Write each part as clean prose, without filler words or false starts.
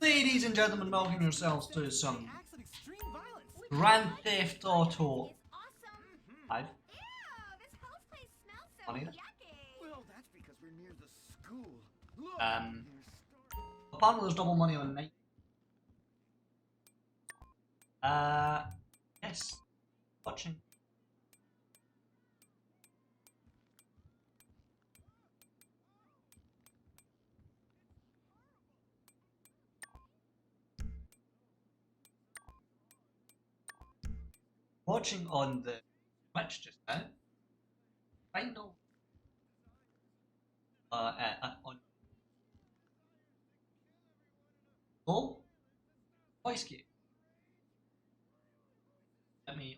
Ladies and gentlemen, welcome yourselves to some Grand Theft Auto 5. Funny. Apparently there's double money on night. Yes. Watching. Watching on the Twitch just now. Right now. On. Oh, voice key. Let me.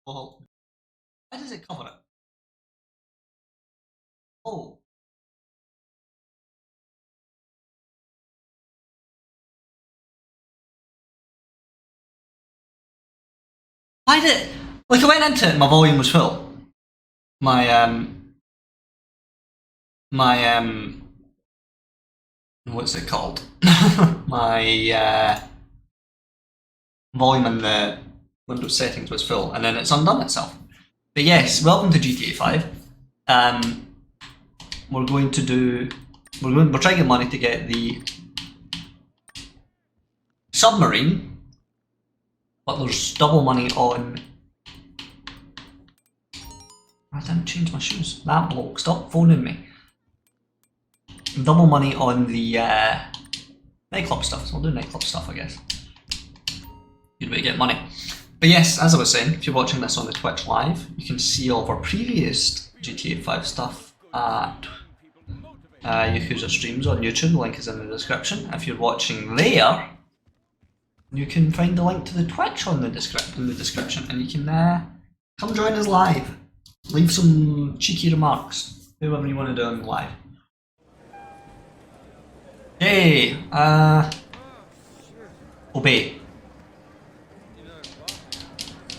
Well, why does it cover it? Oh. Why did like I went into it and my volume was full. My what's it called? My volume in the Windows settings was full, and then it's undone itself. But yes, welcome to GTA 5. We're trying to get money to get the submarine, but there's double money on. I didn't change my shoes. That bloke, stop phoning me. Double money on the nightclub stuff, so I'll do nightclub stuff, I guess. Good way to get money. But yes, as I was saying, if you're watching this on the Twitch live, you can see all of our previous GTA 5 stuff at Yakuza streams on YouTube. The link is in the description. If you're watching there, you can find the link to the Twitch in the description, and you can come join us live. Leave some cheeky remarks, whoever you want to do on live. Hey, obey.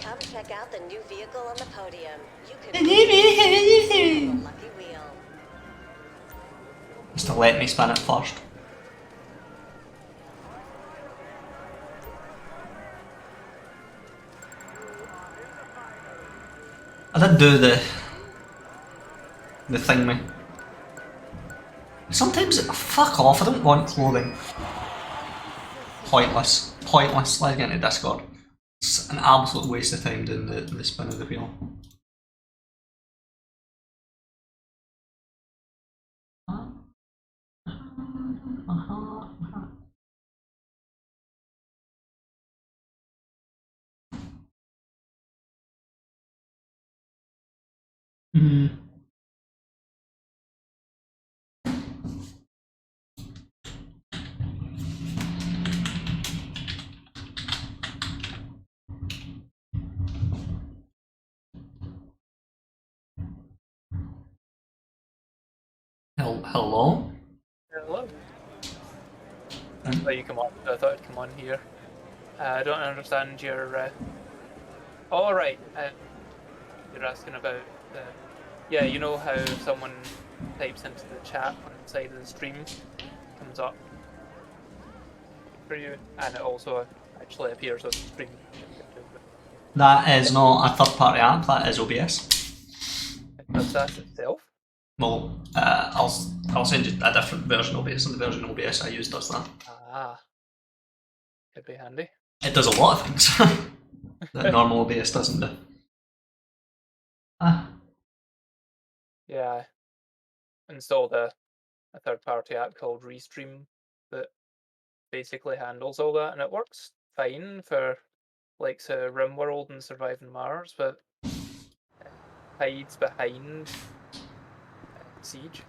Come check out the new vehicle on the podium. You can lucky wheel. Just to let me spin it first. I did do the thing, me. Sometimes, fuck off, I don't want clothing. Pointless. Let's get into Discord. It's an absolute waste of time doing the spin of the wheel. Hello? Hello. I thought you come on. I thought I'd come on here. I don't understand your. All right. You're asking about. Yeah, you know how someone types into the chat on the side of the stream, comes up for you, and it also actually appears on the stream. That is not a third-party app. That is OBS. Does that itself? Well, I'll send you a different version of OBS, and the version of OBS I use does that. Ah, could be handy. It does a lot of things that normal OBS doesn't do. Yeah, installed a third-party app called Restream that basically handles all that, and it works fine for like RimWorld and Surviving Mars, but it hides behind Siege.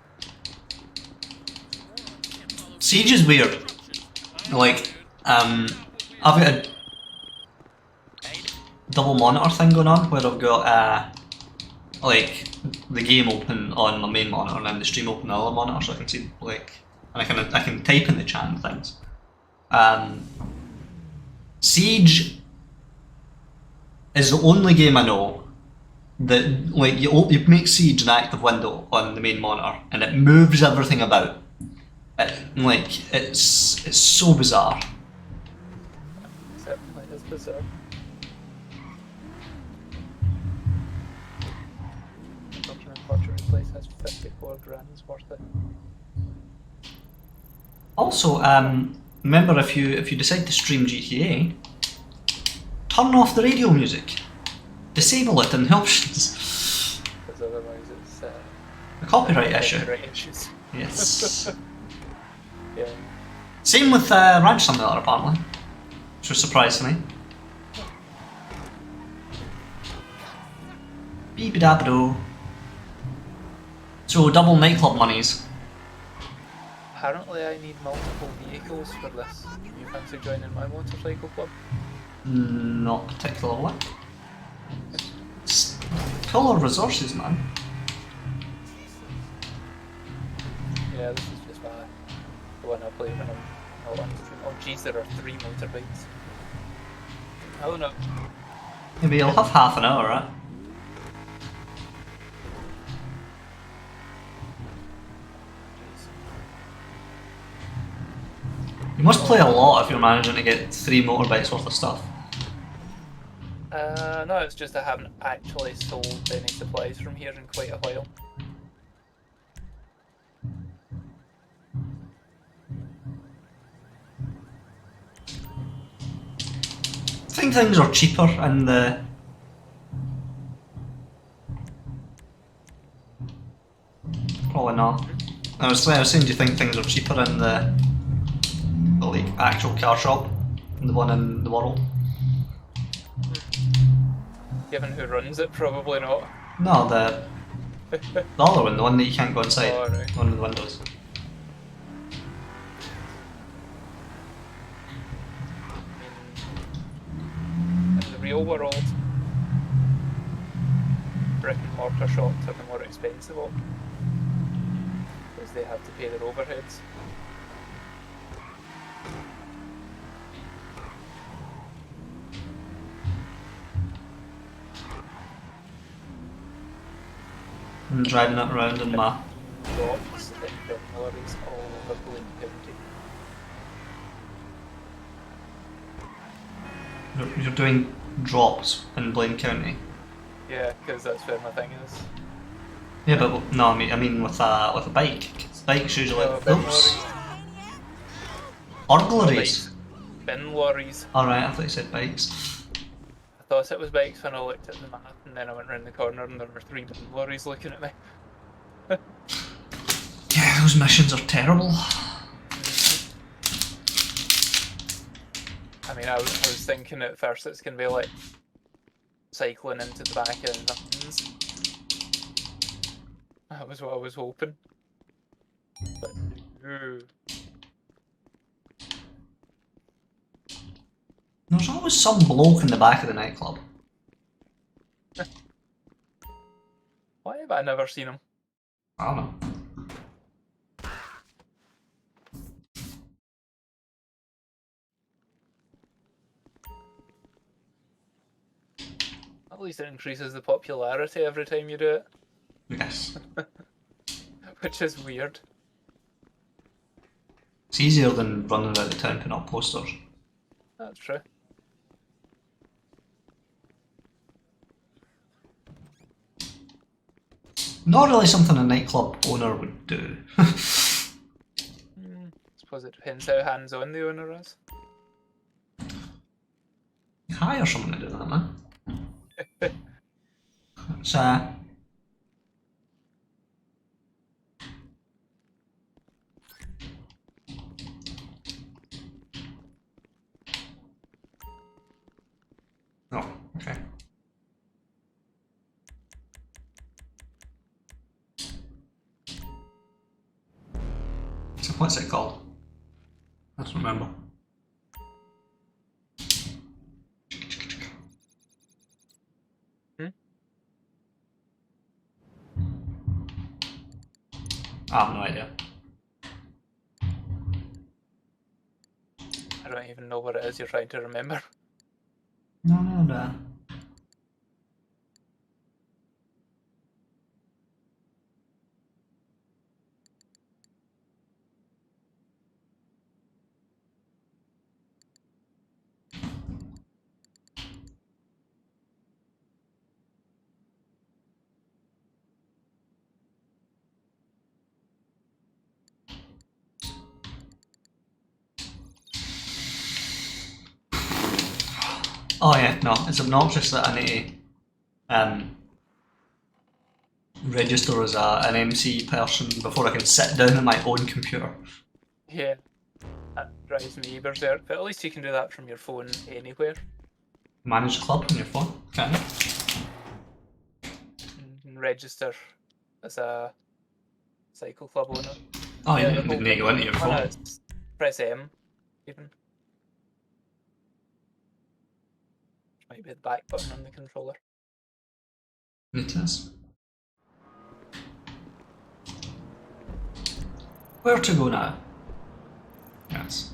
Siege is weird. Like, I've got a double monitor thing going on where I've got like the game open on my main monitor and then the stream open on the other monitor, so I can see like, and I can type in the chat and things. Siege is the only game I know that like you make Siege an active window on the main monitor and it moves everything about. It's so bizarre. Certainly is bizarre. Document Portrait Place has 54 grand's worth it. Also, remember if you decide to stream GTA, turn off the radio music, disable it in the options. Because otherwise it's A copyright issue. copyright issues. Yes. Yeah. Same with Ranch Simulator apparently, which was surprising me. Beep-a-dab-a-doo. So double nightclub monies. Apparently I need multiple vehicles for this. You fancy joining my motorcycle club? Not particularly. It's full of resources, man. Yeah, this is just the one I play when I'm not on stream. Oh jeez, there are 3 motorbikes. Oh no. Maybe you'll have half an hour, right? You must play a lot if you're managing to get 3 motorbikes worth of stuff. No, it's just I haven't actually sold any supplies from here in quite a while. I think things are cheaper in the... Probably not. I was saying, do you think things are cheaper in the like actual car shop than the one in the world? Given who runs it, probably not. No, the other one, the one that you can't go inside, Oh, right. one with the windows. In the real world, brick and mortar shops are the more expensive one because they have to pay their overheads. I'm driving it around in my... Shops and bin lorries all over Blaine County. You're doing drops in Blaine County. Yeah, because that's where my thing is. Yeah, but no, I mean with a bike. Bikes usually. No, bin Oops. lorries. Burglaries. Bin lorries. Alright, I thought you said bikes. I thought it was bikes when I looked at the map, and then I went round the corner and there were 3 bin lorries looking at me. Yeah, those missions are terrible. I mean, I was thinking at first it's going to be like cycling into the back of vans. That was what I was hoping. But no. There's always some bloke in the back of the nightclub. Why have I never seen him? I don't know. At least it increases the popularity every time you do it, Yes. which is weird. It's easier than running around the town putting up posters. That's true. Not really something a nightclub owner would do. Suppose it depends how hands-on the owner is. Hire someone to do that, man. It's oh, okay. So what's it called? I don't remember. I have no idea. I don't even know what it is you're trying to remember. No. Oh yeah, no, it's obnoxious that I need to register as an MC person before I can sit down at my own computer. Yeah, that drives me berserk. But at least you can do that from your phone anywhere. Manage the club on your phone, can you? You can register as a cycle club owner. Oh yeah, the you whole need to go into your thing- phone. it's press M, even. Might be the back button on the controller. It is. Where to go now? Yes.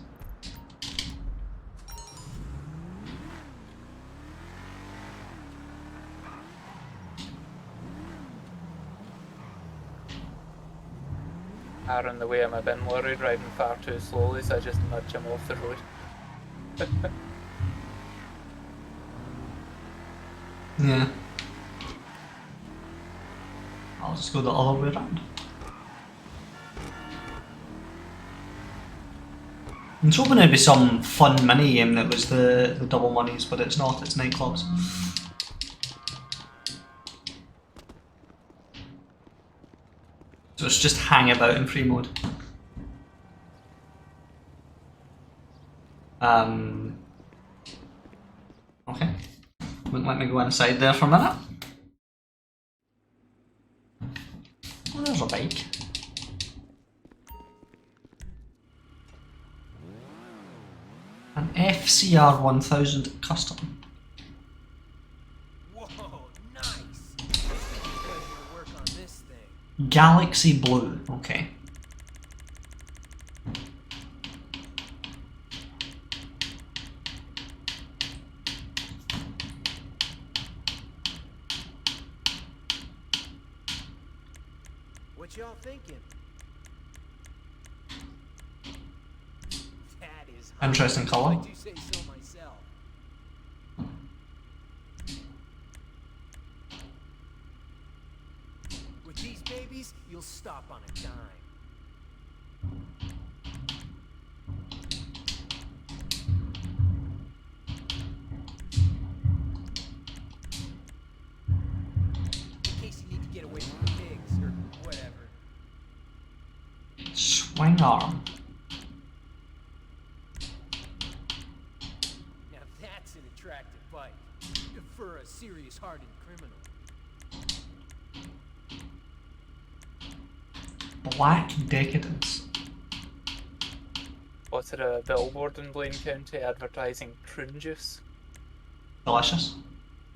Car in the way of my bin lorry driving far too slowly, so I just nudge him off the road. Yeah. I'll just go the other way around. I was hoping it'd be some fun mini game that was the double monies, but it's not, it's nightclubs. So it's just hang about in free mode. Okay. Wouldn't let me go inside there for a minute. Oh, there's a bike. An FCR 1000 custom. Whoa, nice! Your work on this thing. Galaxy blue. Okay. What y'all thinking? That is hot. Interesting colour. I do say so myself. With these babies, you'll stop on a dime. In case you need to get away from the pigs or whatever. Swing arm. Now that's an attractive bike for a serious hardened criminal. Black decadence. Spotted a billboard in Blaine County advertising prune juice, Delicious.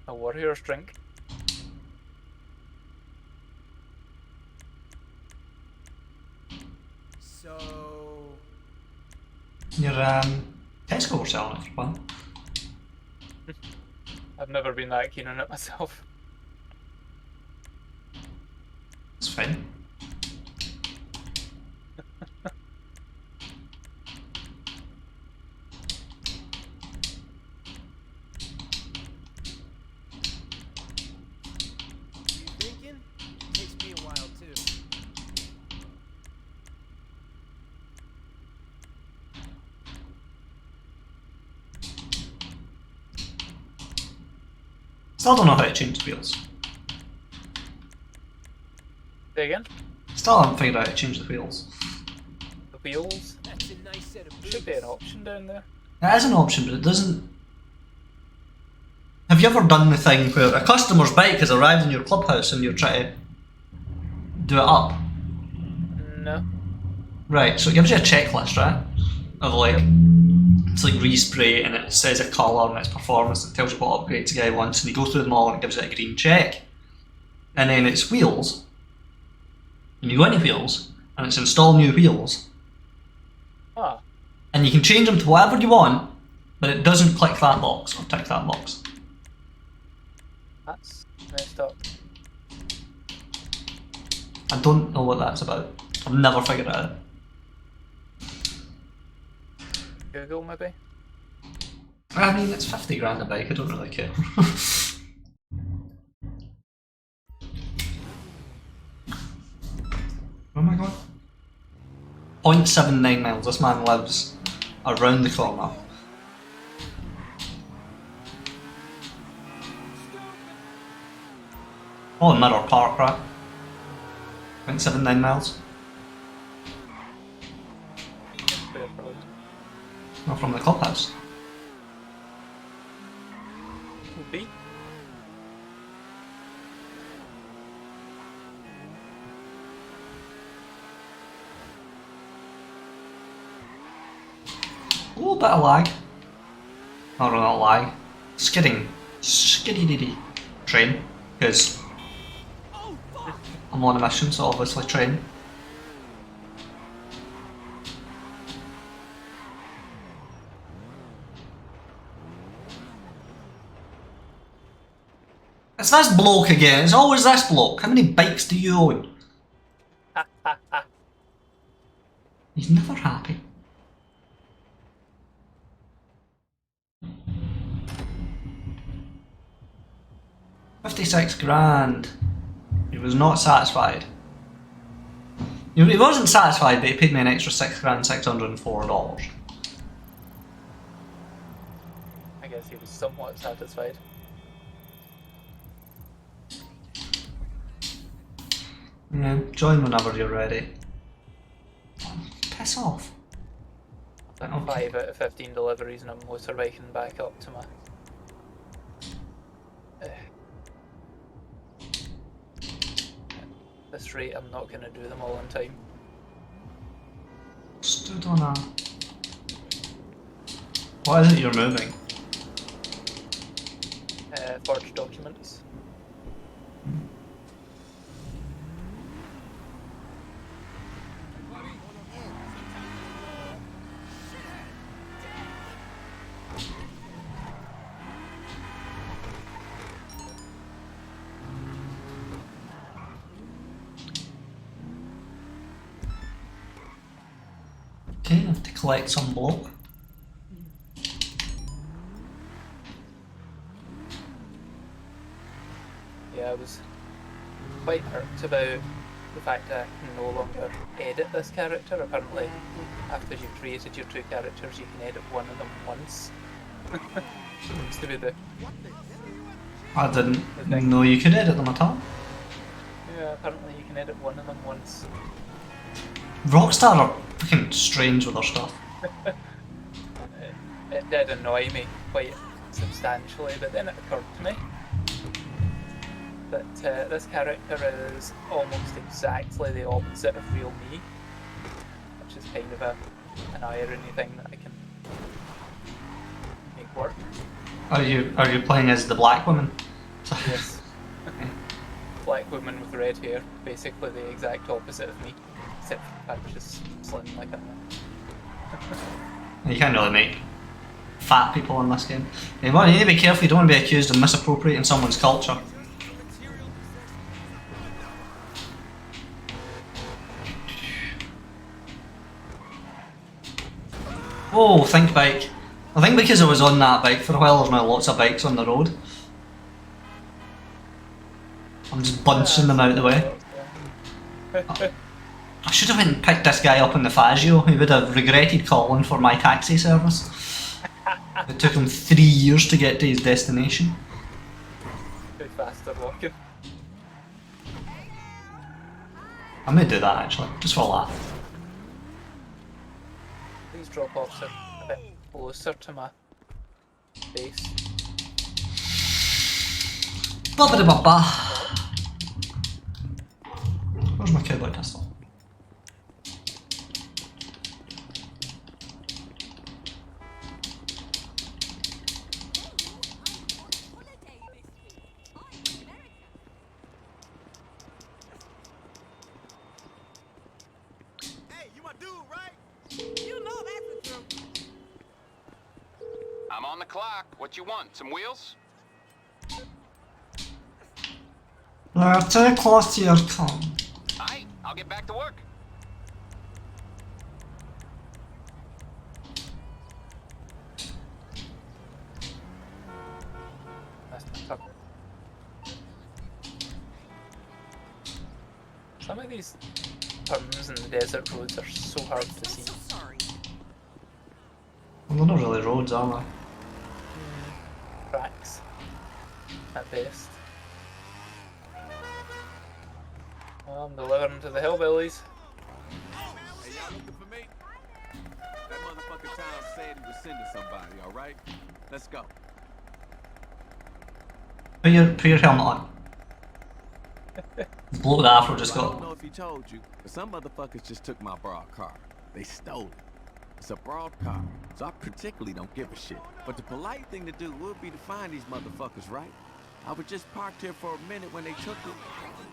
a warrior's drink. So, Your Tesco were selling it for fun. I've never been that keen on it myself. It's fine. you thinking? Takes me a while too. Still don't know how to change the wheels. Say again? Still haven't figured out how to change the wheels. The wheels? That's a nice set of Should be an boots. option down there. It is an option, but it doesn't. Have you ever done the thing where a customer's bike has arrived in your clubhouse and you're trying to do it up? No. Right, so it gives you a checklist, right? Of like, it's like respray and it says a colour and its performance, it tells you what upgrades the guy wants, and you go through them all and it gives it a green check. And then it's wheels, and you go into wheels, and it's install new wheels, Ah, and you can change them to whatever you want, but it doesn't click that box or tick that box. that's messed up. I don't know what that's about. I've never figured it out. Google maybe? I mean, it's 50 grand a bike, I don't really care. Where am I going? 0.79 miles. This man lives around the corner. Oh, Mirror Park, right? 0.79 miles. Where from? Not from the clubhouse. Would be. A little bit of lag. Oh, no, not lag. Skidding. Skiddy-diddy. Train. Because I'm on a mission, so obviously train. It's this bloke again. It's always this bloke. How many bikes do you own? He's never happy. $56,000. He was not satisfied. He wasn't satisfied, but he paid me an extra $6,604. I guess he was somewhat satisfied. Yeah, join whenever you're ready. Piss off. Like Okay. 5 out of 15 deliveries, and I'm motorbikeing back up to my. At this rate, I'm not going to do them all in time. Stood on a... What is it you're moving? Forged documents. Okay, I have to collect some block. Yeah, I was quite irked about the fact that I can no longer edit this character. Apparently, after you've created your 2 characters, you can edit one of them once. Seems to be the I didn't know you could edit them at all. yeah. Apparently, you can edit one of them once. Rockstar are fucking strange with their stuff. It did annoy me quite substantially, but then it occurred to me that this character is almost exactly the opposite of real me, which is kind of an irony thing that I can make work. Are you playing as the black woman? Yes. Black woman with red hair, basically the exact opposite of me, except for the fact she's slim like that. You can't really make fat people in this game. You need to be careful, you don't want to be accused of misappropriating someone's culture. Oh, think bike. I think because I was on that bike for a while, there's now lots of bikes on the road. I'm just bunching them out of the way. I should have went and picked this guy up in the Fazio. He would have regretted calling for my taxi service. It took him 3 years to get to his destination. Too faster walking. I may do that actually, just for a laugh. These drop-offs are a bit closer to my base. Ba-ba-da-ba-ba. Where's my cowboy pistol? I'm on the clock. What you want? Some wheels? They're too close to your con. Aight, I'll get back to work. That's not tough. Some of these turns in the desert roads are so hard to see. Well, they're not really roads, are they? Cracks, at best. I'm delivering to the hillbillies. Hey, y'all looking for me? That motherfucker Tom said he was sending somebody, alright? Let's go. Put your helmet on. The bloke with the afro just I don't got. know if he told you, but some motherfuckers just took my borrowed car. They stole it. It's a borrowed car, so I particularly don't give a shit. But the polite thing to do would be to find these motherfuckers, right? I was just parked here for a minute when they took it.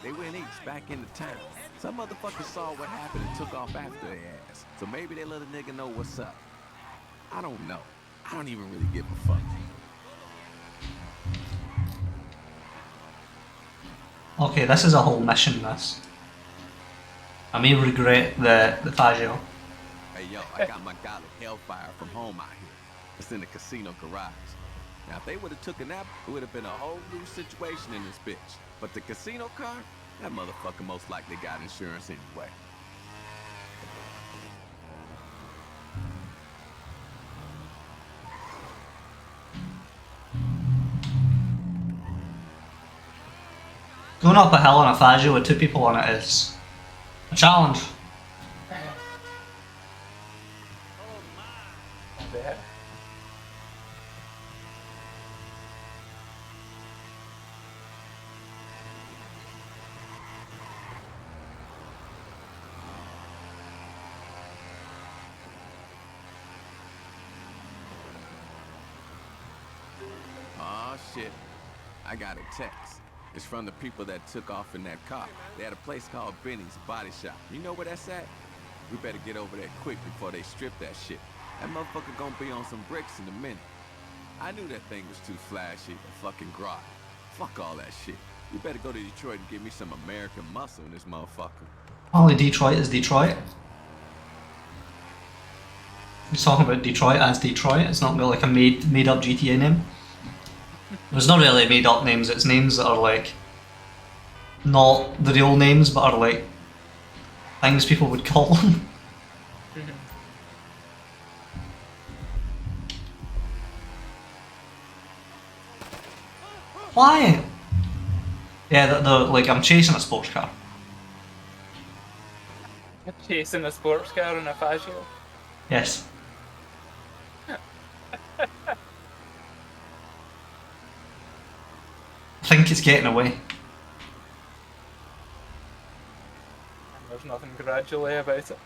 They went east back into town. Some motherfuckers saw what happened and took off after their ass. So maybe they let a nigga know what's up. I don't know. I don't even really give a fuck. Okay, this is a whole mission, this. I may regret the Faggio. Hey yo, I got my Golly Hellfire from home out here. It's in the casino garage. Now if they would have took a nap, it would have been a whole new situation in this bitch. But the casino car, that motherfucker most likely got insurance anyway. Going up a hill on a Faggio with 2 people on it is a challenge. There. Aw, shit. I got a text. It's from the people that took off in that car. They had a place called Benny's Body Shop. You know where that's at? We better get over there quick before they strip that shit. That motherfucker gonna be on some bricks in a minute. I knew that thing was too flashy, a fucking grog. Fuck all that shit. You better go to Detroit and give me some American muscle in this motherfucker. Only Detroit is Detroit. He's talking about Detroit as Detroit. It's not really like a made up GTA name. There's not really made up names, it's names that are like not the real names but are like things people would call them. Why? Yeah, like I'm chasing a sports car. Chasing a sports car in a Faggio. Yes. I think it's getting away. There's nothing gradually about it.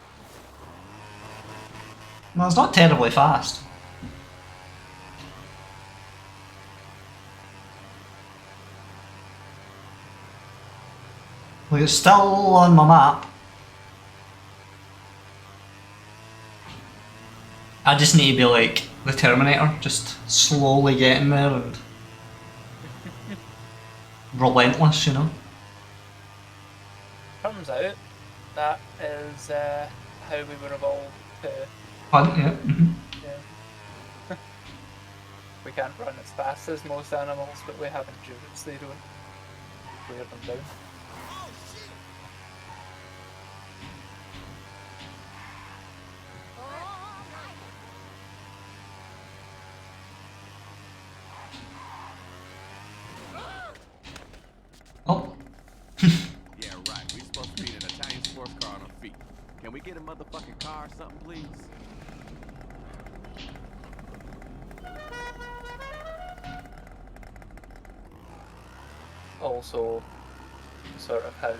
No, it's not terribly fast. Like it's still on my map. I just need to be like the Terminator, just slowly getting there and relentless, you know? Turns out that is how we were evolved to. Hunt, yeah. Yeah. We can't run as fast as most animals, but we have endurance. They don't wear them down. Oh. Yeah, right. We supposed to be in an Italian sports car on our feet. Can we get a motherfucking car or something, please? Also, sort of how in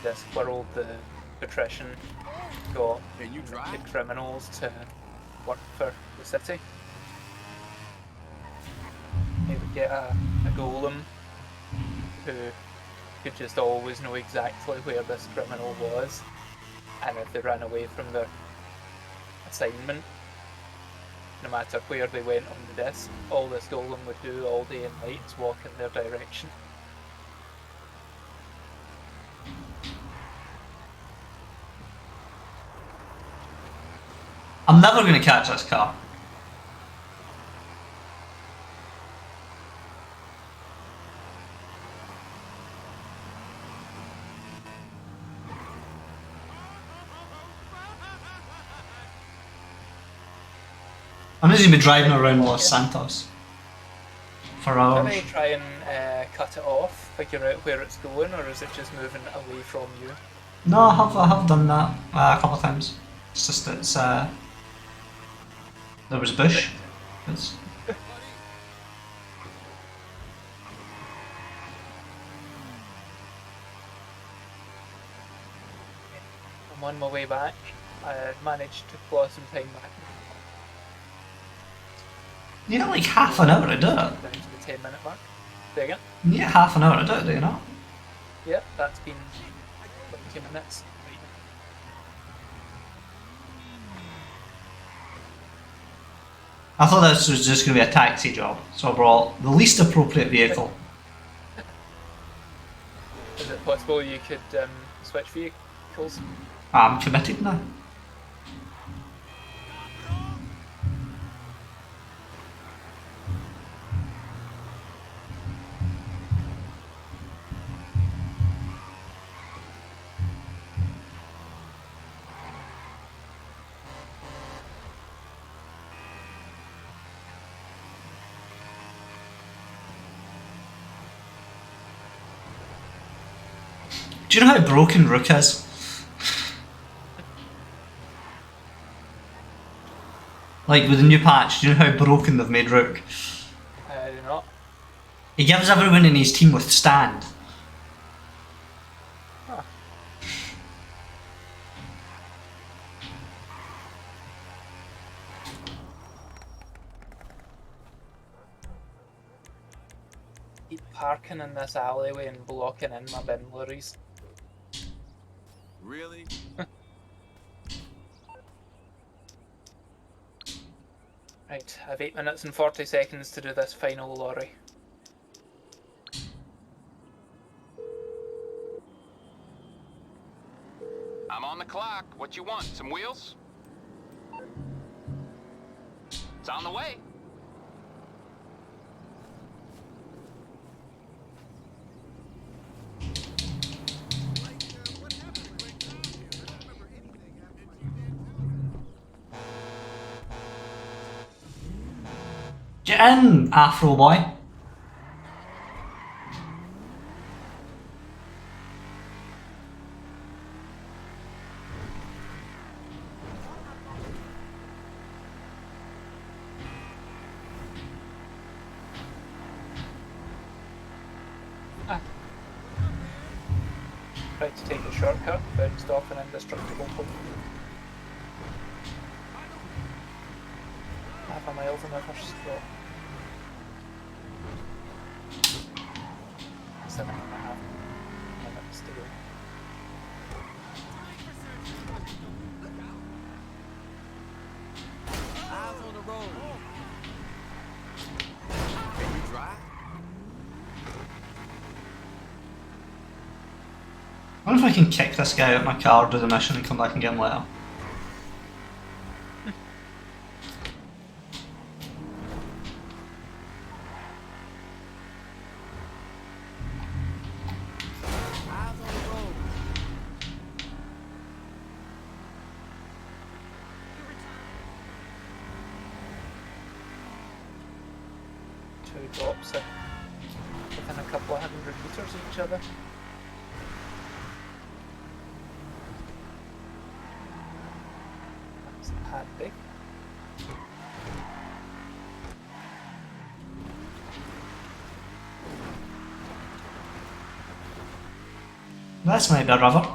this world the patrician got Can you the drive? criminals to work for the city. He would get a golem who could just always know exactly where this criminal was, and if they ran away from their assignment, no matter where they went on the disc, all this golem would do all day and night is walk in their direction. I'm never going to catch this car. I'm just going to be driving around Los Santos for Do hours. they try and cut it off, figure out where it's going, or is it just moving it away from you? No, I have done that a couple of times. It's just it's there was bush. It's, I'm on my way back. I managed to claw some time back. you get like half an hour to do it. Down to the 10-minute mark. Say again? You get half an hour to do it, do you not? Yeah, that's been 20 minutes. I thought this was just going to be a taxi job, so I brought the least appropriate vehicle. Is it possible you could switch vehicles? I'm committed now. Do you know how broken Rook is? Like with the new patch, do you know how broken they've made Rook? I do not. He gives everyone in his team withstand. Huh. Keep parking in this alleyway and blocking in my bin lorries. Really? Right, I have 8 minutes and 40 seconds to do this final lorry. I'm on the clock. What you want? Some wheels? It's on the way. Get in, Afro boy. Tried to take a shortcut, bounced off an indestructible pole. Half a mile from my first stop. 7.5 minutes to go. Eyes on the road. Can you drive? I wonder if I can kick this guy out of my car, do the mission and come back and get him later. Eyes on the road. Two drops within a couple of 100 meters of each other. That's handy. This might be a river.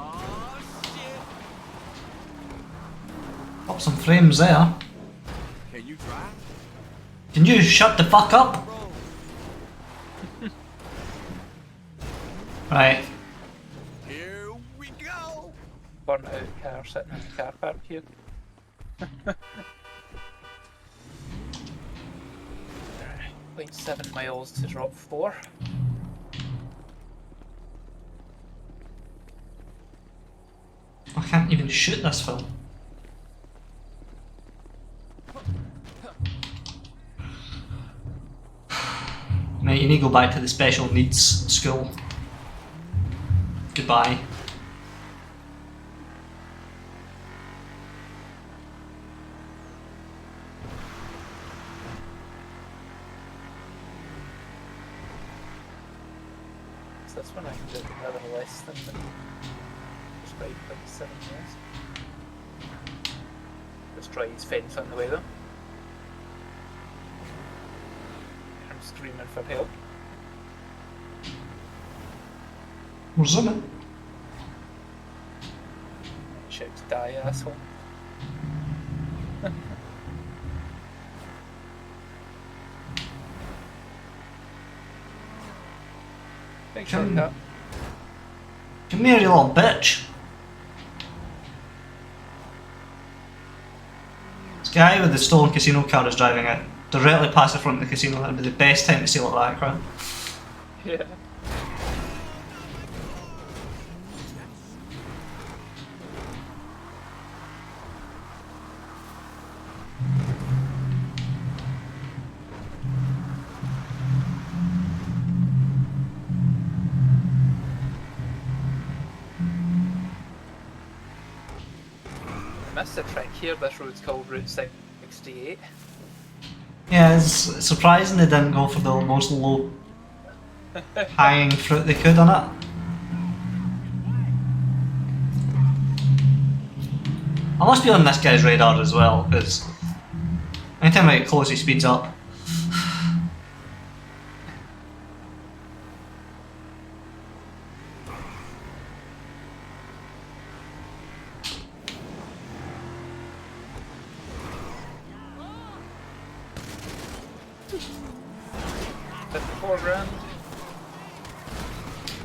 Up some frames there. Can you drive? Can you shut the fuck up? Right. Here we go. Burnt out car sitting in the car park here. 0.7 miles to drop 4. I can't even shoot this film. Mate, you need to go back to the special needs school. Goodbye. What's this one? I can do it rather less than the described by 7 years. Destroy his fence on the way though. I'm screaming for help. We're zooming. Shout to die, asshole. Big shortcut. Come here, you little bitch. This guy with the stolen casino car is driving it directly past the front of the casino. That'd be the best time to steal at that crowd. Yeah. Missed a trick here. This road's called Route 68. Yeah, it's surprising they didn't go for the most low hanging fruit they could on it. I must be on this guy's radar as well, because anytime I get close he speeds up.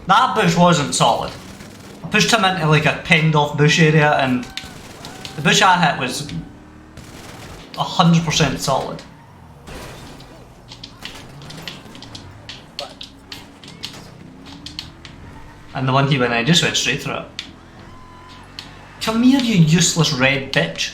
That bush wasn't solid. I pushed him into like a penned off bush area and the bush I hit was 100% solid. And the one he went in, I just went straight through it. Come here, you useless red bitch.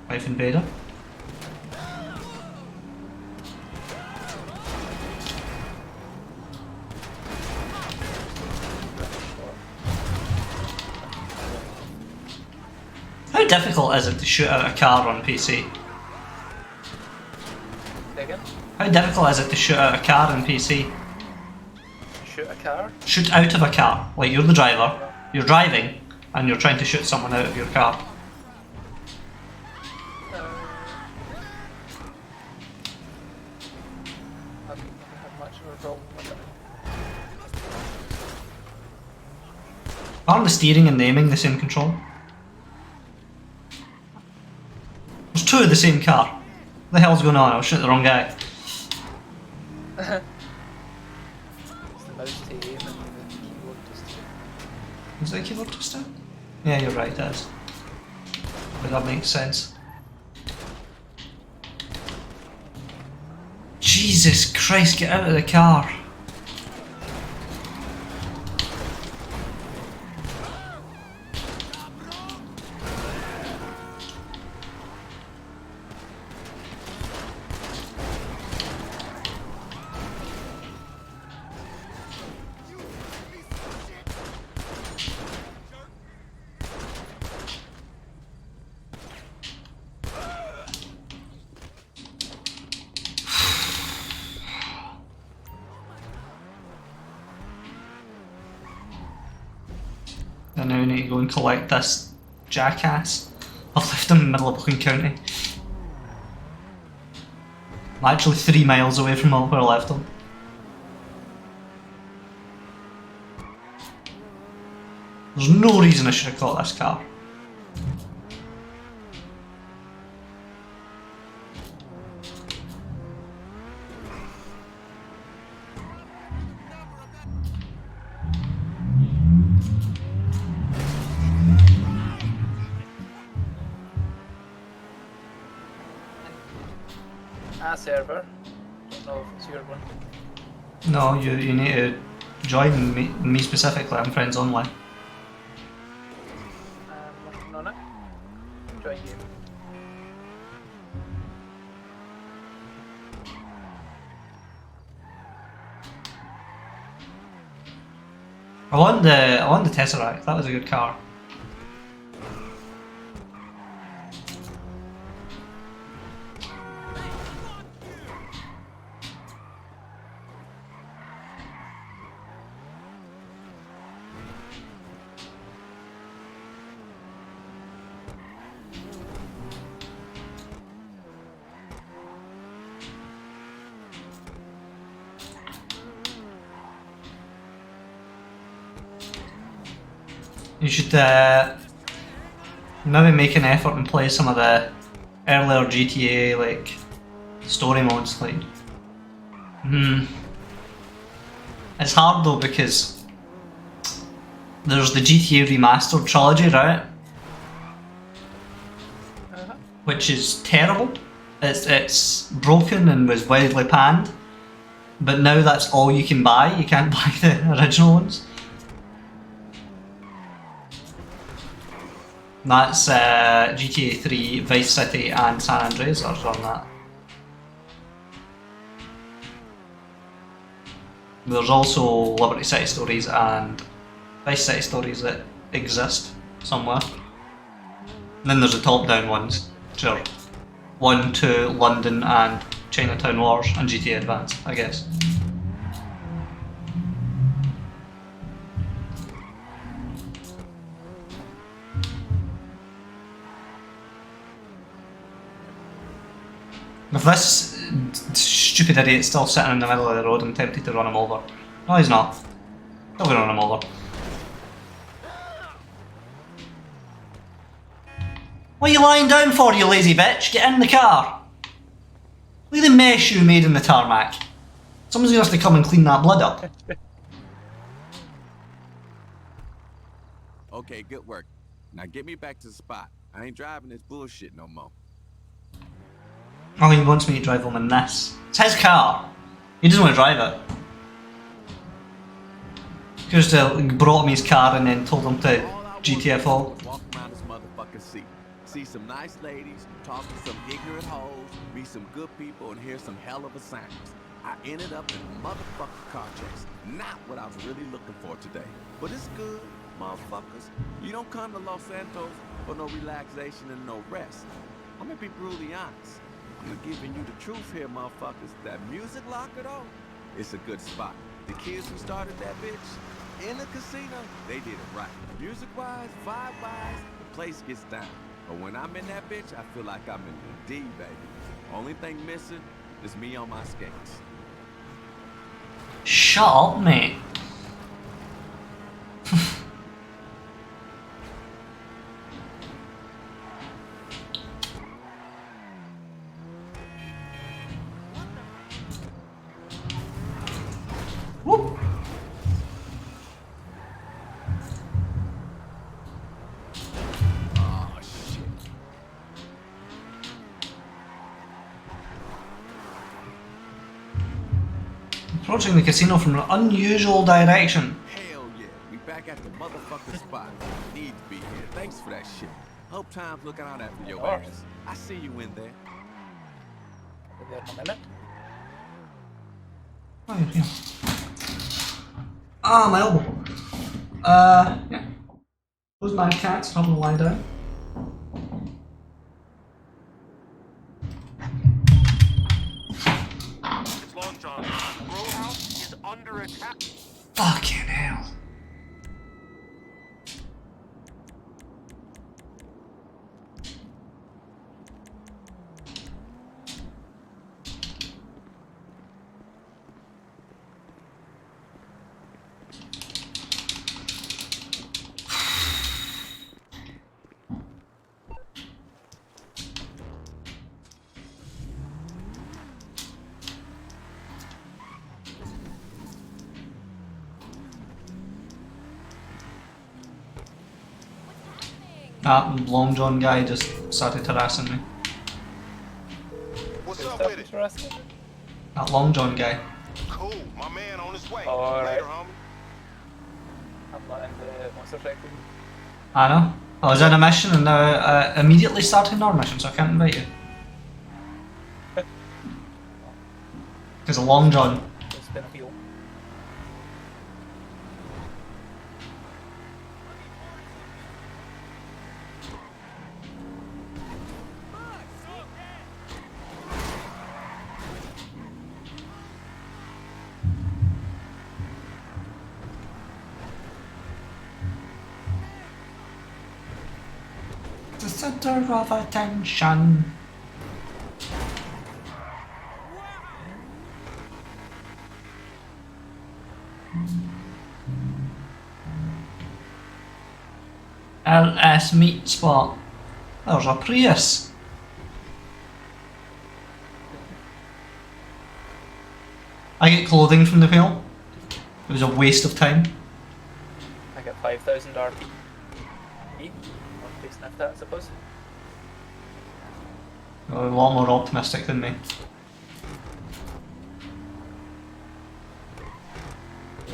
Wife invader. How difficult is it to shoot out a car on PC? Again? How difficult is it to shoot out a car on PC? Shoot a car? Shoot out of a car. Like you're the driver, you're driving, and you're trying to shoot someone out of your car. Aren't the steering and the aiming the same control? There's two of the same car. What the hell's going on? I was shooting the wrong guy. It's the mouse to aim and the keyboard just to... Is that a keyboard twister? Yeah, you're right, it is. But that makes sense. Jesus Christ, get out of the car. And now we need to go and collect this jackass. I've left him in the middle of Buchan County. I'm actually 3 miles away from where I left him. There's no reason I should have caught this car. Server. Don't know if it's your one. No, you need to join me specifically, I'm friends only. Working on it. Join you. I want the Tesseract. That was a good car. You should maybe make an effort and play some of the earlier GTA like story modes. Like, it's hard though because there's the GTA Remastered trilogy, right? Which is terrible. It's broken and was widely panned. But now that's all you can buy. You can't buy the original ones. And that's GTA 3, Vice City and San Andreas are on that. There's also Liberty City Stories and Vice City Stories that exist somewhere. And then there's the top-down ones, which are 1, 2, London and Chinatown Wars and GTA Advance, I guess. If this stupid idiot's still sitting in the middle of the road, I'm tempted to run him over. No, he's not. Still gonna run him over. What are you lying down for, you lazy bitch? Get in the car! Look at the mess you made in the tarmac. Someone's gonna have to come and clean that blood up. Okay, good work. Now get me back to the spot. I ain't driving this bullshit no more. Oh, he wants me to drive him in this. It's his car. He doesn't want to drive it. He just brought him his car and then told him to GTFO. Walk around this motherfucking seat. See some nice ladies, talk to some ignorant hoes, meet some good people, and hear some hell of a sounds. I ended up in a motherfucking car chase. Not what I was really looking for today. But it's good, motherfuckers. You don't come to Los Santos for no relaxation and no rest. I'm gonna be brutally honest. I'm giving you the truth here, motherfuckers. That music locker, though, it's a good spot. The kids who started that bitch in the casino, they did it right. Music-wise, vibe-wise, the place gets down. But when I'm in that bitch, I feel like I'm in the D, baby. Only thing missing is me on my skates. Shut up, mate. Whoop. Oh, shit. Approaching the casino from an unusual direction. Hell yeah, we back at the motherfucking spot. Need to be here. Thanks for that shit. Hope time's looking out after your course. ass. I see you in there. Be there in a minute. Oh, yeah. Ah, my elbow. Yeah. Those mad cats, tell them to lie down. It's Long John. The row house is under attack. Fucking hell. That Long John guy just started harassing me. What's Good up stuff, with it? Mr. Ruskin. That Long John guy. Cool. My man on his way. All right. Later, homie. I'm not in the motorcycle. I know. I was in a mission and now immediately started another mission, so I can't invite you. Because of Long John. It's been a few. center of attention. LS meat spot. There's a Prius. I get clothing from the film. It was a waste of time. I got 5,000 RP. Not based on that, I suppose. You're a lot more optimistic than me.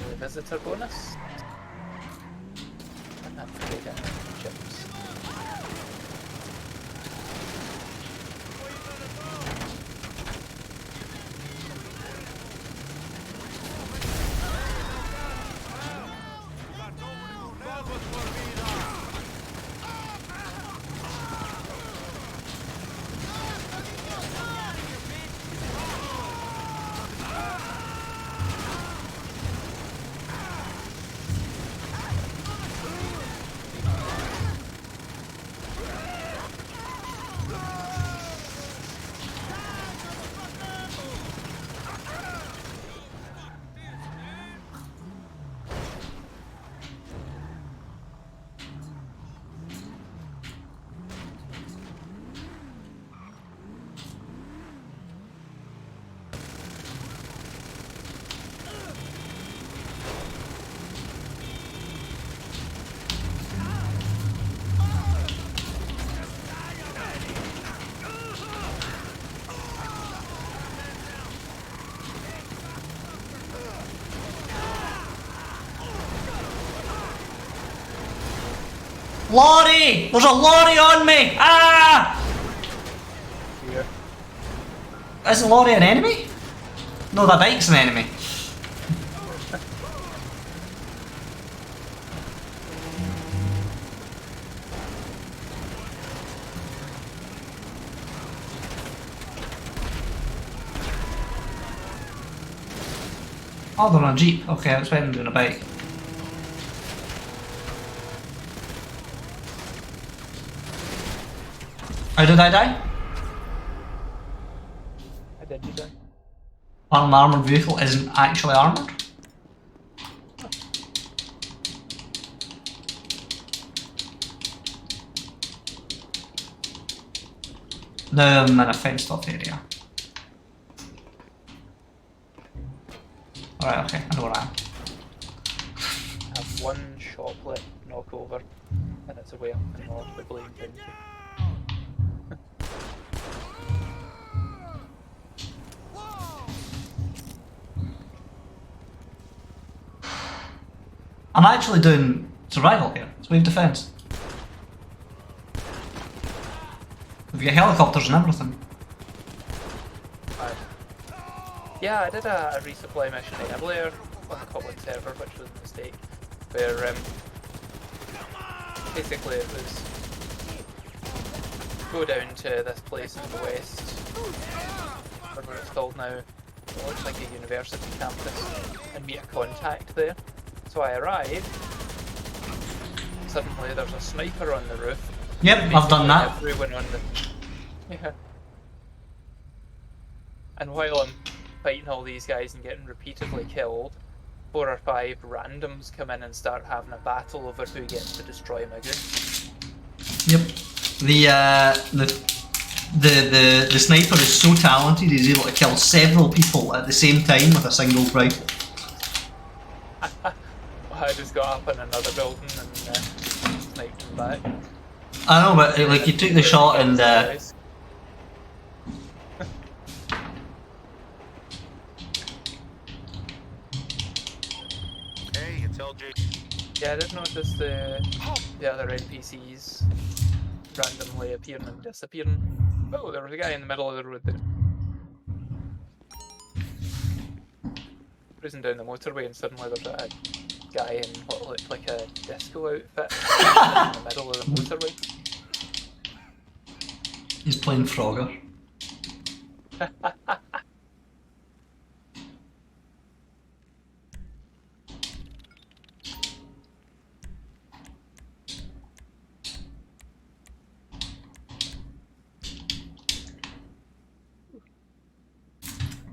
The visitor bonus. And that's great chips. Lorry! There's a lorry on me! Ah! Here. Is the lorry an enemy? No, that bike's an enemy. Oh, they're on a jeep. Okay, I was expecting them doing a bike. How did I die? I did you die? An armoured vehicle isn't actually armoured. Now I'm in a fenced off area. Alright, okay, I know where I am. I have one shoplet knockover, and it's away up in north the Blaine County. I'm actually doing survival here. It's wave defense. We've got helicopters and everything. Yeah, I did a resupply mission earlier on the public server, which was a mistake, where basically it was go down to this place in the west, whatever it's called now. It looks like a university campus, and meet a contact there. So I arrived. Suddenly there's a sniper on the roof. Yep, I've done that. Everyone on the yeah. And while I'm fighting all these guys and getting repeatedly killed, 4 or 5 randoms come in and start having a battle over who gets to destroy my goods. Yep. The sniper is so talented he's able to kill several people at the same time with a single rifle. I just got up in another building and sniped them back. I know, but like he took the shot and Hey, it's LJ. Yeah, I did notice the other NPCs randomly appearing and disappearing. Oh, there was a guy in the middle of the road there. Cruising down the motorway and suddenly there's a guy in what looked like a disco outfit in the middle of the motorway. he's playing Frogger.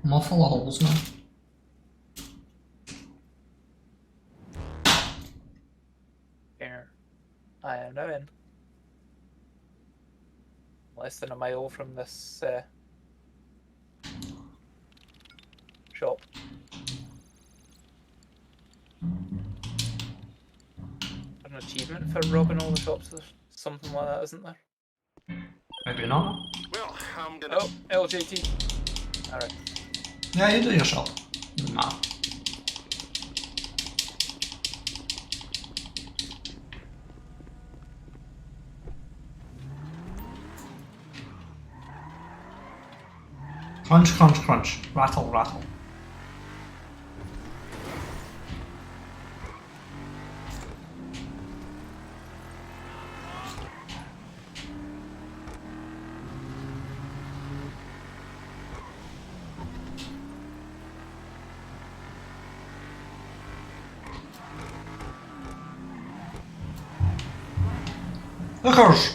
I'm all full of holes now. Here. I am now in. Less than a mile from this shop. An achievement for robbing all the shops. There's something like that, isn't there? Maybe not. Well, I'm gonna. Oh, LJT. Alright. Yeah, you do your shop. Doesn't matter. Crunch, crunch, crunch. Rattle, rattle. Hookers!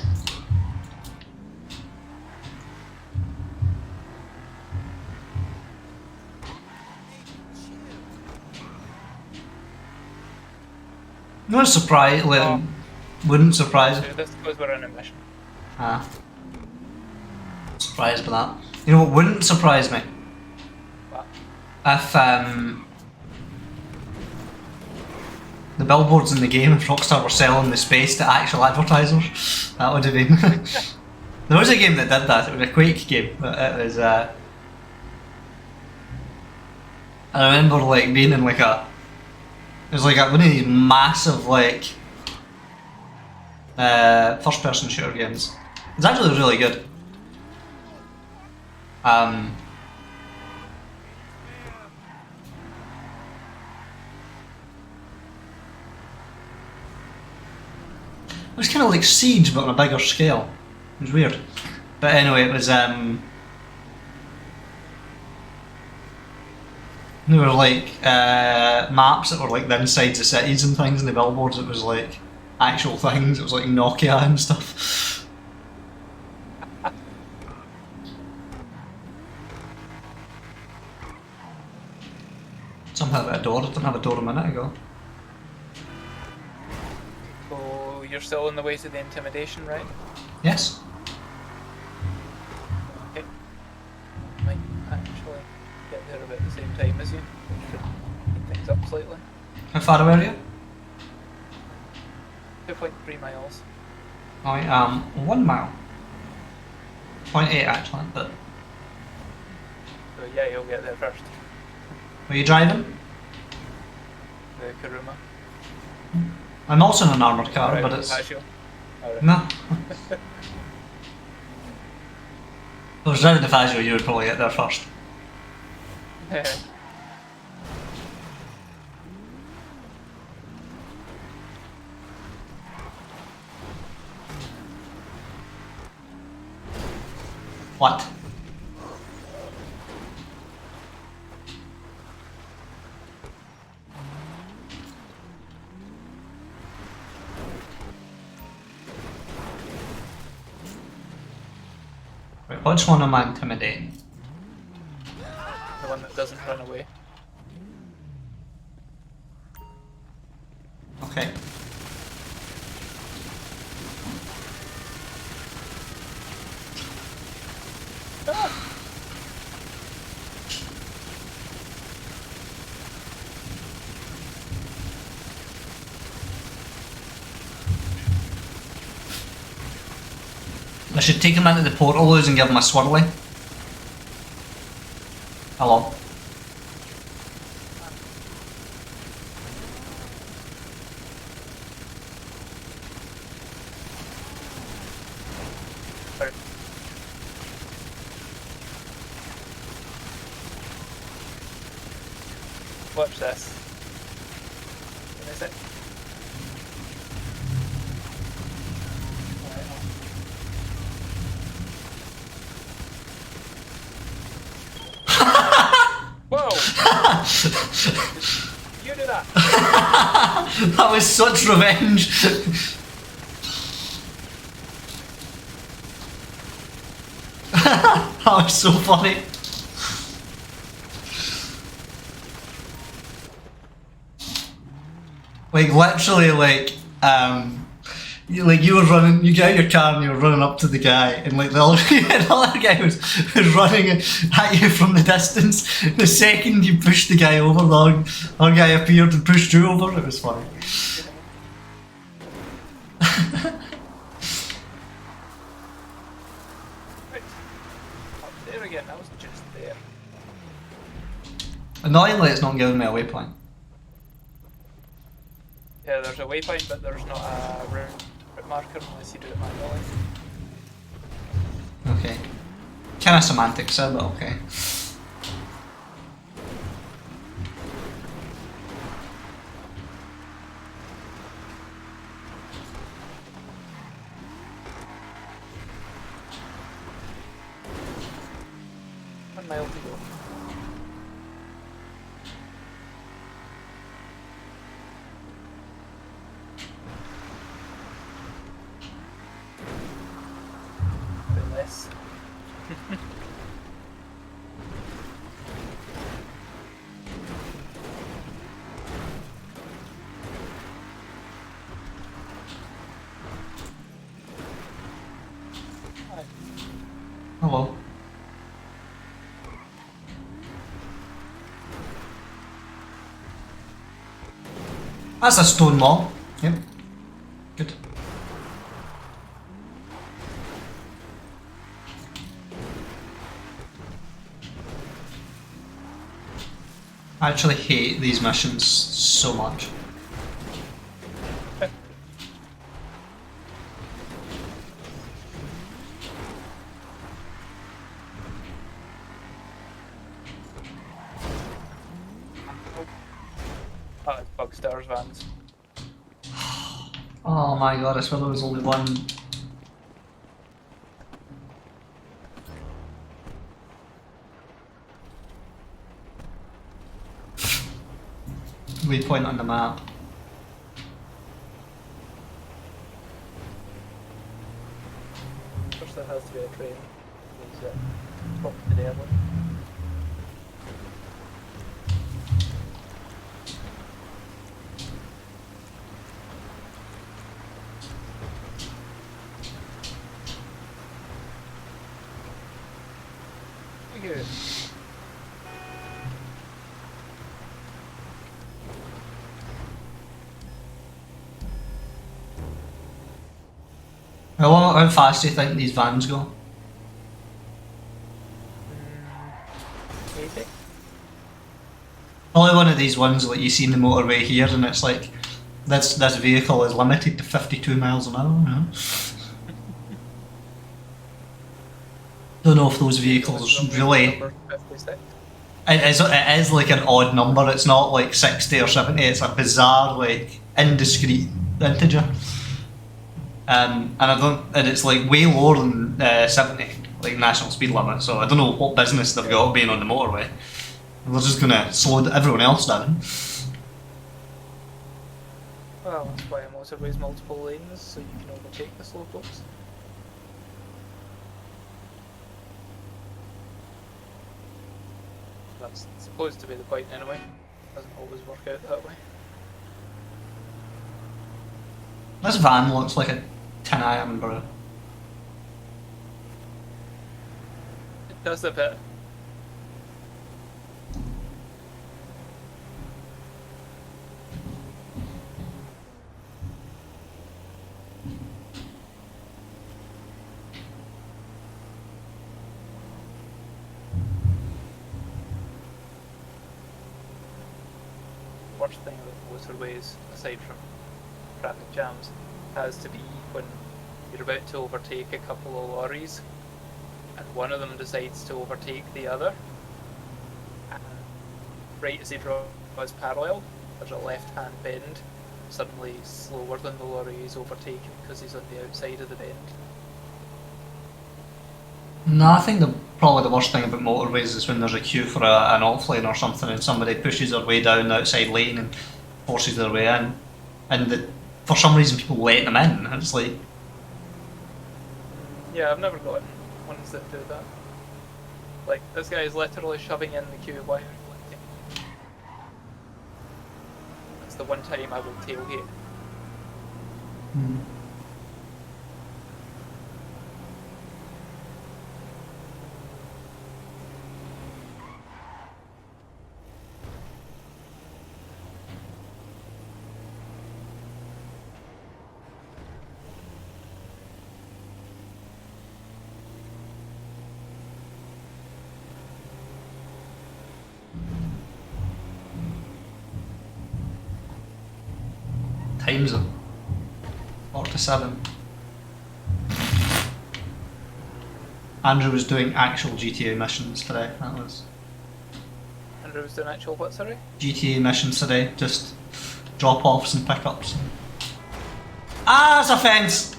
No surprise, wouldn't surprise. So this goes we're on a mission. Ah. Surprised by that. You know what wouldn't surprise me? What? If the billboards in the game, if Rockstar were selling the space to actual advertisers, that would have been. There was a game that did that. It was a Quake game. But it was. I remember like being in like a. It was like one of these massive like first-person shooter games. It was actually really good. It was kind of like Siege, but on a bigger scale. It was weird. But anyway, it was, there were like, maps that were like the insides of cities and things, and the billboards, it was like actual things. It was like Nokia and stuff. Somehow at a door. I didn't have a door a minute ago. So you're still on the way to the intimidation, right? Yes. Okay. Might actually get there about the same time as you. Which should speed things up slightly. How far away are you? 2.3 miles. I am 1 mile. 0.8 actually, but. So yeah, you'll get there first. Are you driving? The Kuruma. I'm also in an armoured car, Right, but it's. Casio. Alright. No. If I was driving the Fazio, you would probably get there first. What? Right, which one am I intimidating? The one that doesn't run away. Okay. I should take him into the portaloos and give him a swirly. Hello. Right. Watch this. Give me a sec. Whoa! You do that! That was such revenge. That was so funny. Like literally, you were running, you get out your car and you were running up to the guy, and like the other guy was running at you from the distance. The second you pushed the guy over, the other guy appeared and pushed you over. It was funny. Right. Up there again, I was just there. Annoyingly, it's not giving me a waypoint. Yeah, there's a waypoint, but there's not a route marker unless you do it manually. Okay. Kind of semantics there, but okay. One mile to go. Bit less. Hi. Hello. That's a stone wall. Yep. Good. I actually hate these missions so much. Oh, it's Bug Stars vans. Oh my god, I swear there was only one. Waypoint on the map. First there has to be a train. It's top to the airline. Good. How fast do you think these vans go? 80? Probably one of these ones like you see in the motorway here, and it's like this vehicle is limited to 52 miles an hour. You know? Don't know if those vehicles really. Number 56. It is like an odd number. It's not like 60 or 70. It's a bizarre, like indiscrete integer. And it's like way lower than 70, like national speed limit. So I don't know what business they've got being on the motorway. They're just gonna slow everyone else down. Well, that's why a motorway's multiple lanes, so you can overtake the slow folks. That's supposed to be the point anyway. Doesn't always work out that way. This van looks like a tin iron, bro. It does a bit. Worst thing about motorways, aside from traffic jams, has to be when you're about to overtake a couple of lorries and one of them decides to overtake the other, and right as he draws parallel, there's a left-hand bend, suddenly slower than the lorry he's overtaken because he's on the outside of the bend. No, I think probably the worst thing about motorways is when there's a queue for an off-lane or something and somebody pushes their way down the outside lane and forces their way in. And for some reason people let them in. It's like... Yeah, I've never gotten ones that do that. Like, this guy is literally shoving in the queue, why are you letting him? It's the one time I will tailgate. Times it. 47. Andrew was doing actual GTA missions today. That was Andrew was doing actual what, sorry? GTA missions today. Just drop-offs and pickups. Ah, it's a fence!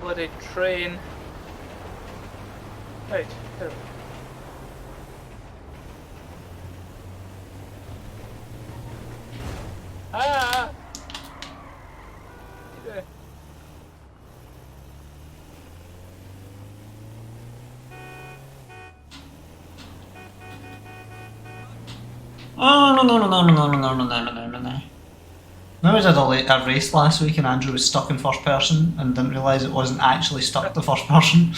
Bloody train. Right, here. Ah! What are you doing? Oh no. I was at a race last week and Andrew was stuck in first person and didn't realise it wasn't actually stuck to first person.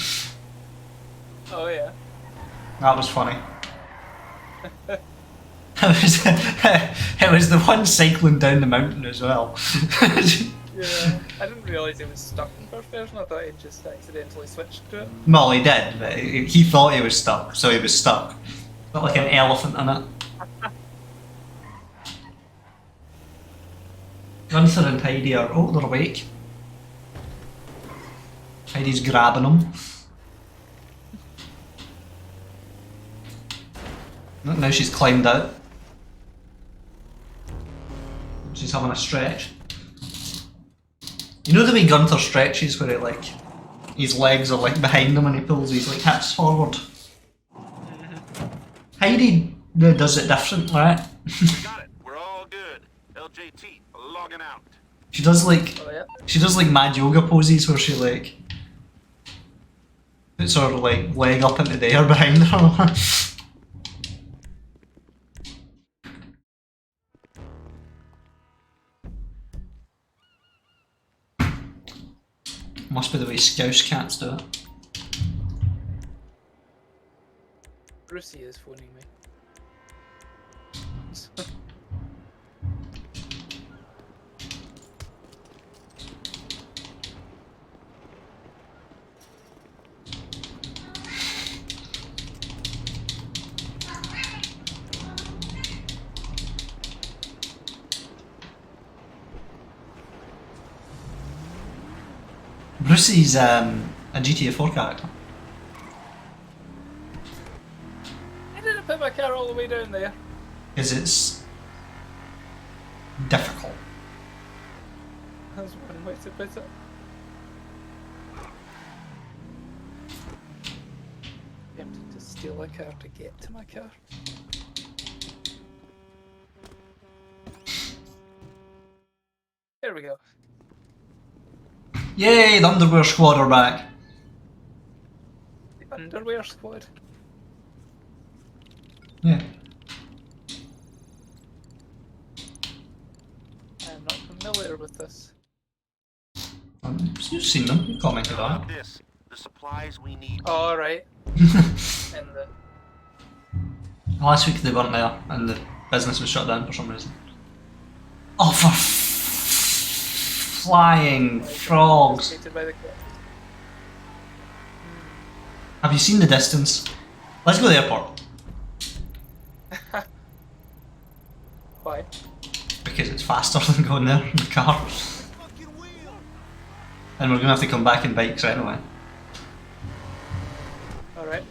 Oh yeah. That was funny. It was the one cycling down the mountain as well. Yeah. I didn't realise he was stuck in first person. I thought he just accidentally switched to it. Well, he did, but he thought he was stuck, so he was stuck. Got like an elephant in it. Gunther and Heidi are, oh, they're awake. Heidi's grabbing them. Now she's climbed out. She's having a stretch. You know the way Gunther stretches where it like his legs are like behind him and he pulls his like hips forward? Heidi does it different, right? Got it. We're all good. LJT, logging out. She does like Oh yeah. she does like mad yoga poses where she like puts her like leg up into the air behind her. Must be the way Scouse cats do it. Brucey is phoning me. Brucey's a GTA 4 character. I didn't put my car all the way down there. Because it's difficult. That's one way to put it. Tempted to steal a car to get to my car. There we go. Yay, the underwear squad are back. The underwear squad. Yeah. I am not familiar with this. You've seen them, you commented How on about this? The supplies we need. Oh, alright. it. And the Last week they weren't there and the business was shut down for some reason. Oh, for flying frogs. Created by the cat. Have you seen the distance? Let's go to the airport. Why? Because it's faster than going there in the car. And we're gonna have to come back in bikes anyway. Alright.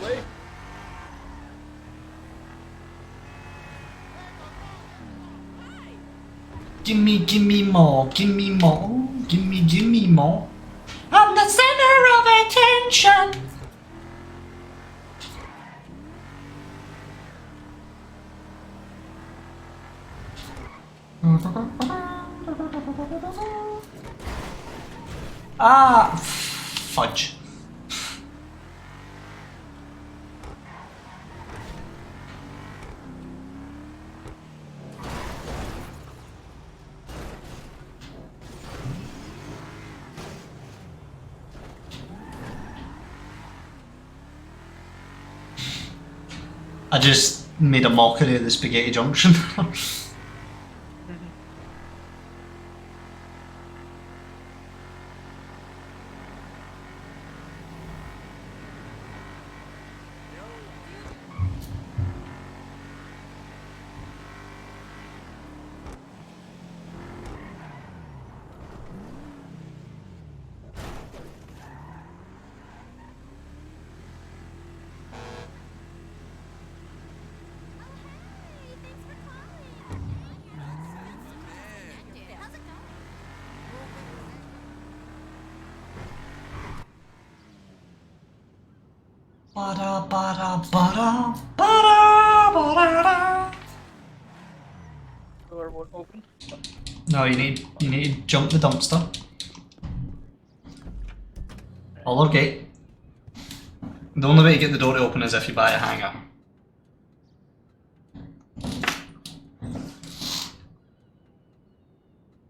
Wait. Gimme more, gimme more, gimme more. I'm the center of attention. Ah, fudge. I just made a mockery of the spaghetti junction. Ba-da, ba-da, ba-da, ba-da, ba-da-da. Door won't open. No, you need to jump the dumpster. Or gate. The only way to get the door to open is if you buy a hanger.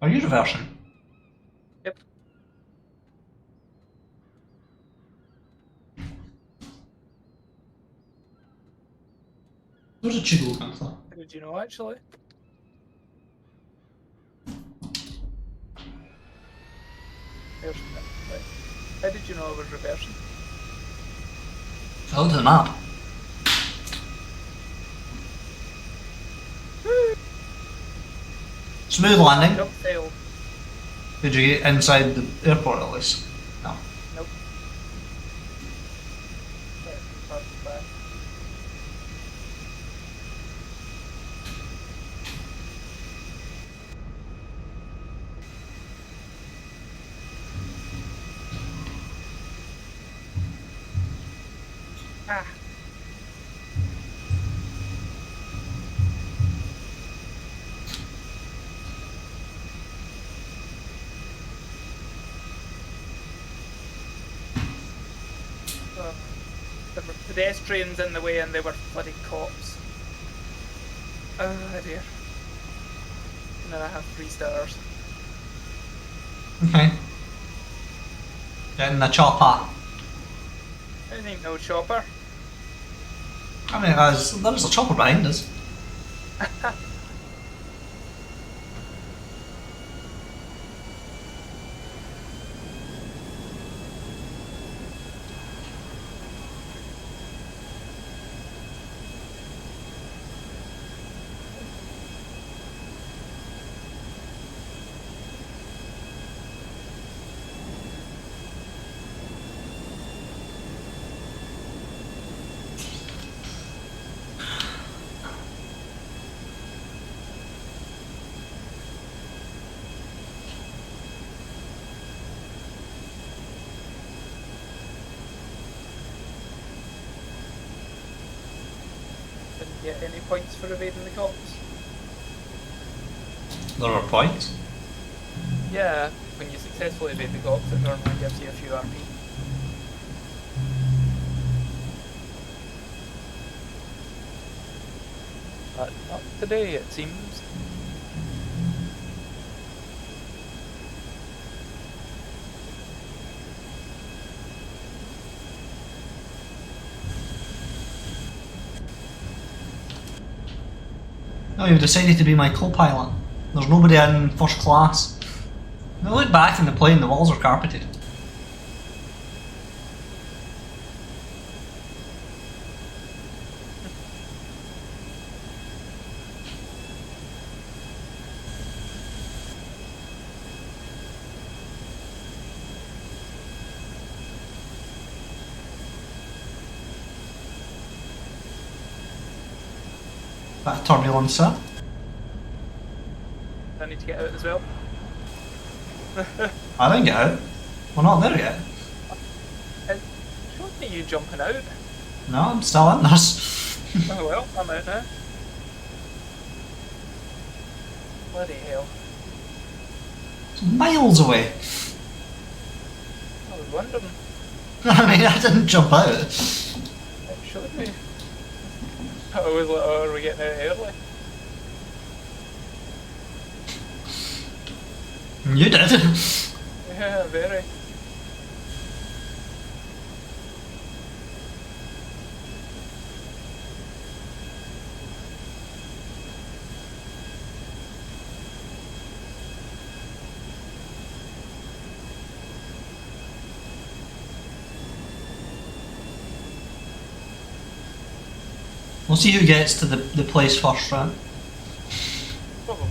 Are you reversing? Yep. Where's a Chigo Panther? How did you know actually? There's right. How did you know I was reversing? I looked at the map. Smooth landing. Jump failed. Did you get inside the airport at least? No. Nope. Right, back. Ah. There were pedestrians in the way and they were bloody cops. Oh dear. And then I have 3 stars. Okay. Getting the chopper. I think no chopper. I mean, there's a chopper behind us. Didn't get any points for evading the cops. There are points. Yeah, when you successfully evade the cops, it normally gives you a few RP. But not today, it seems. No, you've decided to be my co-pilot. There's nobody in first class. Now look back in the plane, the walls are carpeted. Bit of turbulence, sir. I need to get out as well. I didn't get out. We're not there yet. It showed me you jumping out. No, I'm still in this. Oh well, I'm out now. Bloody hell. It's miles away. I was wondering. I mean, I didn't jump out. It showed me. I was like, oh, are we getting out early? You did. Yeah, very. We'll see who gets to the place first, right? Probably.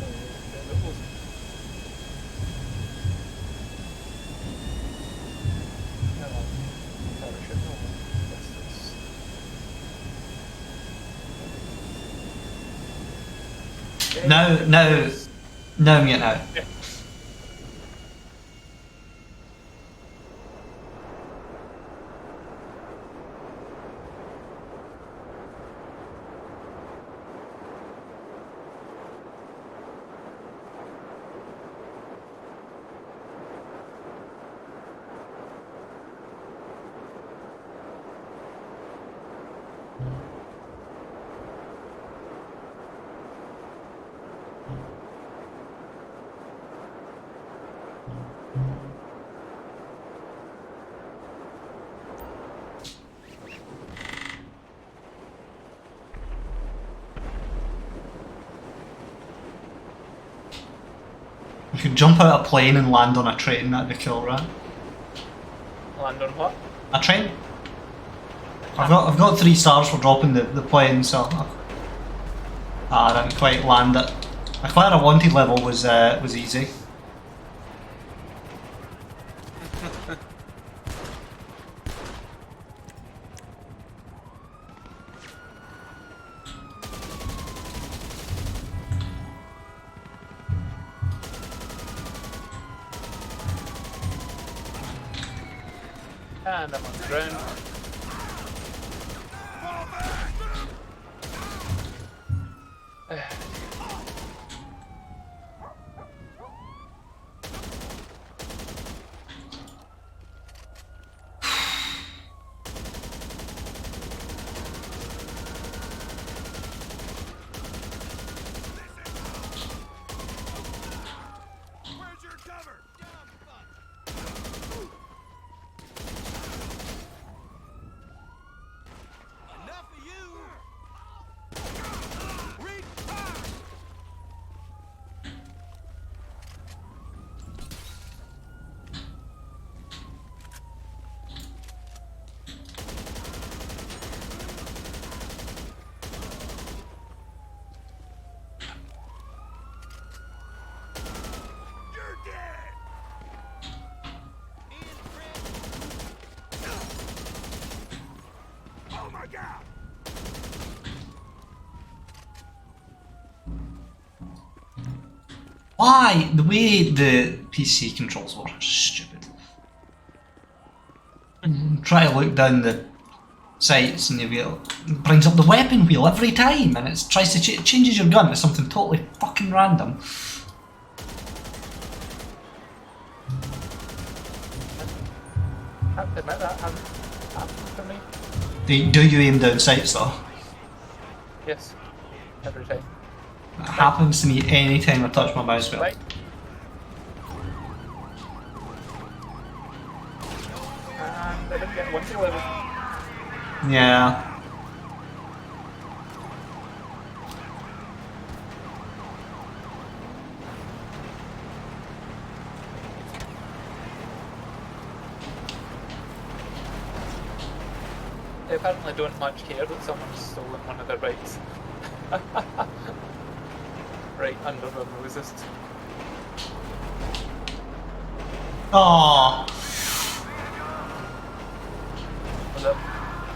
Now I'm getting out. Yeah. You could jump out a plane and land on a train, that'd be cool, right? Land on what? A train? I've got 3 stars for dropping the plane, so I didn't quite land it. Acquire a wanted level was easy. And I'm on the ground. Where's your cover? Enough of you! Reach fire! You're dead! Oh my god! Why? The way the PC controls work is stupid. Try to look down the sights and it brings up the weapon wheel every time, and it tries to it changes your gun to something totally fucking random. I have to admit that happened for me. Do you aim down sights though? Yes. Every time. It happens to me anytime I touch my mouse wheel. Right. And I didn't get 1 to 11. Yeah. They apparently don't much care that someone's stolen one of their bikes. Right under their noses. Oh, Was it?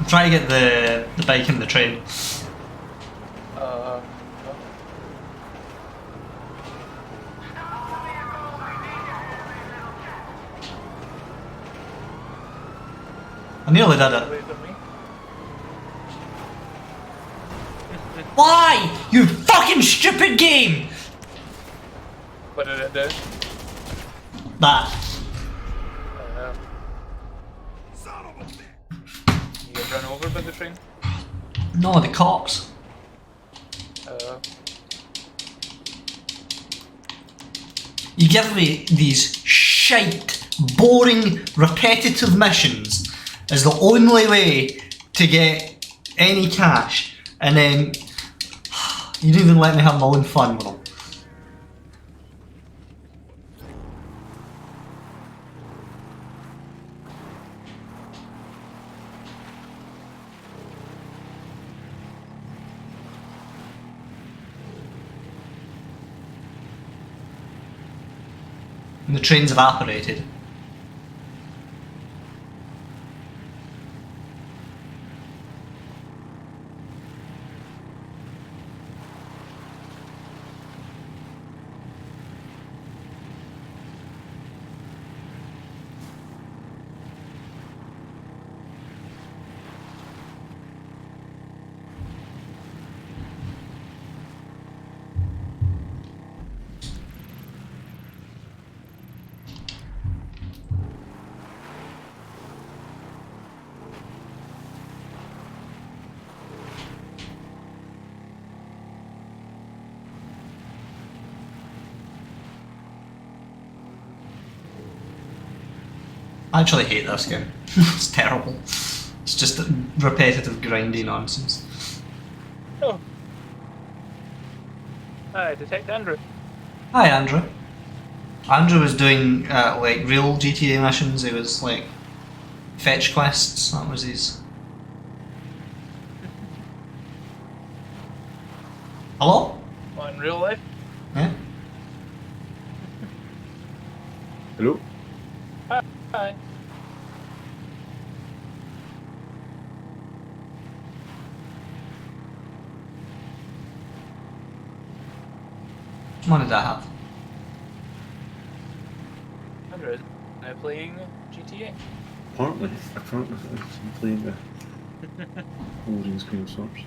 I'm trying to get the bike and the train. No. I nearly did Away it. from me. Why? You fucking stupid game! What did it do? That. You get run over by the train? No, the cops. You give me these shite, boring, repetitive missions as the only way to get any cash, and then you didn't even let me have my own fun with them. And the train's evaporated. I actually hate this game. It's terrible. It's just repetitive, grindy nonsense. Oh. Hi, Detective Andrew. Hi, Andrew. Andrew was doing like real GTA missions. He was like fetch quests. That was his. Hello? What, in real life? Yeah. Hello? Hi. Which one did I have? Andrew is now playing GTA. Apparently, I'm playing the loading screen of sorts.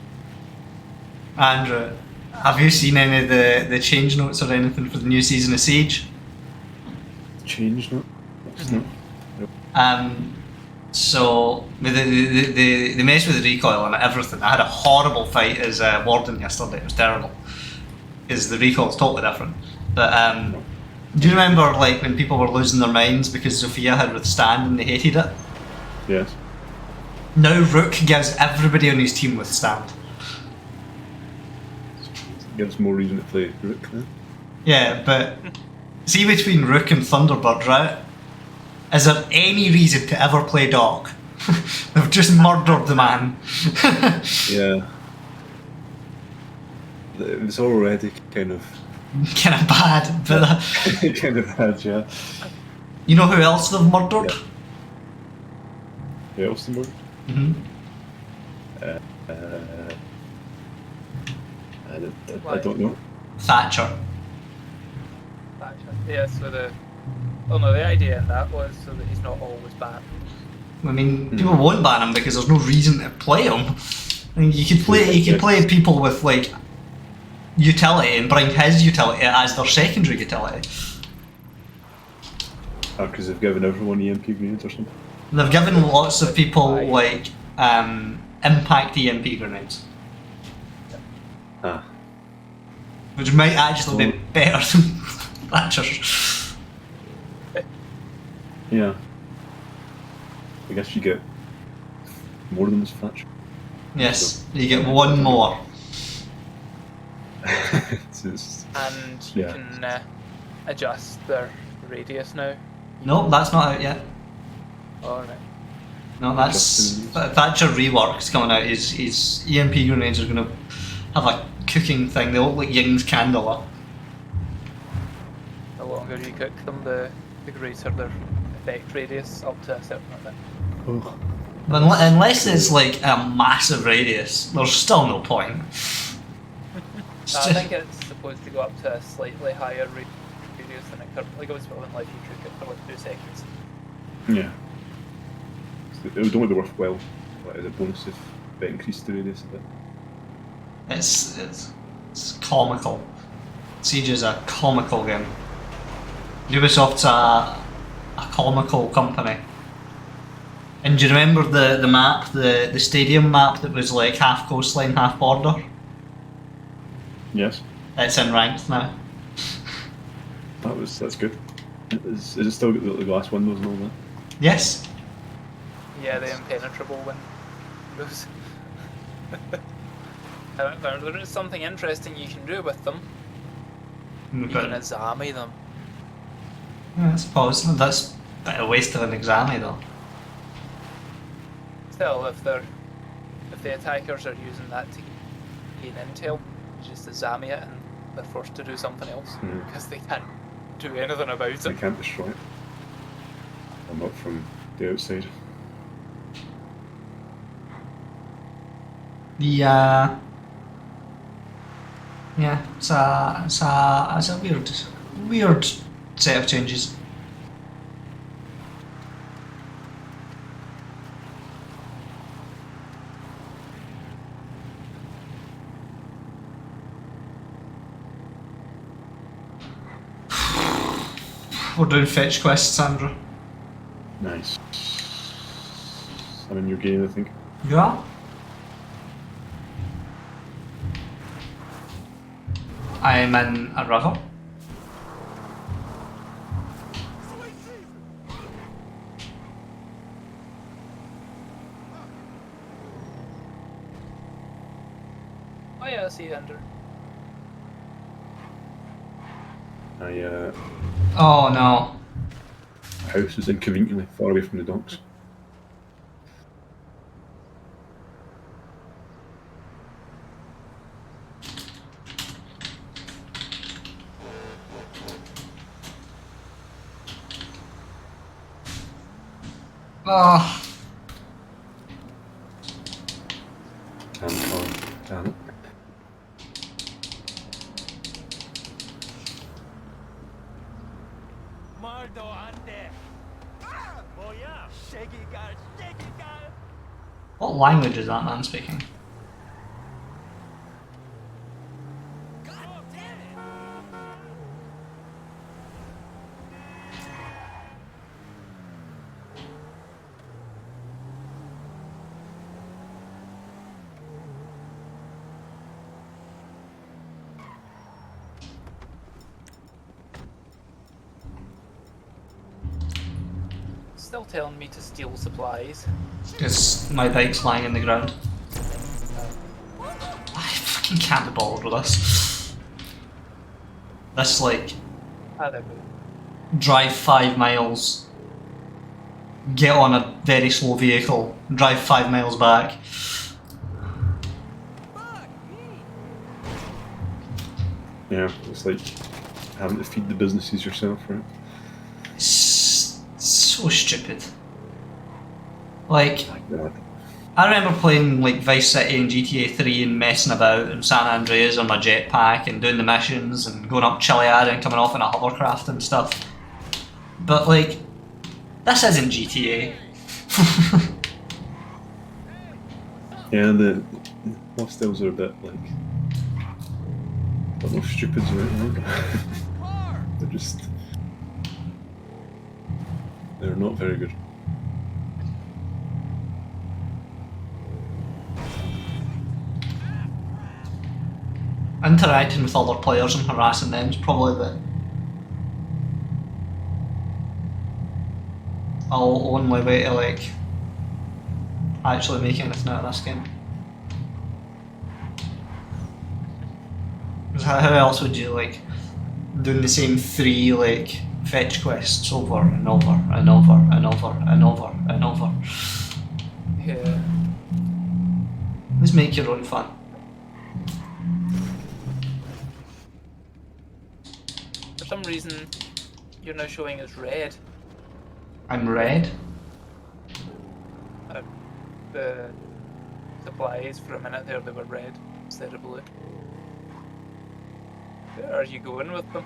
Andrew, have you seen any of the change notes or anything for the new season of Siege? Change not? It's not. So they messed with the recoil and everything. I had a horrible fight as Warden yesterday. It was terrible because the recoil's totally different. But do you remember like when people were losing their minds because Zofia had withstand and they hated it? Yes. Now Rook gives everybody on his team withstand. Gives more reason to play Rook then. Yeah, but see between Rook and Thunderbird, right? Is there any reason to ever play Doc? They've just murdered the man. Yeah. It's already kind of Kind of bad, but kind of bad, yeah. you know who else they've murdered? Who else in the Mm-hmm. I don't know. Thatcher. Yeah, so the idea in that was so that he's not always banned. I mean, people won't ban him because there's no reason to play him. I mean, you could play people with like utility and bring his utility as their secondary utility. Because they've given everyone EMP grenades or something. They've given lots of people like impact EMP grenades, which might actually be better than Thatcher's. Yeah. I guess you get more than this Thatcher. Yes, you get one more. And you can adjust their radius now. No, that's not out yet. Alright. No, that's Thatcher rework's coming out. His EMP grenades are going to have a cooking thing. They look like Ying's candela. The longer you cook them, the greater their effect radius up to a certain amount. Oh. But unless it's like a massive radius, there's still no point. I think it's supposed to go up to a slightly higher radius than it currently goes, but unless you cook it for like 2 seconds. Yeah. So it would only be worthwhile as a bonus if it increased the radius a bit. It's comical. Siege is a comical game. Ubisoft's a comical company. And do you remember the map, the stadium map that was like half coastline, half border? Yes. It's in ranked now. That's good. Is it still got the glass windows and all that? Yes. Yeah, the impenetrable windows. However, there is something interesting you can do with them. You can examine them. Yeah, I suppose that's a bit of a waste of an exam though. Still, if the attackers are using that to gain intel, you just examine it and they're forced to do something else because they can't do anything about They it. can't destroy it. Or not from the outside. Yeah, it's a weird set of changes. We're doing fetch quests, Sandra. Nice. I'm in your game, I think. Yeah. I'm in a river. Oh yeah, I see you under. Oh no. House is inconveniently far away from the docks. Oh. Damn it. What language is that man speaking? Still telling me to steal supplies. Because my bike's lying in the ground. I fucking can't be bothered with this. This, like, Ah, there we drive 5 miles, get on a very slow vehicle, drive 5 miles back. Yeah, it's like having to feed the businesses yourself, right? So stupid. Like, God. I remember playing like Vice City and GTA 3 and messing about in San Andreas on my jetpack and doing the missions and going up Chiliad and coming off in a hovercraft and stuff. But like, this isn't GTA. Yeah, the hostels are a bit like, I don't know if stupid's the right word. They're not very good. Interacting with other players and harassing them is probably the only way to like actually make anything out of this game. 'Cause how else would you like doing the same 3 like fetch quests over and over and over and over and over and over? Yeah. Let's make your own fun. For some reason, you're now showing as red. I'm red. The supplies for a minute there, they were red instead of blue. Where are you going with them?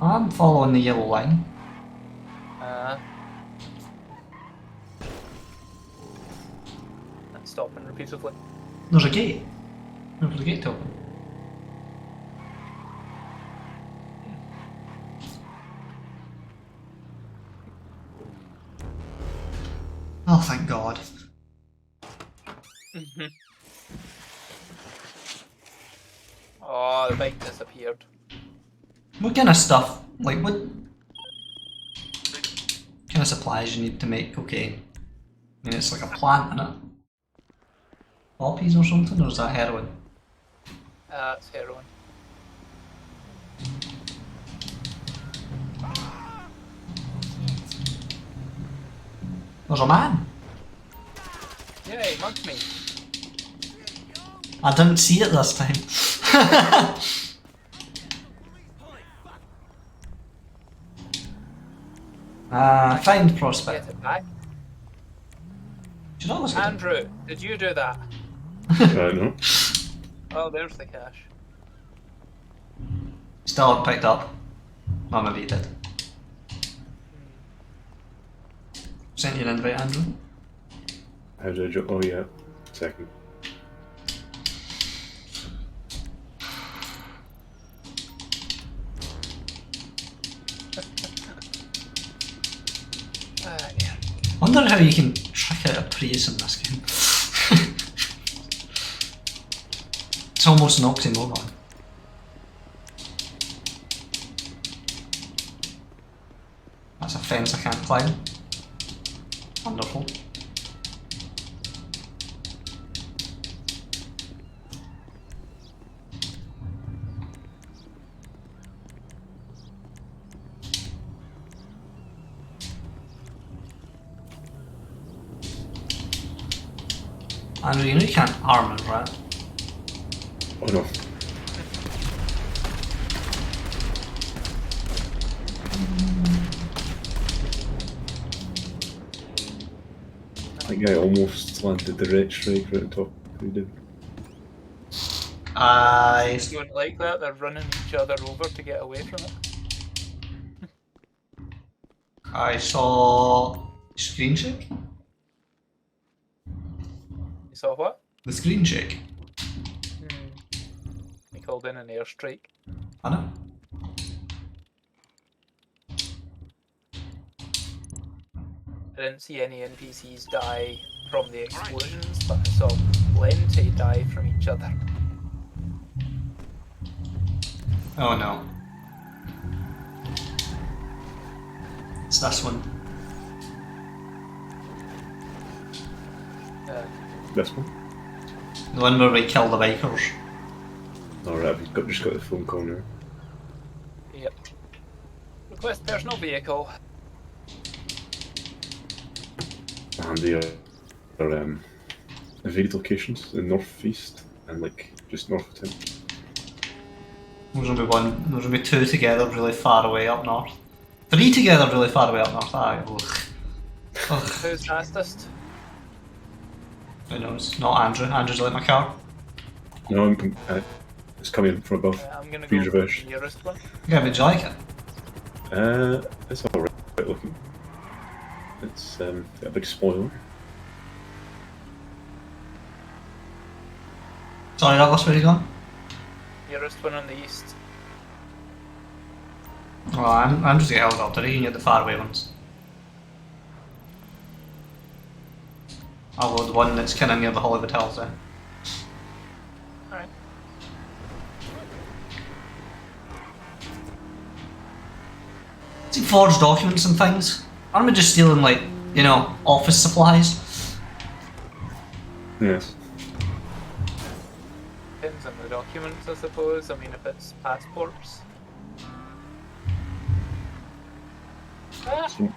I'm following the yellow line. And stopping repeatedly. There's a gate. There's a gate to open. Oh, thank God. Oh, the bike disappeared. What kind of stuff, like what kind of supplies you need to make cocaine? I mean, it's like a plant, isn't it? Poppies or something, or is that heroin? It's heroin. There's a man. Yeah, he mugged me. I didn't see it this time. Find prospect. Get it back. Should always get it. Andrew, did you do that? No. Oh, there's the cash. Still haven't picked up. Oh, maybe you did. Sent you an invite, Andrew. How did I jump? Oh yeah. Second. Yeah. Wonder how you can trick out a Prius in this game. It's almost an oxymoron. That's a fence I can't climb. Wonderful. Andrew, you know you can't arm it, right? Oh no. That guy almost landed the red strike right on top. He did. I You wouldn't like that? They're running each other over to get away from it. saw screen shake. You saw what? The screen shake. He called in an airstrike. I know. I didn't see any NPCs die from the explosions, but I saw plenty die from each other. Oh no. It's this one. This one? The one where we kill the bikers. Alright, I've just got the phone call now. Yep. Request personal vehicle. And they are varied locations in northeast and like just north of town. There's gonna be one, there's gonna be two together really far away up north. Three together really far away up north. Aye, ugh. Ugh. Who's fastest? Who knows? Not Andrew. Andrew's like my car. No, it's coming from above. I'm gonna Please go for reverse. the nearest one. Yeah, would you like it? It's alright looking. It's got a big spoiler. Sorry, Douglas, where you gone? Nearest one on the east. Well, I'm just a helicopter. You can get the faraway ones. I'll go the one that's kind of near the Hollywood Hills then. Alright. See, forged documents and things. Aren't we just stealing, like, you know, office supplies? Yes. Depends on the documents, I suppose. I mean, if it's passports.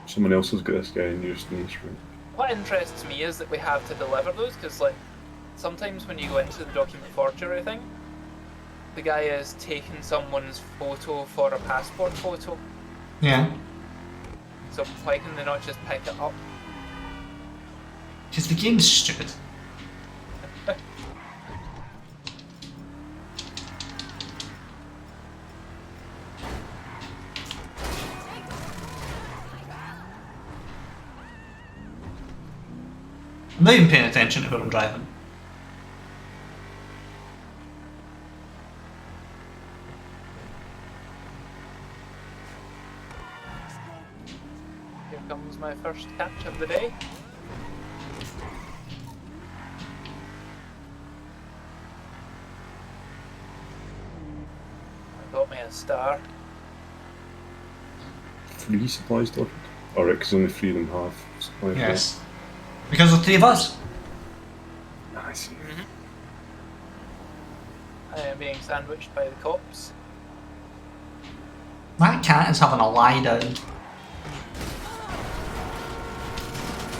Someone else has got this guy in your room. What interests me is that we have to deliver those, because, like, sometimes when you go into the document forgery thing, the guy is taking someone's photo for a passport photo. Yeah. So why can they not just pick it up? Because the game's stupid. I'm not even paying attention to who I'm driving. Here comes my first catch of the day. star. 3 supplies delivered? Alright, because only 3 of them have supplies. Yes. Because of 3 of us. I see. I am being sandwiched by the cops. That cat is having a lie down.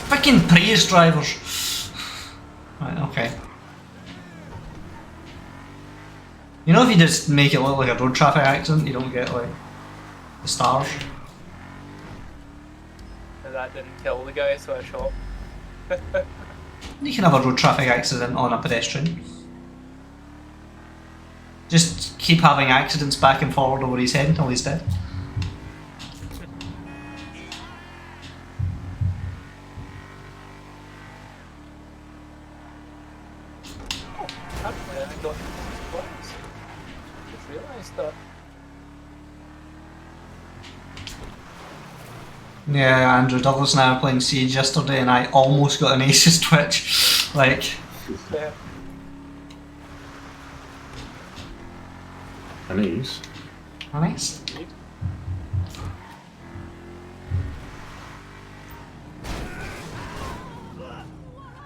Fucking Prius drivers. Right, okay. You know if you just make it look like a road traffic accident, you don't get like the stars. And that didn't kill the guy, so I shot. You can have a road traffic accident on a pedestrian. Just keep having accidents back and forward over his head until he's dead. Apparently I got supplies. Just realised that. Yeah, Andrew Douglas and I were playing Siege yesterday and I almost got an Aces Twitch. Like, Yeah. An ace? nice.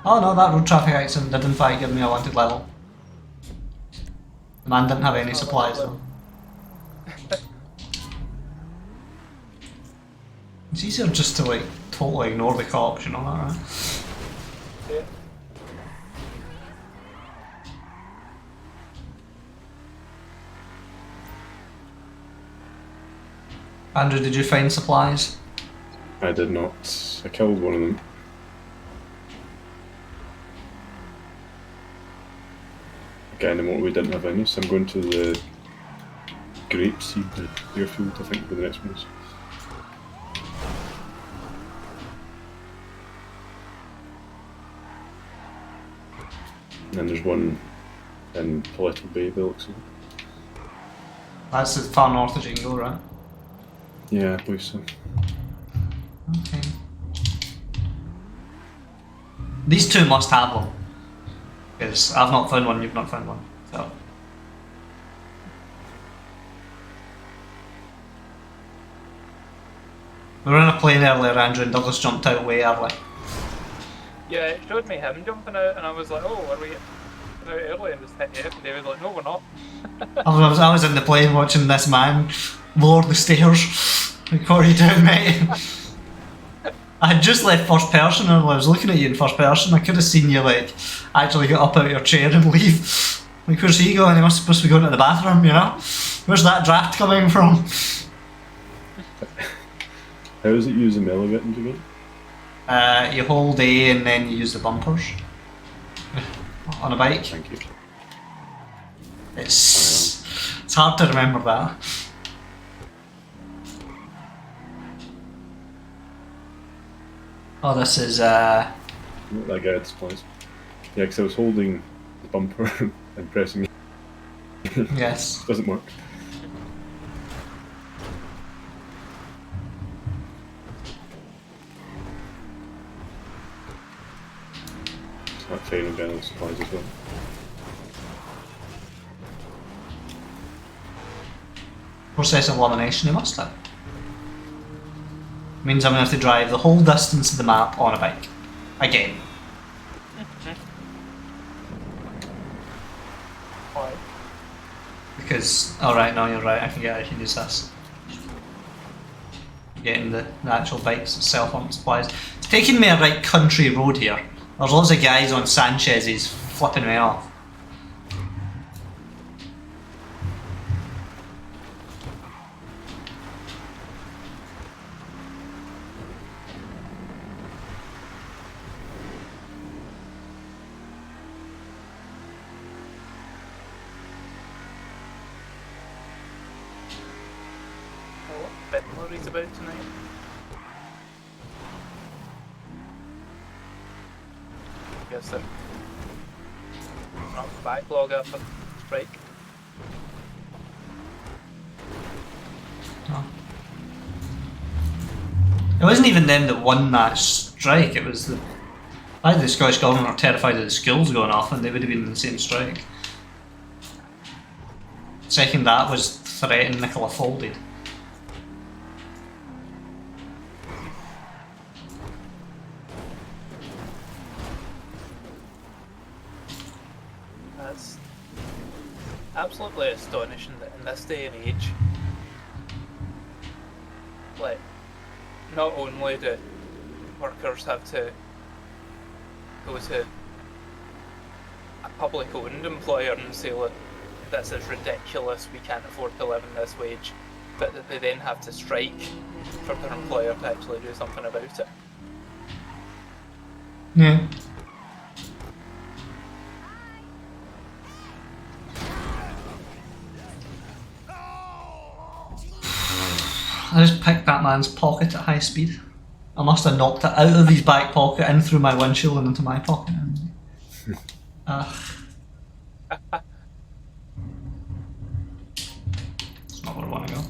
Oh no, that road traffic accident did in fact give me a wanted level. The man didn't have any supplies though. It's easier just to like totally ignore the cops, you know that, right? Yeah. Andrew, did you find supplies? I did not. I killed one of them. Again, the moment we didn't have any, so I'm going to the grapeseed airfield, I think, for the next one. And then there's one in Political Bay, by the looks of it. That's as far north as you can go, right? Yeah, I believe so. Okay. These two must have them. Because I've not found one, you've not found one. So. We were in a plane earlier, Andrew, and Douglas jumped out way early. Yeah, it showed me him jumping out, and I was like, oh, are we out early? And just hit you, and David was like, no, we're not. I was in the plane watching this man lower the stairs. Like, what are you doing, mate? I had just left first person and I was looking at you in first person. I could have seen you like actually get up out of your chair and leave. Like, where's he going? He must be supposed to be going to the bathroom, you know? Where's that draft coming from? How does it use the melee weapons again? You hold A and then you use the bumpers on a bike. Thank you. It's hard to remember that. Oh, this is Not that guy had supplies. Yeah, because I was holding the bumper and pressing it. yes. Doesn't work. That final guy had supplies as well. Process of elimination, you must have. Means I'm going to have to drive the whole distance of the map on a bike. Again. Why? Because, alright, no, you're right, I can use this. Getting the actual bikes itself on supplies. It's taking me a right country road here. There's lots of guys on Sanchez's flipping me off. Bit worried about tonight. Guess so. Not the backlog up at strike. No. It wasn't even them that won that strike, it was the... I think the Scottish Government are terrified of the schools going off and they would have been in the same strike. Second that was threaten Nicola folded. That's absolutely astonishing that in this day and age, like, not only do workers have to go to a public owned employer and say, look, this is ridiculous, we can't afford to live in this wage, but that they then have to strike for their employer to actually do something about it. Yeah. I just picked that man's pocket at high speed. I must have knocked it out of his back pocket, in through my windshield and into my pocket. It's not where I want to go.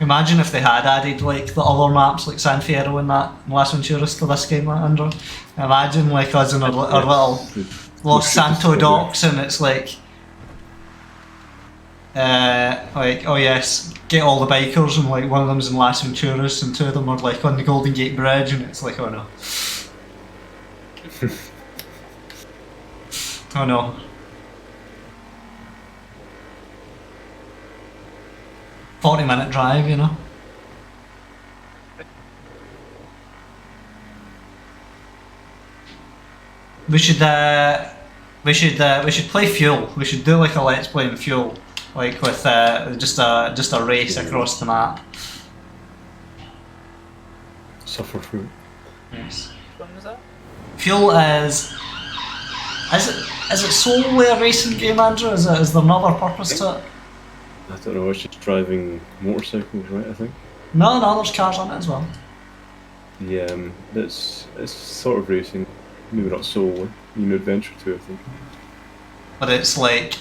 Imagine if they had added like the other maps like San Fierro and that and Las Venturas to this game, Andrew. Imagine like us in our little Los Santo docks and it's like oh yes, get all the bikers and like one of them's in Las Venturas and two of them are like on the Golden Gate Bridge and it's like, oh no. Oh no. "40-minute drive, you know." We should play Fuel. We should do like a Let's Play in Fuel, like with just a race across the map. Suffer through it. Yes. When was that? Fuel is it solely a racing game, Andrew? Is there another purpose to it? I don't know, it's just driving motorcycles, right, I think? No, there's cars on it as well. Yeah, it's sort of racing, maybe not solely, you know, adventure too, I think. But it's like,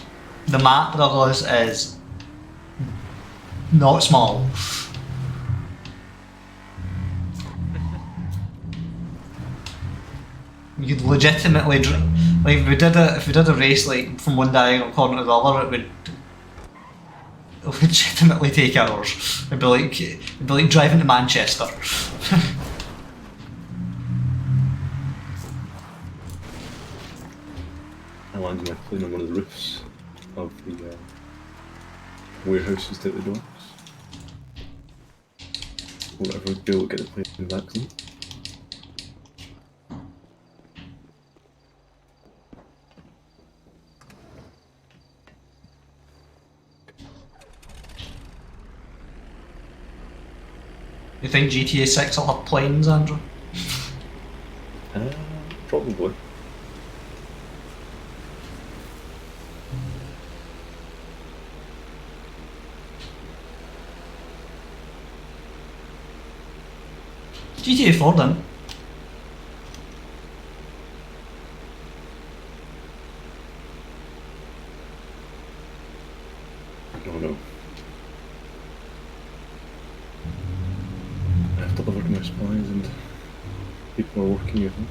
the map, Douglas, is not small. You could legitimately, like if we did a race like from one diagonal corner to the other, it would legitimately take hours. It'd be like driving to Manchester. I landed my plane on one of the roofs of the warehouses at the docks. Whatever, be able to get the plane back to me. You think GTA 6 will have planes, Andrew? Probably. GTA 4 then. Oh no. I've delivered my supplies and people are working with them.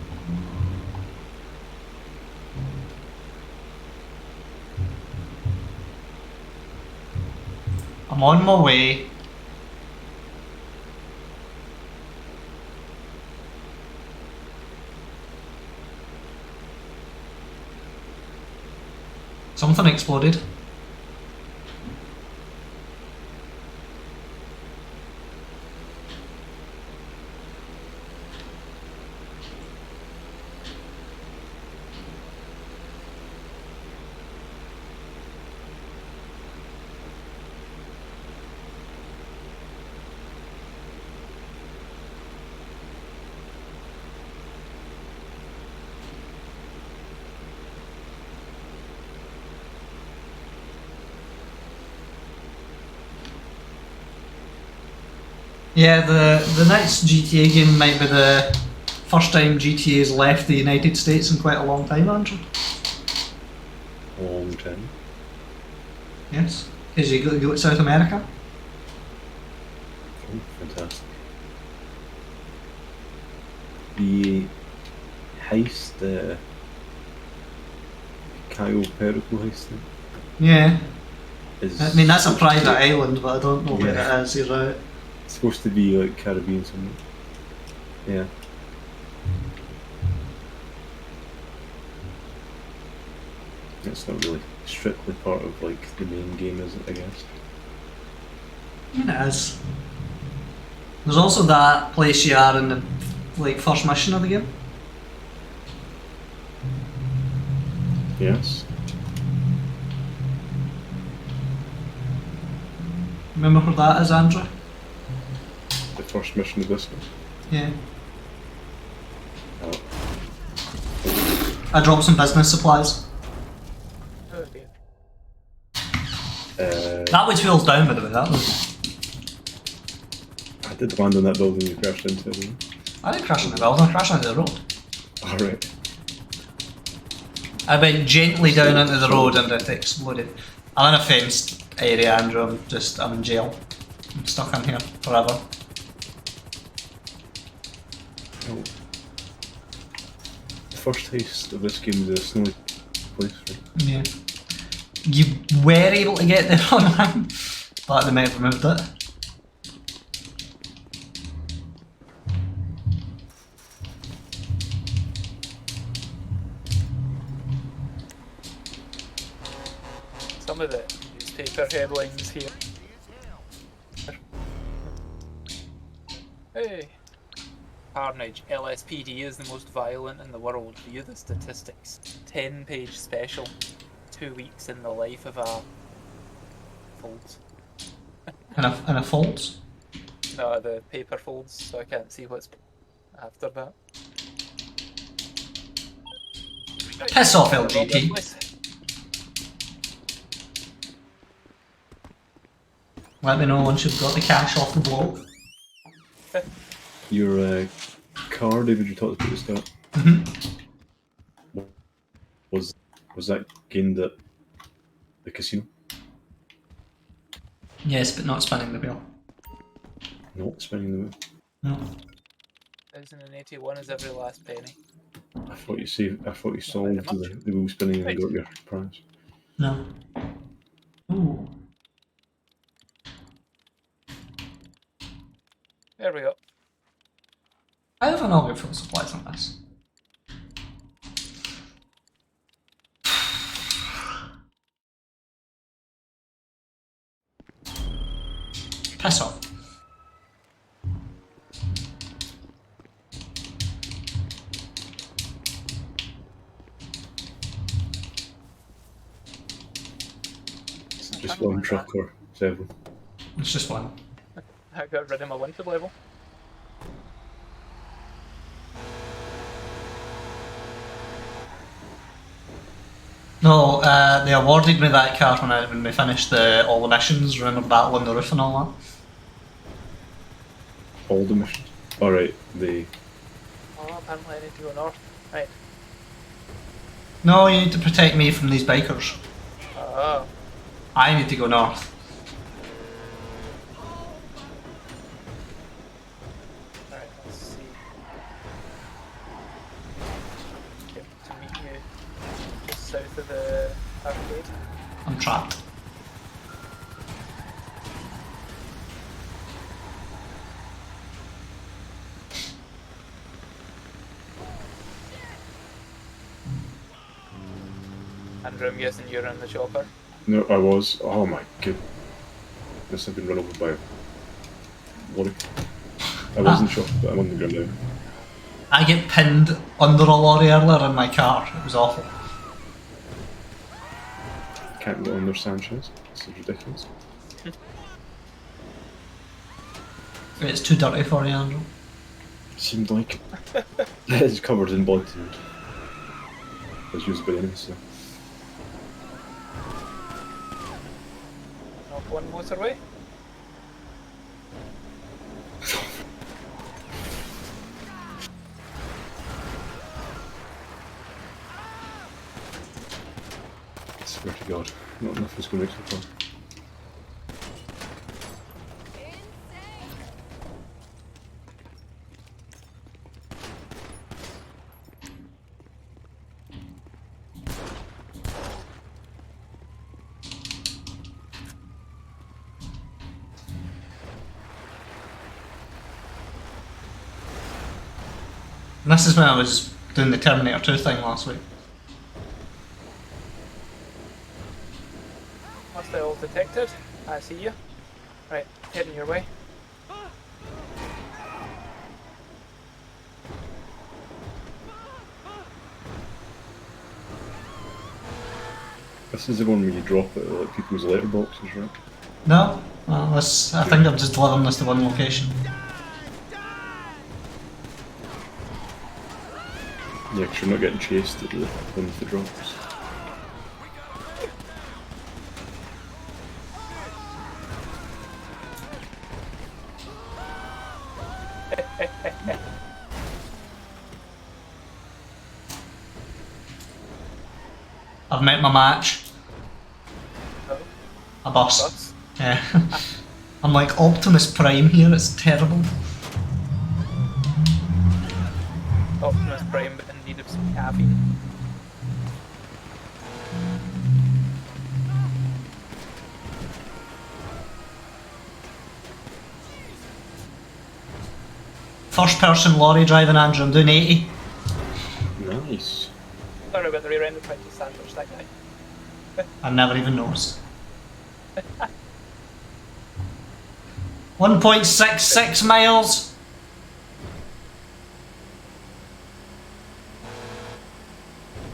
I'm on my way. Something exploded. Yeah, the next GTA game might be the first time GTA's left the United States in quite a long time, Andrew. A long time. Yes, because you go to South America. Fantastic. The heist, Cayo Perico heist thing. Yeah. Is I mean, that's a private island, but I don't know where Yeah. it is, you're right. It's supposed to be like Caribbean somewhere. Yeah. It's not really strictly part of like the main game, is it? I guess. I mean, it is. There's also that place you are in the like first mission of the game. Yes. Remember where that is, Andrew? The first mission of this one. Yeah. Oh. I dropped some business supplies. Oh dear. That was wheels down, by the way, that was. I did land on that building you crashed into. Didn't you? I didn't crash on the building, I crashed onto the road. Alright. I went gently down into the road and it exploded. I'm in a fenced area, Andrew. I'm in jail. I'm stuck in here forever. Oh. The first heist of this game is a snowy place, right? Yeah. You were able to get there online, but they might have removed it. Some of the newspaper headlines here. Hey. Carnage. LSPD is the most violent in the world. View the statistics. 10-page special. 2 weeks in the life of a... folds. And a fault. No, the paper folds, so I can't see what's after that. Piss off, LGT. Let me know once you've got the cash off the block. Your car, David, you talked about at the start. Mm-hmm. Was that gained at the casino? Yes, but not spinning the wheel. Not spinning the wheel. No. 1081 is every last penny. I thought you solved the wheel spinning and got your prize. No. Ooh. There we go. I have an all good full supplies on this. Piss off. Is it just one truck or several? It's just one. I got rid of my wanted level. No, they awarded me that car when we finished all the missions. Remember the battle on the roof and all that? All the missions? Alright, the... Oh, apparently I need to go north. Right. No, you need to protect me from these bikers. Oh. I need to go north. Alright, let's see. Get to meet you just south of the arcade. I'm trapped. Andrew, I'm guessing you're in the chopper. No, I was. Oh my god. This I've been run over by a lorry. I wasn't sure, but I'm on the ground now. I get pinned under a lorry earlier in my car. It was awful. Can't get under Sanchez. This is ridiculous. It's too dirty for you, Andrew. Seemed like it's covered in blood and was used by enemies, so. Off one motorway. I swear to God, nothing's going to make it fun. And this is when I was doing the Terminator 2 thing last week. Hostiles detected. I see you. Right, heading your way. This is the one where you drop it at like people's letterboxes, right? No? Well, this, I think I'm just delivering this to one location. Yeah, 'cause you're not getting chased at the one with the drops. I've met my match. Oh, A bus. bus. Yeah. I'm like Optimus Prime here, it's terrible. Optimus Prime in need of some caffeine. First person lorry driving, Andrew, I'm doing 80. Nice. Sorry about the rear end of 20 sandwich, that guy. I never even noticed. 1.66 miles.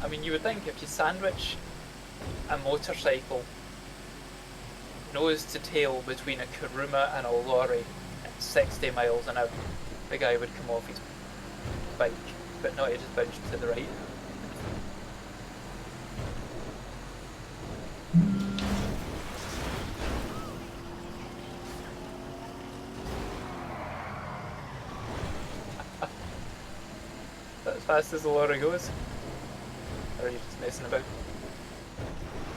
I mean, you would think if you sandwich a motorcycle nose to tail between a Kuruma and a lorry at 60 miles an hour, the guy would come off his bike, but no, he just bounced to the right. That's as fast as the lorry goes. Or are you just messing about?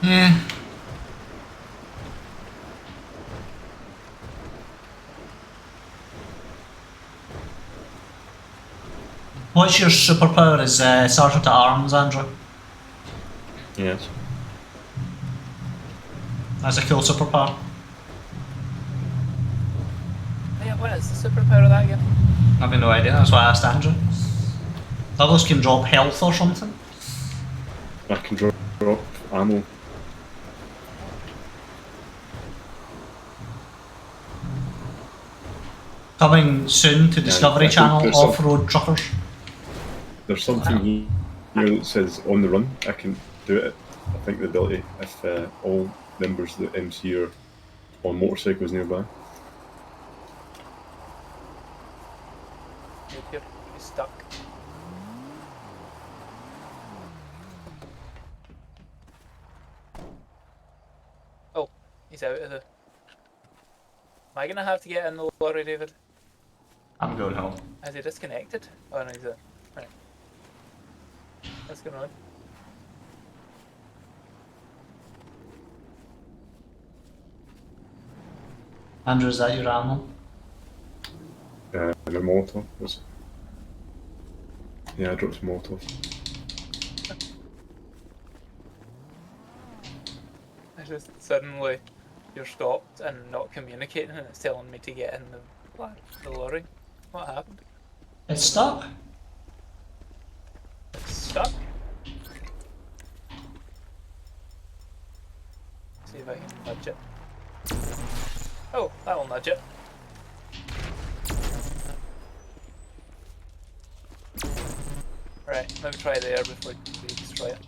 Yeah. What's your superpower as Sergeant at Arms, Andrew? Yes. That's a cool superpower. Yeah, what is the superpower of that again? I've no idea, that's why I asked Andrew. Others can drop health or something. I can drop ammo. Coming soon to Discovery I think Channel, there's some- off-road truckers. There's something here that says on the run. I can do it. I think the ability if all members of the MC are on motorcycles nearby. You're stuck. Oh, he's out of the... Am I gonna have to get in the lorry, David? I'm going home. Has he disconnected? Oh no, he's out. Right. What's going on? Andrew, is that your ammo? The Molotov was. Yeah, I dropped some Molotov. I just suddenly you're stopped and not communicating and it's telling me to get in the lorry. What happened? It's stuck. It's stuck. See if I can nudge it. Oh, that'll nudge it. Right, let me try there before we destroy it.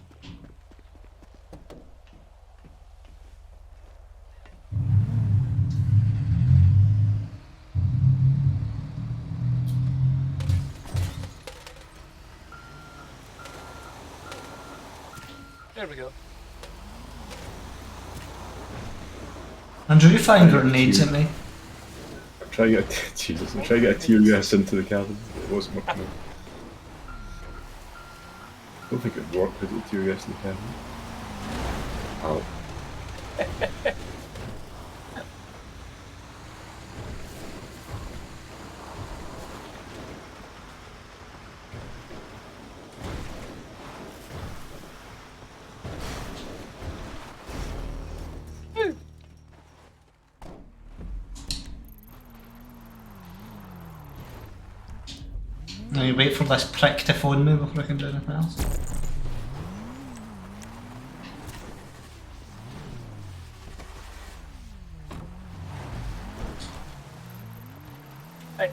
There we go. Andrew, you firing grenades at me? I'm trying to get Jesus. I'm trying to get a tear gas into the cabin. It wasn't working out. I don't think it'd work with the tear gas in the cabin. Ow. No, you're wait for this prick to phone me before I can do anything else. Hey.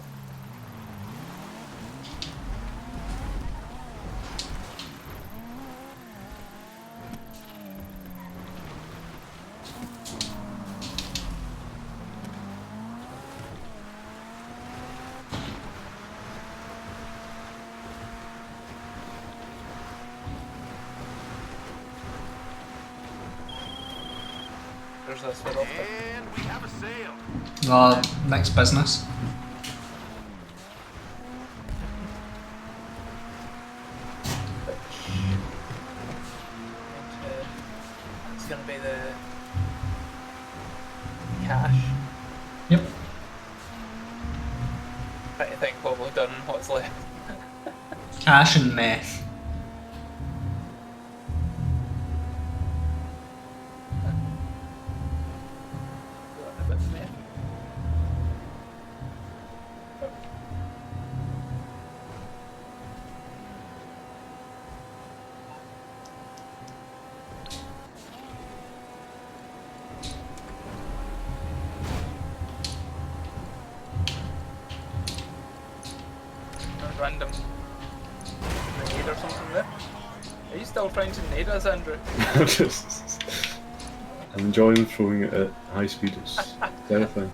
There's this bit off there. And we have a sale. Next business. It's gonna be the cash. Yep. Trying to think what we've done and what's left. Cash and meth. A bit of meth. A random grenade or something there. Are you still trying to nade us, Andrew? I'm enjoying throwing it at high speed. It's terrifying.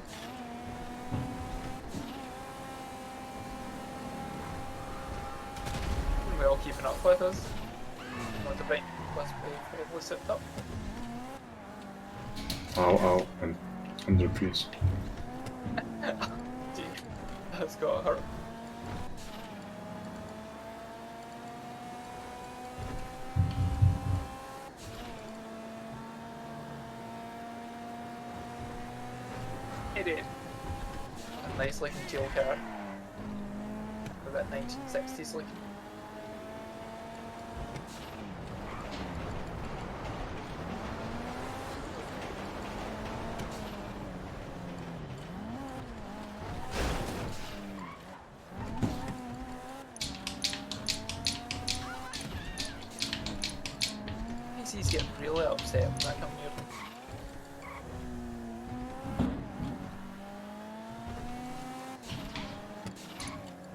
We're all keeping up with us. Not to bring us be sit up. Ow, I'm under abuse. Gee, that's got hurt. It did. A nice looking teal car. A bit 1960s looking. He's getting really upset when I come near him.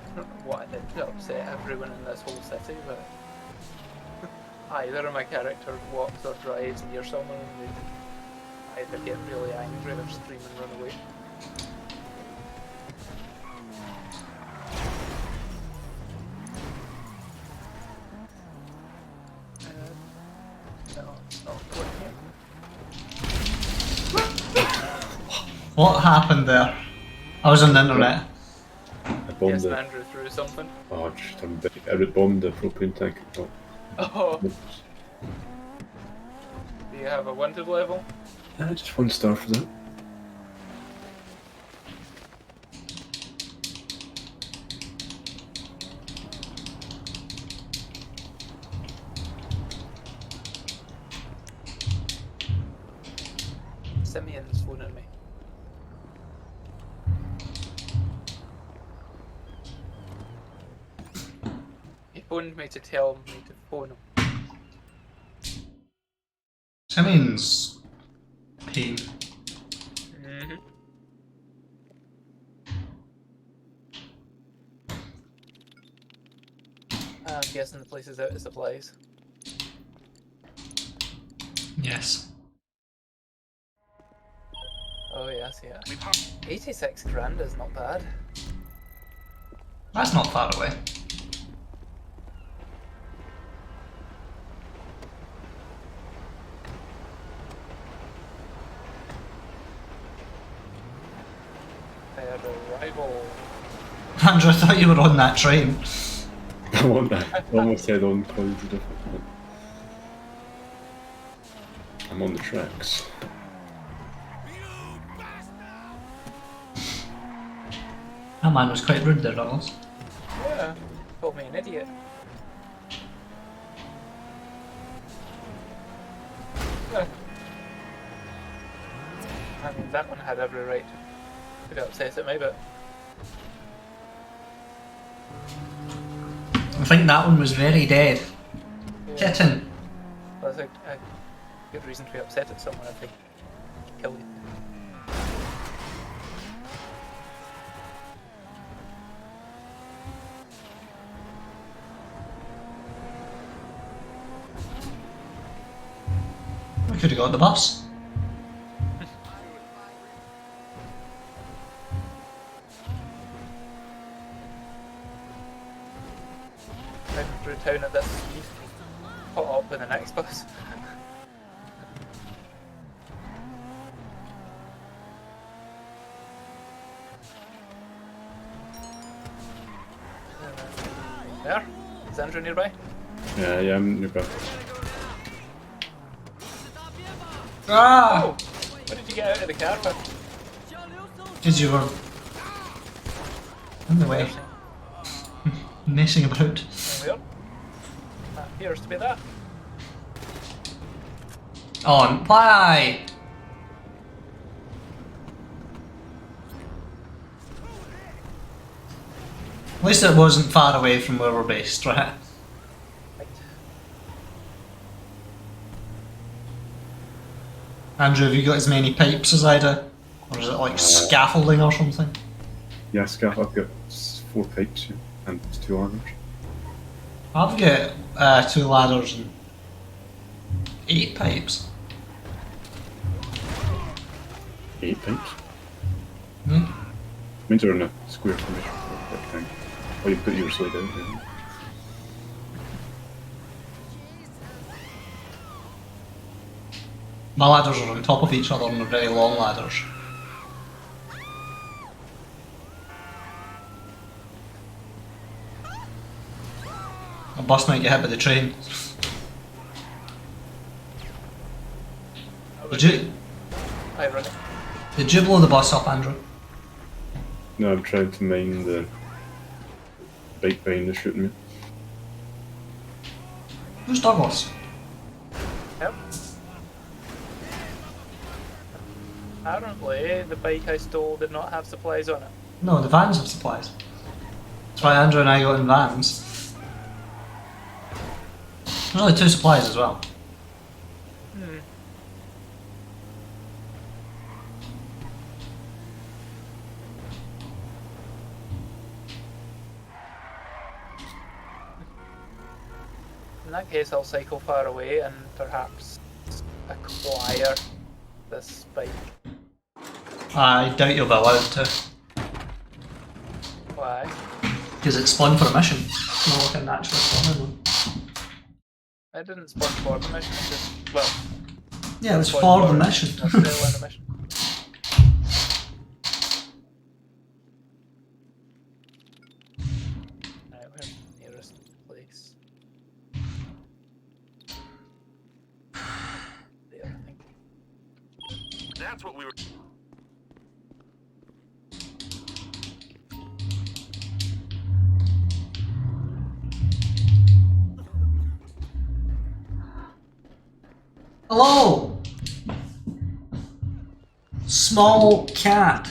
I don't know what I did to upset everyone in this whole city, but either of my characters walks or drives near someone and they either get really angry or scream and run away. No, it's not working. What happened there? I was on the internet. I bombed Yes, the. Andrew threw something. Oh, just I bombed the propane tank. Oh, Oh, oops. do you have a wanted level? Just 1 star for that. Simeon's phoning me. He phoned me to tell me to phone him. Simeon's pain. Mm-hmm. I'm guessing the place is out of supplies. Yes. Oh yes, yeah. 86 grand is not bad. That's not far away. I had a rival. Andrew, I thought you were on that train. I want that. I almost head on clouds of different. I'm on the tracks. That man was quite rude there, Douglas. Yeah, called me an idiot. I mean, that one had every right to be upset at me, but think that one was very dead. Yeah. Kitten. That's a good reason to be upset at someone if they kill you. We could have got the bus. Driving through town at this speed, caught up in the next bus. There? Is Andrew nearby? Yeah, I'm nearby. Ah! Oh! What did you get out of the car for? Because you were in the way. Messing about. There we are. That appears to be that. On play! At least it wasn't far away from where we're based, right? Right. Andrew, have you got as many pipes as I do? Or is it like scaffolding or something? Yeah, Scaff, I've got 4 pipes here and 2 ladders. I've got 2 ladders and 8 pipes. 8 pipes? Hmm? Means they're in a square formation or rectangle. Oh, you put yours laid out, yeah. My ladders are on top of each other and they're very long ladders. A bus might get hit by the train. Hi, Ronnie. Did you blow the bus up, Andrew? No, I'm trying to mine the bike behind the shooting me. Who's Douglas? Yep. Apparently, the bike I stole did not have supplies on it. No, the vans have supplies. That's why Andrew and I got in vans. There's only 2 supplies as well. Hmm. In that case, I'll cycle far away and perhaps acquire this bike. I doubt you'll be allowed to, Why? because it's spawned for a mission. Not like a natural spawning one. I didn't spawn for the mission, I just, well, Yeah, it was spawned for the mission. a still in the mission. Right, where's the nearest place? There, I think. That's what we were. Hello! Small cat.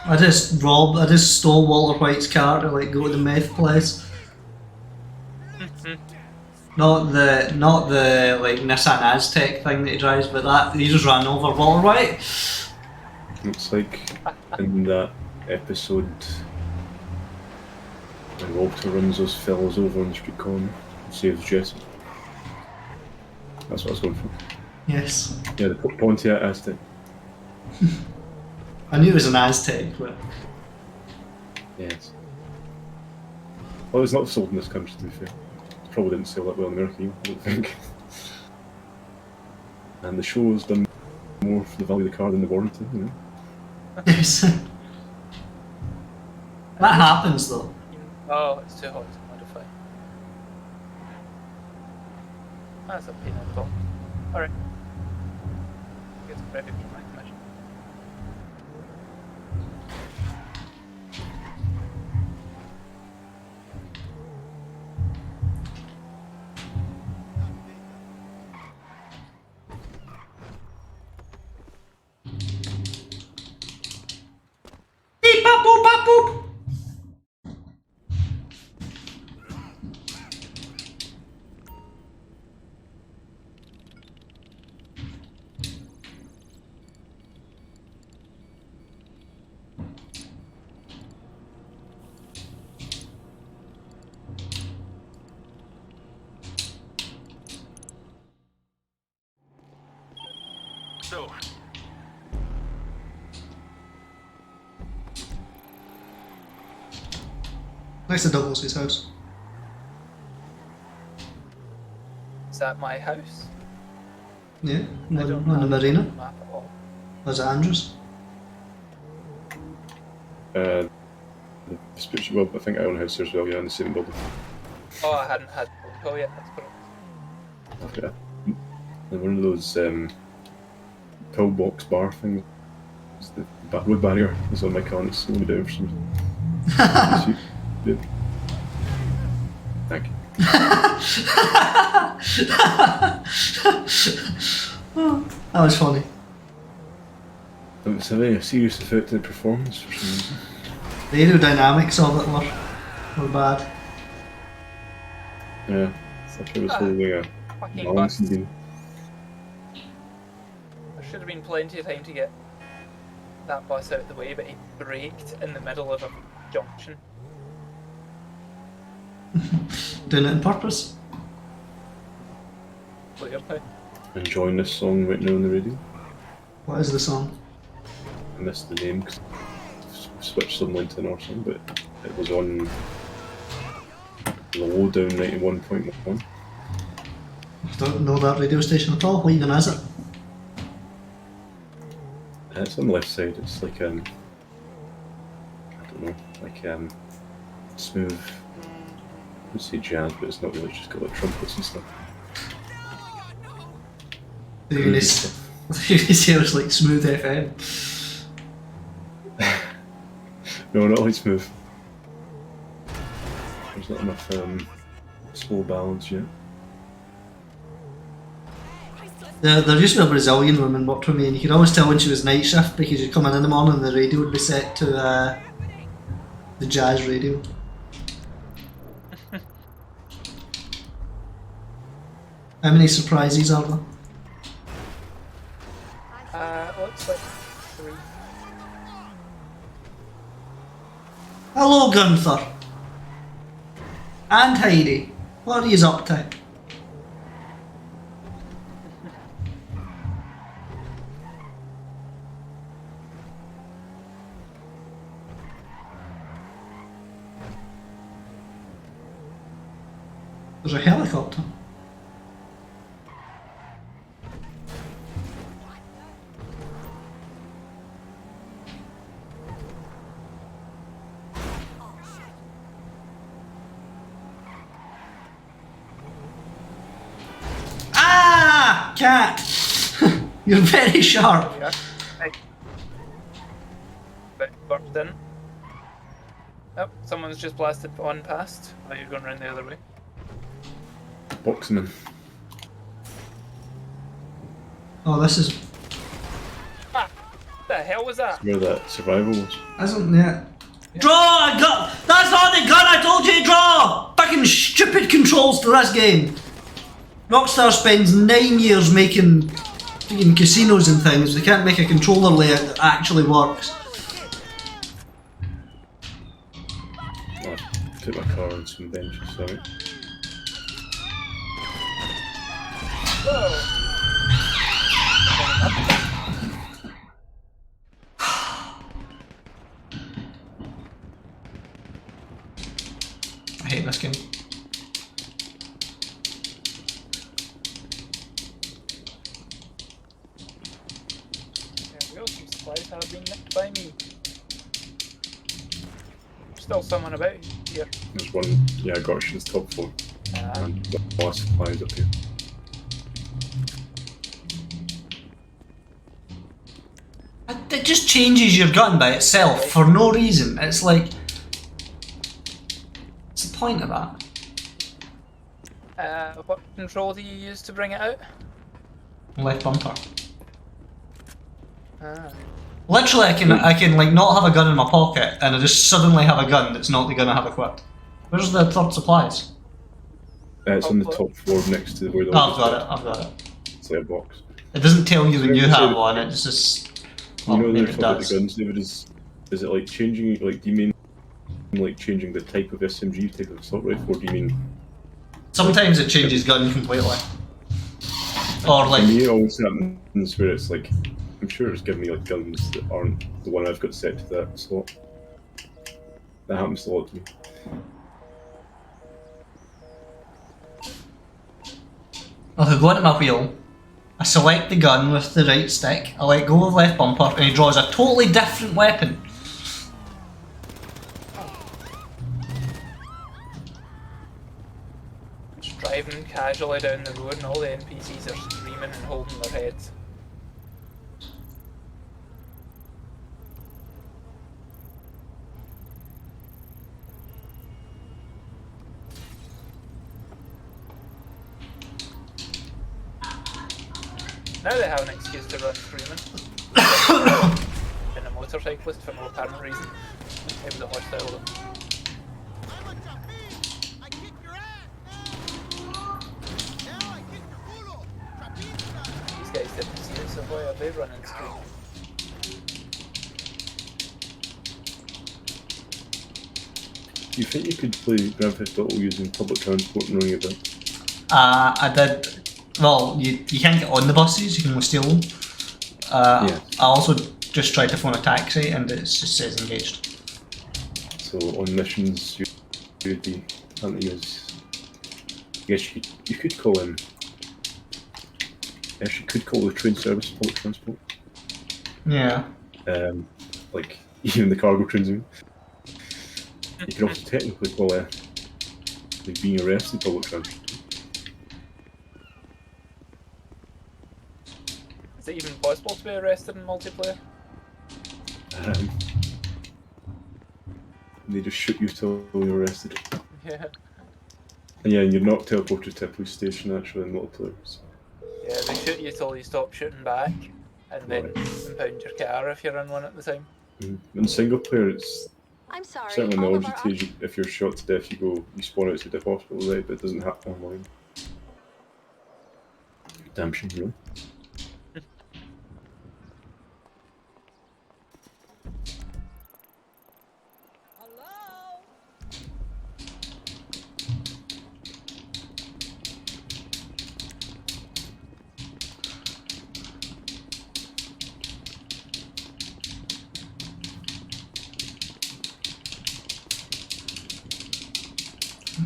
I just stole Walter White's car to like go to the meth place. Not the like Nissan Aztec thing that he drives, but that he just ran over Walter White. It's like in that episode when Walter runs those fellas over on the street corner and saves Jesse. That's what I was going for. Yes. Yeah, the Pontiac Aztec. I knew it was an Aztec, but Yes. Well, it's not sold in this country, to be fair. It probably didn't sell that well in America, either, I don't think. And the show's done more for the value of the car than the warranty, you know. yes. That happens though. Oh, it's too hot to modify. That's a pain in the bum. Alright. Get some ready for my commission. soon. Next to Douglas's house. Is that my house? Yeah, I on don't the have marina. the map at all. Was it Andrews? The spiritual, well, I think I own a house there as well, yeah, in the same building. Oh, I hadn't had info yet, that's correct. Okay. And one of those pillbox bar things. It's the wood barrier is on my car and it's slowing me down for some reason. Yeah. Thank you. That was funny. It's a very serious effect in the performance for some reason. The aerodynamics of it were bad. Yeah, it's like I was holding a Fucking balancing bus. beam. There should have been plenty of time to get that bus out of the way, but he braked in the middle of a junction. Doing it on purpose. Clearly. Enjoying this song right now on the radio. What is the song? I missed the name because I switched some LinkedIn or something, but it was on the Lowdown 91.1. I don't know that radio station at all. What even is it? It's on the left side. It's like I don't know, like smooth. I would say jazz, but it's not really. It's just got like trumpets and stuff. You're gonna say it was like Smooth FM. No, not like smooth. There's not enough slow balance yet. There used to be a Brazilian woman worked for me, and you could always tell when she was night shift because you'd come in the morning and the radio would be set to the jazz radio. How many surprises are there? Looks like 3. Hello, Gunther. And Heidi. What are you up to? There's a helicopter. Ah! Cat! You're very sharp. Yeah. Hey. Bit burped in. Oh, someone's just blasted on past. Oh, you're going around the other way. Boxman. Oh, this is... Ah! What the hell was that? Where that survival was. Isn't it? Draw! I got... That's not the gun I told you to draw! Fucking stupid controls to this game. Rockstar spends 9 years making fucking casinos and things. They can't make a controller layout that actually works. I put my car on some benches, sorry. Whoa! I hate this game. There we go, some supplies have been nicked by me. Still someone about here. There's one, yeah, I got she's top floor. And the last supplies up here. It just changes your gun by itself for no reason. It's like... What's the point of that? What control do you use to bring it out? Left bumper. Ah. Literally, I can like not have a gun in my pocket, and I just suddenly have a gun that's not the gun I have equipped. Where's the third supplies? It's on the top floor next to where the Oh, I've got it. It's like a box. It doesn't tell you when you So- have one, it's just... Well, You know, maybe the it thing about does. the guns, David, is it like changing, like, do you mean like changing the type of SMG, type of assault rifle, or do you mean... Sometimes it changes gun completely. Or For like, me, it always happens where it's like, I'm sure it's giving me like guns that aren't the one I've got set to that slot. That happens a lot to me. I go into my wheel, I select the gun with the right stick, I let go of left bumper, and he draws a totally different weapon. Just driving casually down the road and all the NPCs are screaming and holding their heads. Now they have an excuse to run screaming. And a motorcyclist for no apparent reason. Maybe the hostile them. These guys didn't see it, so why are they running screaming? Do you think you could play Grand Theft Auto using public transport and running about? I did. Well, you can't get on the buses, you can only steal them. Yeah. I also just tried to phone a taxi and it just says engaged. So on missions, you'd be hunting as. I guess you could call him. Yes, you could call the train service public transport. Yeah. Like even the cargo trains. You could also technically call like being arrested public transport. Is it even possible to be arrested in multiplayer? They just shoot you till you're arrested. Yeah. And yeah, and you're not teleported to a police station actually in multiplayer. So. Yeah, they shoot you till you stop shooting back, and then Right. impound your car if you're in one at the time. In single player, it's I'm sorry. certainly in the all of origin our stage. If you're shot to death, you spawn outside the hospital, right? But it doesn't happen online. Damn shame, really.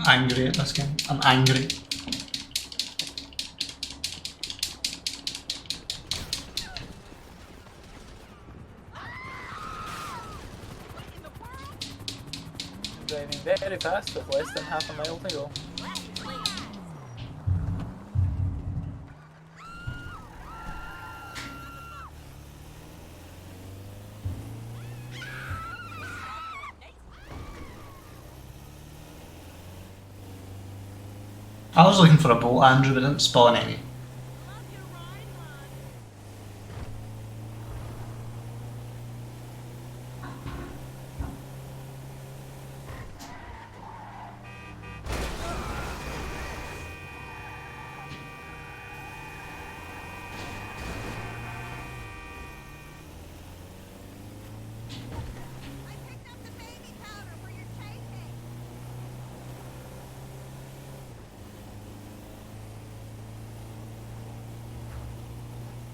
I'm angry at this game. I'm angry. Driving very fast with less than half a mile to go. I was looking for a boat, Andrew, but didn't spawn any.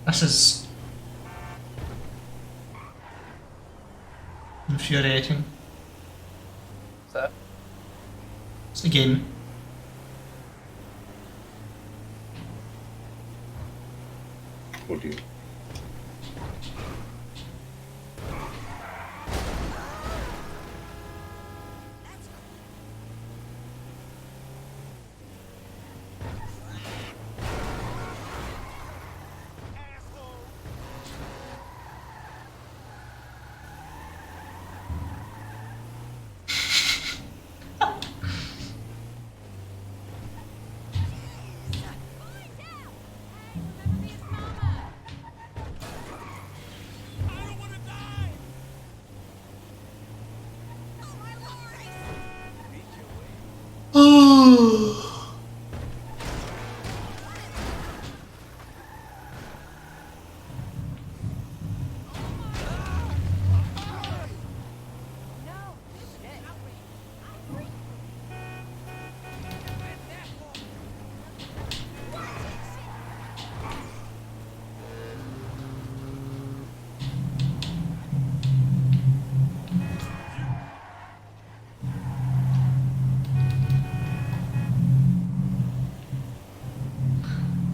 This is infuriating. What's that? It's the game. Oh dear.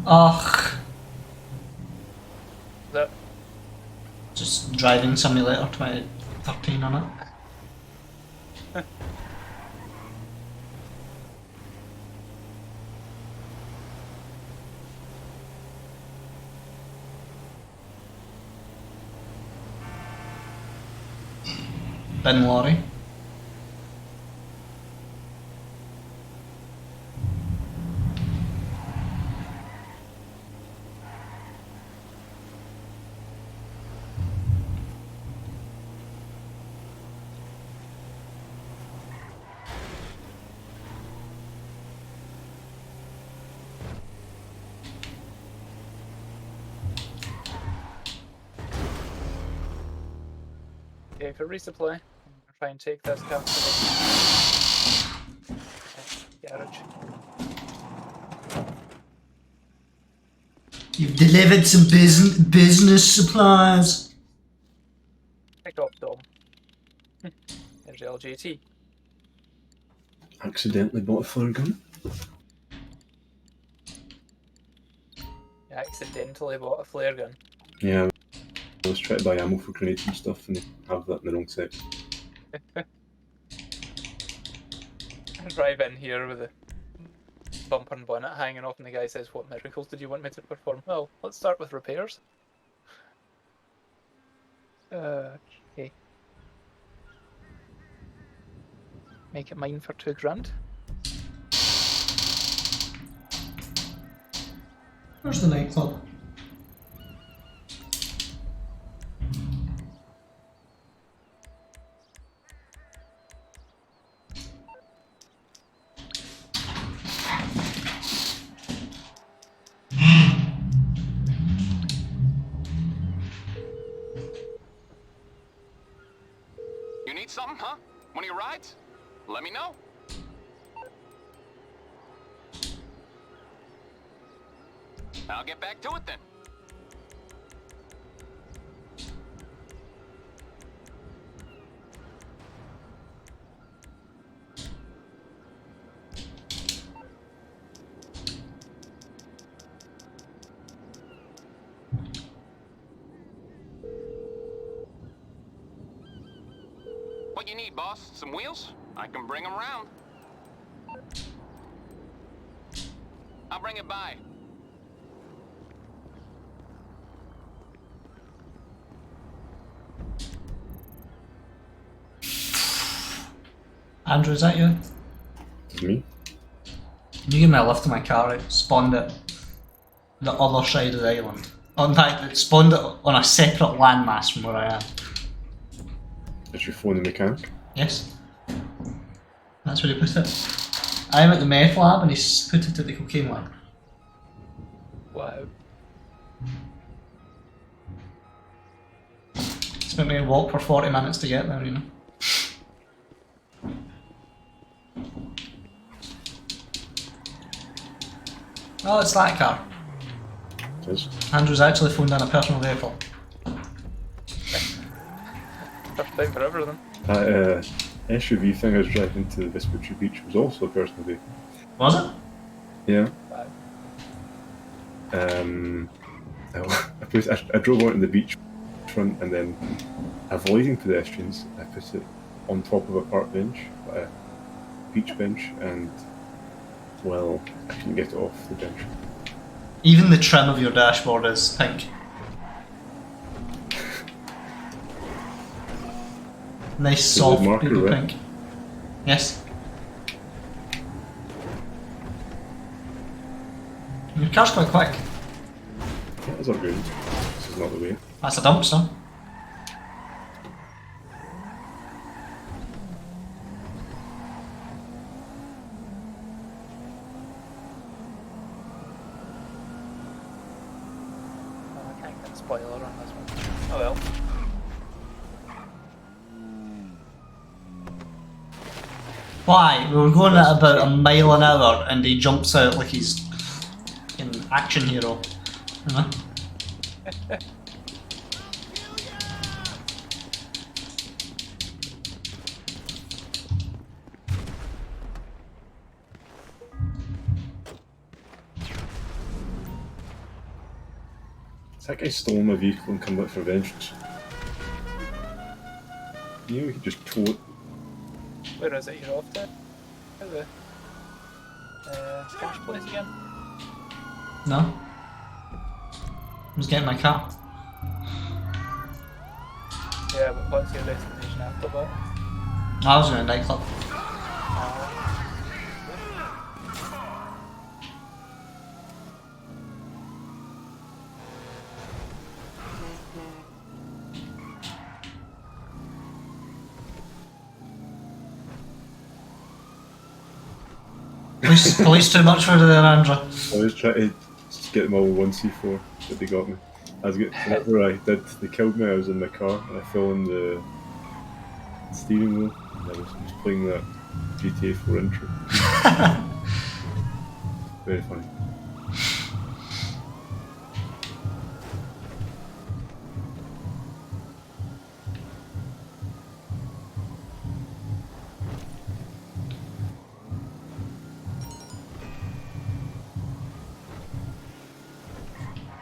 Ugh. That Just driving simulator 2013 on it. Bin lorry. okay for resupply. I'm gonna try and take this car to the garage. You've delivered some business supplies. Pick up Dom. There's the LJT. Accidentally bought a flare gun. You accidentally bought a flare gun. Yeah, I was trying to buy ammo for grenades and stuff, and they have that in the wrong set. I drive in here with a bumper and bonnet hanging off, and the guy says, "What miracles did you want me to perform?" Well, let's start with repairs. Okay. Make it mine for £2,000. Where's the nightclub? You need something, huh? One of your rides? Let me know. I'll get back to it then. What you need, boss? Some wheels? I can bring them round. I'll bring it by. Andrew, is that you? It's me. You give me a lift in my car, it spawned it the other side of the island. Oh, in fact, it spawned it on a separate landmass from where I am. Is your phone the mechanic? Yes. That's where he put it. I'm at the meth lab and he's put it at the cocaine lab. Wow. It's made me walk for 40 minutes to get there, you know. Oh, it's that car. It is. Andrew's actually phoned in a personal vehicle. First time for everything. That SUV thing I was driving to the Vespucci Beach was also a personal vehicle. Was it? Yeah. Wow. I drove onto the beach front and then, avoiding pedestrians, I put it on top of a park bench, a beach bench, and, well, I couldn't get it off the bench. Even the trim of your dashboard is pink. Nice soft the marker baby red? pink. Yes. Your car's quite quick. Yeah, it's all good. This is not the way. That's a dumpster. Oh, I can't get a spoiler on this one. Oh well. Why? We were going at about a mile an hour and he jumps out like he's an action hero. You know? Has that guy stolen my vehicle and come back for vengeance? You know, we could just tow it. Where is it? You're off to? The cash place again? No? I was getting my car. Yeah, but what's your destination after that? I was in a nightclub. Police too much for there, Andrew. I was trying to get them all with 1C4, but they got me. Whenever I did, they killed me. I was in my car and I fell on the steering wheel. And I was just playing that GTA 4 intro. Very funny.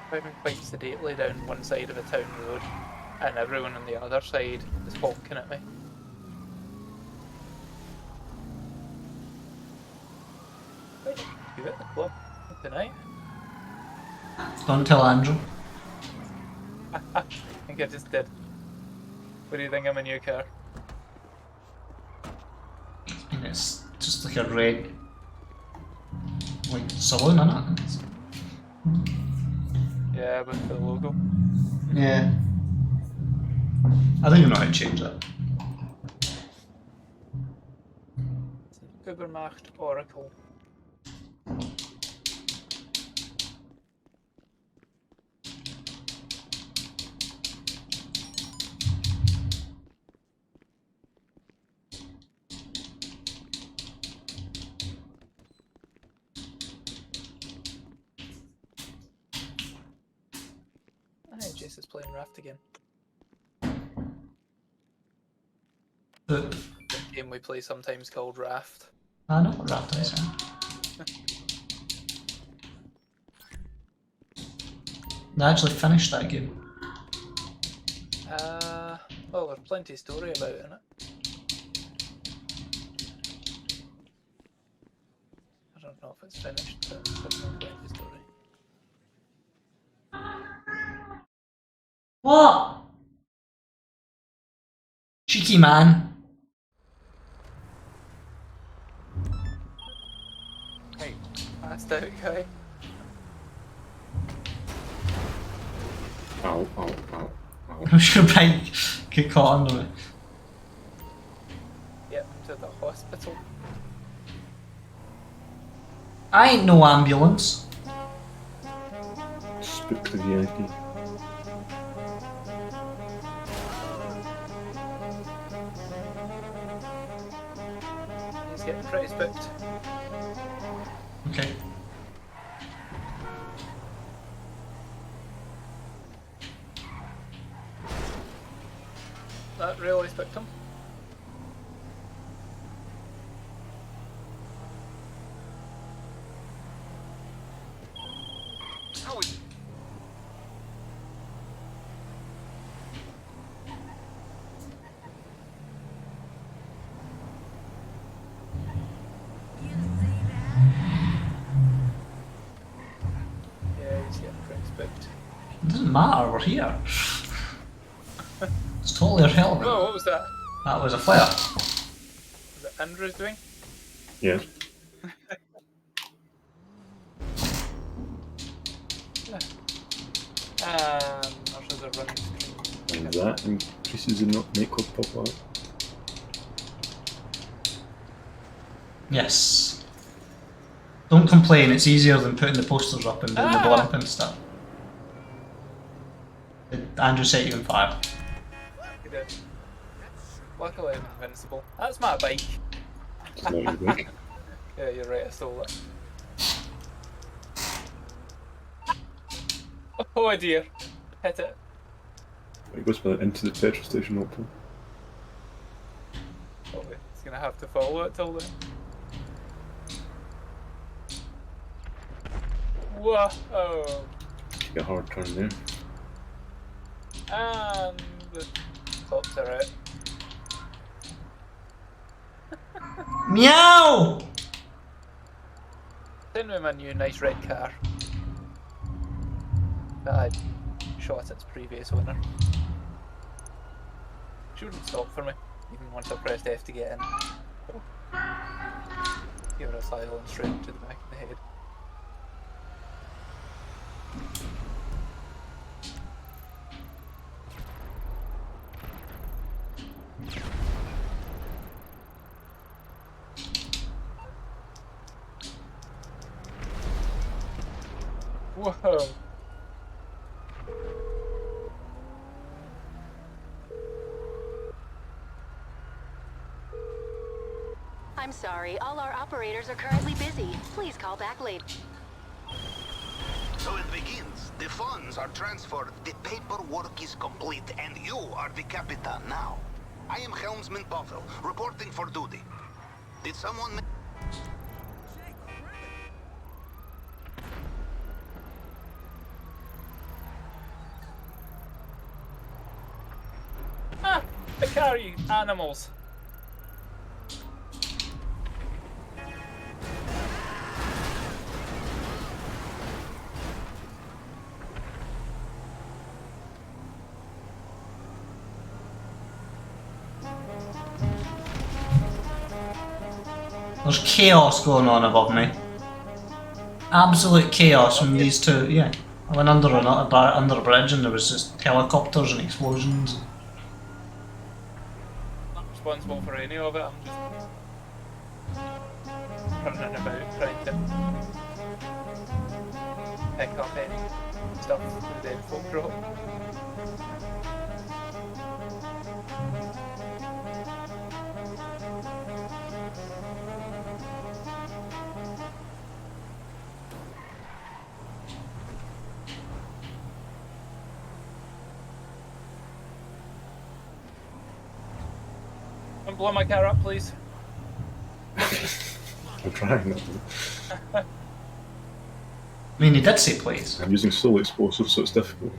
Driving quite sedately down one side of a town road, and everyone on the other side is honking at me. Wait, you at the club tonight? Don't tell Andrew. I think I just did. What do you think of my new car? And it's just like a red, like saloon, isn't it? Yeah, with the logo. Yeah. I don't even know how to change that. Übermacht Oracle. Hey, Jace is playing Raft again. The, The game we play sometimes called Raft. I know what Raft is. I actually finished that game. Well, there's plenty of story about it in it. I don't know if it's finished, but there's no plenty of story. What? Cheeky man. Hey, passed out guy. Ow, ow, ow, ow. I'm sure bike get caught under it. Yep, to the hospital. I ain't no ambulance. Spook the VIP. He's getting pretty spooked. Okay. That really spooked him. How is Yeah, he's getting pretty spooked. It doesn't matter, we're here. It's totally irrelevant. Whoa, what was that? That was a flare. Was it Andrew's doing? Yeah. There's a running screen. And that increases the nightclub pop out. Yes. Don't complain, it's easier than putting the posters up and doing the blimp and stuff. Andrew set you on fire. He did. Luckily I'm invincible. That's my bike. It's not your bike. Yeah, you're right, I stole it. Oh dear. Hit it. It goes into the petrol station, hopefully. Oh, he's gonna have to follow it till then. Whoa! Oh. Take a hard turn there. And the cops are out. Meow! Send me my new nice red car that I shot its previous owner. She wouldn't stop for me, even once I pressed F to get in. So, give her a silent straight to the back of the head. Whoa! I'm sorry, all our operators are currently busy. Please call back later. So it begins. The funds are transferred, the paperwork is complete, and you are the Capitan now. I am Helmsman Pavel, reporting for duty. Did someone... Ah! The car, you animals! There's chaos going on above me. Absolute chaos from these two. Yeah, I went under under a bridge and there was just helicopters and explosions. Not responsible for any of it, I'm just running about trying to pick up any stuff the dead folk drop. Don't blow my car up, please. I'm trying not to. I mean, he did say please. I'm using solo explosives, so it's difficult.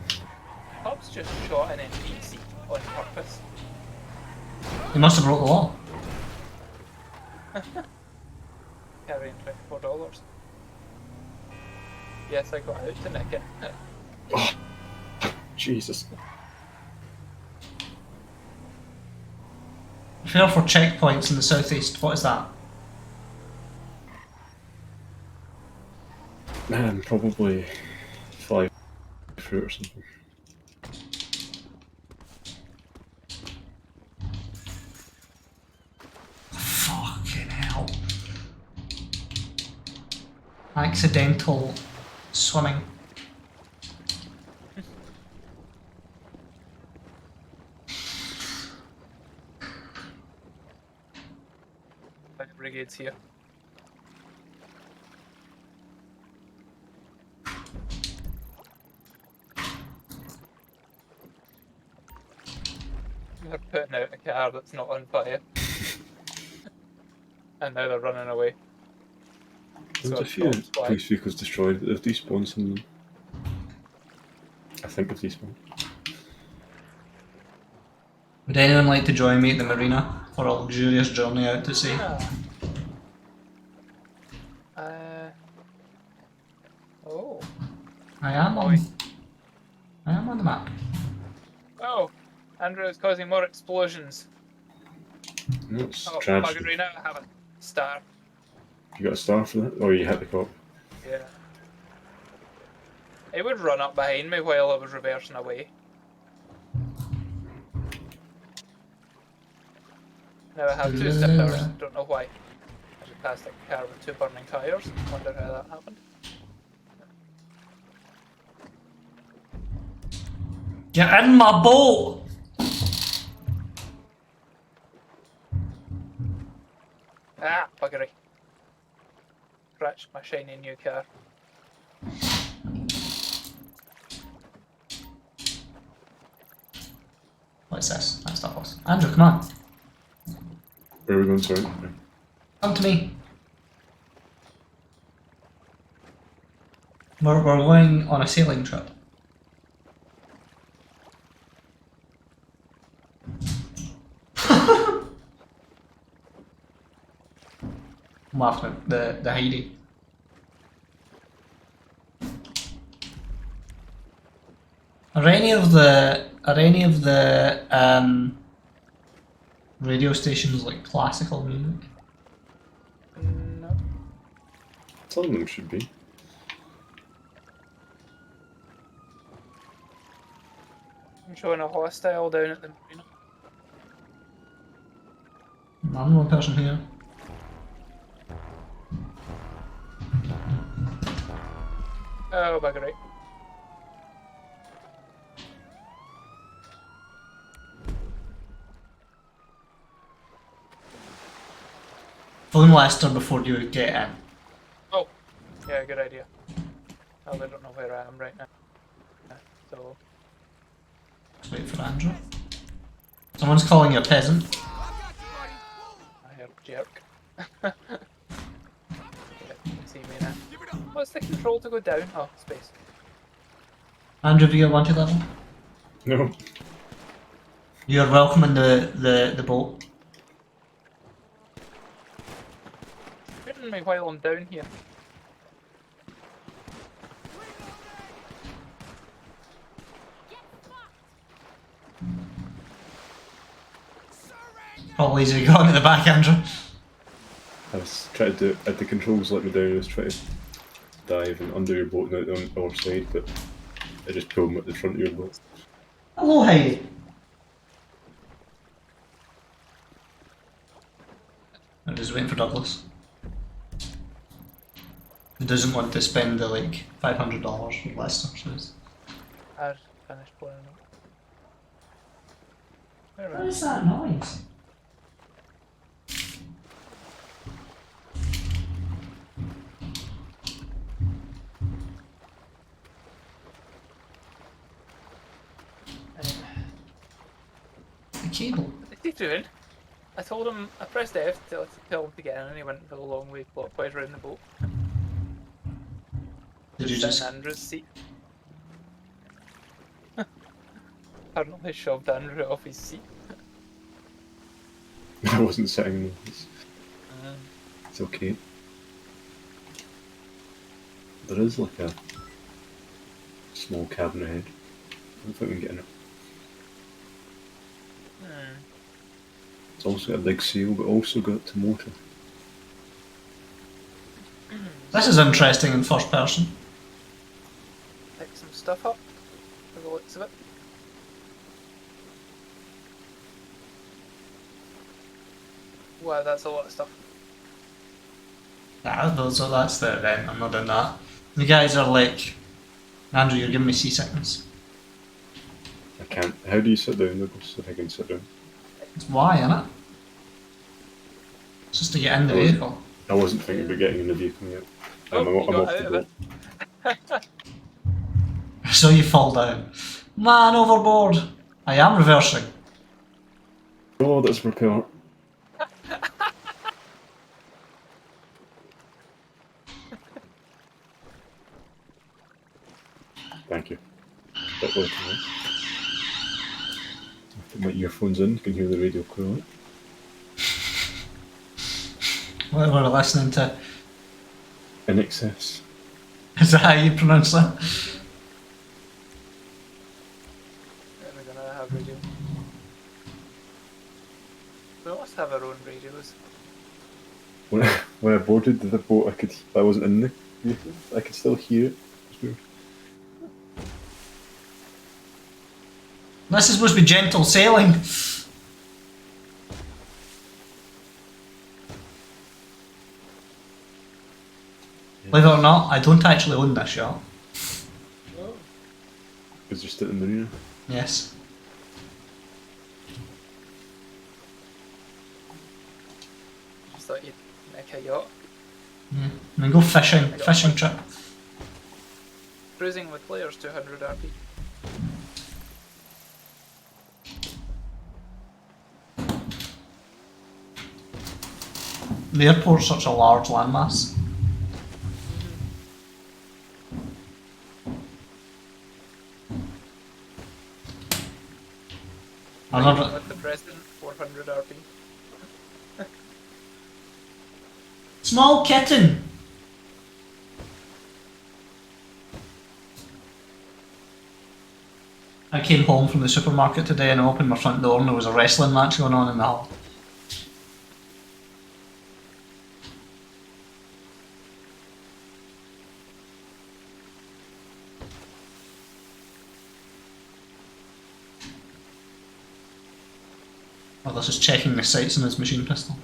Cops just shot an NPC on purpose. He must have broke the law. Carrying $24. Yes, I got out to nick it. Oh, Jesus. Prepare for checkpoints in the southeast. What is that? Man, probably fly through or something. Fucking hell. Accidental swimming. Fire brigade's here. They're putting out a car that's not on fire. And now they're running away. There's So a few it's fine. police vehicles destroyed, but they've despawned some of them. I think they've despawned. Would anyone like to join me at the marina for a luxurious journey out to sea? Oh. I am on the map. Oh, Andrew is causing more explosions. No, it's Oh, tragic. buggery now, I have a star. You got a star for that? Or you hit the cop? Yeah. It would run up behind me while I was reversing away. Now I have two zippers, don't know why. I just passed a car with two burning tyres, wonder how that happened. Get in my boat! Ah, buggery. Scratched my shiny new car. What's this? That's not us. Andrew, come on. Where are we going, sorry? Come to me. We're going on a sailing trip. laughing at the Heidi. Are any of the radio stations like classical music? No. Some of them should be. I'm showing a hostile down at the marina. I'm the one person here. Oh, bugger right. Phone Lester before you get in. Oh, yeah, good idea. Oh, I don't know where I am right now. So, Just wait for Andrew. Someone's calling you a peasant. I heard jerk. Yeah, you can see me now. What's the control to go down? Oh, space. Andrew, have you got wanted level? No. You're welcome in the boat. Shooting me while I'm down here. Probably easy going at the back, Andrew. I was trying to do it, the controls let me down. I was trying to dive and under your boat and out on the other side, but I just pulled them at the front of your boat. Hello, Heidi. I'm just waiting for Douglas. He doesn't want to spend the like $500 with Lester, so it's... I've finished playing it. Where What am I? is that noise? The cable. What's he doing? I told him, I pressed F to tell him to get in and he went for the long way clockwise around the boat. Did you Sit just... in Andrew's seat. Apparently shoved Andrew off his seat. I wasn't sitting there. It's okay. There is like a small cabin ahead. I don't think we can get in it. It's also got a big sail, but also got to motor. This is interesting in first person. Pick some stuff up, for the looks of it. Wow, that's a lot of stuff. So that's the event, I'm not doing that. You guys are like... Andrew, you're giving me seasickness. I can't. How do you sit down, Douglas, if I can sit down? It's why, innit? It's just to get in the vehicle. I wasn't thinking about getting in the vehicle yet. Oh, I'm you off got the out of boat. it. So you fall down. Man overboard! I am reversing. Oh, that's a propeller. Thank you. Bit low tonight. Put my earphones in, you can hear the radio clearly. What were we listening to? In excess. Is that how you pronounce that? Then we're gonna have radio. We must have our own radios. When I boarded the boat, I wasn't in the vehicle. I could still hear it. It's weird. This is supposed to be gentle sailing. Believe it or not, I don't actually own this yacht. Because you're still in the marina. Yes. Just thought you'd make a yacht. Yeah. I mean, go fishing. Fishing trip. Cruising with players 200 RP. The airport's such a large landmass. Another... With the president 400 RP. Small kitten! I came home from the supermarket today and I opened my front door and there was a wrestling match going on in the hall. Oh, this is checking the sights on his machine pistol.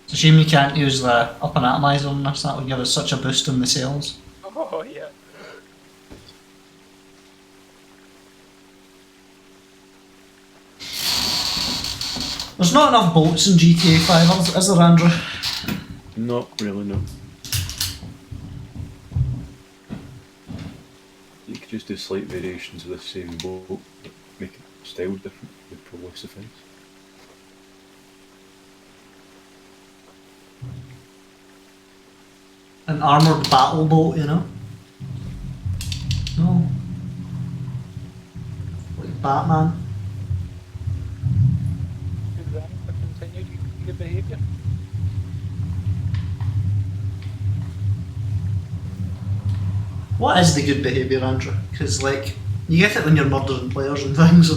It's a shame you can't use the up and atomizer on this, that would give us such a boost in the sales. Oh, yeah. There's not enough bolts in GTA 5, is there, Andrew? Not really, no. You could just do slight variations of the same bolt, but make it styled different, would probably suffice. An armoured battle boat, you know? No. Like Batman. Good run for continued good behaviour. What is the good behaviour, Andrew? Because, like, you get it when you're murdering players and things.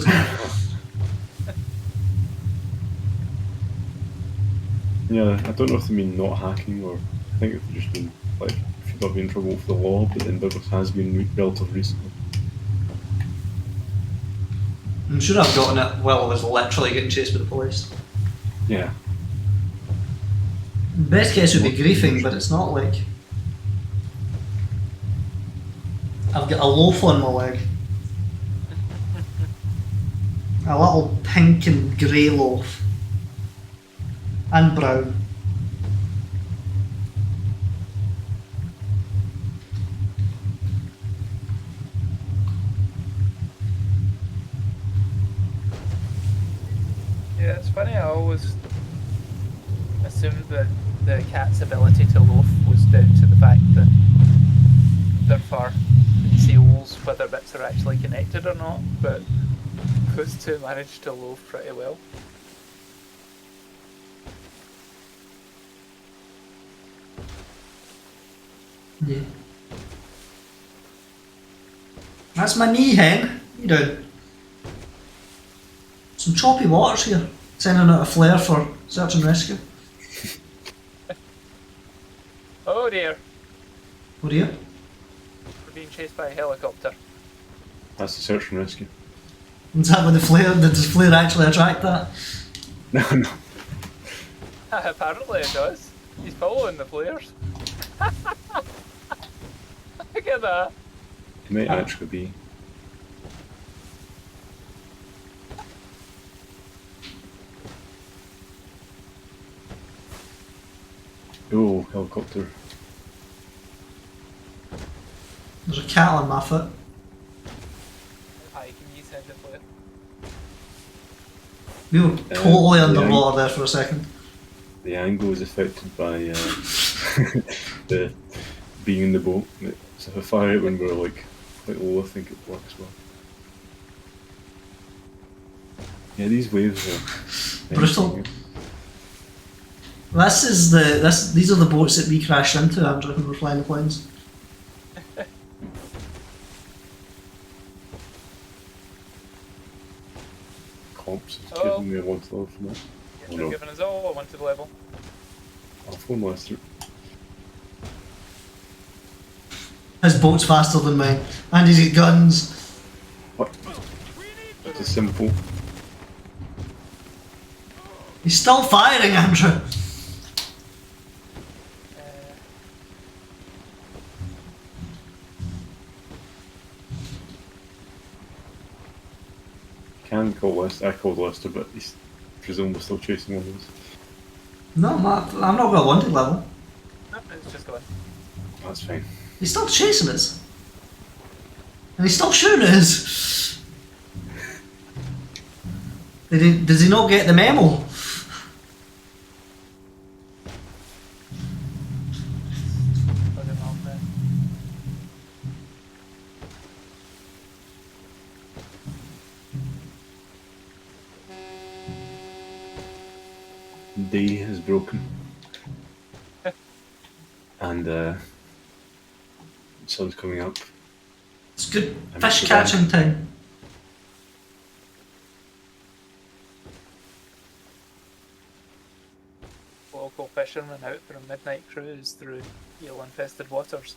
Yeah, I don't know if they mean not hacking, or I think it just mean, like, if you've not been in trouble with the law, but then Douglas has been relatively recently. I'm sure I've gotten it while I was literally getting chased by the police. Yeah. Best case would be griefing, but it's not like... I've got a loaf on my leg. A little pink and grey loaf. And brown. Yeah, it's funny, I always assumed that the cat's ability to loaf was down to the fact that they're far seals, whether bits are actually connected or not, but those two managed to loaf pretty well. Yeah. That's my knee, hen. What you doing? Some choppy waters here. Sending out a flare for search and rescue. Oh dear, What are you? we're being chased by a helicopter. That's the search and rescue. Is that with the flare? Did the flare actually attract that? No, no. Apparently it does. He's following the flares. Look at that. It might actually be. Oh, helicopter. There's a cat on my foot. Hi, can you send the flare? We were totally yeah. underwater there for a second. The angle is affected by the being in the boat. So if I fire it when we're like quite low, I think it works well. Yeah, these waves are Brutal. These are the boats that we crashed into, Andrew, when we were flying the planes. Comps is Oh. giving me a wanted level from that. Yes, Oh, they're no. giving us all a wanted level. I'll phone Lester. His boat's faster than mine, and he's got guns. What? It's a simple. He's still firing, Andrew. Can call Lester. I called Lester, but he's presumably still chasing one of us. No, I'm not got a wanted level. No, it's just going. That's fine. He's still chasing us. And he's still shooting at us. Does he not get the memo? Put him on there. day is broken. And the sun's coming up. It's good And fish it's the catching time. Local fishermen out for a midnight cruise through eel-infested waters.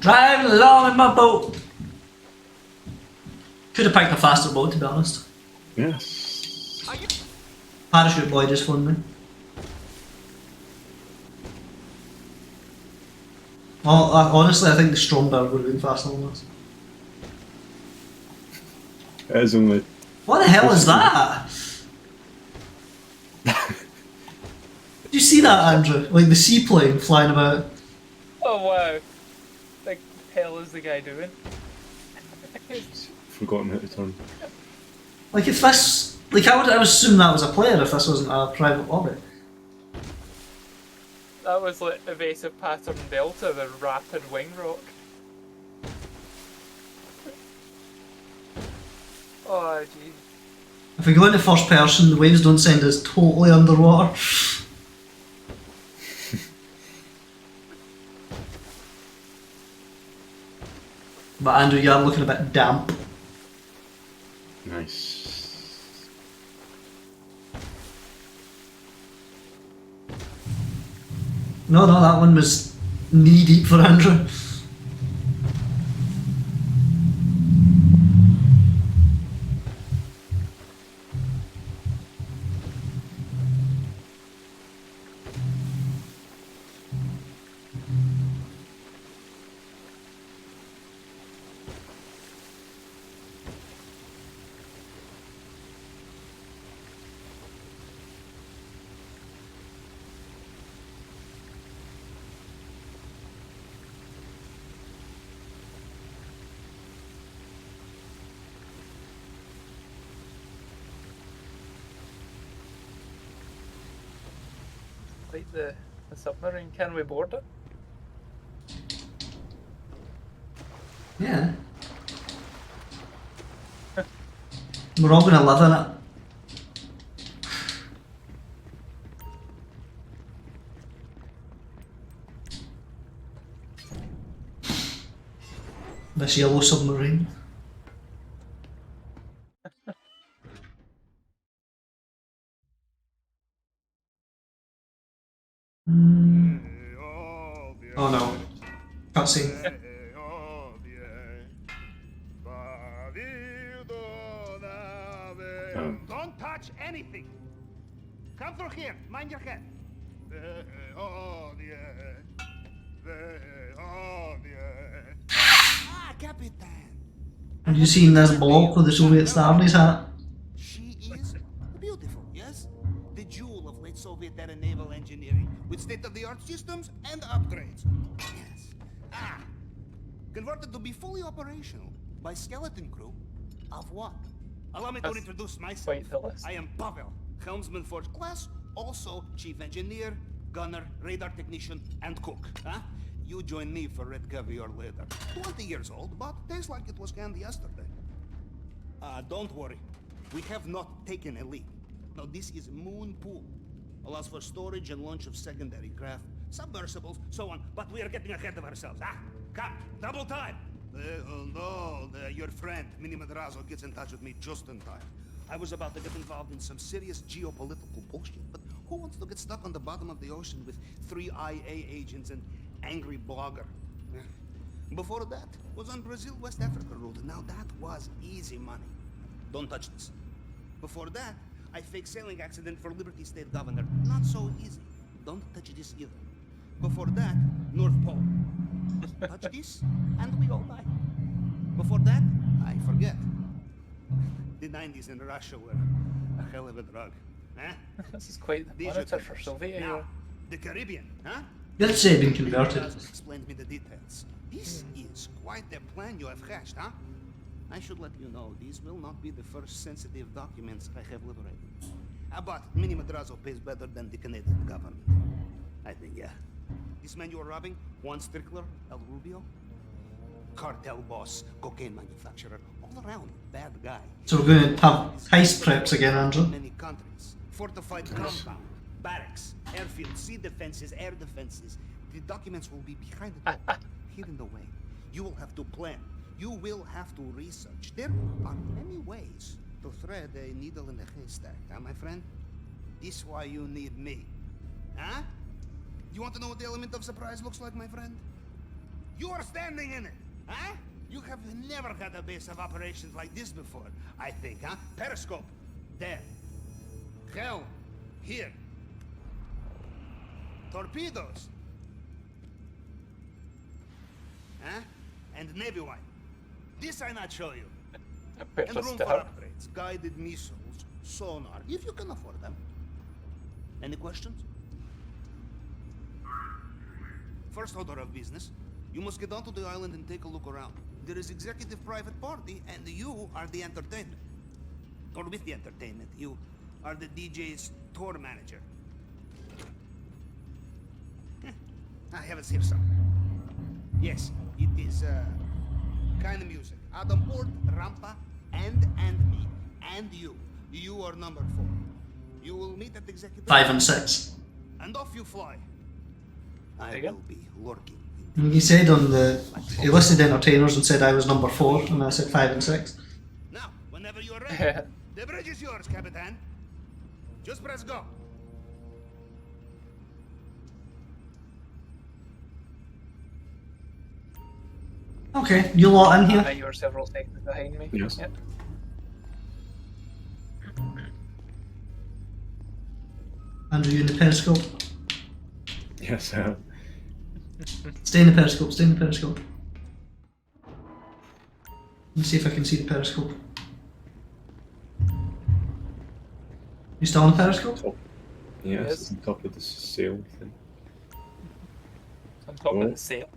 Driving along in my boat. Could have picked a faster boat, to be honest. Yes. Parachute boy just phoned me. Well, honestly, I think the Stromberg would have been faster than this. It is only. What the hell is that? Did you see that, Andrew? Like the seaplane flying about. Oh wow! Like, hell is the guy doing? Forgotten how to turn. Like if this, like I would assume that was a player if this wasn't a private lobby. That was like evasive pattern delta, the rapid wing rock. Oh jeez. If we go into first person, the waves don't send us totally underwater. But Andrew, you are looking a bit damp. Nice. No, that one was knee deep for Andrew. Like the submarine, can we board it? Yeah. We're all gonna live in it. This yellow submarine. Oh no. Cutscene. Don't touch anything. Come through here. Mind your head. Ah, Capitan. Have you seen this bloke with the Soviet star on his hat? She is beautiful, yes? The jewel of late Soviet era naval engineering with state-of-the-art systems and upgrades. Yes. Ah, converted to be fully operational by skeleton crew of what? Allow me to That's introduce myself. quite the list. I am Pavel, helmsman first class, also chief engineer, gunner, radar technician, and cook. Huh? You join me for red caviar later. 20 years old, but tastes like it was canned yesterday. Don't worry. We have not taken a leak. No, this is Moon Pool. Allows for storage and launch of secondary craft, submersibles, so on. But we are getting ahead of ourselves. Come, double time. Your friend, Mini Madrazo, gets in touch with me just in time. I was about to get involved in some serious geopolitical bullshit, but who wants to get stuck on the bottom of the ocean with 3 IA agents and angry blogger? Before that was on Brazil-West Africa route. Now that was easy money. Don't touch this. Before that, I faked sailing accident for Liberty State Governor. Not so easy. Don't touch this either. Before that, North Pole. Touch this, and we all die. Before that, I forget. The 90s in Russia were a hell of a drug. Huh? This is quite the These are monitor the for things. Soviet Now, era. the Caribbean, huh? Did say been converted. Madrazo explained me the details. This is quite the plan you have hatched, huh? I should let you know, these will not be the first sensitive documents I have liberated. But Mini Madrazo pays better than the Canadian government. I think, yeah. This man you are robbing, Juan Strickler, El Rubio? Cartel boss, cocaine manufacturer, all around bad guy. So we're going to have heist preps again, Andrew. Many countries, fortified compound, barracks, airfield, sea defenses, air defenses. The documents will be behind the door, hidden away. You will have to plan. You will have to research. There are many ways to thread a needle in a haystack, huh, my friend? This why you need me. Huh? You want to know what the element of surprise looks like, my friend? You are standing in it, huh? You have never had a base of operations like this before, I think, huh? Periscope, there. Helm, here. Torpedoes. Huh? And Navy wine. This I not show you. And room for upgrades, guided missiles, sonar, if you can afford them. Any questions? First order of business, you must get onto the island and take a look around. There is executive private party, and you are the entertainment. Or with the entertainment, you are the DJ's tour manager. I have it here, sir. Yes, it is, kind of music. Adam Port, Rampa, and me. And you. You are number 4. You will meet at executive... 5 and 6. And off you fly. I will be lurking. He said on the... He listed entertainers and said I was number 4, and I said 5 and 6. Now, whenever you are ready, the bridge is yours, Capitan. Just press go. Okay, you lot in here? You are several seconds behind me. Yes. Yep. Andrew, you in the periscope? Yes, I am. Stay in the periscope, stay in the periscope. Let me see if I can see the periscope. You still on the periscope? Top. Yes, Yes. it's on top of the sail thing. On top Oh. of the sail.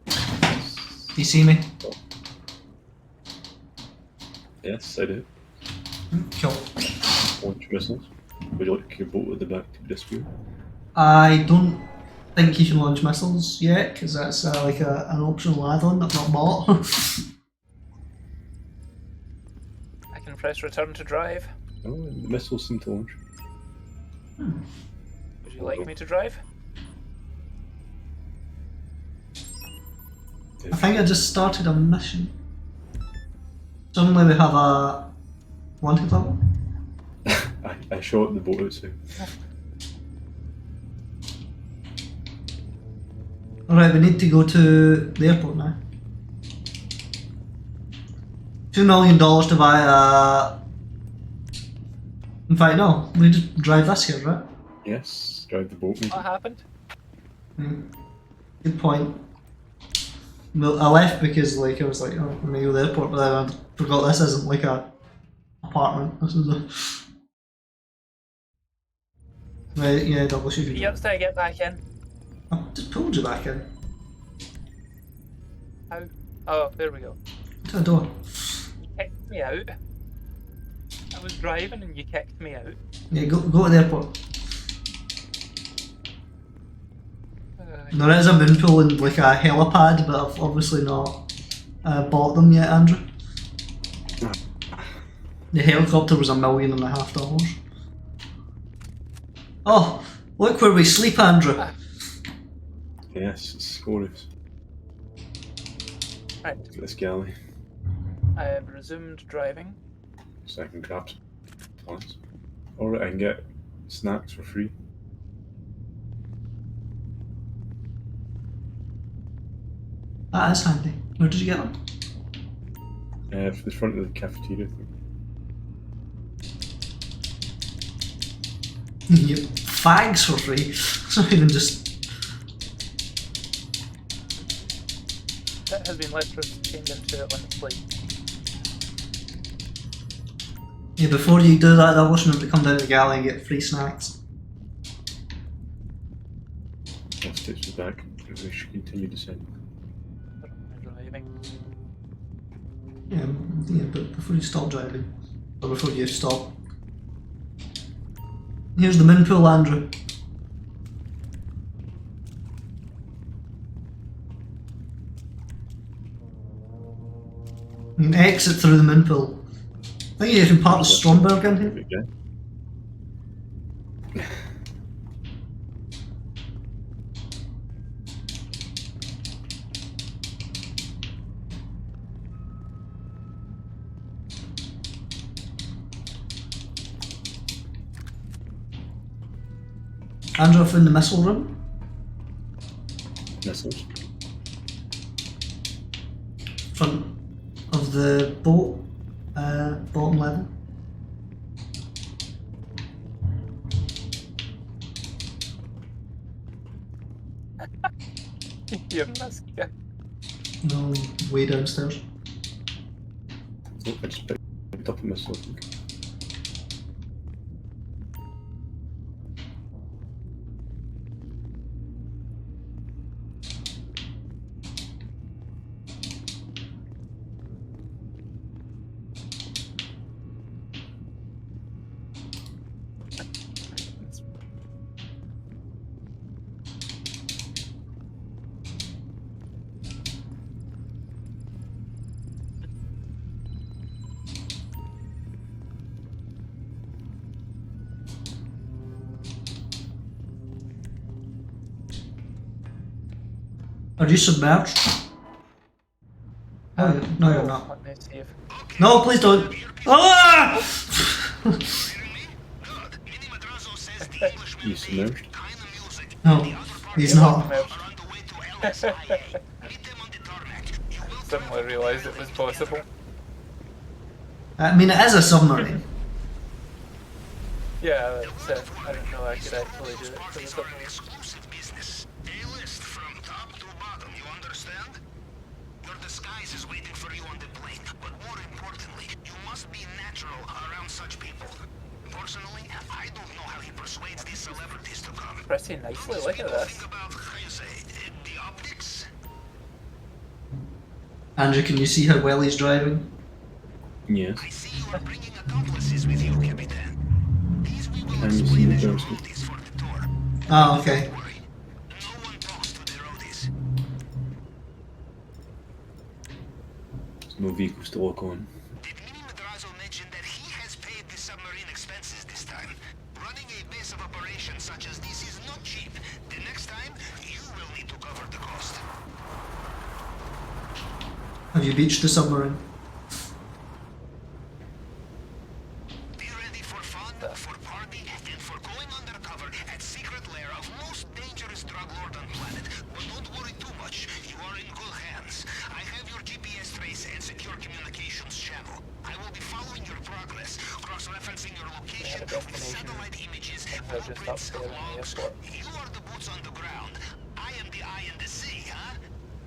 Do you see me? Yes, I do. Cool. Launch missiles. Would you like your boat at the back to dispute? I don't think you can launch missiles yet, because that's like an optional add-on I've not bought. I can press return to drive. Oh, the missiles seem to launch. Would you like me to drive? I think I just started a mission. Suddenly we have a wanted level. I shot the boat outside. Alright, we need to go to the airport now. $2 million to buy a... In fact, no, we just drive this here, right? Yes, drive the boat. Maybe. What happened? Good point. Well, I left because like I was like, oh, I'm gonna go to the airport, but then I forgot this isn't like a apartment. This is a... Right, yeah, double shooting. You upstairs, get back in. I just pulled you back in. How? Oh, there we go. To the door. You kicked me out. I was driving and you kicked me out. Yeah, go to the airport. There is a moon pool and like a helipad, but I've obviously not bought them yet, Andrew. The helicopter was $1.5 million. Oh, look where we sleep, Andrew. Yes, it's glorious. Right, Look at this galley. I have resumed driving. So I can grab some plants. Alright, I can get snacks for free. That is handy. Where did you get them? For the front of the cafeteria thing. You get fags for free. It's not even just... That has been literally chained into it on the plate. Yeah, before you do that, I want them to come down to the galley and get free snacks. I'll stitch the back. We should continue descending. driving. Yeah, but before you stop driving, or before you stop. Here's the min pool, Andrew. You can exit through the min pool. I think you can park the Stromberg in here. Okay. Andrew, in the missile room. Missiles. Front of the boat, bottom level. You must get. No, way downstairs. Oh, I just picked up a missile, I think. Are you submerged? Oh, no, you're not. Let me see if. No, please don't. Ah! You submerged? No, he's not. Suddenly realised it was possible. I mean, it is a submarine. Yeah, that's it. I didn't know I could actually do it for the submarine. Exclusive business. A-list from top to bottom, you understand? Your disguise is waiting for you on the plane, but more importantly, you must be natural around such people. Personally, I don't know how he persuades these celebrities to come. Pretty nicely, look at this. Think about, how you say, the optics? Andrew, can you see how well he's driving? Yes. I see you are bringing accomplices with you, Capitan. These we will Can you see the explain as your person? roadies for the tour. Oh, okay. Don't worry, no one talks to the roadies. There's no vehicles to lock on. Did Mini Madrazo mention that he has paid the submarine expenses this time? Running a base of operations such as this is not cheap. The next time, you will need to cover the cost. Have you beached the submarine? Be ready for fun, for party, and for going undercover at secret lair of most dangerous drug lord on planet. But don't worry too much. You are in good hands. I have your GPS trace and secure communications channel. I will be following your progress, cross-referencing your location with satellite images, blueprints, logs. You are the boots on the ground. I am the eye in the sea, huh?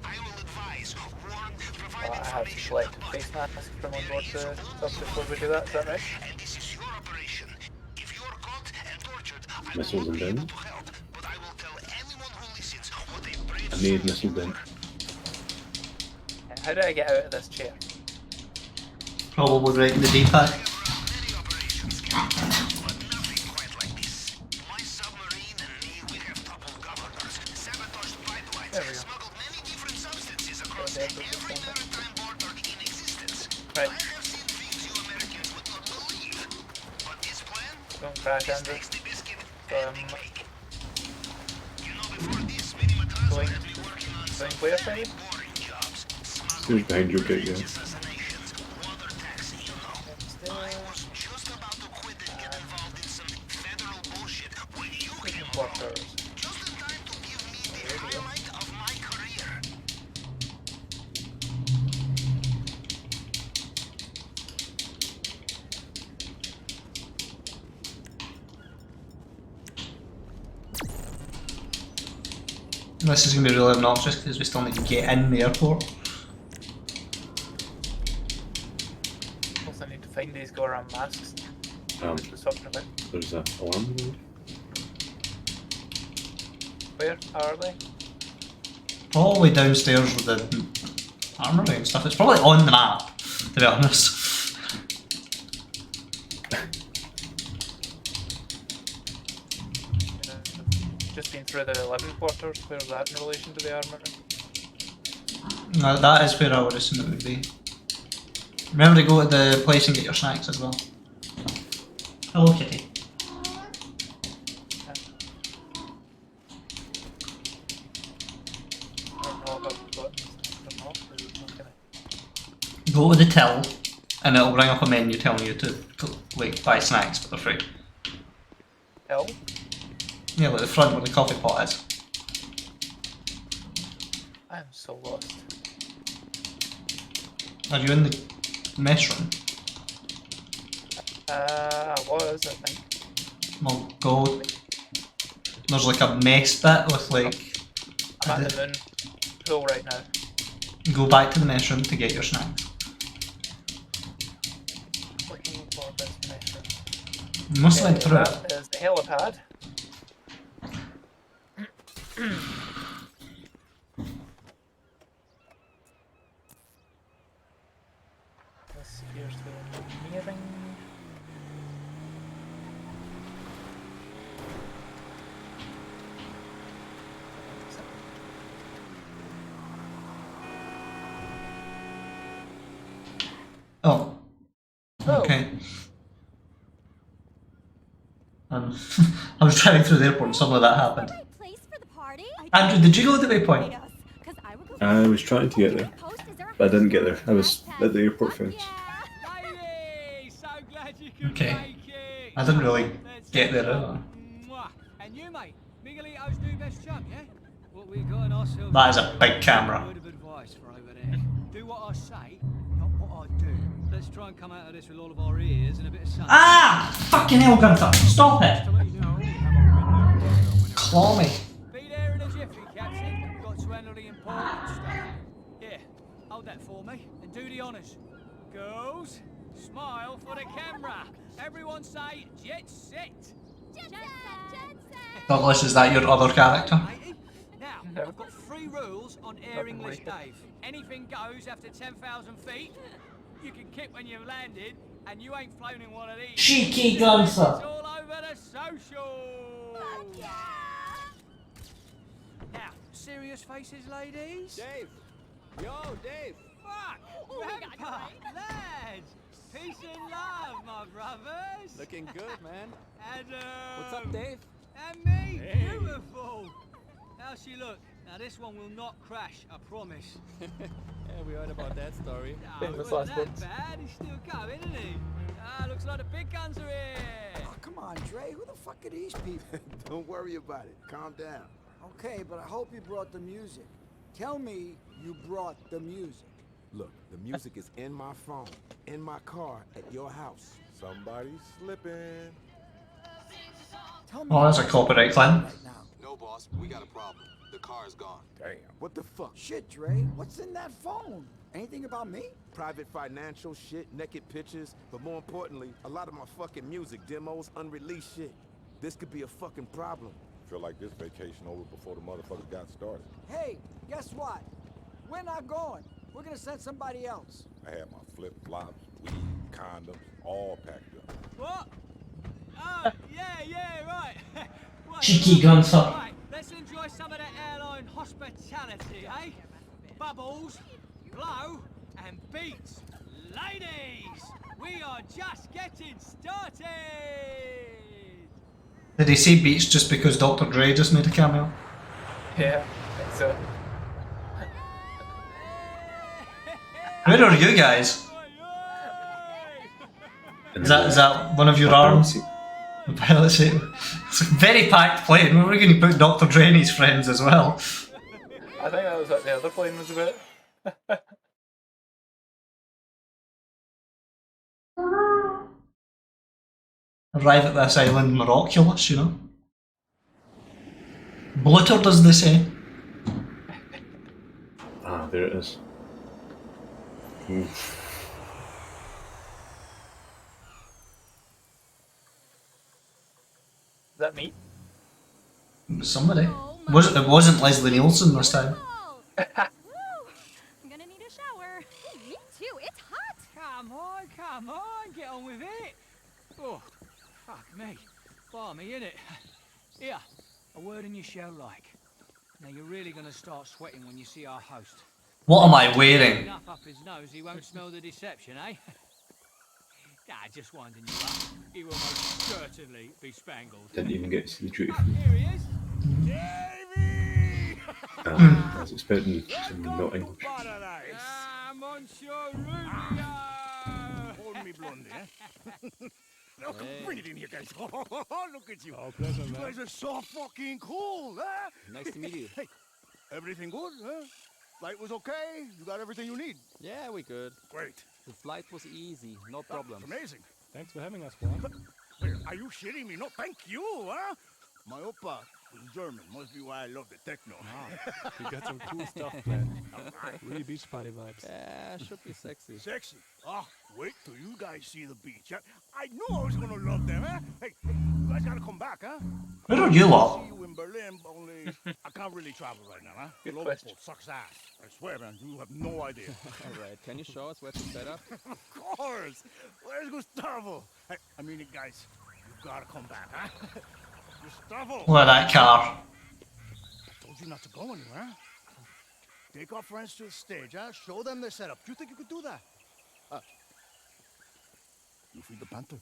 I will advise, warn, provide I have to information, select but face mask from on board there is the almost stuff before we do that, is that right? and this is your operation. If you are caught and tortured, I Missiles will not and be able then? to help, but I will tell anyone who listens what a brave I made soul missile you then. are. How do I get out of this chair? Probably right in the D-pad. Many operations, Captain, but nothing quite like this. My submarine and me, we have toppled governors, sabotaged pipelines, There we go. smuggled many different substances across Okay, every that's okay. maritime border in existence. Right. I have seen things you Americans would not believe. But this plan, Don't crash, this Andrew. takes the biscuit Um, and the cake. You know, before this, Mini Madrazo Going- had me working on some going where, very sorry? boring jobs. Who's behind your gate, yeah? Assassinations, water taxi, you know. I was just about to quit and get involved in some federal bullshit when you came along. Workers. Just in time to give me the highlight of my career. This is going to be really obnoxious because we still need to get in the airport. Also need to find these Goran masks Um, I was talking about. there's a alarm there. Where are they? All the way downstairs with the armory and stuff. It's probably on the map, to be honest. Just been through the living quarters. Where's that in relation to the armory? No, that is where I would assume it would be. Remember to go to the place and get your snacks as well. Hello, kitty. Go to the till, and it'll bring up a menu telling you to like buy snacks, but they're free. Till? Yeah, like the front where the coffee pot is. I am so lost. Are you in the mess room? I was, I think. Well, go. There's like a mess bit with like. I'm at the moon pool right now. Go back to the mess room to get your snacks. Looking for this mess room. You must have went through it. That is the helipad. This appears to be nearing. Oh. Oh. Okay. I was driving through the airport and something like that happened. Right place for the party? Andrew, did you go to the waypoint? I was trying to get there, but I didn't get there. I was at the airport fence. Lady, so glad you could Okay. make it. I didn't really get there either. Mwah. And you, mate, Miguelito's new best chum, yeah? What we got in ourselves. That is a big camera. Word of advice for over there. Do what I say, not what I do. Let's try and come out of this with all of our ears and a bit of sun. Ah! Fucking hell, Gunther! Stop it! To let you know, we have our window whenever- Claw me. Be there in a jiffy, Captain. Got to handle the important stuff. Here, hold that for me and do the honours. Girls, smile for the camera. Everyone say jet set. Jet set. Douglas, is that your other character? Matey? Now, I've got 3 rules on airing this, Dave. Anything goes after 10,000 feet. You can kick when you've landed, and you ain't flown in one of these. Cheeky It's Gunther. all over the social. Now, serious faces, ladies. Dave! Yo, Dave! Fuck! Grandpa, lads! Peace and love, my brothers! Looking good, man. And, What's up, Dave? And me! Hey. Beautiful! How's she look? Now, this one will not crash, I promise. Yeah, we heard about that story. Oh, Famous it wasn't last that words. bad. He's still coming, isn't he? Ah, looks like the big guns are here! Oh, come on, Dre. Who the fuck are these people? Don't worry about it. Calm down. Okay, but I hope you brought the music. Tell me you brought the music. Look, the music is in my phone, in my car, at your house. Somebody's slipping. Tell me. Oh, that's a copyright claim. Right now. No, boss, we got a problem. The car is gone. Damn. What the fuck? Shit, Dre. What's in that phone? Anything about me? Private financial shit, naked pictures, but more importantly, a lot of my fucking music demos, unreleased shit. This could be a fucking problem. Feel like this vacation over before the motherfuckers got started. Hey, guess what? We're not going. We're gonna send somebody else. I had my flip-flops, weed, condoms, all packed up. What? Oh, yeah, right. Right, Cheeky Gunther. Right, let's enjoy some of that airline hospitality, eh? Bubbles, blow, and beats. Ladies, we are just getting started! Did he say beats just because Dr. Dre just made a cameo? Yeah, I think so. Where are you guys? Is that one of your arms? The pilot seat. It's a very packed plane. Where are we going to put Dr. Dre and his friends as well? I think that was what the other plane was about. Arrive at this island miraculous, you know. Blitter, does they say? Ah, there it is. Oof. Is that me? Somebody. It wasn't Leslie Nielsen this time. I'm gonna need a shower. Come on, get on with it. Oh, fuck me. Balmy, innit? Here, a word in your shell like. Now you're really gonna start sweating when you see our host. What am I wearing? Enough up his nose, he won't smell the deception, eh? Nah, just winding you up. He will most certainly be spangled. Didn't even get to see the duty Oh, free. here he is. Davy! I was expecting some not English. Ah, Monsieur Rudy. Hold me, Blondie, eh? No, bring it in here, guys. Look at you. Oh, pleasure, You man. guys are so fucking cool, huh? Nice to meet you. Hey, everything good, huh? Flight was okay? You got everything you need? Yeah, we good. Great. The flight was easy, no problem. Amazing. Thanks for having us, Juan. Wait, are you shitting me? No, thank you, huh? My oppa was German. Must be why I love the techno. We got some cool stuff planned. Really beach party vibes. Yeah, should be sexy. Sexy. Oh, wait till you guys see the beach. I knew I was gonna love them, huh? Hey, you guys gotta come back, huh? Where are you I'll at? see you in Berlin, only I can't really travel right now, huh? Good Global question. sucks ass. I swear, man, you have no idea. All right, can you show us where to set up? Of course. Where's Gustavo? Hey, I mean it, guys. You gotta come back, huh? Gustavo. Look at that car. I told you not to go anywhere. Take our friends to the stage, huh? Show them the setup. Do you think you could do that? You feed the panther.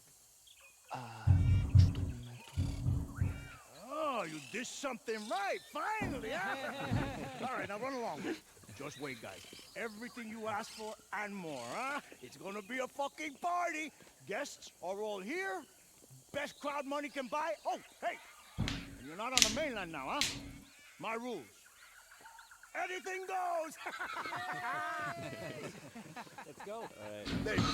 Oh, you did something right, finally, huh? All right, now run along. Just wait, guys. Everything you asked for and more, huh? It's gonna be a fucking party. Guests are all here. Best crowd money can buy. Oh, hey, and you're not on the mainland now, huh? My rules. Anything goes. Let's go. There you go.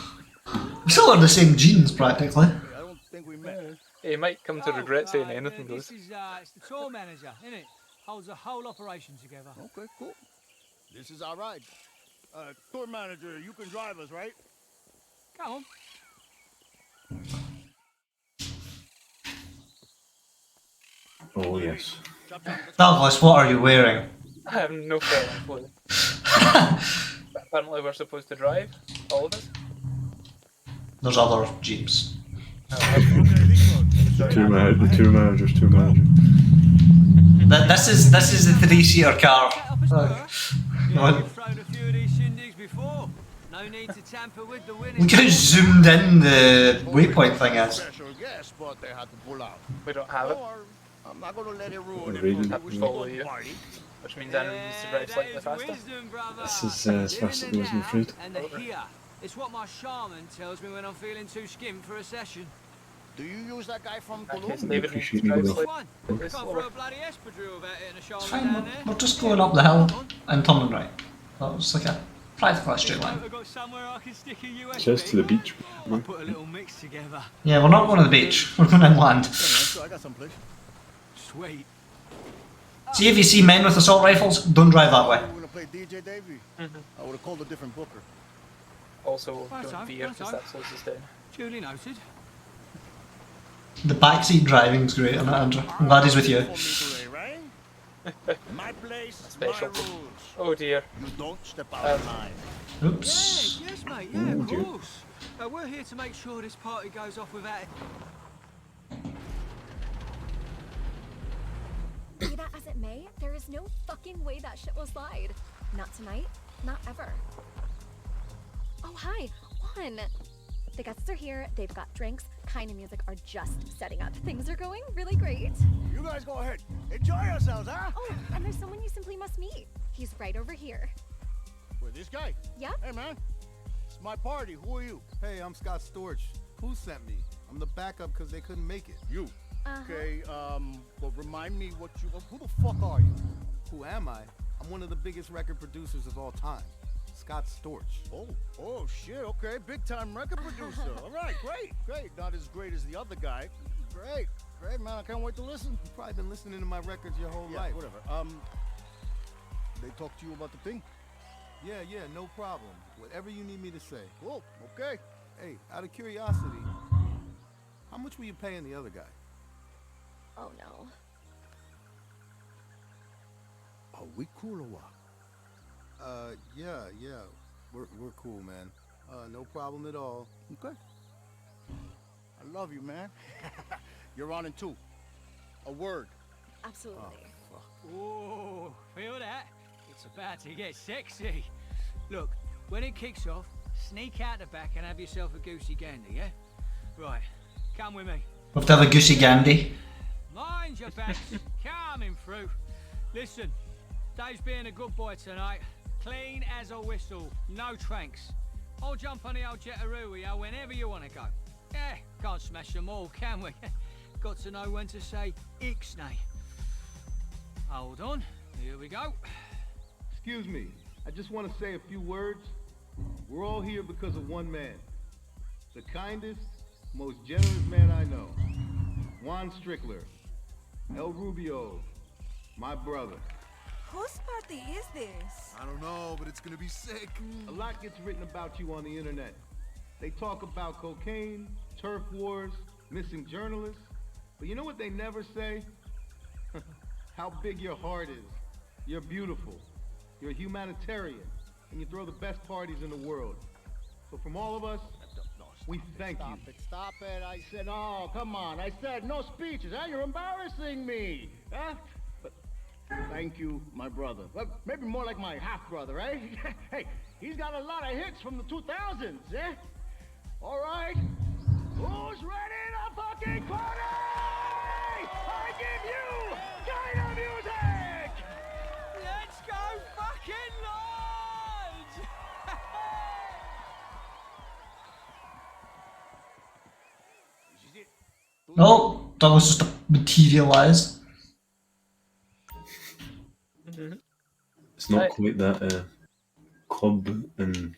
We still wear the same jeans practically. I don't think we met. He might come to regret saying anything This goes. is, it's the tour manager, isn't it? Holds the whole operation together. Okay, cool. This is our ride. Tour manager, you can drive us, right? Come on. Oh yes. Chop, chop, let's go. Douglas, what are you wearing? I have no fucking clue. Apparently we're supposed to drive, all of us. There's other jeeps. The two managers. This is the 3-seater car. Yeah, you've thrown a few of these shindigs before. No need to tamper with the winners. Look how zoomed in the waypoint thing is. Special guest, but they had to pull out. We don't have it, Or I'm not gonna let it ruin it. Reading. for the Follow you. party. which means Adam needs to drive slightly faster. This is as fast as it goes, I'm afraid. And the here. It's what my shaman tells me when I'm feeling too skimmed for a session. Do you use that guy from In case Cologne? David needs to Appreciate drive you, slightly One. this Can't slower. throw a bloody espadrille about it in a It's shaman fine, down there. we're just going up the hill and turning right. That was like a practically a straight line. I've got somewhere I can stick a USB. It says to the beach. I'll put a little mix together. Yeah, we're not going to the beach, we're going inland. So I got some place. Sweet. See if you see men with assault rifles, don't drive that way. We're gonna play DJ Davey. I would have called a different booker. Also, Right, don't so, veer right, because so. that slows us down. Duly noted. The backseat driving's great, isn't it, Andrew? I'm glad he's with you. For me today, right? My place, my Special. rules. Oh dear. You don't step out of line. Oops. Yes, mate, yeah, Ooh, of dear. course. We're here to make sure this party goes off without... Be that as it may, there is no fucking way that shit will slide. Not tonight, not ever. Oh, hi, Juan. The guests are here, they've got drinks, kind of music are just setting up. Things are going really great. You guys go ahead. Enjoy yourselves, huh? Oh, and there's someone you simply must meet. He's right over here. Wait, this guy? Yep. Hey, man. It's my party. Who are you? Hey, I'm Scott Storch. Who sent me? I'm the backup because they couldn't make it. You. Uh-huh. Okay, well, remind me what you... Who the fuck are you? Who am I? I'm one of the biggest record producers of all time. Scott Storch. Oh, shit, okay. Big time record producer. All right, great. Not as great as the other guy. Great, man. I can't wait to listen. You've probably been listening to my records your whole life. Whatever. They talked to you about the thing? Yeah, no problem. Whatever you need me to say. Cool, okay. Hey, out of curiosity, how much were you paying the other guy? Oh no. Are we cool or what? Yeah. We're cool, man. No problem at all. Okay. I love you, man. You're on it too. A word. Absolutely. Oh, feel that? It's about to get sexy. Look, when it kicks off, sneak out the back and have yourself a goosey gander, yeah? Right, come with me. We'll have to have a goosey gandy. Mind your backs, coming through. Listen, Dave's being a good boy tonight. Clean as a whistle, no tranks. I'll jump on the old Jetaroo with you whenever you want to go. Yeah, can't smash them all, can we? Got to know when to say ixnay. Hold on, here we go. Excuse me, I just want to say a few words. We're all here because of one man. The kindest, most generous man I know. Juan Strickler. El Rubio. My brother. Whose party is this? I don't know, but it's gonna be sick. A lot gets written about you on the internet. They talk about cocaine, turf wars, missing journalists. But you know what they never say? How big your heart is. You're beautiful. You're a humanitarian. And you throw the best parties in the world. So from all of us, we thank you. Stop it. I said, oh, come on. I said no speeches, huh? You're embarrassing me, huh? But thank you, my brother. Well, maybe more like my half-brother, eh? Hey, he's got a lot of hits from the 2000s, eh? All right. Who's ready to fucking party? I give you kind of music! Let's go fucking lodge! No, that was just materialised. It's not quite that club in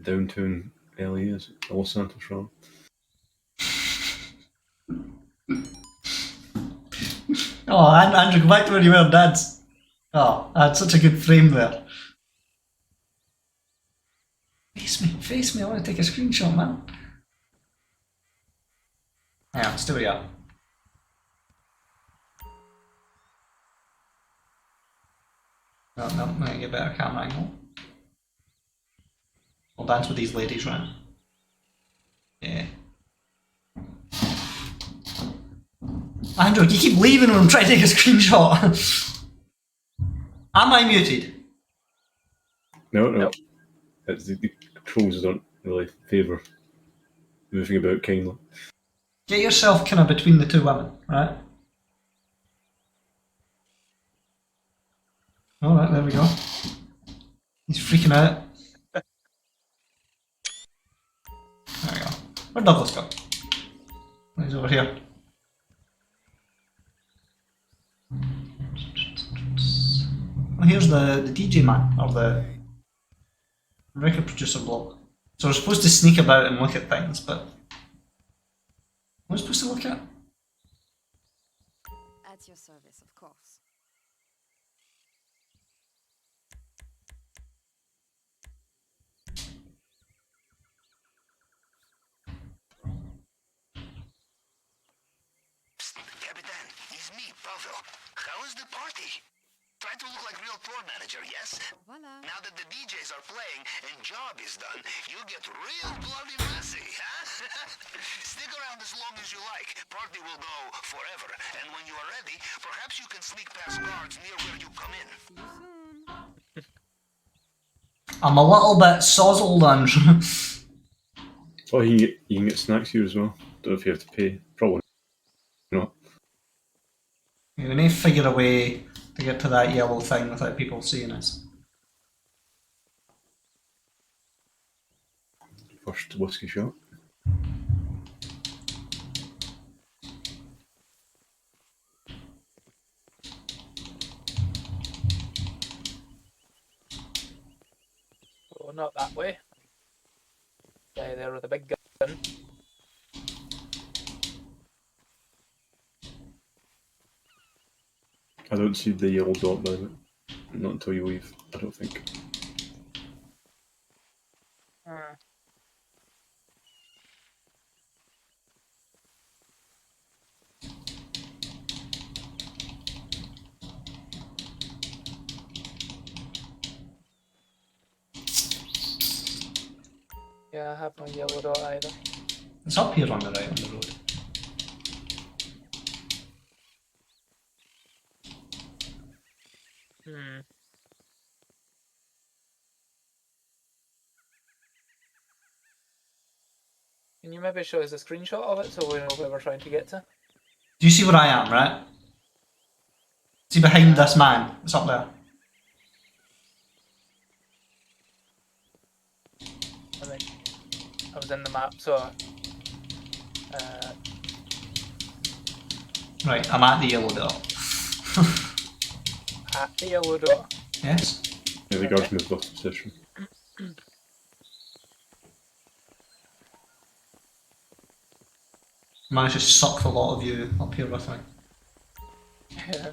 downtown LA as Los Santos Ram. Oh, Andrew, go back to where you were, Dad's. Oh, I had such a good frame there. Face me, I want to take a screenshot, man. Yeah, stay where you are. No, I'm gonna get a better camera angle. I'll dance with these ladies, right? Yeah. Andrew, you keep leaving when I'm trying to take a screenshot. Am I muted? No. It's the controls don't really favour moving about kindly. Get yourself kind of between the two women, right? Alright, there we go. He's freaking out. There we go. Where'd Douglas go? He's over here. Well, here's the DJ man, or the record producer bloke. So we're supposed to sneak about and look at things, but what are we supposed to look at? At your service, of course. Capitan, it's me, Pavel. How is the party? Try to look like real tour manager, yes? Voila. Now that the DJs are playing and job is done, you get real bloody messy, huh? Stick around as long as you like. Party will go forever. And when you are ready, perhaps you can sneak past guards near where you come in. See you soon. I'm a little bit sozzled, Andrew. Oh, you can get snacks here as well. Don't know if you have to pay. Probably not. We need to figure a way to get to that yellow thing without people seeing us. First whiskey shot. Oh, not that way. Guy there with a big gun. I don't see the yellow dot by the way. Not until you leave, I don't think. Yeah, I have no yellow dot either. It's up here on the right on the road. Can you maybe show us a screenshot of it so we know where we're trying to get to? Do you see where I am, right? See behind this man? It's up there. I think I was in the map, so Right, I'm at the yellow dot. at the yellow dot. Yes. Yeah, the guards moved off the position. Managed to suck the lot of you up here with me. Yeah.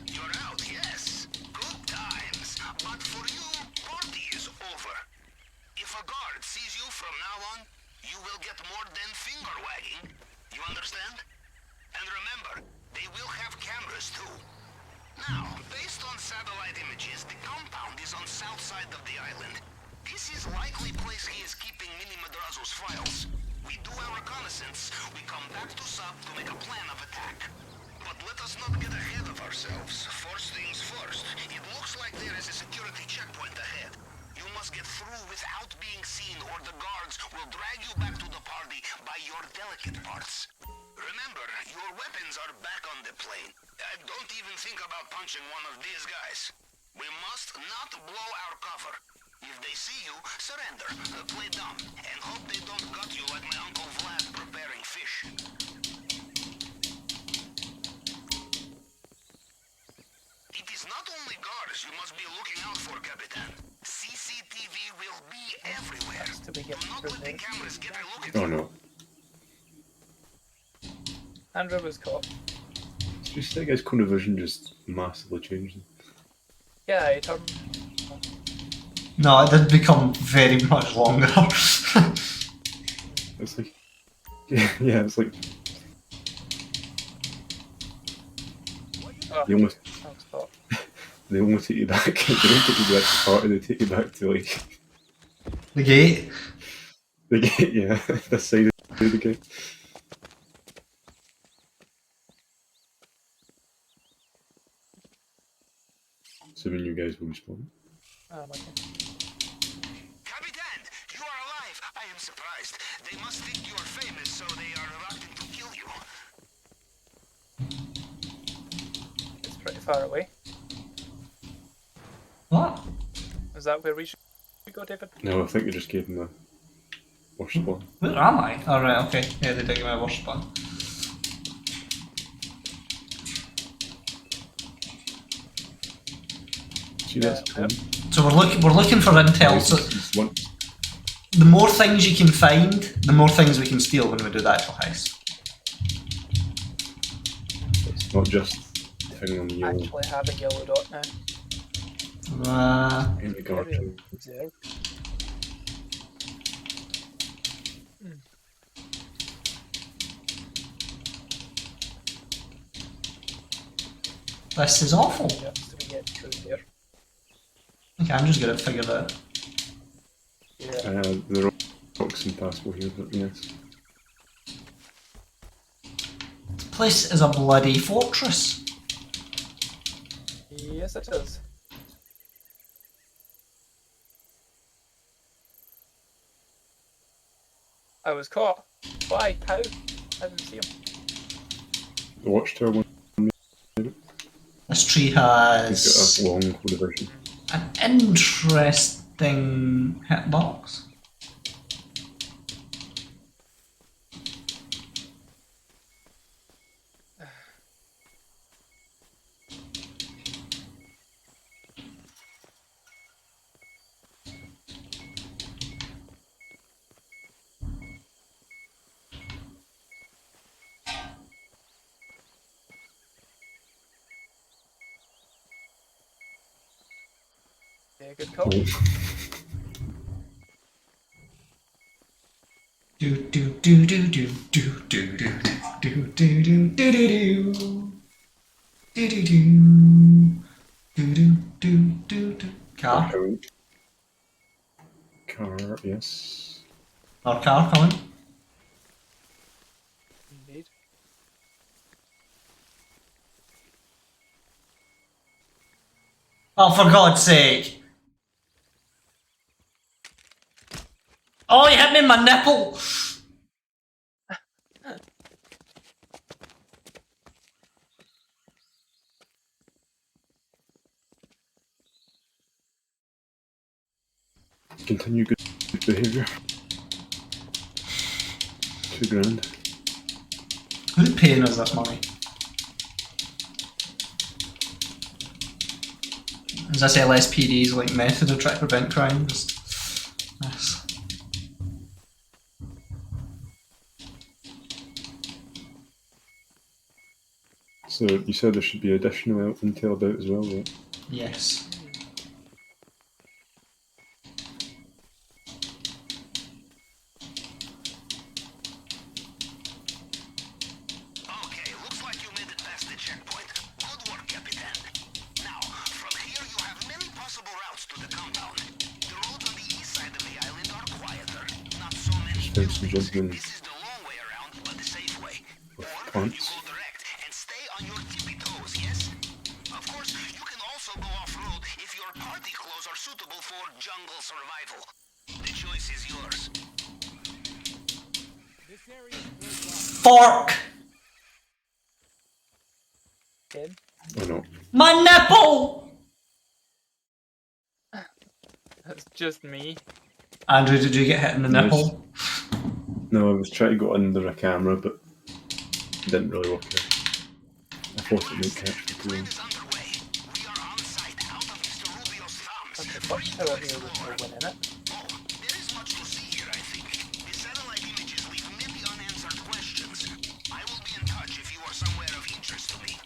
You're out, yes. Good times. But for you, party is over. If a guard sees you from now on, you will get more than finger wagging. You understand? And remember, they will have cameras too. Now, based on satellite images, the compound is on south side of the island. This is likely place he is keeping Mini Madrazo's files. We do our reconnaissance, we come back to sub to make a plan of attack. But let us not get ahead of ourselves. First things first, it looks like there is a security checkpoint ahead. You must get through without being seen or the guards will drag you back to the party by your delicate parts. Remember, your weapons are back on the plane. Don't even think about punching one of these guys. We must not blow our cover. If they see you, surrender, play dumb, and hope they don't gut you like my Uncle Vlad preparing fish. It is not only guards you must be looking out for, Capitan. CCTV will be everywhere. Do not let the cameras get a look at Oh you. no. Andrew was caught. Just that guy's cone of vision just massively changed. Yeah, he turned. No, it did become very much longer. It's like, yeah, it's like Oh, they almost thanks, Bob. they almost take you back. They don't take you back to the party. They take you back to like The gate. the gate. Yeah, the side of the gate. Assuming you guys will respond. Okay. Capitan, you are alive. I am surprised. They must think you are famous, so they are reluctant to kill you. It's pretty far away. What? Is that where we should go, David? No, I think you just gave him the worst spot. Where am I? Oh right, okay. Yeah, they did give me a worse spot. See this? So we're looking for intel. So the more things you can find, the more things we can steal when we do the actual heist. It's not just depending on the yellow. Actually have a yellow dot now. In the guard too. Observe. This is awful. Just to get through there. Okay, I'm just gonna figure that out. Yeah. The rock's impassable here, but yes. This place is a bloody fortress. Yes, it is. I was caught. Why? How? I didn't see him. The watchtower one. This tree He's has got a long code of vision. an interesting hitbox. Yeah, good call. Do do do do do do do do do do do do do do do do do do do do. Car. Car, yes. Our car coming. Indeed. Oh, for God's sake! Oh, you hit me in my nipple! Continue good behaviour. £2,000. Who's paying us this money? Is this LSPD's like method of trying to prevent crime? Yes. So you said there should be additional intel about as well, right? Yes. Okay, looks like you made it past the checkpoint. Good work, Capitan. Now, from here you have many possible routes to the compound. The roads on the east side of the island are quieter. Not so many Found some gentlemen This is the long way around, but the safe way. with Or you plants. go direct and stay on your tippy toes, yes? Of course, you can also go off-road if your party clothes are suitable for jungle survival. The choice is yours. Fork! Dead. Or not. My nipple! That's just me. Andrew, did you get hit in the nipple? No, I was trying to go under a camera, but it didn't really work out. I thought it might catch the plane. That's the first tower here with no one in it. There is much to see here, I think. The satellite images leave many unanswered questions. I will be in touch if you are somewhere of interest to me.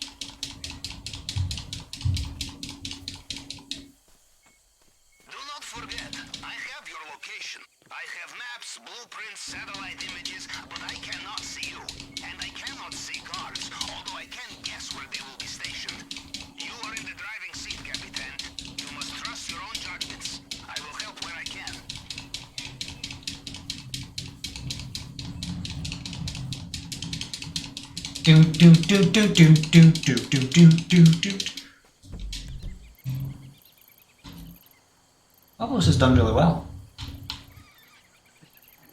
Do not forget, I have your location. I have maps, blueprints, satellite images, but I cannot see you. And I cannot see guards, although I can guess where they will be stationed. You are in the driving seat, Capitan. You must trust your own judgments. I will help where I can. Do do do do do do do do do do. Pablos has done really well.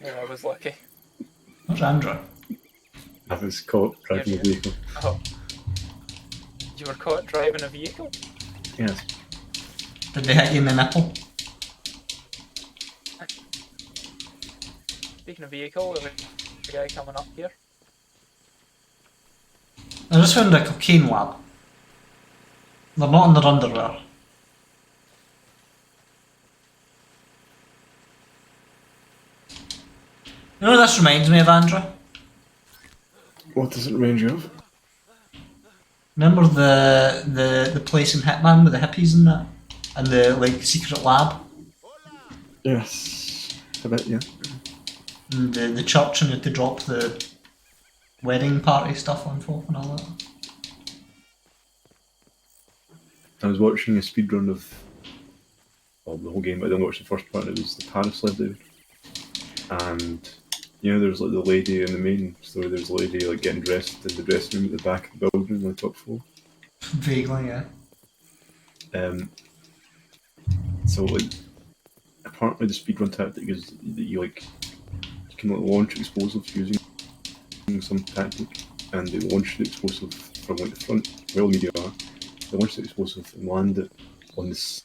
Yeah, I was lucky. Where's Andrew? I was caught driving a vehicle. Oh. You were caught driving a vehicle? Yes. Did they hit you in the nipple? Speaking of vehicle, there's a guy coming up here. I just found a cocaine lab. They're not in their underwear. You know what this reminds me of, Andrew? What does it remind you of? Remember the place in Hitman with the hippies and that? And the like secret lab? Yes. A bit, yeah. And the church and you had to drop the wedding party stuff on folk and all that. I was watching a speedrun of the whole game, but I didn't watch the first part. It was the Paris Live David. And you know, there's like the lady in the main story. There's a lady like getting dressed in the dressing room at the back of the building on the top floor. Vaguely, yeah. So like, apparently the speedrun tactic is that you can like launch explosives using some tactic, and they launch the explosive from like the front, well media are. They launch the explosive and land it on this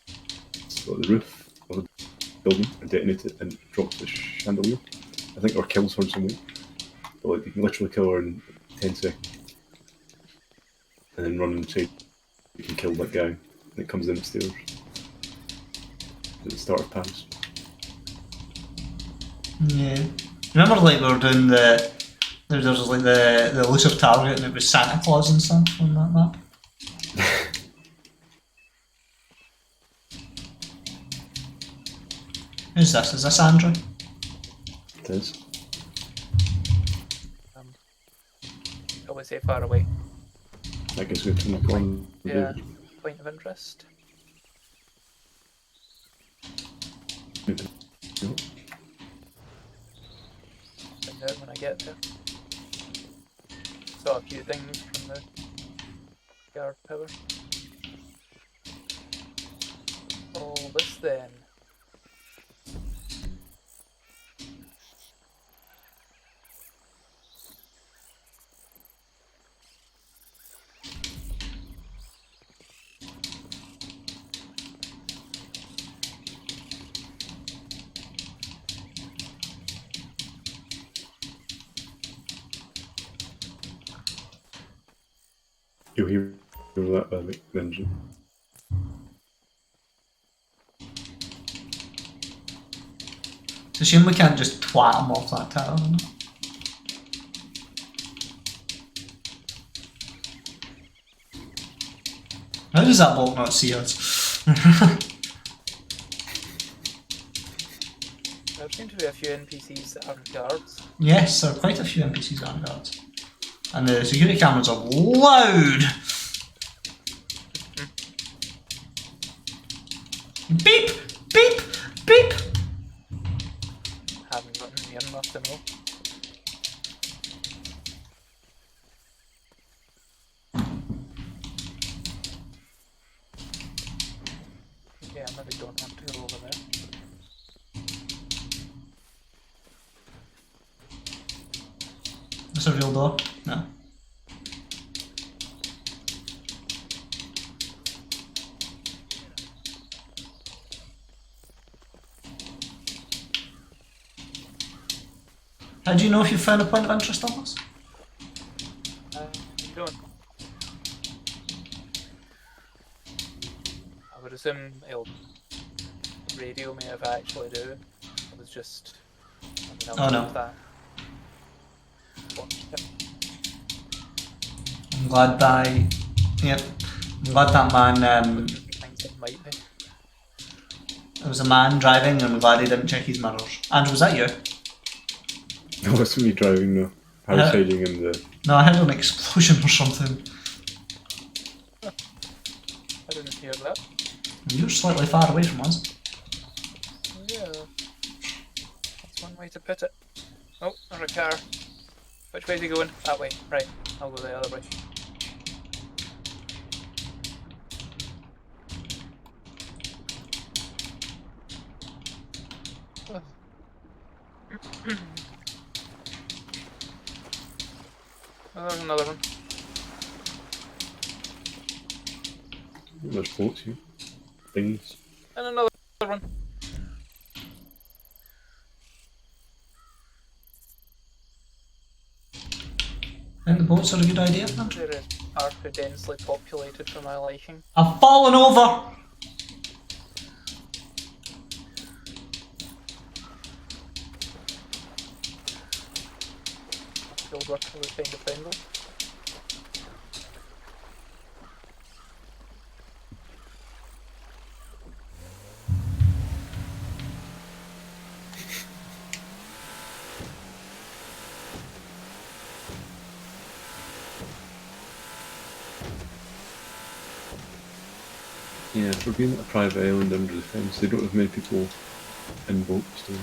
the roof of the building and detonate it and drop the chandelier. I think, or kills her in some way. But like, you can literally kill her in 10 seconds. And then run inside. You can kill that guy. And it comes down the stairs. At the start of Paris. Yeah. Remember like we were doing there was like the elusive target and it was Santa Claus and stuff on that map? Who's this? Is this Andrew? It is. I would say far away. I guess we turn the corner. Yeah, point of interest. Find out when I get there. Saw a few things from the guard power. All this then. You'll hear that by the engine. It's a shame we can't just twat him off that tower, isn't it? How does that bloke not see us? There seem to be a few NPCs that aren't guards. Yes, there are quite a few NPCs on guards. And the security cameras are loud! Beep! Beep! Beep! Haven't gotten near enough to know. Yeah, I maybe don't want to go over there. Is a real door? No. How do you know if you found a point of interest on this? Don't. I would assume he'll radio me if I actually do. It was just. Oh no. That. I'm glad that yep. I'm glad that man Might be. there was a man driving and I'm glad he didn't check his mirrors. Andrew, was that you? No, it's me driving now. I was hiding in the... No, I heard an explosion or something. I didn't hear that. You're slightly far away from us. Yeah. That's one way to put it. Oh, there's a car. Which way is he going? That way. Right. I'll go the other way. Oh, there's another one. There's floats here. Things. And another one. I think the boats are a good idea, Andrew. They are too densely populated for my liking. I've fallen over! Field work for the kind of friendly. Yeah, for being a private island under the fence, they don't have many people in boats, do they?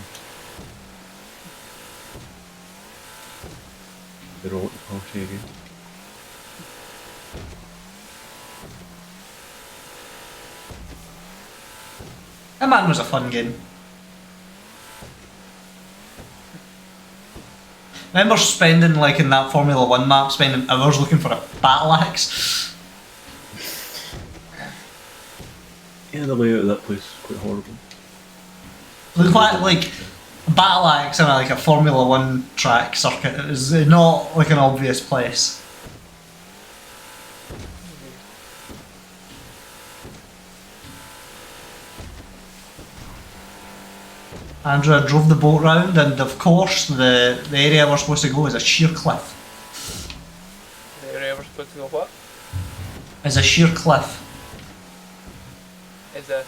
They're all at the party again. That man was a fun game. I remember spending, like in that Formula 1 map, spending hours looking for a battle axe. Yeah, the layout of that place is quite horrible. Look like a battle axe in like a Formula 1 track circuit. It is not like an obvious place. Andrew, I drove the boat round and of course the area we're supposed to go is a sheer cliff. The area we're supposed to go what? Is a sheer cliff. Is a...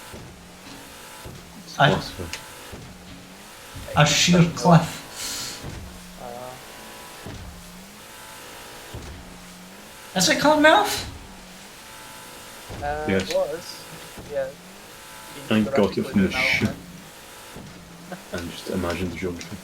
A sheer cliff. Is it Clonmouth? Yes. It was. Yeah. I got it from the shoe. and just imagine the geography.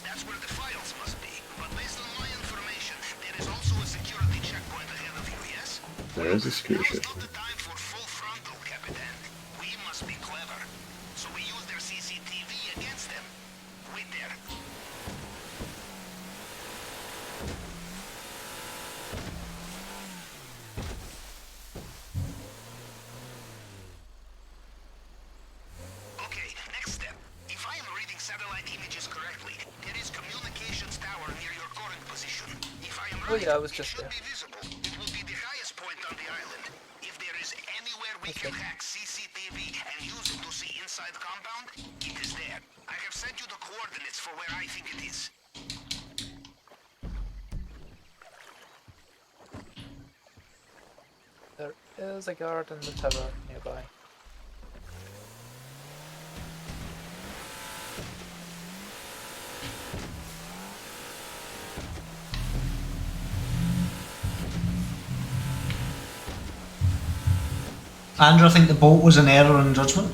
That's where the files must be. But based on my information, there is also a security checkpoint ahead of you, yes? There is a security Now's not checkpoint. the time for full frontal, Capitan. We must be clever. So we use their CCTV against them. Wait there. Okay, next step. If I am reading satellite images correctly, there is communications tower near your current position. If I am right, I was just it should there. be visible. It will be the highest point on the island. If there is anywhere we can hack CCTV and use it to see inside the compound, it is there. I have sent you the coordinates for where I think it is. There is a guard in the tower nearby. Andrew, I think the boat was an error in judgment.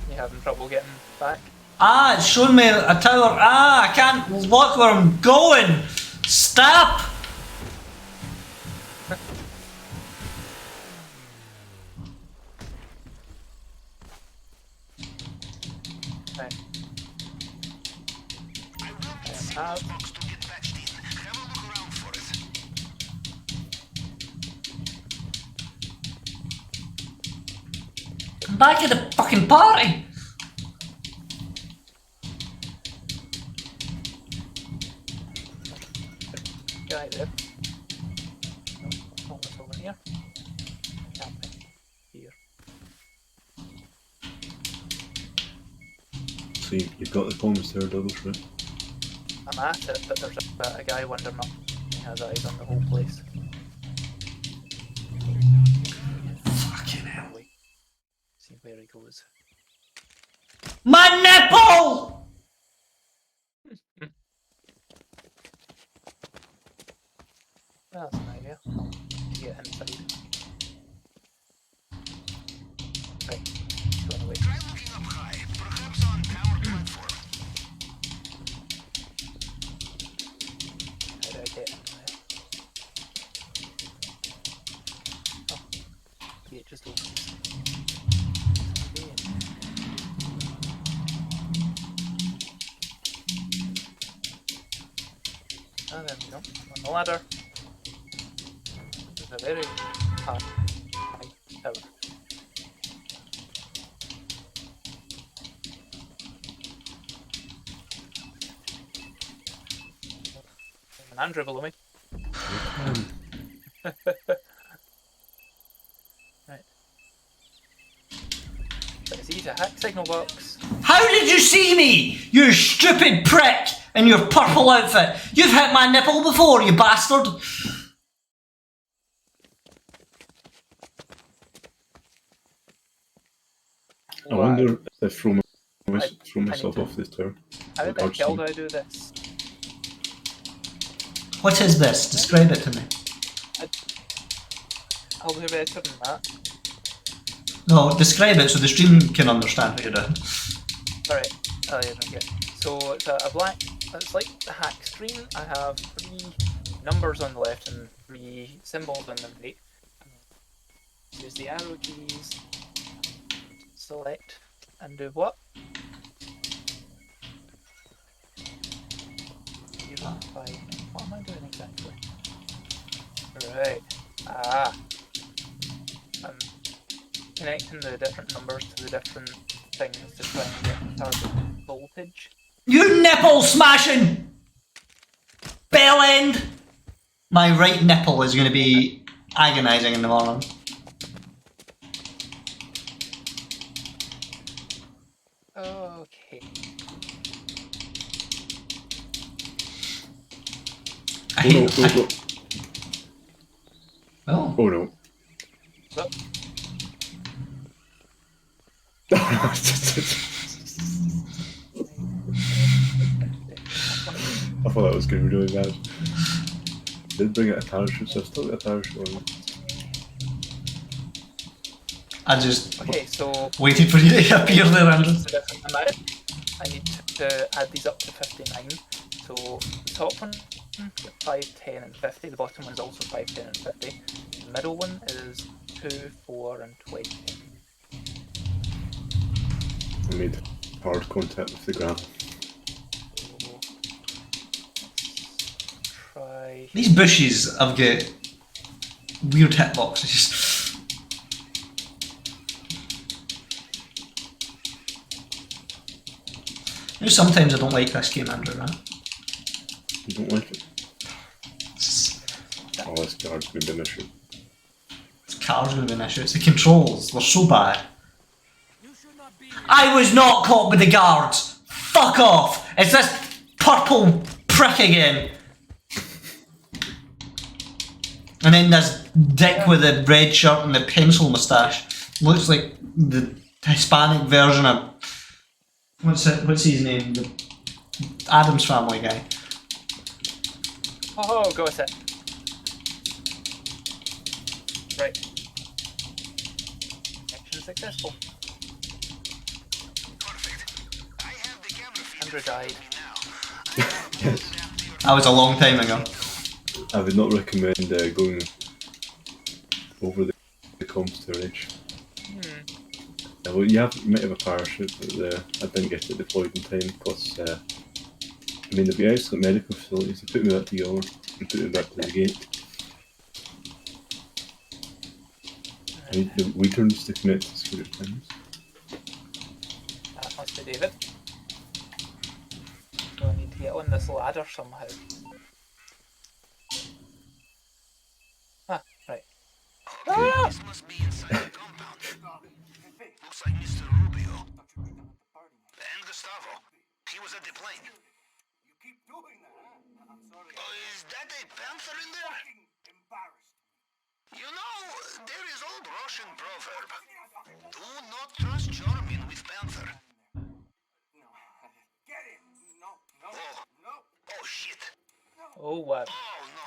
You having trouble getting back? Ah, it's showing me a tower. Ah, I can't look where I'm going. Stop! Right. I'm back at the fucking party. Guy there. Oh, it's over here. Camping. Here. So you've got the comms there, Douglas, right? I'm at it, but there's a guy wandering up. He has eyes on the whole place. Fucking hell. Wait. See where he goes. My nipple! That's an idea. To get inside. Right. Going away. Try looking up high, perhaps on tower platform. How do I get in there? Oh. Yeah, it just opens. And then we go on the ladder. There's a very high tower. An Andrew below me. Right. So it's easy. Hack signal box. How did you see me? You stupid prick in your purple outfit. You've hit my nipple before, you bastard. I wonder if I throw myself off this tower. How the hell do I do this? What is this? Describe it to me. I'll do better than that. No, describe it so the stream can understand what you're doing. Alright, oh yeah, don't get. So it's a black, it's like the hack screen. I have 3 numbers on the left and 3 symbols on the right. Use the arrow keys, select, and do what? What am I doing exactly? Right, I'm connecting the different numbers to the different things to try and get the target voltage. You nipple smashing! Bell end! My right nipple is going to be agonising in the morning. Okay. Oh no, go. Oh. Oh no. Oh. I thought that was going to be really bad. Did bring out a parachute, so I've still got a parachute on me. I just so waited for you to appear there, Andrew. I need to add these up to 59. So the top one, 5, 10, and 50. The bottom one is also 5, 10, and 50. The middle one is 2, 4, and 20. I made hard contact with the ground. Try. These bushes have got weird hitboxes. You know, sometimes I don't like this game, Andrew, right? You don't like it? Oh, this card's going to be an issue. This car's going to be an issue. It's the controls. They're so bad. I was not caught with the guards! Fuck off! It's this purple prick again! And then this dick with the red shirt and the pencil moustache. Looks like the Hispanic version of... What's his name? The Addams Family guy. Oh, go with it. Right. Action successful. Andrew died. Yes. That was a long time ago. I would not recommend going over the comms to Rage. Well, you might have a parachute, but I didn't get it deployed in time. Plus, I mean, there'd be excellent medical facilities. They took me back to Yellow and took me back to the gate. I need the wee turns to connect to security things. That must be David. So I need to get on this ladder somehow. Ah, right. Ah! This must be inside the compound. Looks like Mr. Rubio. And Gustavo. He was at the plane. You keep doing that, huh? I'm sorry. Oh, is that a panther in there? Embarrassed. You know, there is old Russian proverb. Do not trust German with panther. No. Get in. No. Oh, shit. Oh, what? Oh, no.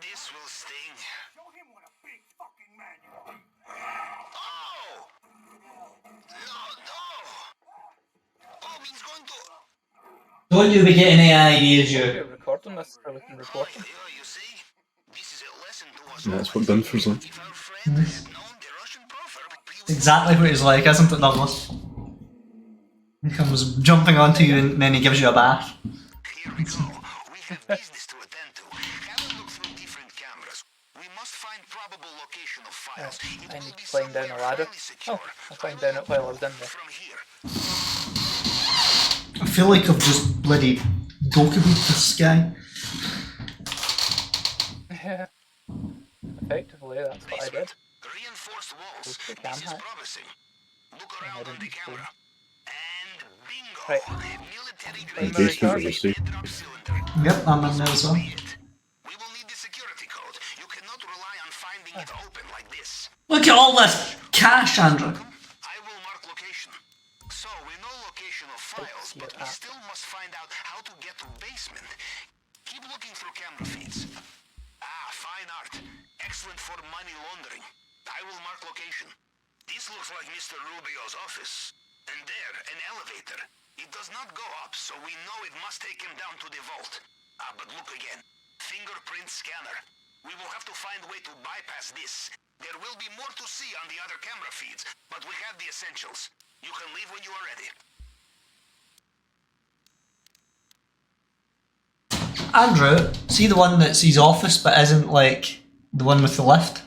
This will sting. Show him what a big fucking man you are. Oh! No! Oh, he's going to... Don't you be getting any ideas, you. We're recording this, or we can record them. And that's what Dunfer's like. Exactly what he's like, isn't it, Douglas? He comes jumping onto you and then he gives you a bath. Here we go. We have business to attend to. Have a look through different cameras. We must find probable location of files. I need to climb down a ladder. Oh, I climbed down it while I was in there. I feel like I've just bloody Goku'd this guy. Yeah. Effectively, that's what I did. Reinforced walls. The cam hack. Look around on the camera. And bingo. Right. Military Basement was safe. Yep, I'm in there as well. We will need the security code. You cannot rely on finding it open like this. Look at all this cash, Andrew. I will mark location. So we know location of files, but we still must find out how to get to basement. Keep looking through camera feeds. Ah, fine art. Excellent for money laundering. I will mark location. This looks like Mr. Rubio's office. And there, an elevator. It does not go up, so we know it must take him down to the vault. Ah, but look again. Fingerprint scanner. We will have to find a way to bypass this. There will be more to see on the other camera feeds, but we have the essentials. You can leave when you are ready. Andrew, see the one that's his office but isn't like the one with the lift?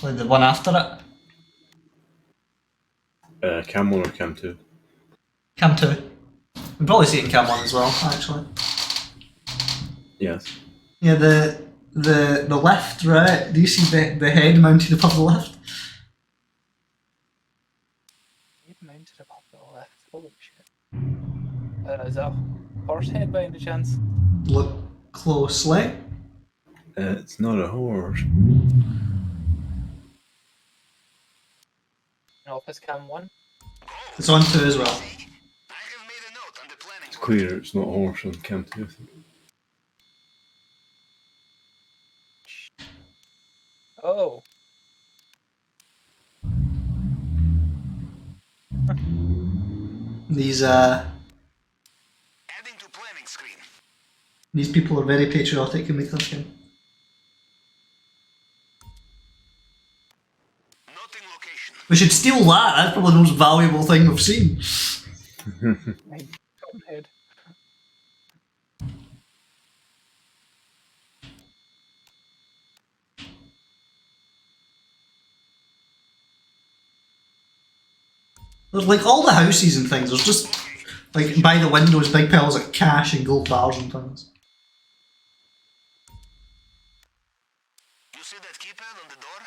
Like the one after it? Cam 1 or Cam 2? Cam 2. We'd probably see it in Cam 1 as well, actually. Yes. Yeah, the lift, right? Do you see the head mounted above the lift? Head mounted above the lift. Holy shit. Is that a horse head by any chance? Look closely. It's not a horse. Office cam 1. It's on 2 as well. It's clear it's not a horse on Cam 2, I think. Oh. These these people are very patriotic who make this game. We should steal that. That's probably the most valuable thing we've seen. Head. There's like all the houses and things. There's just like by the windows, big piles of cash and gold bars and things. You see that keypad on the door?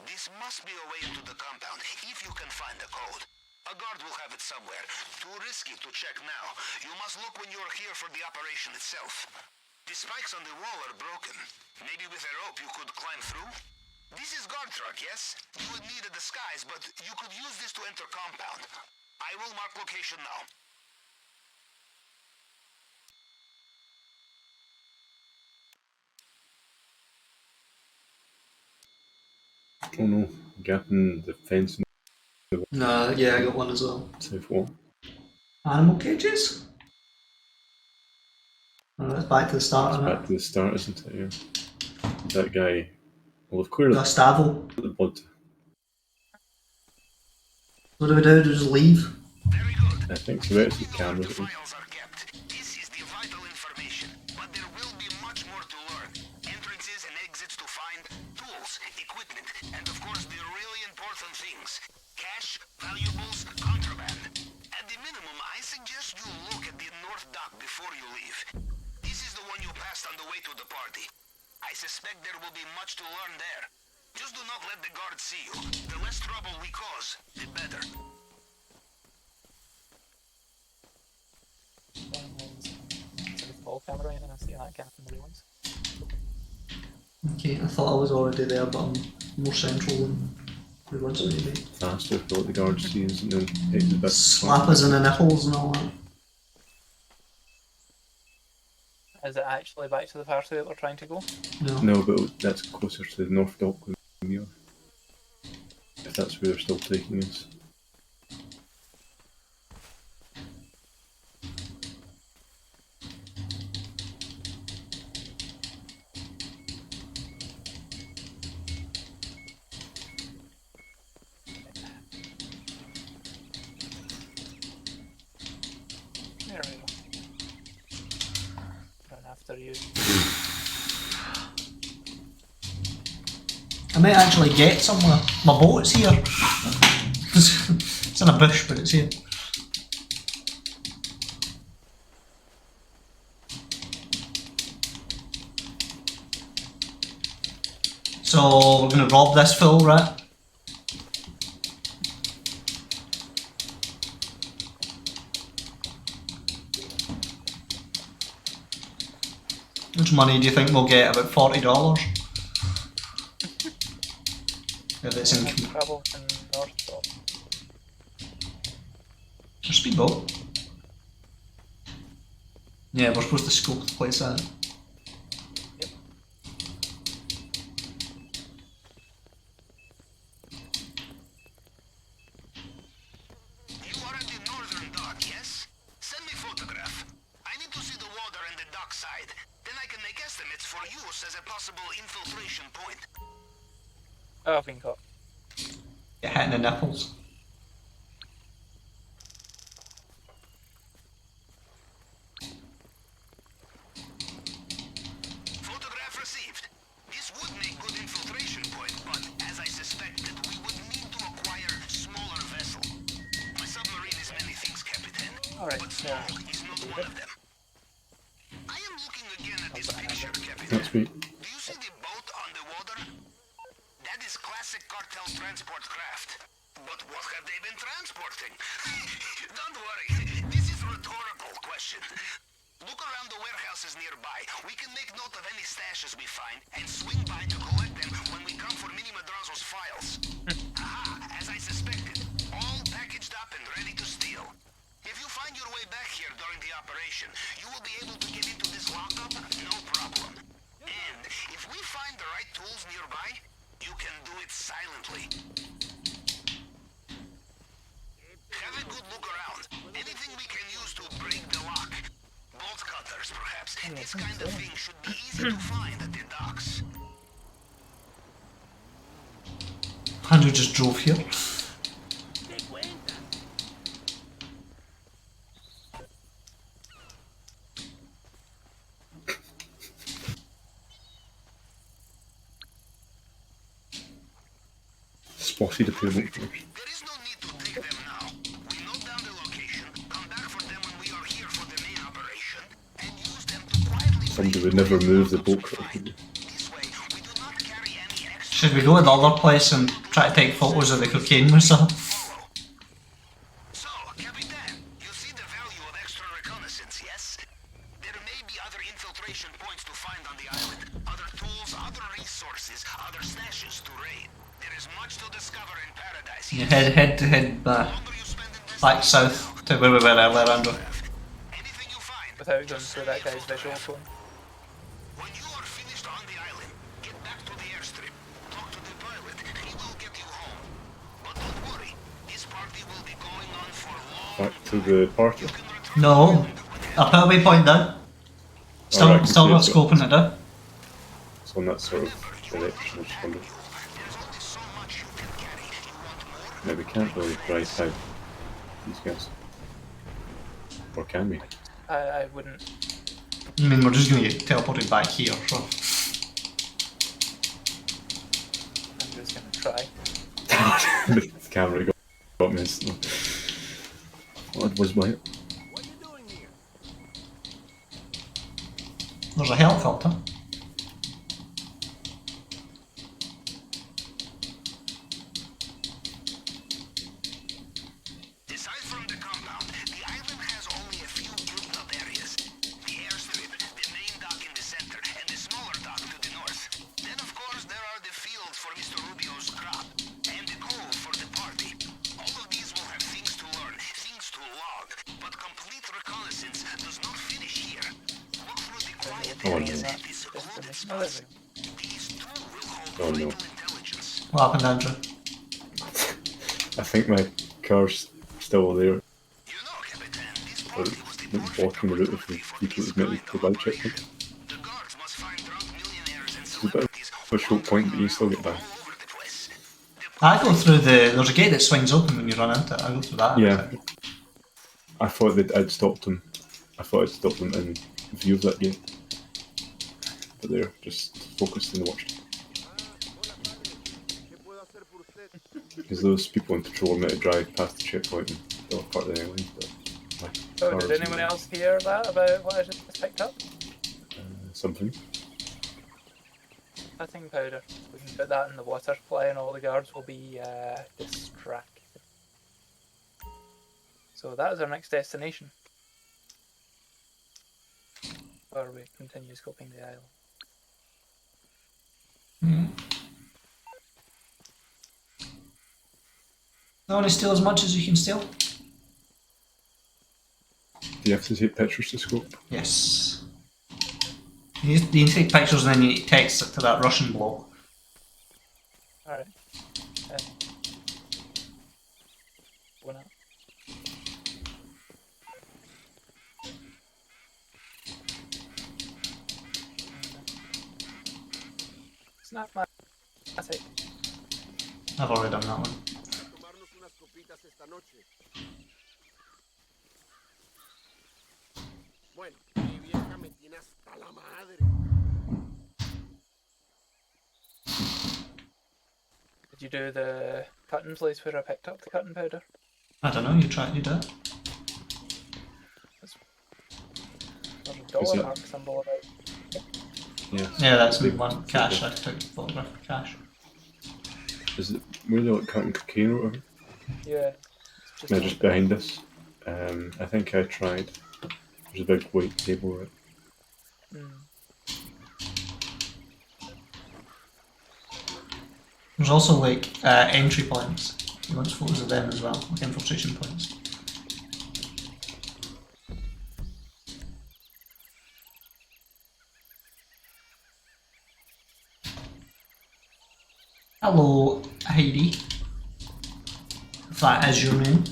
This must be a way into the compound, if you can find the code. A guard will have it somewhere. Too risky to check now. You must look when you're here for the operation itself. The spikes on the wall are broken. Maybe with a rope you could climb through? This is guard truck, yes? You would need a disguise, but you could use this to enter compound. I will mark location now. Oh no, gap in the fence. No, yeah, I got one as well. Safe wall. Animal cages? Oh, that's back to the start, isn't it? Back to the start, isn't it? Yeah. That guy. Well, of course. Gustavo. The blood. What do we do? Do we just leave? I think so. It's the cameras. This is the vital information, but there will be much more to learn. Entrances and exits to find, tools, equipment, and of course the really important things. Cash, valuables, contraband. At the minimum, I suggest you look at the north dock before you leave. This is the one you passed on the way to the party. I suspect there will be much to learn there. Just do not let the guards see you. The less trouble we cause, the better. Ball camera and I see that gap in the ruins. Okay, I thought I was already there, but I'm more central than we once to be. Faster for what the guards see, isn't it? It's a bit Slap us in the nipples and all that. Is it actually back to the party that we're trying to go? No, but that's closer to the North Dock than we are. If that's where they're still taking us. There we go. Run after you. I might actually get somewhere. My boat's here. It's in a bush, but it's here. So we're gonna rob this fool, right? How much money do you think we'll get? About $40? If it's in travel in North Dock. a speedboat. Yeah, we're supposed to scope the place out. You are at the northern dock, yes? Send me photograph. I need to see the water and the dock side. Then I can make estimates for use as a possible infiltration point. Oh, I've been caught. Get hit in the nipples. Photograph received. This would make good infiltration point, but as I suspected, we would need to acquire smaller vessel. My submarine is many things, Captain. But small is not one of them. I am looking again at this picture, Captain. That's me. Do you see the boat on the water? That is classic cartel transport craft. But what have they been transporting? Don't worry, this is a rhetorical question. Look around the warehouses nearby. We can make note of any stashes we find and swing by to collect them when we come for Mini Madrazo's files. Aha, as I suspected, all packaged up and ready to steal. If you find your way back here during the operation, you will be able to get into this lockup, no problem. And if we find the right tools nearby, You can do it silently. Have a good look around. Anything we can use to break the lock. Bolt cutters, perhaps. This kind of thing should be easy to find at the docks. Andrew just drove here. Spotted a pair of boat cutters. Somebody would never move the boat cutter. Should we go to the other place and try to take photos of the cocaine we saw? Yeah, head back south to where we were earlier, Andrew. Without going through that guy's visual phone. Back to the party. No, I put a waypoint down. Still, Alright, still not so scoping it down. it's on that sort of direction. I just wondered. Now we can't really price out these guys. Or can we? I wouldn't. I mean, we're just going to get teleported back here, so. I'm just going to try. The camera got me instantly. What was my... There's a helicopter. Oh no. Oh no. What happened, Andrew? I think my car's still there. Or blocking the route of the people that met the bad checkpoint. It's a bit of a short point, but you still get by. I go through the... There's a gate that swings open when you run into it. I go through that. Yeah. I thought that I'd stopped them. I thought I'd stopped them in view of that gate. But they're just focused in the watch. Because those people in patrol are meant to drive past the checkpoint and the other part of the island. But Oh, did anyone else hear that about what I just picked up? Something. Nothing powder. We can put that in the water supply and all the guards will be distracted. So that is our next destination. Or we continue scoping the island. You want to steal as much as you can steal? Do you have to take pictures to scope? Yes. You need to take pictures and then you need to text it to that Russian bloke. Alright. Why not? Snap my classic. I've already done that one. Did you do the cutting place where I picked up the cutting powder? I don't know, you tried to do it. There's a dollar mark symbol about. Yeah, that's me one. Cash, I took a photograph of cash. Is it where they're like cutting cocaine or whatever? Yeah. No, just behind us. I think I tried. There's a big white table, right? There's also like entry points. You want photos of them as well, like infiltration points. Hello, Heidi. If that is your name.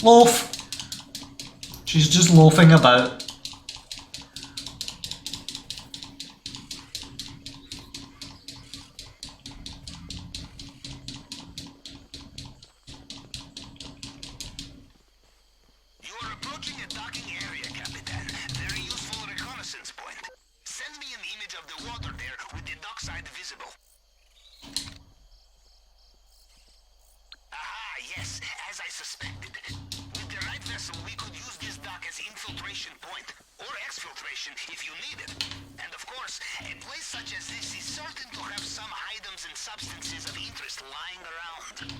Loaf! She's just loafing about. You are approaching a docking area, Capitan. Very useful reconnaissance point. Send me an image of the water there with the dockside visible. Aha, yes, as I suspected. With the right vessel, we could use this dock as infiltration point, or exfiltration if you need it. And of course, a place such as this is certain to have some items and substances of interest lying around.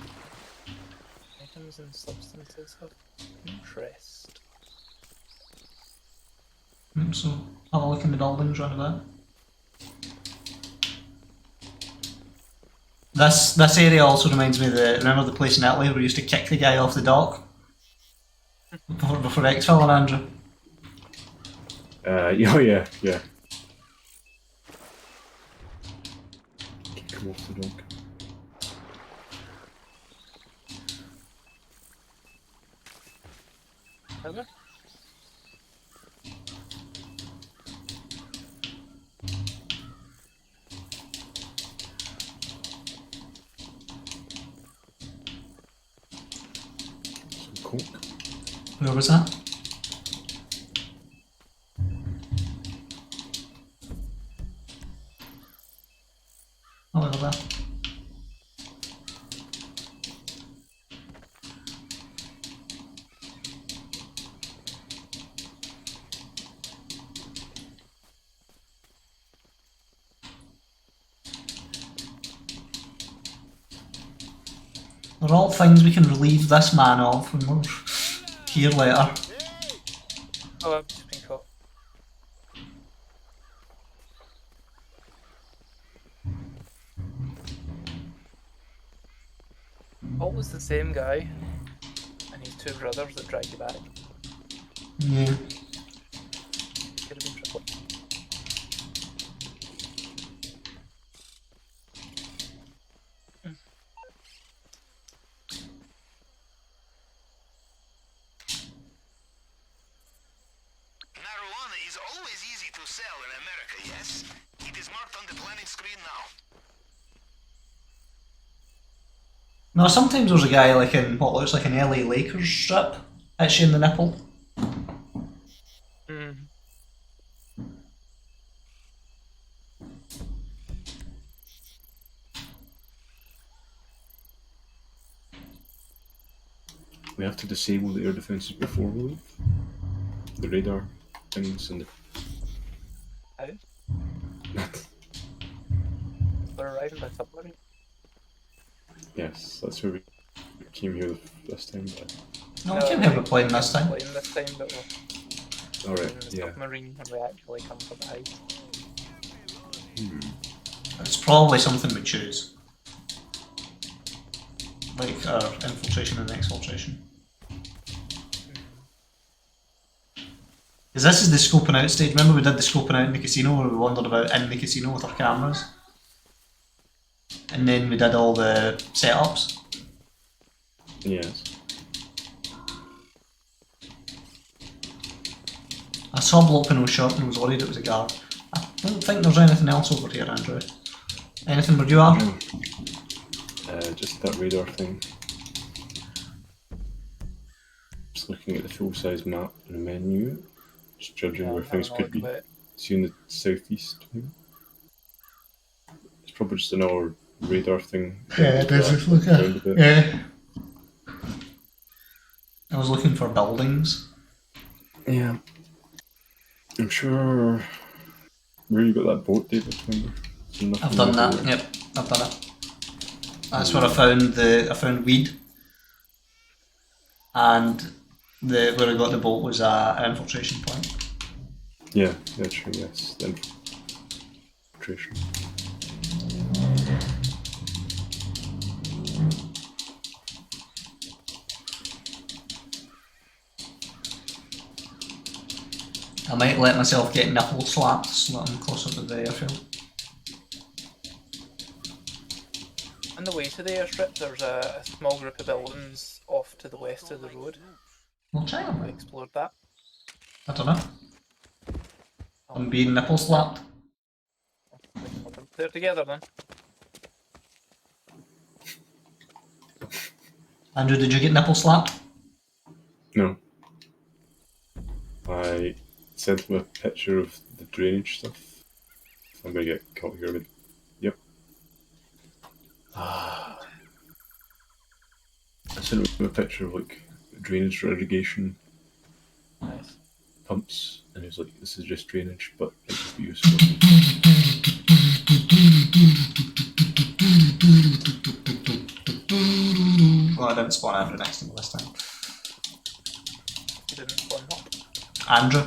Items and substances of interest. So, have a look in the buildings round about. This area also reminds me of remember the place in Italy where we used to kick the guy off the dock? Before Exfil and Andrew? Oh yeah. Come off the dock. Have I? Some coke. Where was that? Oh, over there. They're all things we can relieve this man of when we're here later. Oh, I've just been caught. Always the same guy and his two brothers that drag you back. Yeah. Could have been triple. Marijuana is always easy to sell in America, yes? It is marked on the planning screen now. No, sometimes there's a guy like in what looks like an LA Lakers strip, hits you in the nipple. We have to disable the air defences before we leave. The radar things and the... How? We're arriving by submarine. Yes, that's where we came here this time. But... No, we came here with plane this time. Plane this time, but we're Alright, in the yeah. submarine and we actually come from behind. It's probably something we choose. Like our infiltration and exfiltration. Because this is the scoping out stage. Remember we did the scoping out in the casino where we wandered about in the casino with our cameras? And then we did all the setups. Yes. I saw a bloke in a shop and was worried it was a guard. I don't think there's anything else over here, Andrew. Anything where you are? Just that radar thing. Just looking at the full size map in the menu. Just judging where things could be. See in the southeast. It's probably just another radar thing. Yeah, it is. Just look at it. Yeah. I was looking for buildings. Yeah. I'm sure. Where you got that boat, David? Remember? I've done that. Yep, I've done it. That's where I found weed, and where I got the boat was an infiltration point. Yeah, true. Yes, the infiltration. I might let myself get nipple slapped so that I'm closer to the airfield. On the way to the airstrip, there's a small group of buildings off to the west of the road. We'll try them. We explored that. I don't know. I'm being nipple slapped. They're together then. Andrew, did you get nipple slapped? No. I sent him a picture of the drainage stuff. I'm gonna get caught here with. Yep. I sent him a picture of like drainage for irrigation pumps, and he was like, "This is just drainage, but it could be useful." Well, I didn't spawn Andrew next to me this time. You didn't spawn what? Andrew.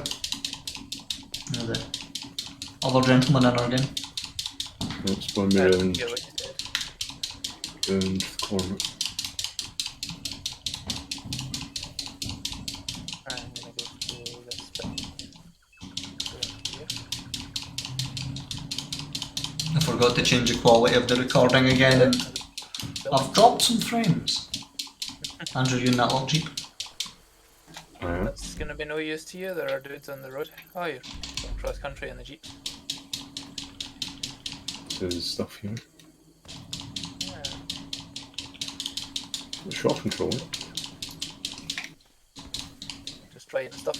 You know, the other gentleman in our game. Don't spawn me around the corner. I'm gonna go to this bit. I forgot to change the quality of the recording again and I've dropped some frames. Andrew, you in that little jeep? That's gonna be no use to you, there are dudes on the road. Oh, you're going cross country in the jeep. There's stuff here. Yeah. Shot control. Just trying stuff.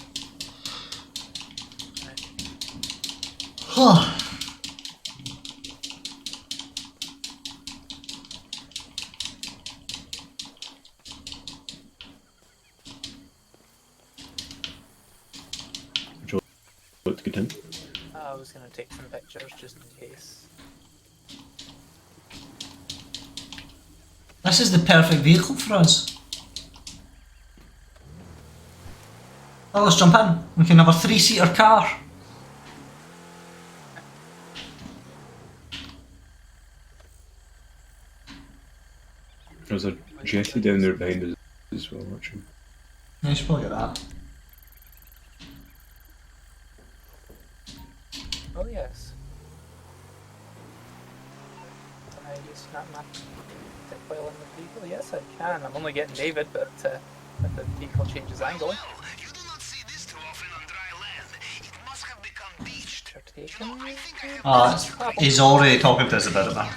To get in. I was gonna take some pictures just in case. This is the perfect vehicle for us. Oh, let's jump in. We can have a 3-seater car. There's a jetty down there behind us as well, actually. Yeah, you should probably get that. Oh yes. Can I use snap map to while in the vehicle? Yes, I can. I'm only getting David, but if the vehicle changes angle. He's already talking to us about it, man.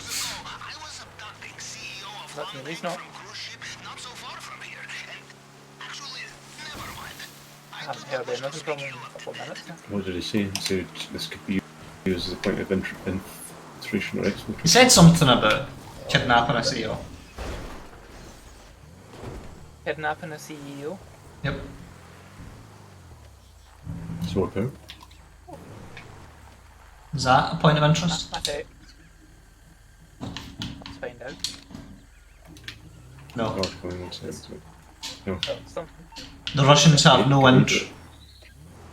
He's not. I haven't heard anything from him in a couple of minutes now. What did he say? He said this could be used as a point of infiltration or exfiltration. He said something about kidnapping a CEO. Kidnapping a CEO? Yep. So about? Is that a point of interest? Okay. Let's find out. No. No. The Russians have no interest.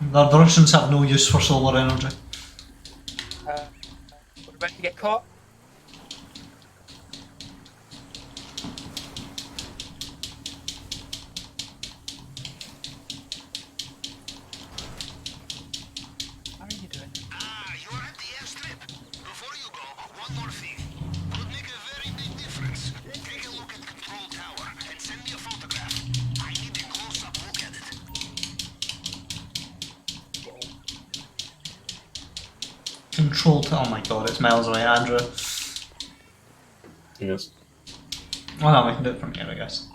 The Russians have no use for solar energy. We're about to get caught. How are you doing? You're at the airstrip. Before you go, one more thing. Could make a very big difference. Take a look at Control Tower and send me a photograph. I need a close-up look at it. Control to. Oh my god, it's miles away, Andrew. Yes. Well, no, we can do it from here, I guess.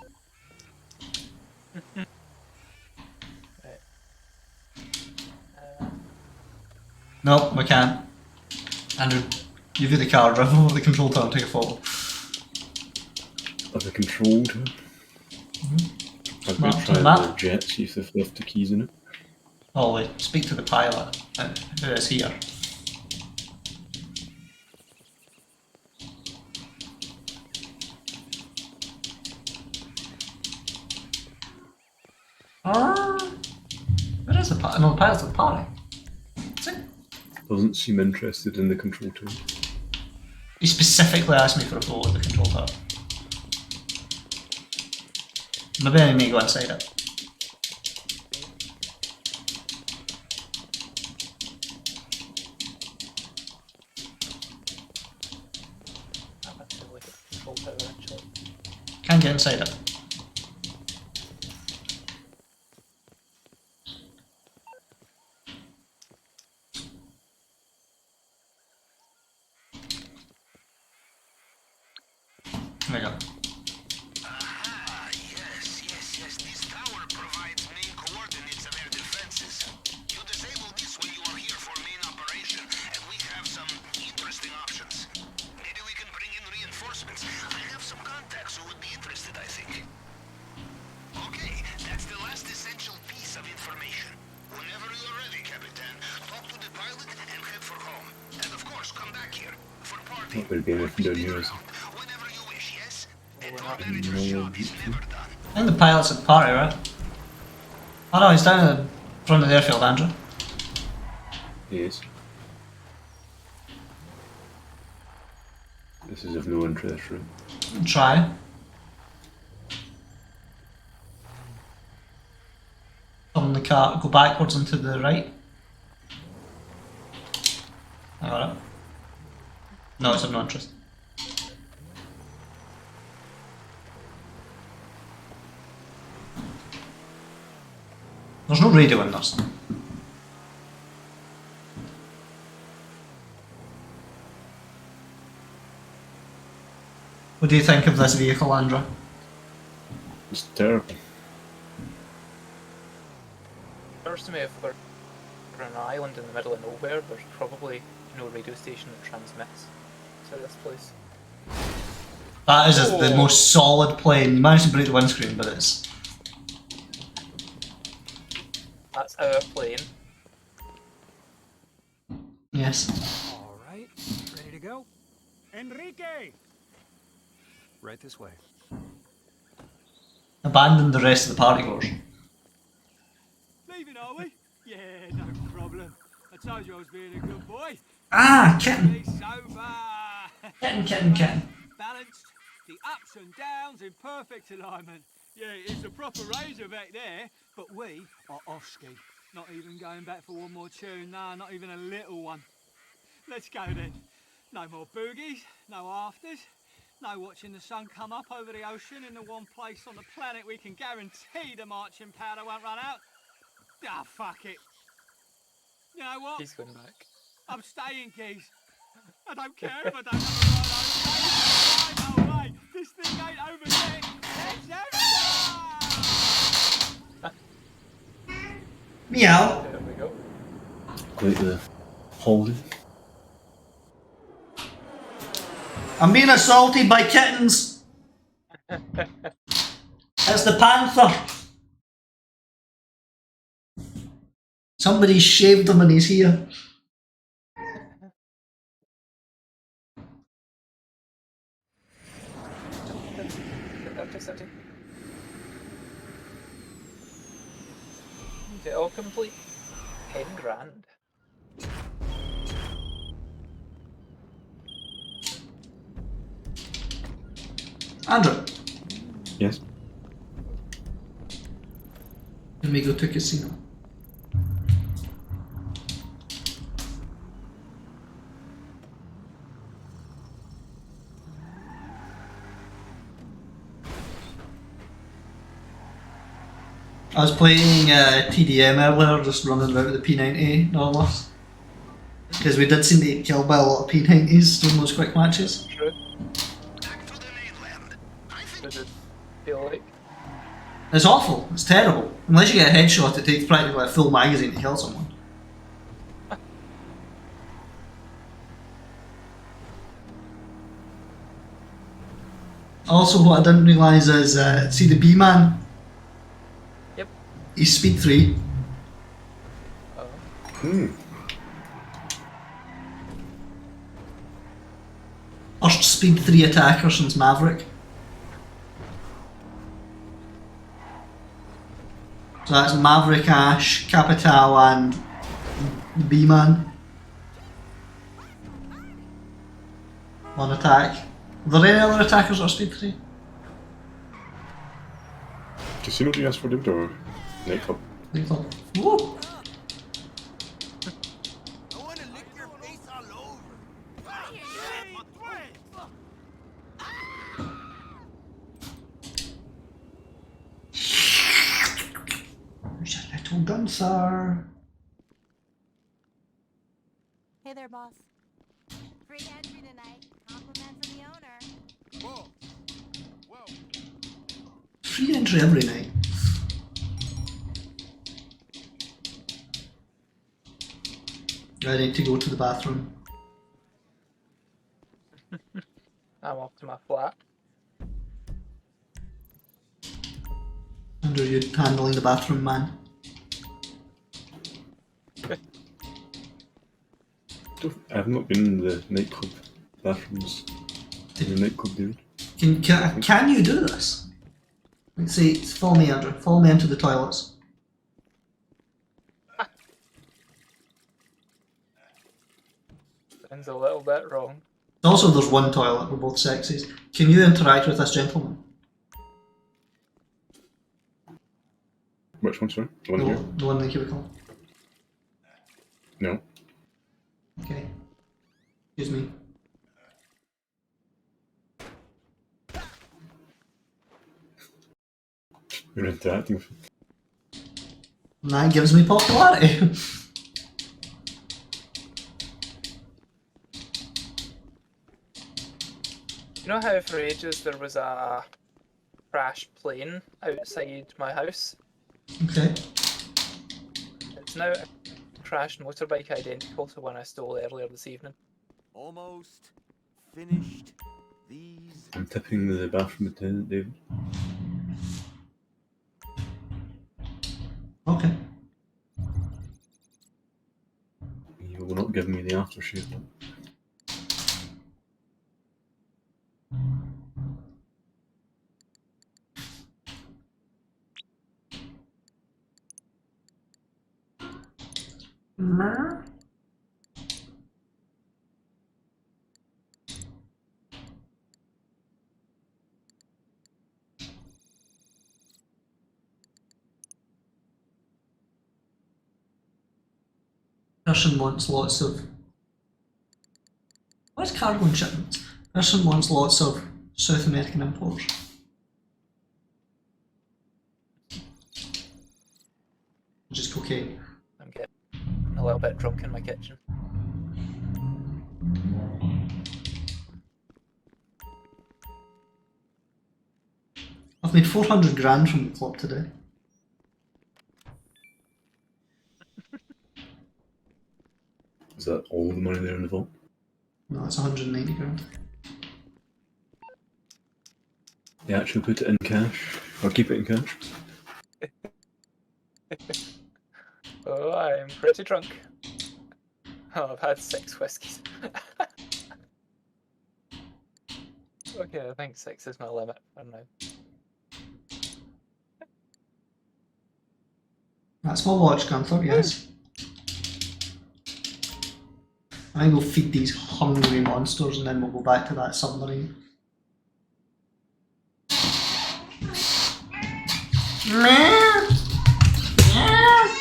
No, we can't. Andrew, give you the card, drive over the control tower and take a photo. Of the control tower? I'm going to try the jet, see if they've left the keys in it. Oh wait, speak to the pilot, who is here. Where is the pilot? No, the pilot's at the party. Doesn't seem interested in the control tower. He specifically asked me for a photo of the control tower. Maybe I need to go inside it. get inside it. There you go. Aha, yes. This tower provides main coordinates of air defenses. You disable this when you are here for main operation, and we have some interesting options. Maybe we can bring in reinforcements. I have some contacts who would be interested, I think. Okay, that's the last essential piece of information. Whenever you are ready, Capitan, talk to the pilot and head for home. And of course, come back here for party. Not very good if doing yours. Whenever you wish, yes? The No, tour manager's job is never done. I think the pilot's at the party, right? Oh no, he's down in the front of the airfield, Andrew. He is. This is of no interest, right? Try. From the car, go backwards and to the right. I got it. No, it's of no interest. There's no radio in this. What do you think of this vehicle, Andrew? It's terrible. Occurs to me, if we're on an island in the middle of nowhere, there's probably no radio station that transmits to this place. That is the most solid plane. You managed to break the windscreen, but it's... That's our plane. Yes. Alright, ready to go? Enrique! Right this way. Abandon the rest of the party goers. Leaving, are we? Yeah, no problem. I told you I was being a good boy. Ah, kitten. Be sober. Kitten. Balanced, the ups and downs in perfect alignment. Yeah, it's a proper razor back there, but we are off-ski. Not even going back for one more tune, nah, not even a little one. Let's go then. No more boogies, no afters, no watching the sun come up over the ocean in the one place on the planet we can guarantee the marching powder won't run out. Ah, fuck it. You know what? He's going back. I'm staying, geez. I don't care if I don't have a ride home. No way. This thing ain't over yet. Let's Meow. There we go. Like the holding. I'm being assaulted by kittens. It's the panther. Somebody shaved him and he's here. Is it all complete? 10 grand. Andrew. Yes. Can we go to a casino? I was playing TDM earlier, just running around with the P90 normal. Because we did seem to get killed by a lot of P90s during those quick matches. True. Does it feel like? It's awful, it's terrible. Unless you get a headshot, it takes practically a full magazine to kill someone. Also, what I didn't realise is, see the B-man? Yep. He's speed 3. Hmm. First speed 3 attacker since Maverick. So that's Maverick, Ash, Capital and the B-man. One attack. Are there any other attackers that are speed 3? Casino do you ask for them or nightclub? Nightclub. Woo! Little Gunther. Hey there, boss. Free entry tonight. Compliments of the owner. Whoa. Whoa. Free entry every night. I need to go to the bathroom. I'm off to my flat. And are you handling the bathroom, man? I've not been in the nightclub bathrooms. In the nightclub, dude. Can you do this? Let's see, follow me, Andrew. Follow me into the toilets. Sounds a little bit wrong. Also, there's one toilet for both sexes. Can you interact with this gentleman? Which one, sorry? The one here? The one in the cubicle. No. Okay. Excuse me. You're interacting with him. And that gives me popularity. You know how for ages there was a crashed plane outside my house? Okay. It's now a crashed motorbike identical to one I stole earlier this evening. Almost finished these. I'm tipping the bathroom attendant, David. Okay. You will not give me the aftershave. Person wants lots of... What's cargo and shipments? Person wants lots of South American imports. Which is cocaine. I'm getting a little bit drunk in my kitchen. I've made 400 grand from the club today. Is that all the money there in the vault? No, it's 190 grand. You actually put it in cash? Or keep it in cash? Oh, I'm pretty drunk. Oh, I've had 6 whiskies. Okay, I think 6 is my limit for now. That's my watch, Gunther, yes. I will feed these hungry monsters and then we'll go back to that submarine. Meow. Meow.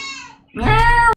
Meow.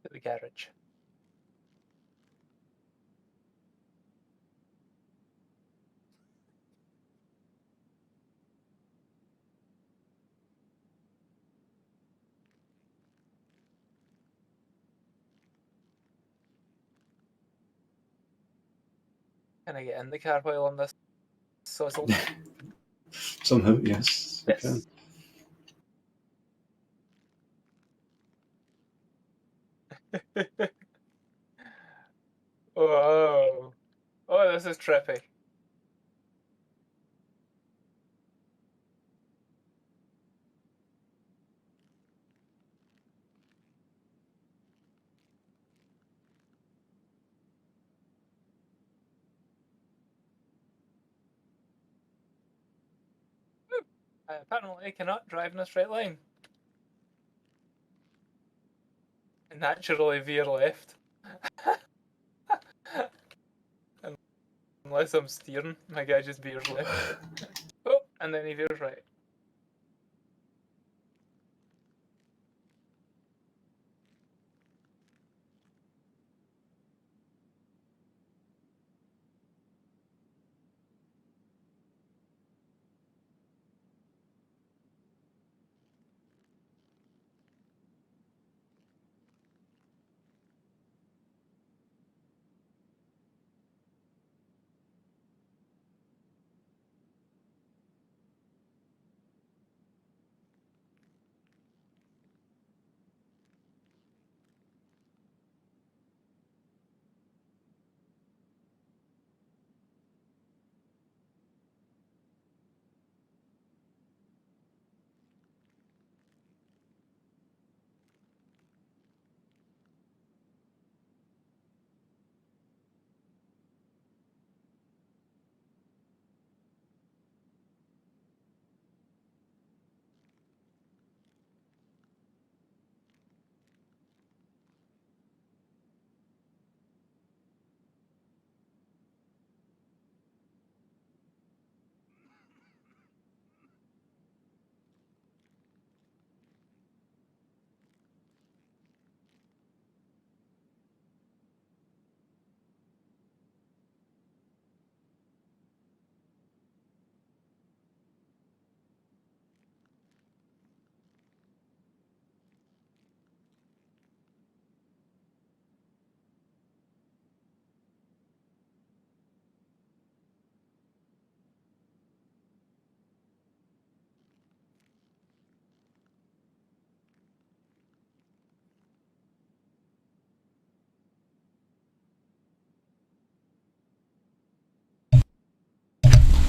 At the garage. Can I get in the car while I'm this sozzle? Somehow, yes, you can. Whoa. Oh, this is trippy. Apparently I cannot drive in a straight line. I naturally veer left. Unless I'm steering, my guy just veers left. Oh, and then he veers right.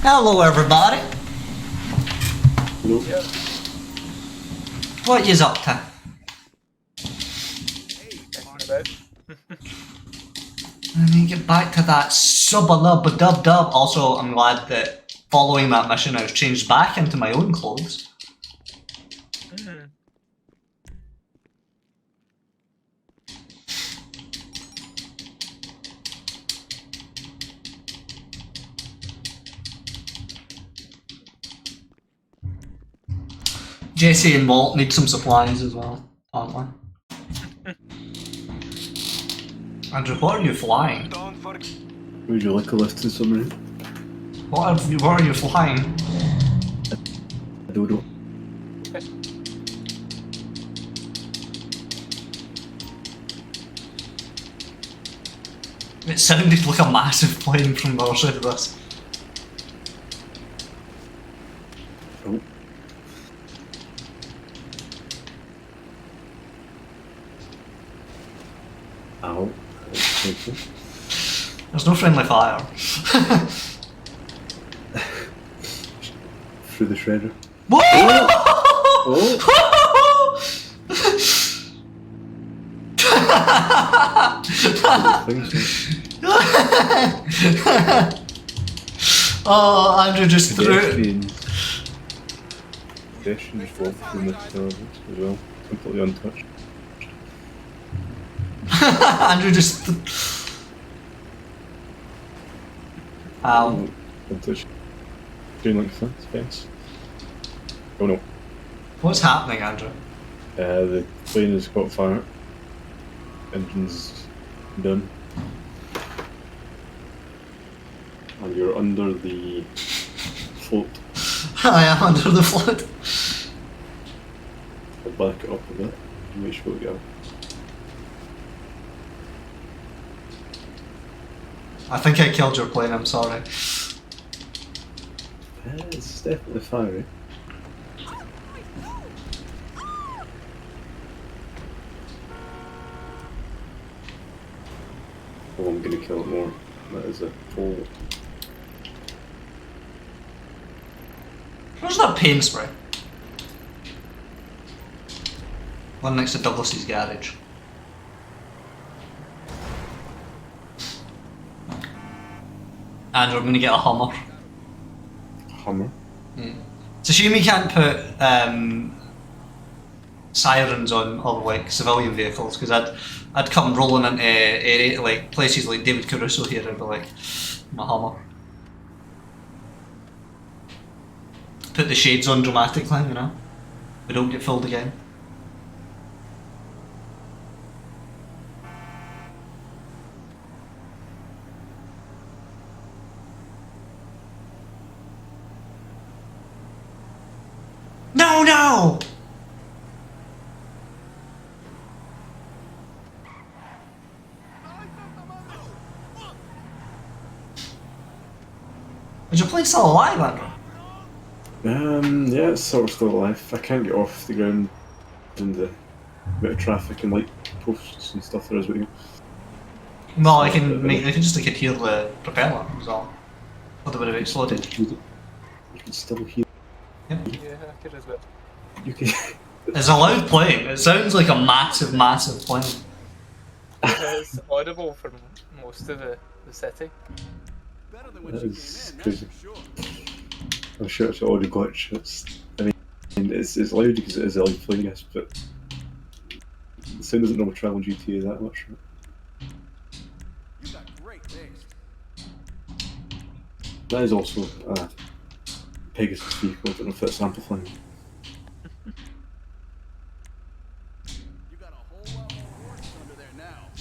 Hello, everybody. Hello. Yeah. What yous up to? I need to get back to that subba-lubba-dub-dub. Also, I'm glad that following that mission I've changed back into my own clothes. Jesse and Walt need some supplies as well, apparently. Andrew, what are you flying? Would you like a lift to submarine? What are you flying? A dodo. It sounded like a massive plane from the other side of this. Oh. Ow. Thank you. There's no friendly fire. Through the shredder. Whoa! Oh! Oh, Andrew just threw it. Pedestrians walk through the intelligence as well, completely untouched. Andrew just. Ow. Untouched. Doing like that, fence. Oh no. What's happening, Andrew? The plane has caught fire. Engine's done. And you're under the float. I am under the float. I'll back it up a bit and make sure we go. I think I killed your plane, I'm sorry. It's definitely fiery. Oh, I'm gonna kill it more. That is a full. Where's that paint spray? One next to Douglas's garage. Andrew, I'm gonna get a Hummer. Hummer? It's a shame you can't put sirens on all like civilian vehicles, because I'd come rolling into area, like places like David Caruso here and be like, my Hummer. Put the shades on dramatically, you know? We don't get fooled again. No, no! Is your plane still alive, Andrew? Yeah, it's sort of still alive. I can't get off the ground in the bit of traffic and light posts and stuff there is with you. Well, I can just hear the propeller, was all. Or they would have exploded. You can still hear. Yep. Yeah, I could as well. You can. It's a loud plane. It sounds like a massive, massive plane. It's audible for most of the city. That is crazy. I'm sure it's already glitch. I mean, it's loud because it is a live plane, yes, but the sound doesn't normally travel in GTA that much. You got great taste. That is also a Pegasus vehicle. I don't know if that's amplifying. You got a whole lot more horses under there now.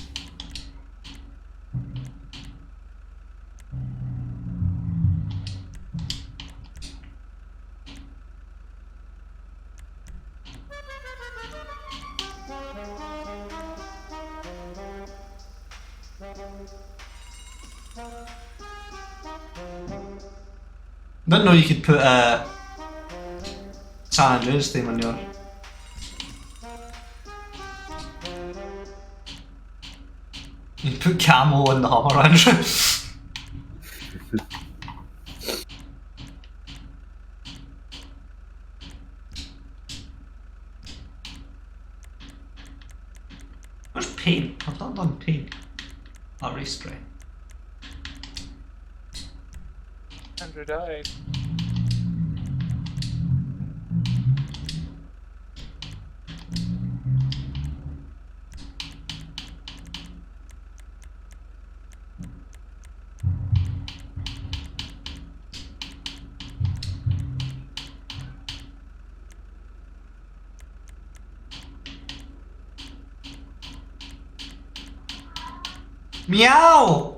Didn't know you could put San Andreas theme on your. You can put camo on the Hummer, Andrew. Where's paint? I've not done paint. Oh, race spray. Andrew died. Meow!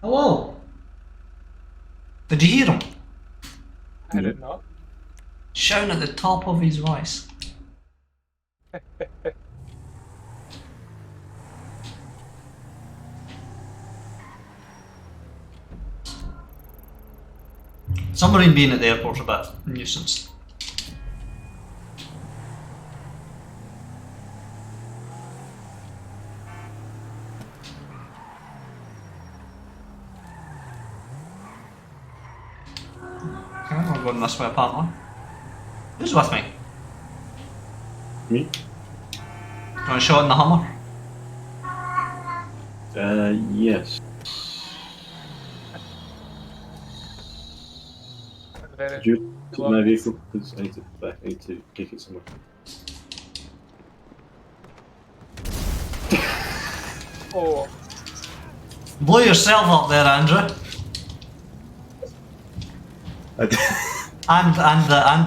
Hello? Did you hear him? I did not. Shouting at the top of his voice. Submarine being at the airport's a bit of a nuisance. going this way apparently. Who's with me? Me? Do you want a shot in the Hummer? Yes. Could you take my vehicle? Because I need to take it somewhere. Oh. Blow yourself up there, Andrew. and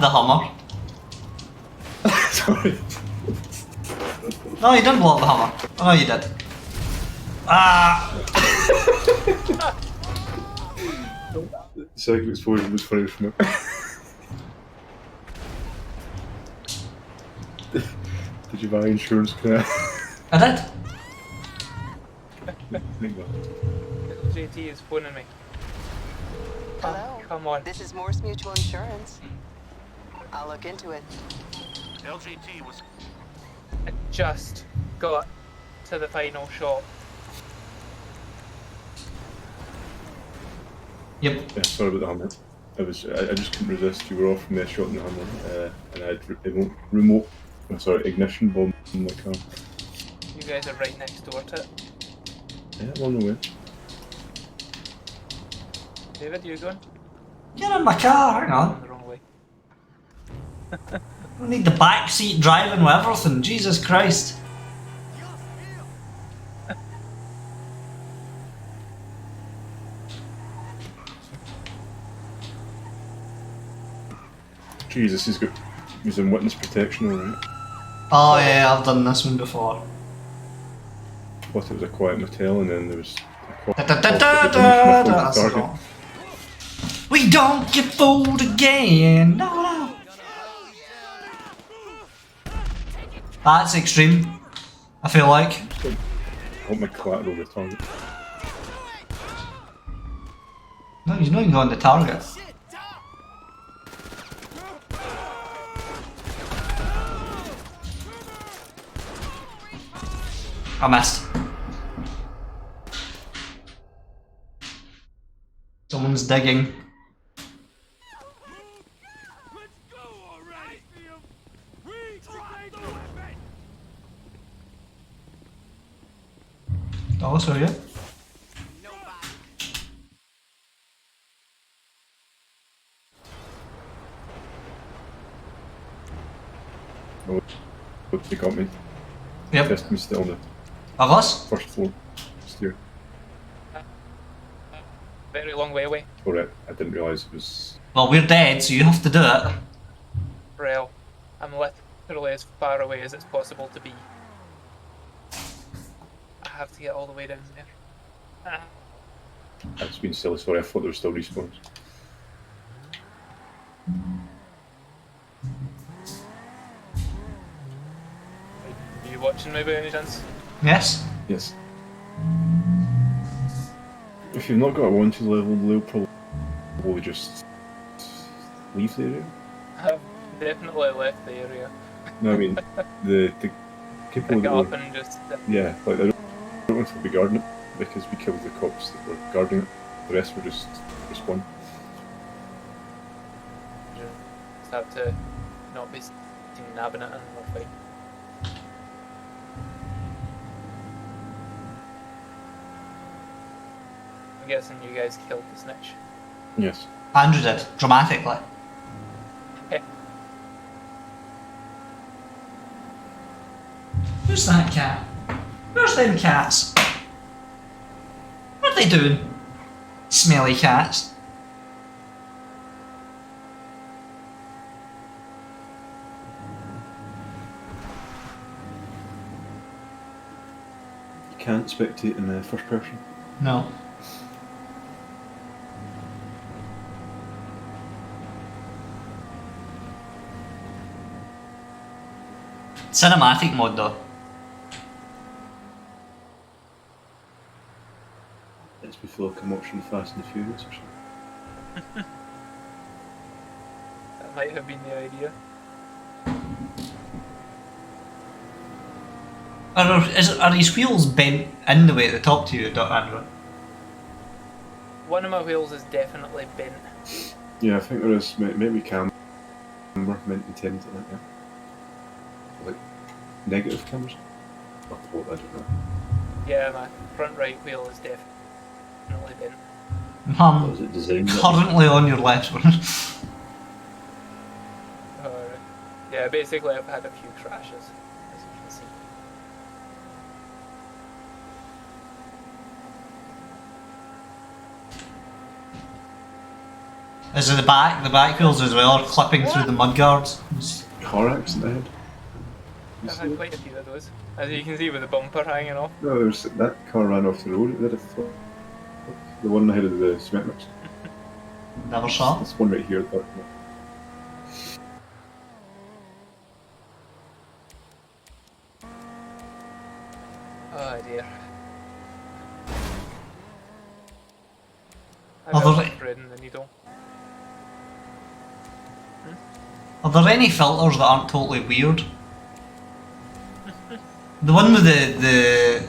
the Hummer. Sorry. No, you didn't blow up the Hummer. Oh no, you did. Ah! The second explosion was funny from it. Did you buy insurance? Can I did. JT is phoning me. Hello. Come on. This is Morse Mutual Insurance. I'll look into it. LJT was. I just got to the final shot. Yep. Yeah, sorry about the hammer. I just couldn't resist. You were offering me a shot in the hammer, and I had ignition bomb in my car. You guys are right next door to it. Yeah, I'm on the way. David, you going? Get in my car, hang on. The wrong way. I don't need the back seat driving with everything, Jesus Christ. Jesus, he's in witness protection, alright. Oh yeah, I've done this one before. Thought it was a quiet motel, and then there was a That's the song. We don't get fooled again. No. That's extreme. I feel like. I hope my collateral over the target. No, he's not even going to target. I missed. Someone's digging. Oh, sorry, yeah. Oh, they got me. Yep. Test me still on the first floor. Steer. Very long way away. Alright, I didn't realise it was. Well, we're dead, so you have to do it. Rel, I'm literally as far away as it's possible to be. I have to get all the way down there. That's been silly, sorry, I thought there were still respawns. Are you watching me by any chance? Yes. Yes. If you've not got a wanted level, they'll probably just leave the area. I've definitely left the area. No, I mean, the people Pick it that up were, and just... yeah, like, I don't want to be guarding it, because we killed the cops that were guarding it. The rest were just respawn. Just have to not be nabbing it and we'll fight. I'm guessing you guys killed the snitch. Yes. Andrew did, dramatically. Who's that cat? Where's them cats? What are they doing? Smelly cats. You can't spectate in the first person. No. Cinematic mode though. It's me feel like I'm watching Fast and the Furious or something. That might have been the idea. Are these wheels bent in the way at the top to you, Andrew? One of my wheels is definitely bent. Yeah, I think there is maybe camera meant intended like that. Like negative cameras. I don't know. Yeah, my front right wheel is definitely bent. Was it designed that Currently on your left one. Alright. Yeah, basically I've had a few crashes, as you can see. Is it the back? The back wheels as well are clipping through the mudguards. car accident ahead? I've had quite a few of those. As you can see with the bumper hanging off. No, there's that car ran off the road. It did a flip. The one ahead of the cement mix. Never saw. This one right here. But, Oh dear. Are there, Threading the needle. are there any filters that aren't totally weird? The one with the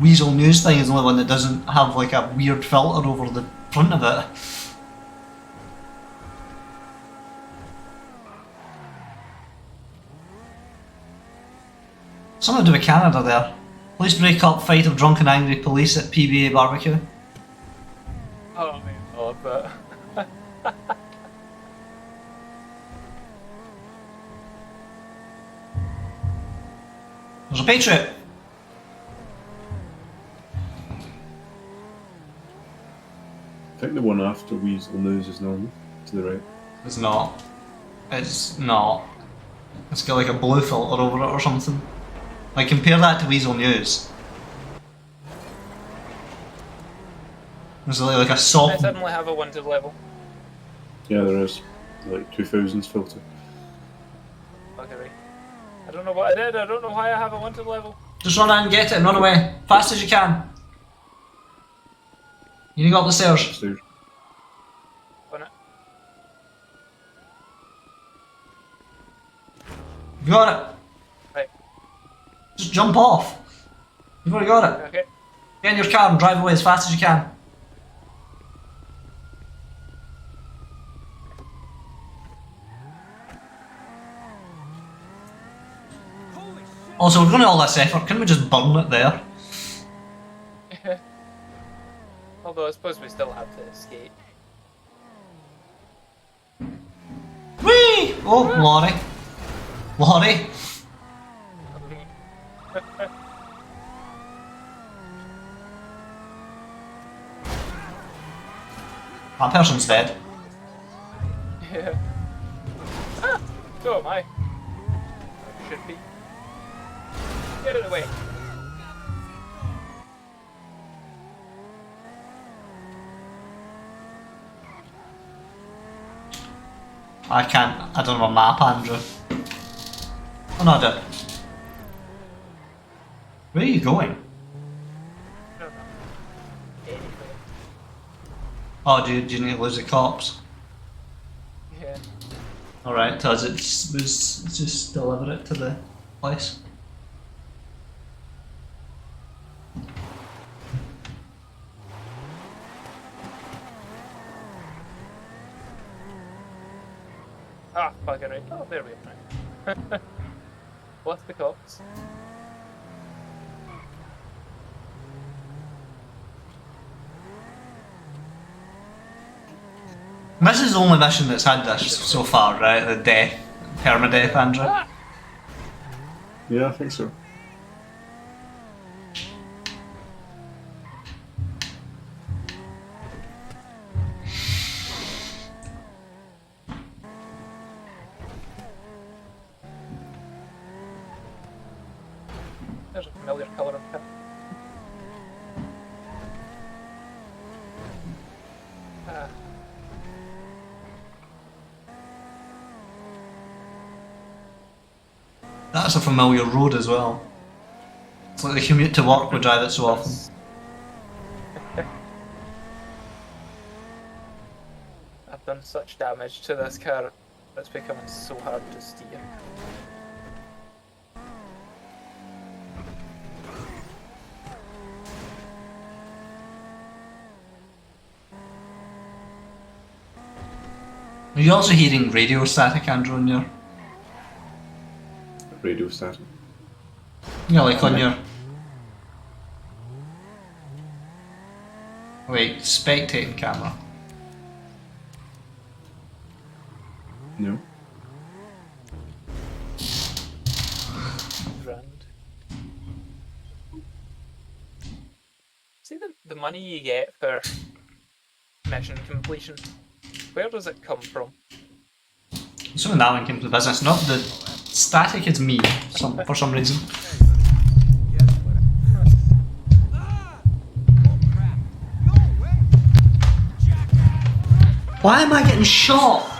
Weasel News thing is the only one that doesn't have like a weird filter over the front of it. Something to do with Canada there. Police break up fight of drunk and angry police at PBA barbecue. Oh my god, but... There's a Patriot! I think the one after Weasel News is normal, to the right. It's not. It's not. It's got like a blue filter over it or something. Like compare that to Weasel News. There's like a I soft... suddenly have a wanted level. Yeah, there is. Like 2000s filter. Buggery. I don't know what I did, I don't know why I have a wanted level. Just run in and get it and run away. Fast as you can. You need to go up the stairs. On it. You got it. Right. Just jump off. You've already got it. Okay. Get in your car and drive away as fast as you can. Also, we're going to all this effort, couldn't we just burn it there? Although I suppose we still have to escape. Whee! Oh, Lorry. Lorry. That person's dead. Yeah. Ah! So am I. Should be. Get it away. I don't have a map, Andrew. Oh no, I do. Where are you going? I don't know. Anyway. Oh, do you need to lose the cops? Yeah. Alright, does it just deliver it to the place? Ah, bugger it. Oh, there we are. What's the cops? This is the only mission that's had this so far, right? The death, permadeath, Andrew. Yeah, I think so. There's a familiar colour of pen. That's a familiar road as well. It's like the commute to work we drive it so often. I've done such damage to this car, it's becoming so hard to steer. Are you also hearing radio static, Andrew, on your... Radio static. Yeah, like on your... Wait, spectating camera. No. Grand. See the money you get for mission completion, where does it come from? So when that one came to the business, not the static, it's me, for some reason. Why am I getting shot?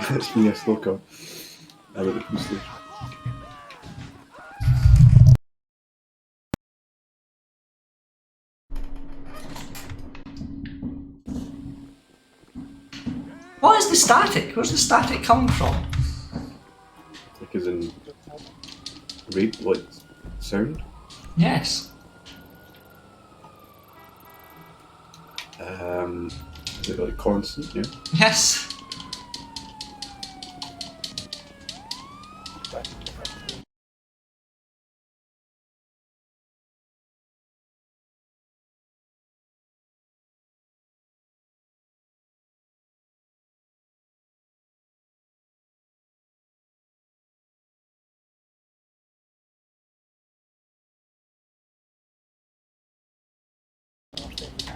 It's me, a stalker. I'm at the police station. What is the static? Where's the static coming from? Like as in rate, like sound? Yes. Is it like constant, yeah? Yes.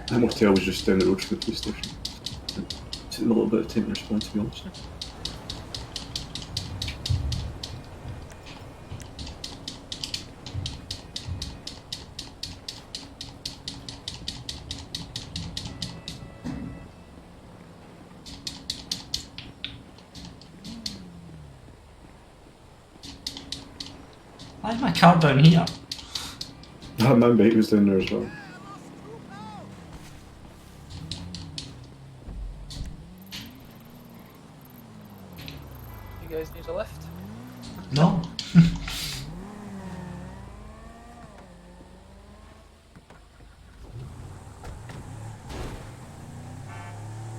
The motel was just down the road from the police station. It took them a little bit of time to respond, to be honest. Why is my car down here? That man bike was down there as well. You guys need a lift? No.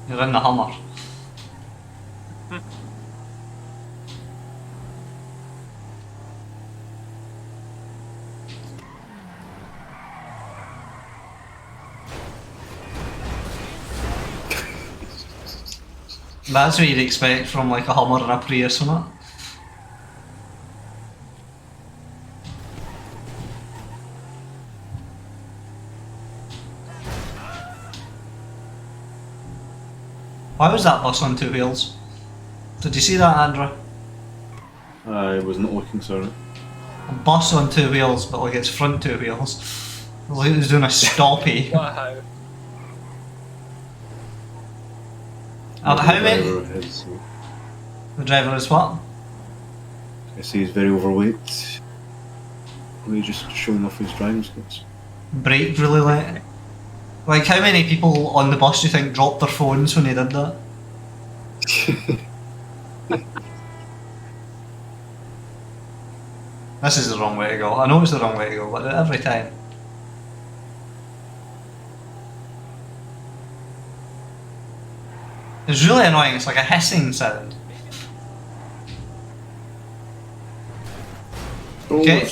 You're in the Hummer. That's what you'd expect from like a Hummer and a Prius, isn't it? Why was that bus on two wheels? Did you see that, Andrew? I was not looking, sorry. A bus on two wheels, but like its front two wheels. Like it was doing a stoppie. Wow. How many? The driver is what? I say he's very overweight. He's just showing off his driving skills. Braked really late. Like how many people on the bus do you think dropped their phones when he did that? This is the wrong way to go. I know it's the wrong way to go, but every time. It's really annoying, it's like a hissing sound. Okay.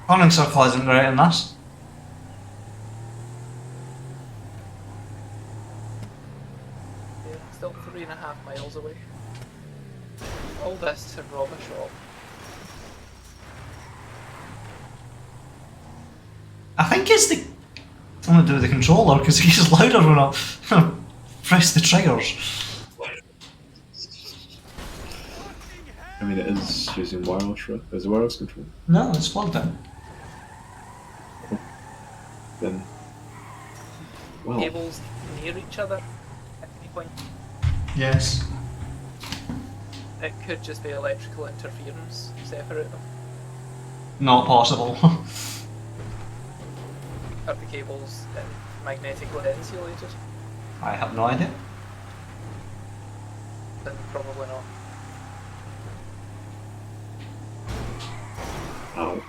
Turning circle isn't great in this. Yeah, still 3.5 miles away. All this to rob a shop. I think it's the something to do with the controller because it gets louder when I press the triggers. I mean, it is using wireless, right? Is it wireless control? No, it's plugged in. Then, well, Cables near each other at any point. Yes. It could just be electrical interference, separate them. Not possible. Are the cables magnetically insulated? I have no idea. Then probably not. ow.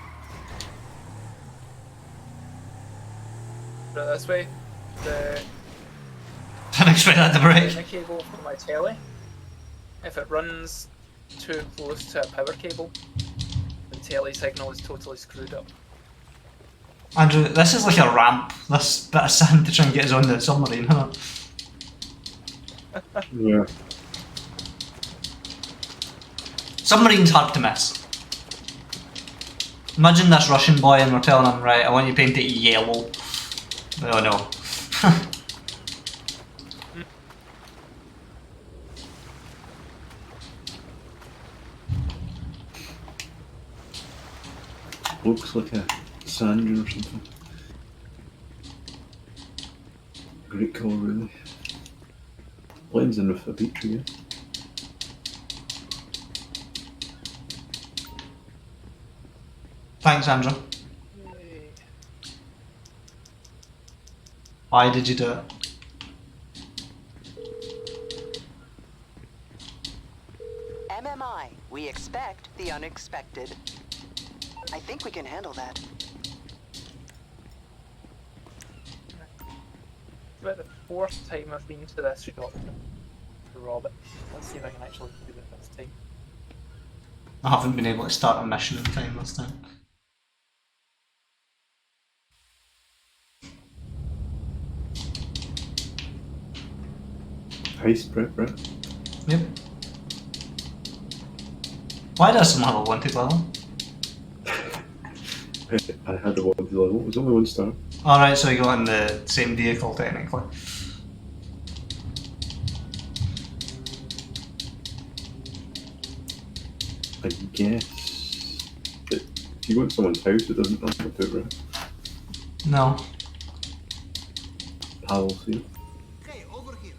But this way, the Didn't expect that to break. A cable for my telly. If it runs too close to a power cable, the telly signal is totally screwed up. Andrew, this is like a ramp, this bit of sand to try and get us on the submarine, huh? Yeah. Submarine's hard to miss. Imagine this Russian boy and we're telling him, right, I want you to paint it yellow. Oh no. Looks like a sand dune or something. Great colour, really. Blends in with a beach again. Thanks, Andrew. Why did you do it? MMI, we expect the unexpected. I think we can handle that. It's about the 4th time I've been to this shop to rob it. Let's see if I can actually do it this time. I haven't been able to start a mission in time this time. Heist prep, right? Yep. Why does someone have a wanted level? I had a wanted level. It was only 1 star. Alright, so you got in the same vehicle technically. I guess. But if you go in someone's house, it doesn't run with it, right? No. Policy. Hey, over here.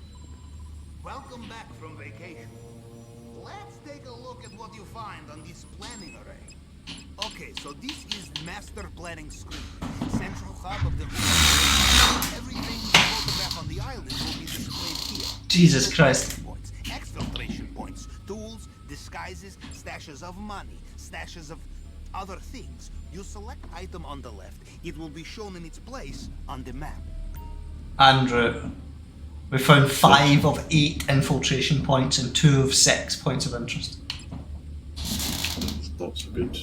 Welcome back from vacation. Let's take a look at what you find on this planning array. Okay, so this is master planning screen. Central hub of the everything you photograph on the island will be displayed here. Jesus Christ. Points, exfiltration points, tools, disguises, stashes of money, stashes of other things. You select item on the left. It will be shown in its place on the map. Andrew, we found 5 of 8 infiltration points and 2 of 6 points of interest. It's not so good.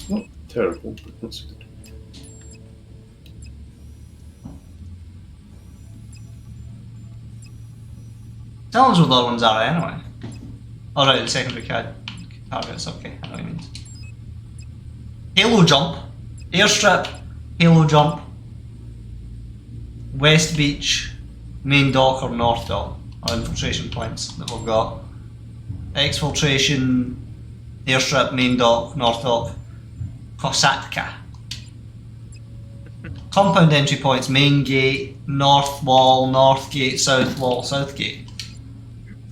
Not terrible, but not so good. Tell us what the other ones are anyway. Alright, the secondary targets, okay, I know what you mean. Halo jump, airstrip, halo jump, West Beach, main dock or north dock are infiltration points that we've got. Exfiltration, airstrip, main dock, north dock, Kosatka. Compound entry points, main gate, north wall, north gate, south wall, south gate.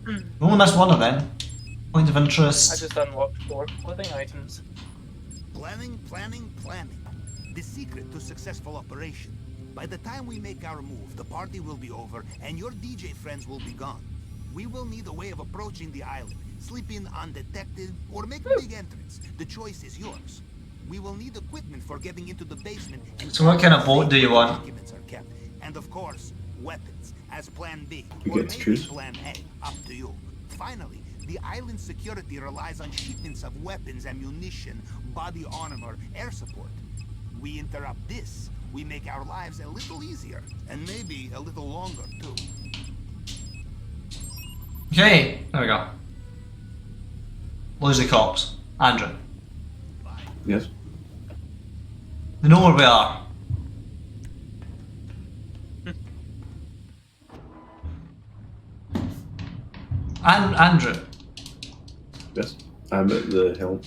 We only missed one of them. Point of interest. I just unlocked 4 clothing items. Planning, planning, planning. The secret to successful operation. By the time we make our move, the party will be over and your DJ friends will be gone. We will need a way of approaching the island. Slip in undetected or make a big entrance. The choice is yours. We will need equipment for getting into the basement. And So what kind of boat do you want? documents are kept. And of course, weapons as plan B. You Or get to maybe choose. plan A. Up to you. Finally, the island security relies on shipments of weapons, ammunition, body armor, air support. We interrupt this, we make our lives a little easier, and maybe a little longer too. Okay, there we go. Lose the cops. Andrew. Yes. They know where we are. And Andrew. Yes. I'm at the helm.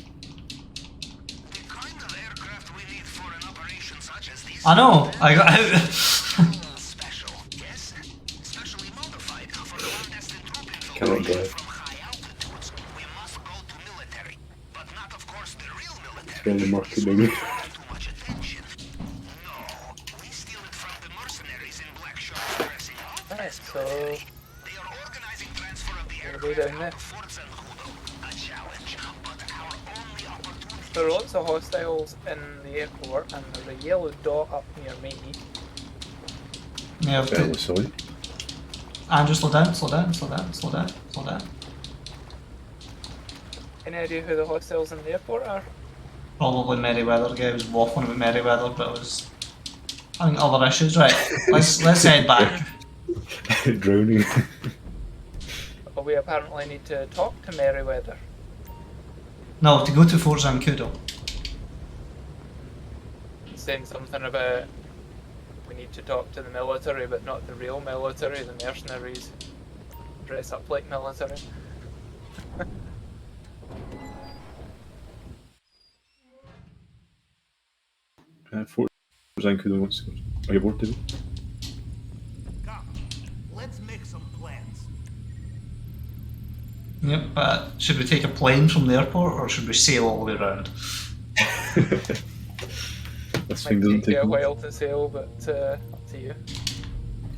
I know, I got out. Cannot drive. It's very murky, baby. Alright, so we'll go down there. There are lots of hostiles in the airport, and there's a yellow dot up near me. Yeah, Fairly silly. Andrew, slow down, slow down, slow down, slow down, slow down. Any idea who the hostiles in the airport are? Probably Merryweather. Guy was waffling about Merryweather, but it was having other issues. Right, let's head back. Drowning. Well, we apparently need to talk to Merryweather. No, to go to Fort Zancudo. Saying something about we need to talk to the military, but not the real military, the mercenaries. Dress up like military. Fort Zancudo wants to go. Are you bored, David? Come, let's make some plans. Yep, but should we take a plane from the airport or should we sail all the way around? This thing Might doesn't take you take a long. while to sail, but up to you.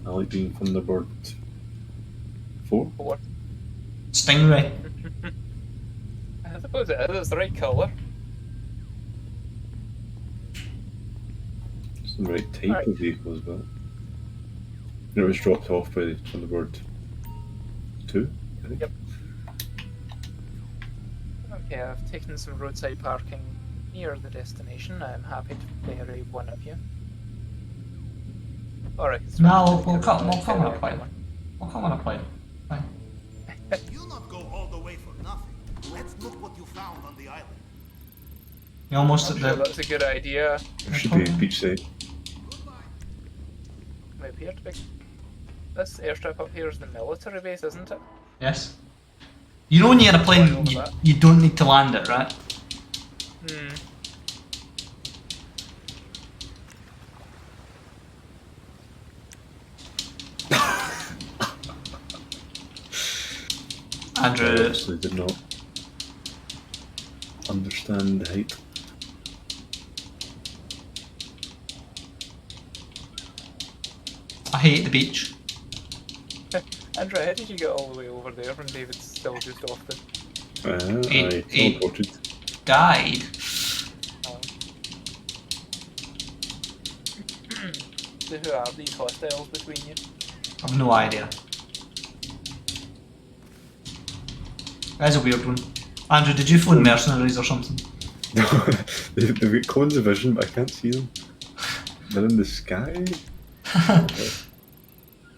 I like being Thunderbird 4. Stingray. I suppose it is. It's the right colour. It's the right type of vehicle as well. And it was dropped off by the Thunderbird 2, I think. Yep. Okay, I've taken some roadside parking near the destination. I'm happy to ferry one of you. Alright. No, we'll come on a plane. We'll come on a plane. Fine. You'll not go all the way for nothing. Let's look what you found on the island. You almost I'm at sure the... that's a good idea. There should be a beachside. May appear to be. This airstrip up here is the military base, isn't it? Yes. You know when you're in a plane, you don't need to land it, right? Hmm. Andrew. I obviously did not understand the height. I hate the beach. Andrew, how did you get all the way over there when David's still just off the... I It teleported. died. So who are these hostiles between you? I've no idea. That's a weird one. Andrew, did you phone mercenaries or something? No, they've got cones of vision, but I can't see them. They're in the sky.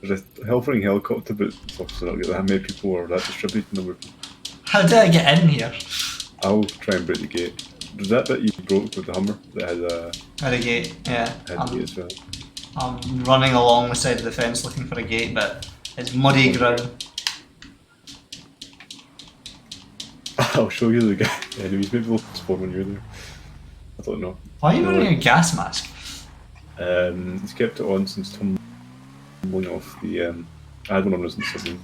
There's a hovering helicopter, but it's obviously not got that many people or that distributed number of people. How did I get in here? I'll try and break the gate. Was that bit you broke with the Hummer that had a... At a gate, yeah. Had a gate as well. I'm running along the side of the fence looking for a gate, but it's muddy ground. I'll show you the guy. Anyways, maybe they'll spawn when you're there. I don't know. Why are you wearing a gas mask? He's kept it on since tumbling off the... I had one on as in submarine.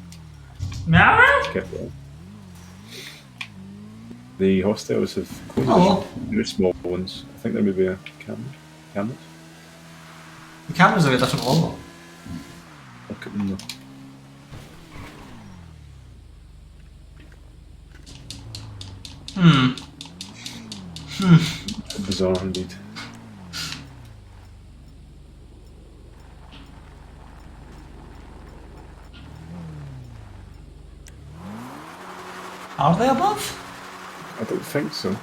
He's kept it on. The hostiles have very small ones. I think there may be a cameras. The cameras are a different level. Look at them though. Bizarre indeed. Are they above? I don't think so.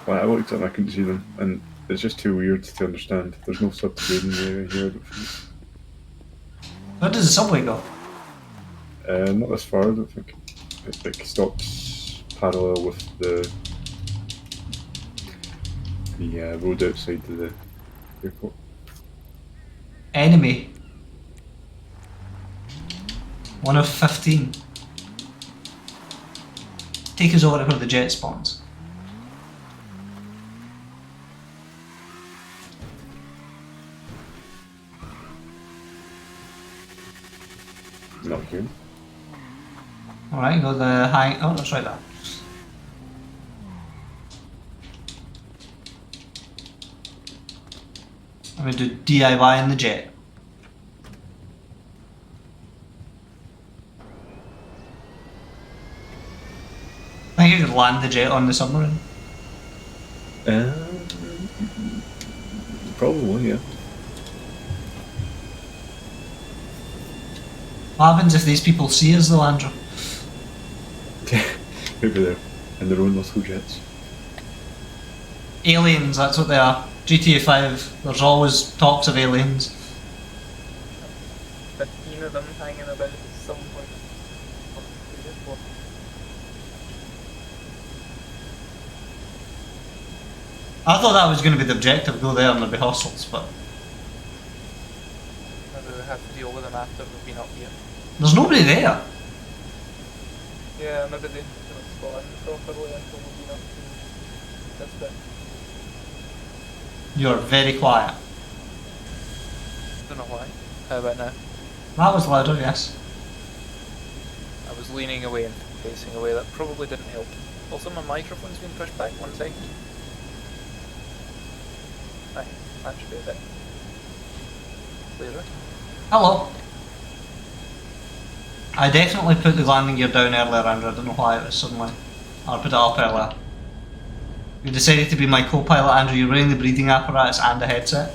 Well, I looked at them, I couldn't see them, and it's just too weird to understand. There's no subterranean area here, I don't think. Where does the subway go? Not this far, I don't think. It like stops parallel with the road outside to the airport. Enemy. 1 of 15. Take us over to where the jet spawns. Not here. Alright, go the high. Oh, that's right there. I'm going to do DIY in the jet. I think I could land the jet on the submarine. Probably, yeah. What happens if these people see us though, Andrew? Maybe they're in their own little jets. Aliens, that's what they are. GTA 5, there's always talks of aliens. 15 of them hanging about somewhere. I thought that was going to be the objective, go there and there'd be hostiles, but... Maybe we have to deal with them after we've been up here. There's nobody there. Yeah, maybe they don't spawn properly until we've been up to this bit. You're very quiet. Don't know why. How about now? That was louder, yes. I was leaning away and facing away, that probably didn't help. Also my microphone's been pushed back, 1 second. Aye, that should be a bit clearer. Hello. I definitely put the landing gear down earlier, Andrew. I don't know why it was suddenly... I put it up earlier. You decided to be my co-pilot, Andrew. You're wearing the breathing apparatus and a headset.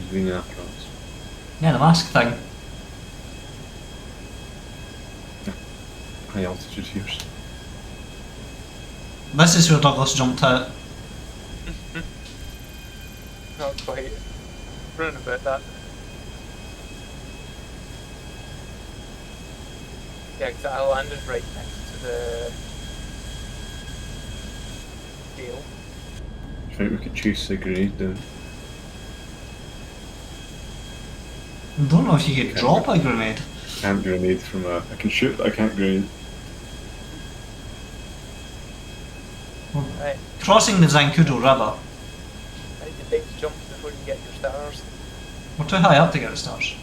Breathing apparatus. Yeah, the mask thing. High altitude here. This is where Douglas jumped out. Not quite. Round about that. Yeah, because I landed right next to the gale. I think we could chase the grenade down. I don't know if you could drop a grenade. Can't grenade from a... I can shoot, but I can't grenade. Right. Crossing the Zancudo River. I need to take the jump before you get your stars. We're too high up to get the stars.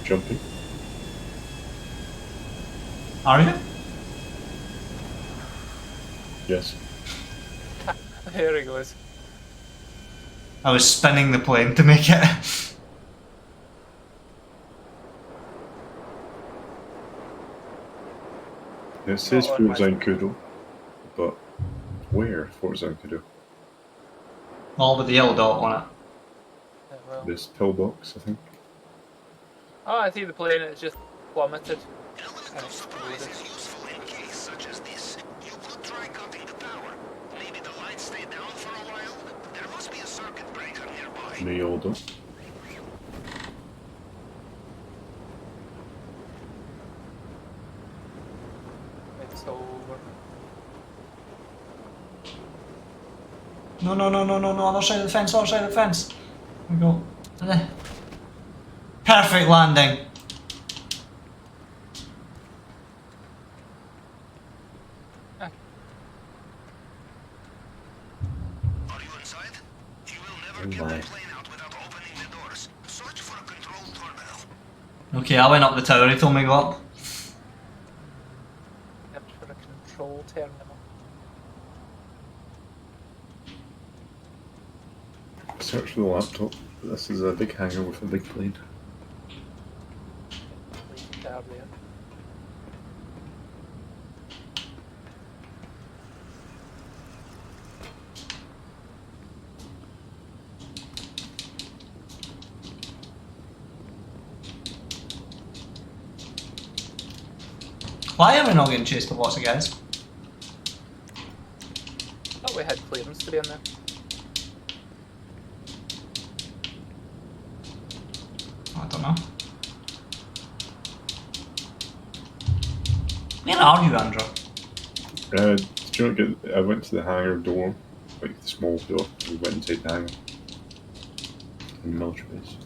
Jumping. Are you? Yes. There he goes. I was spinning the plane to make it. It says Fort Zancudo, but where Fort Zancudo? All with the yellow dot on it. Yeah, well. This pillbox, I think. Oh, I see the plane, it's just plummeted. And Useful in case such as this. You could try cutting the power. Maybe the lights stay down for a while. There must be a circuit breaker nearby. No yellow. It's over. No, no, no, no, no, no, other side of the fence, other side of the fence. There we go. Perfect landing. Are you inside? You will never get the plane out without opening the doors. Search for a control terminal. Okay, I went up the tower, he told me to go up. Search for a control terminal. Search for the laptop. This is a big hangar with a big plane. Tab there. Why are we not getting chased by lots of guys? Thought we had clearance to be in there. I don't know. Where are you, Andrew? Do you not get? I went to the hangar door, like the small door. We went inside the hangar. In the military base.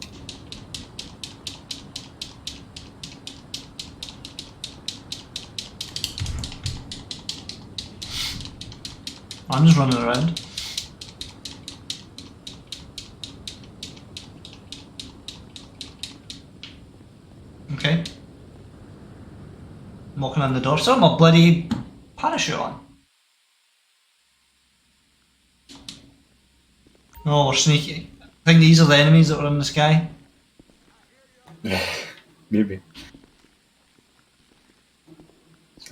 I'm just running around. Okay. I'm walking on the door. So my bloody parachute on. Oh, we're sneaky. I think these are the enemies that were in the sky. Maybe.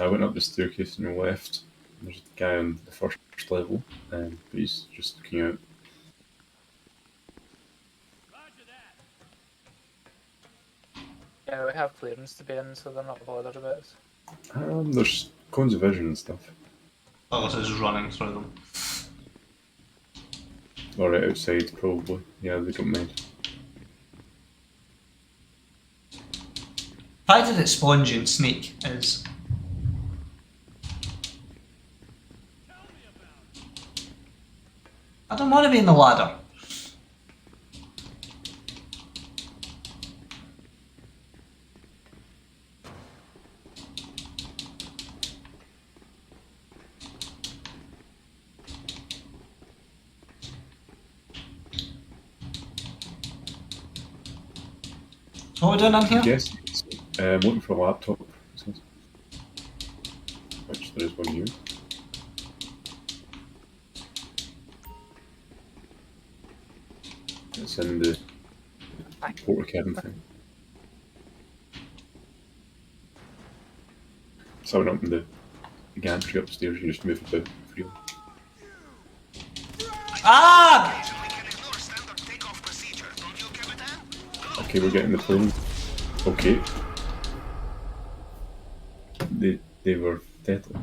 I went up the staircase on the left. There's a guy on the first level, but he's just looking out. Yeah, we have clearance to be in, so they're not bothered about us. There's cones of vision and stuff. Oh, so it's just running through them. Or right outside, probably. Yeah, they don't mind. Why did it sponge and sneak is... I don't want to be in the ladder. So what are we doing in here? Yes, I'm looking for a laptop. Which there is one here. It's in the porter cabin thing. So I went up in the gantry upstairs, you just move it about freely. Ah! Okay, we're getting the plane. Okay. They were deadly.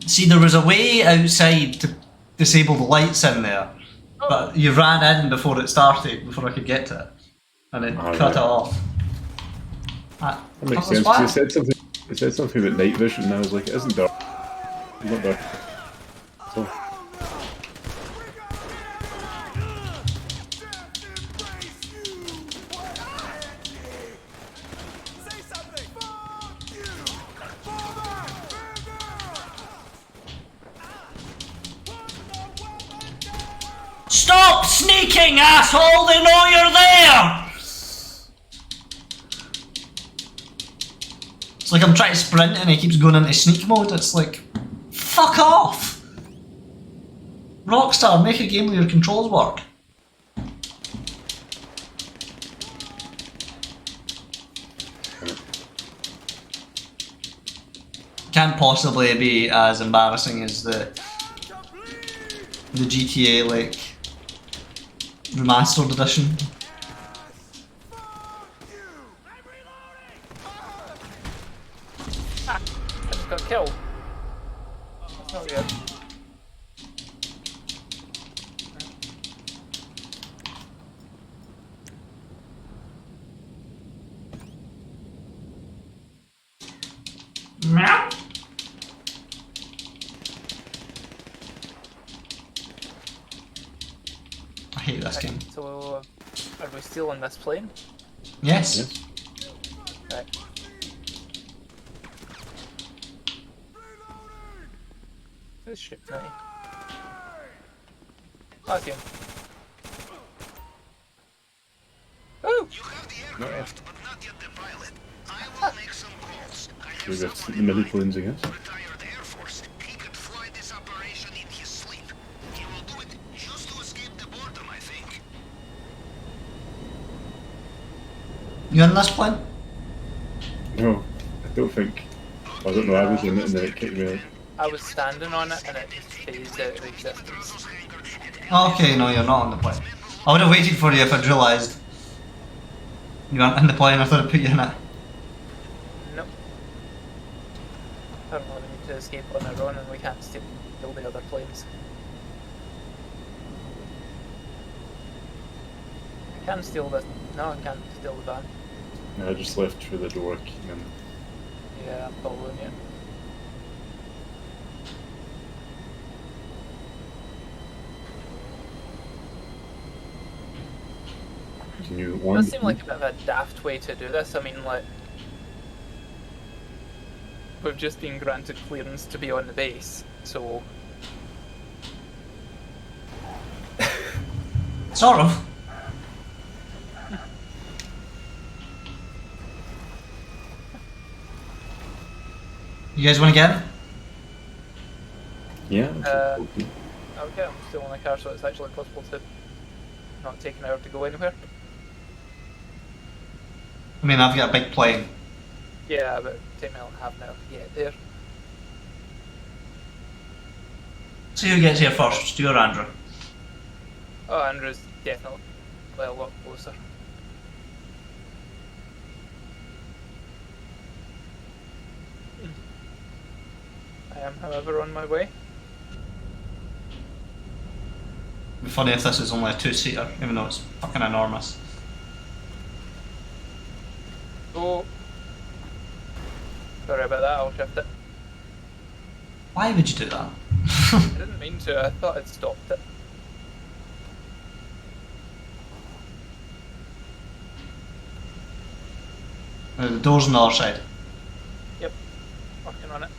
See, there was a way outside to disable the lights in there, but you ran in before it started, before I could get to it, and it cut it off. That makes sense. It said something about night vision, and I was like, it isn't dark. It's not dark. So. Stop sneaking, asshole! They know you're there! It's like I'm trying to sprint and he keeps going into sneak mode. It's like, fuck off! Rockstar, make a game where your controls work. Can't possibly be as embarrassing as the GTA like remastered edition. I just got killed. That's not good. Meow. I hate this game. So, are we still on this plane? Yes. Right. This shit, right? Okay. Oh! We got the midi planes, I guess. You in this plane? No, I don't think. I don't know, I was in it and then it kicked me out. I was standing on it and it just phased out of existence. Okay, no, you're not on the plane. I would have waited for you if I'd realised you weren't in the plane. I thought I'd put you in it. Nope. Apparently we need to escape on our own and we can't steal the other planes. I can steal this. No, I can't steal the van. No, I just left through the door, came in. Yeah, I'm following you. Can you It one? does seem like a bit of a daft way to do this. I mean, like, we've just been granted clearance to be on the base, so... Sort of. You guys want to get in? Yeah. Okay, I'm still in the car, so it's actually possible to not take an hour to go anywhere. I mean, I've got a big plane. Yeah, but take me like half an hour to get there. See who gets here first, Stu or Andrew? Oh, Andrew's definitely a lot closer. I am, however, on my way. It'd be funny if this is only a two-seater, even though it's fucking enormous. Oh. Sorry about that, I'll shift it. Why would you do that? I didn't mean to, I thought I'd stopped it. The door's on the other side. Yep, working on it.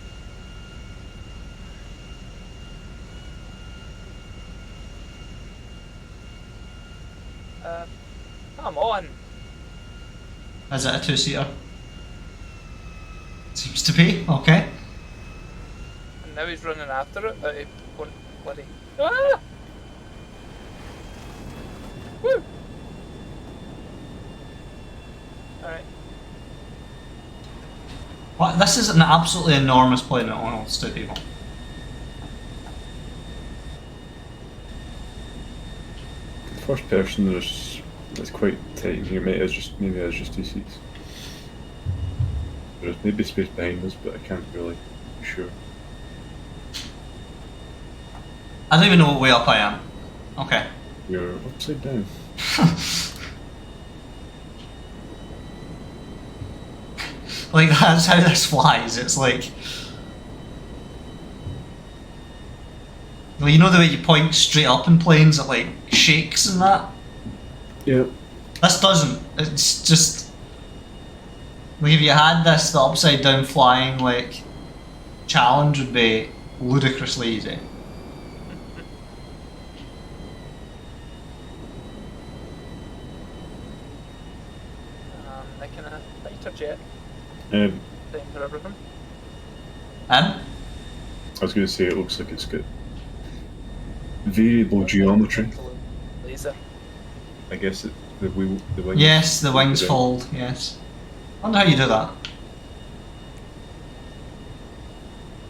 Come on! Is it a two-seater? Seems to be, okay. And now he's running after it, but he won't bloody... Ah! Woo! Alright. What? This is an absolutely enormous plane that only holds 2 people. First person, it's quite tight. You maybe it's just 2 seats. There's maybe space behind us, but I can't really be sure. I don't even know what way up I am. Okay. You're upside down. Like, that's how this flies. It's like... Well, you know the way you point straight up in planes, it like shakes and that? Yeah. This doesn't. It's just... Like, if you had this, the upside down flying, like, challenge would be ludicrously easy. Making a fighter jet. Um, Same for everything. And? I was going to say it looks like it's got variable geometry. Laser. I guess the wings. Yes, the wings fold, yes. I wonder how you do that.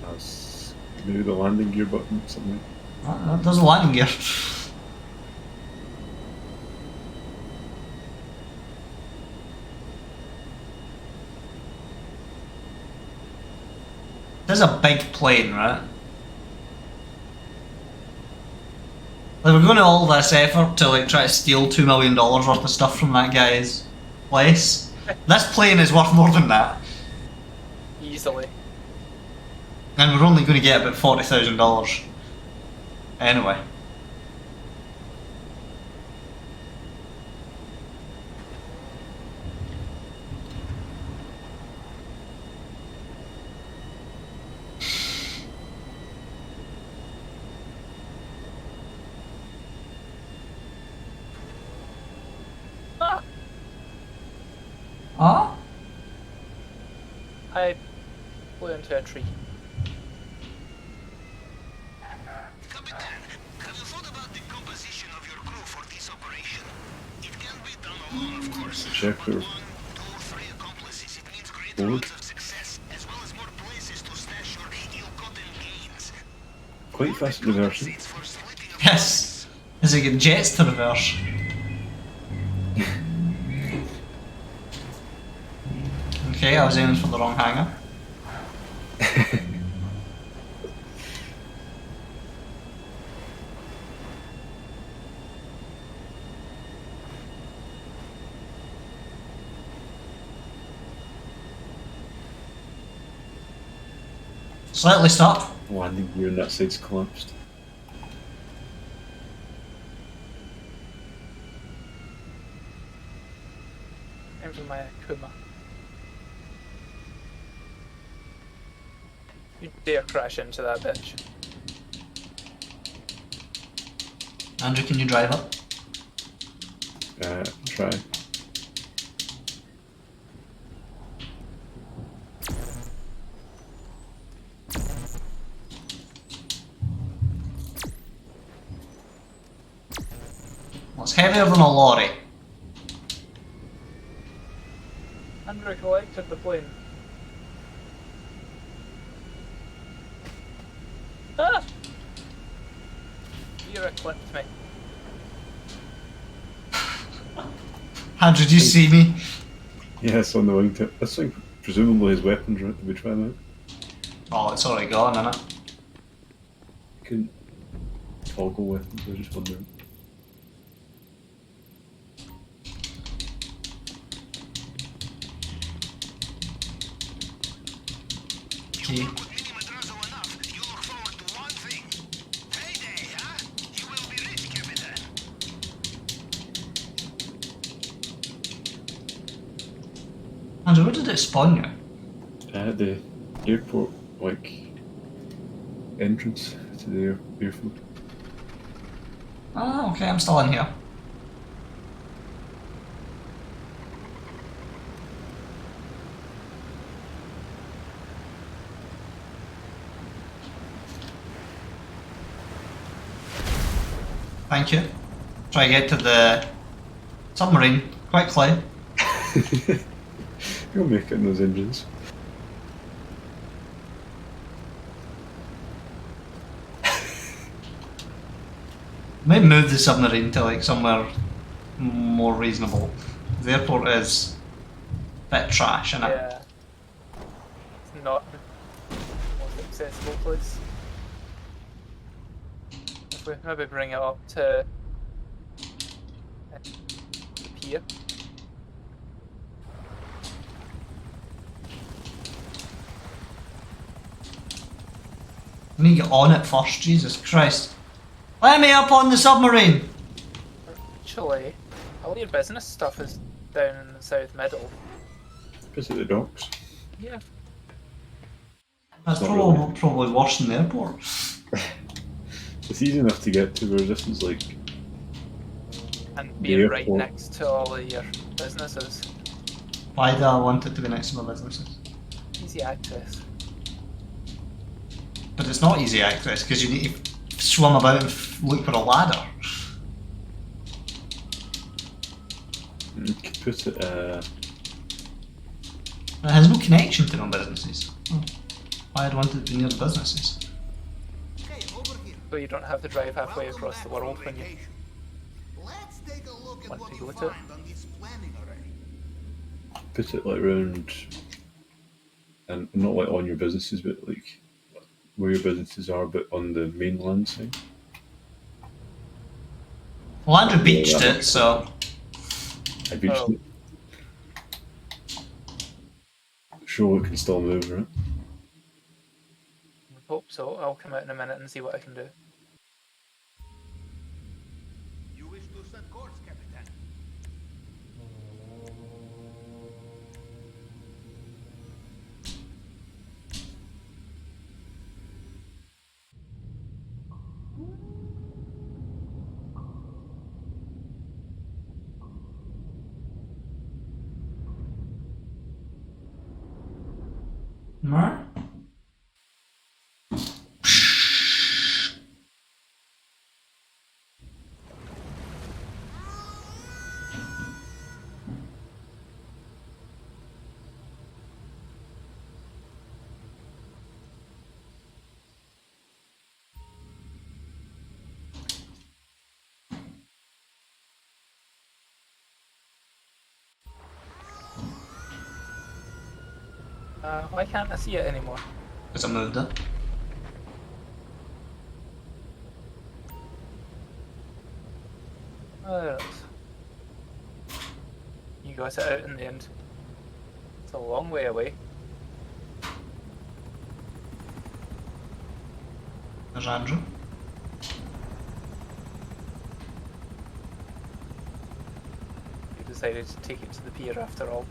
That's maybe the landing gear button, something. That does a landing gear. This is a big plane, right? Like, we're going to all this effort to like try to steal $2 million worth of stuff from that guy's place. This plane is worth more than that. Easily. And we're only going to get about $40,000. Anyway. Huh? I flew into a tree. Captain, have you thought about the composition of your crew for this operation? It can be done alone, of course. Check their 1, 2, 3 accomplices. It means greater board. odds of success, as well as more places to stash your ill-gotten gains. Quite fast reversing. Yes. As it get jets to reverse. Okay, I was aiming for the wrong hanger. Slightly stuck. Landing gear on that side's collapsed. Aim for my Akuma. You dare crash into that bitch. Andrew, can you drive up? Try. Well, it's heavier than a lorry. Andrew collected the plane. You're a clipped me. How did you see me? Yes, on the wingtip. That's like presumably his weapons, right? Did we try that? Oh, it's already gone, isn't it? You couldn't toggle weapons, I was just wondering. Key. Andrew, where did it spawn you? At the airport, like, entrance to the airfield. Ah, okay, I'm still in here. Thank you. Try to get to the submarine quickly. You'll make it in those engines. Maybe move the submarine to like somewhere more reasonable. The airport is a bit trash, isn't it? Yeah. It's not the most accessible place. If we maybe bring it up to the pier. I need to get on it first, Jesus Christ. Let me up on the submarine! Actually, all your business stuff is down in the south middle. Visit the docks. Yeah. That's Not probably worse than the airport. It's easy enough to get to, whereas this is like... And the being right airport. next to all of your businesses. Why do I want it to be next to my businesses? Easy access. But it's not easy access because you need to swim about and look for a ladder. You could put it, It has no connection to no businesses. Why I'd want it to be near the businesses? So you don't have to drive halfway across the world when you want to go to it. put it like around, and not like on your businesses, but like where your businesses are, but on the mainland side. Well, Andrew beached it, so... I beached it. Sure, it can still move, right? I hope so. I'll come out in a minute and see what I can do. You wish to set course, Captain. Mer? Why can't I see it anymore? Because I moved it. Oh, there it is. You got it out in the end. It's a long way away. There's Andrew. You decided to take it to the pier after all.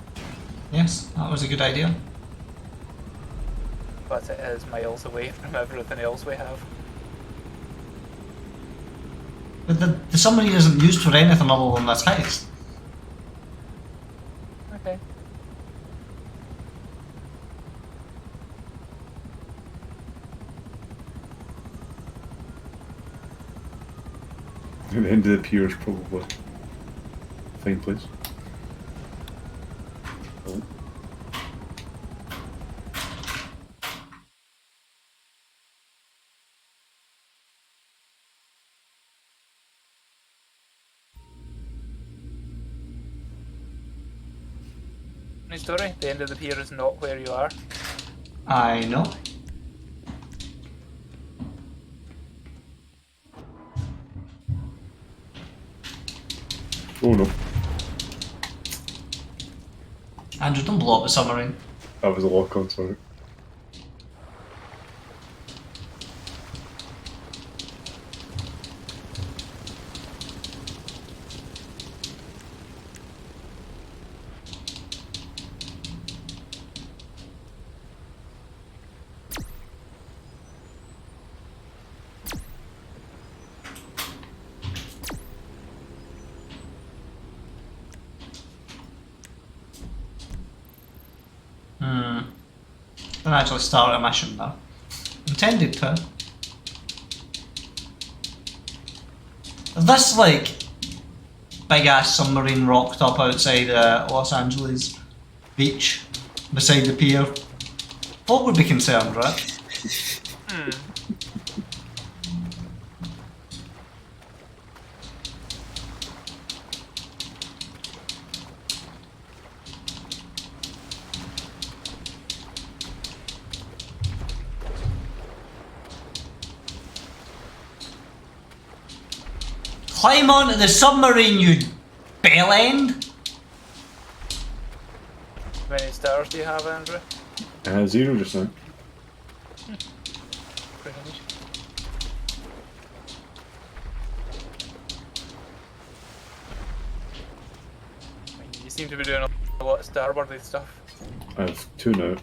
Yes, that was a good idea. But it is miles away from everything else we have. But the submarine isn't used for anything other than this heist. Okay. And the end of the pier is probably a fine place. Oh. Funny story, the end of the pier is not where you are. I know. Oh no. Andrew, don't blow up the submarine. That was a lock on, sorry. Don't actually start a mission though. Intended to. Is this like big ass submarine rocked up outside Los Angeles beach beside the pier? Folk would be concerned, right? Climb onto the submarine, you bellend! How many stars do you have, Andrew? 0 just now. Pretty much. You seem to be doing a lot of star-worthy stuff. I have 2 now.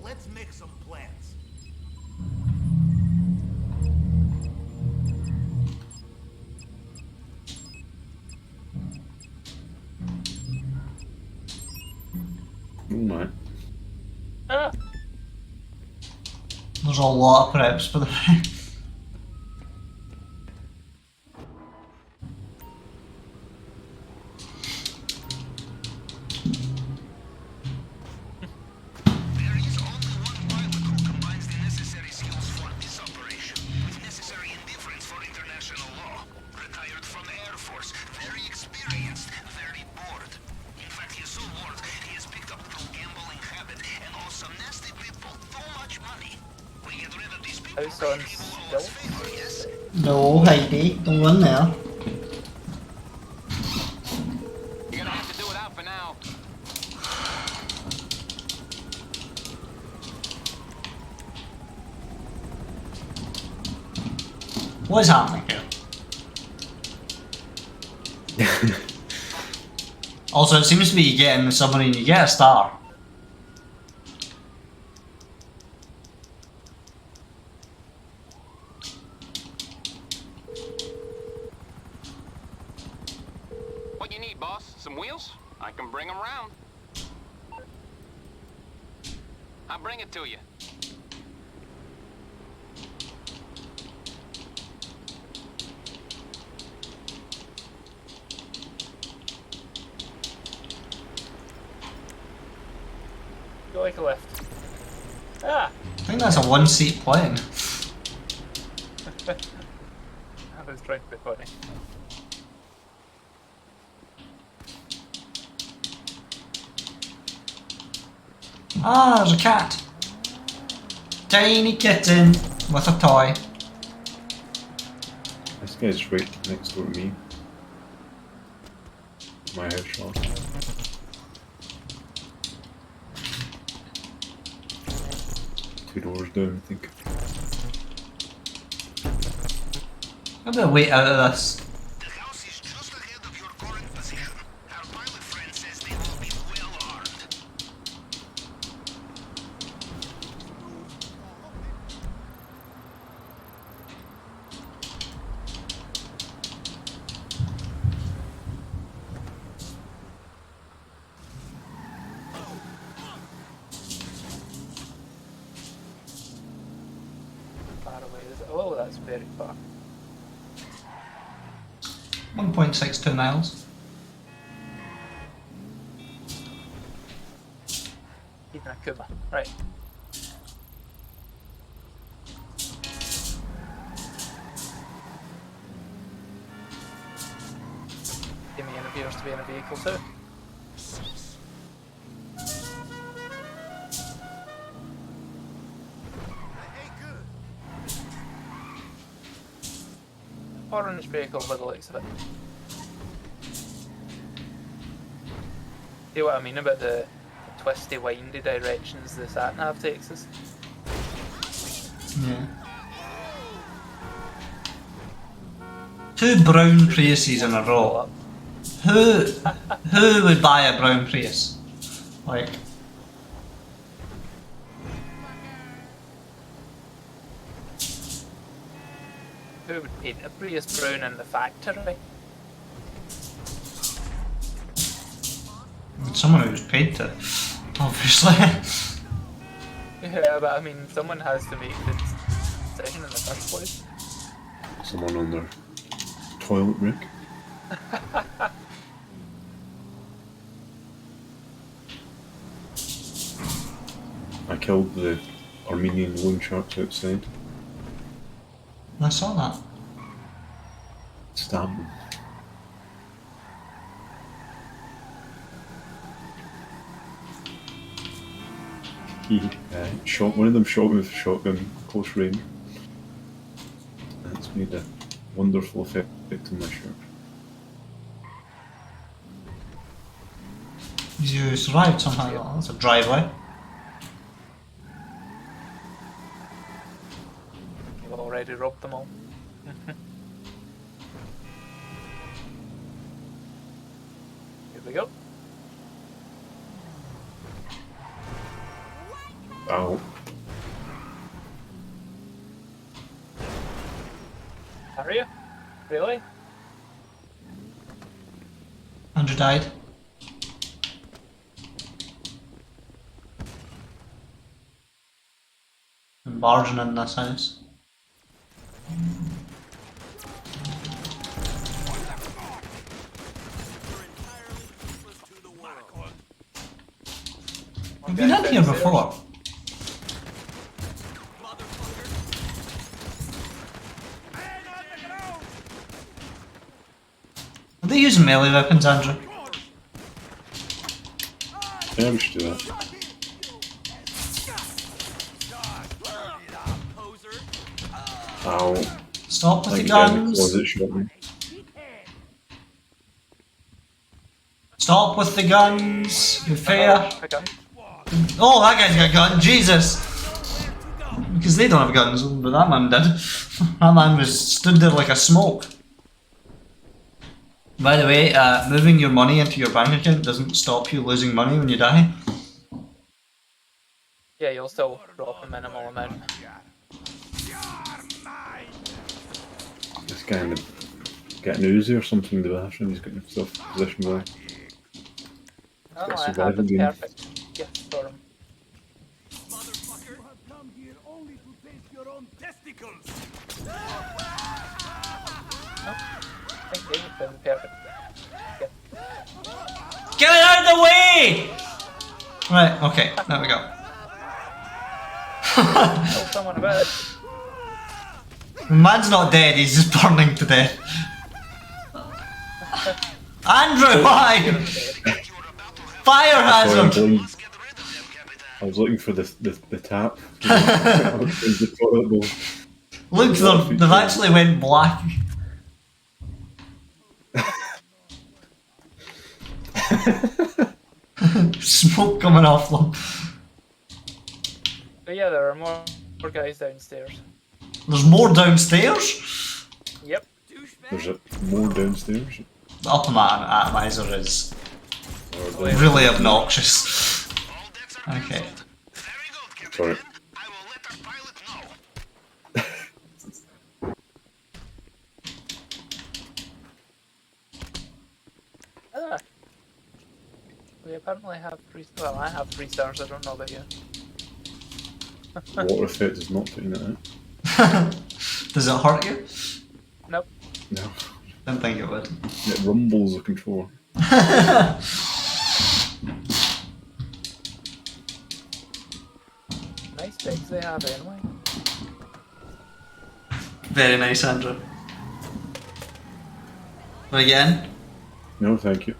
Let's make some plans. Oh my. There's a lot of preps for the House on stilts? No, Heidi, don't run there. You're gonna have to do it out for now. What is happening here? Also, it seems to be you get in the submarine, you get a star. What you need, boss? Some wheels? I can bring them round. I'll bring it to you. Go like a lift. Ah! I think that's a one-seat plane. I was trying to be funny. Ah, there's a cat. Tiny kitten with a toy. This guy's right next door to me. My headshot. Two doors down, I think. I'm gonna wait out of this. Oh, that's very far. 1.62 miles. Even a Kuma. Right. Timmy appears to be in a vehicle too. Orange vehicle by the looks of it. See what I mean about the twisty, windy directions the sat-nav takes us? Yeah. 2 brown Priuses in a row. Who would buy a brown Prius? Like, Who would paint a Prius brown in the factory? someone who's paid to, obviously. Yeah, but I mean, someone has to make the decision in the first place. Someone on their toilet break. I killed the Armenian loan sharks outside. I saw that. Stabbed them. He shot one of them. Shot with a shotgun close range. That's made a wonderful effect on my shirt. You survived somehow. Yep. That's a driveway. You've already robbed them all. Here we go. Ow. Are you? Really? Andrew died. I'm barging in this house. We've been in here before. Are they using melee weapons, Andrew? Yeah, we should do that. Ow. Stop with the Like guy in the guns. closet shot me. Stop with the guns. You're fair. A gun. Oh, that guy's got a gun. Jesus. Because they don't have guns, but that man did. That man was stood there like a smoke. By the way, moving your money into your bank account doesn't stop you losing money when you die. Yeah, you'll still drop a minimal amount. This guy in the getting Uzi or something in the bathroom. He's got himself positioned well. Oh, got I have survival the game. perfect gift for him. I think David's been perfect. Get it out of the way! Right, okay, there we go. Tell someone about it. The man's not dead, he's just burning to death. Andrew, why? Fire hazard! I was looking for the tap. The toilet bowl. Look, they've actually went black. Smoke coming off them. But yeah, there are more guys downstairs. There's more downstairs? Yep. There's more downstairs. The atomizer is really obnoxious. Okay. Sorry. Ah. We apparently have 3. Well, I have 3 stars. I don't know about you. Water effect is not putting it out. Does it hurt you? Nope. No. Didn't think it would. It rumbles the controller. Nice pigs they have anyway. Very nice, Andrew. Wanna get in? No, thank you.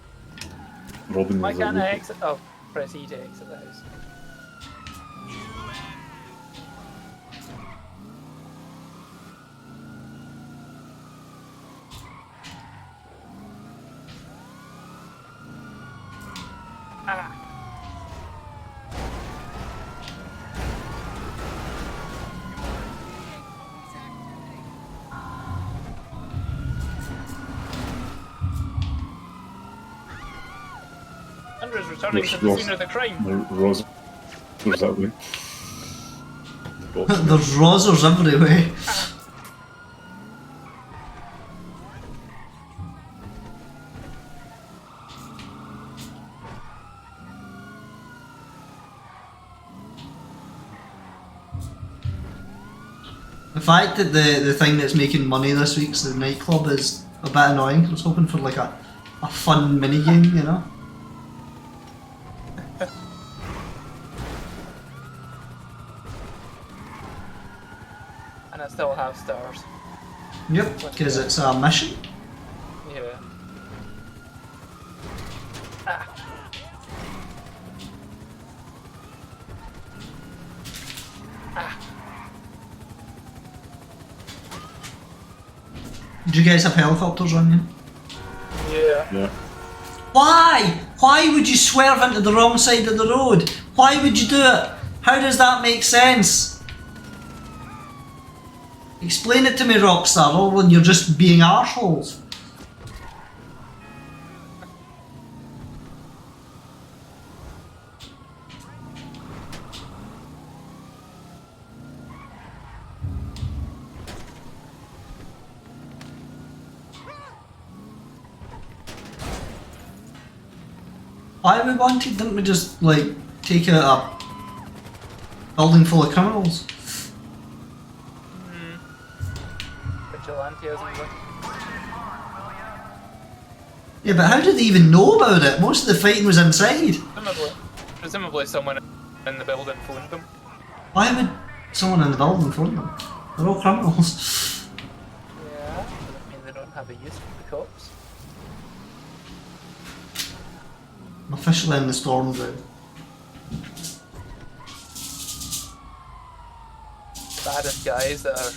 Robin Why was can't I lovely. exit? Oh, press E to exit the house. Ah. Andrew's returning to the scene of the crime. Rosa. There's that way. There's rosers everywhere. The fact that the thing that's making money this week's the nightclub is a bit annoying. I was hoping for like a fun mini game, you know? And I still have stars. Yep, because it's a mission. Yeah. Ah. Ah. Do you guys have helicopters on you? Yeah. Why? Why would you swerve into the wrong side of the road? Why would you do it? How does that make sense? Explain it to me, Rockstar, or when you're just being arseholes. Why we wanted, didn't we just like take out a building full of criminals? Vigilantism. Yeah, but how did they even know about it? Most of the fighting was inside. Presumably someone in the building phoned them. Why would someone in the building phone them? They're all criminals. Yeah, doesn't mean they don't have a use for the cops. I'm officially in the storm zone. Baddest guys that are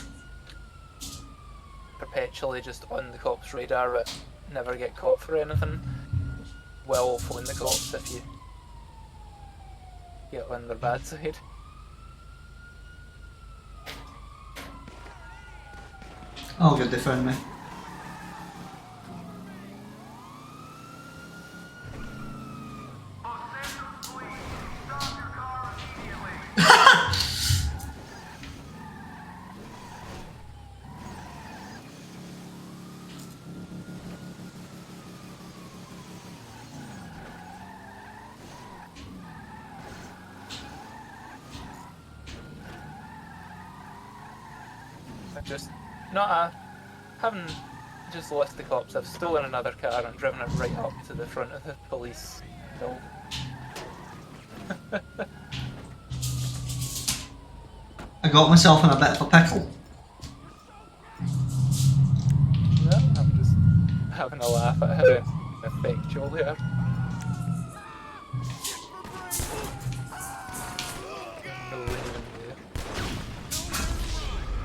perpetually just on the cops' radar but never get caught for anything will phone the cops if you get on their bad side. Oh good, they found me. Just haven't just lost the cops. I've stolen another car and driven it right up to the front of the police building. I got myself in a bit of a pickle. No, I'm just having a laugh at how effectual they are.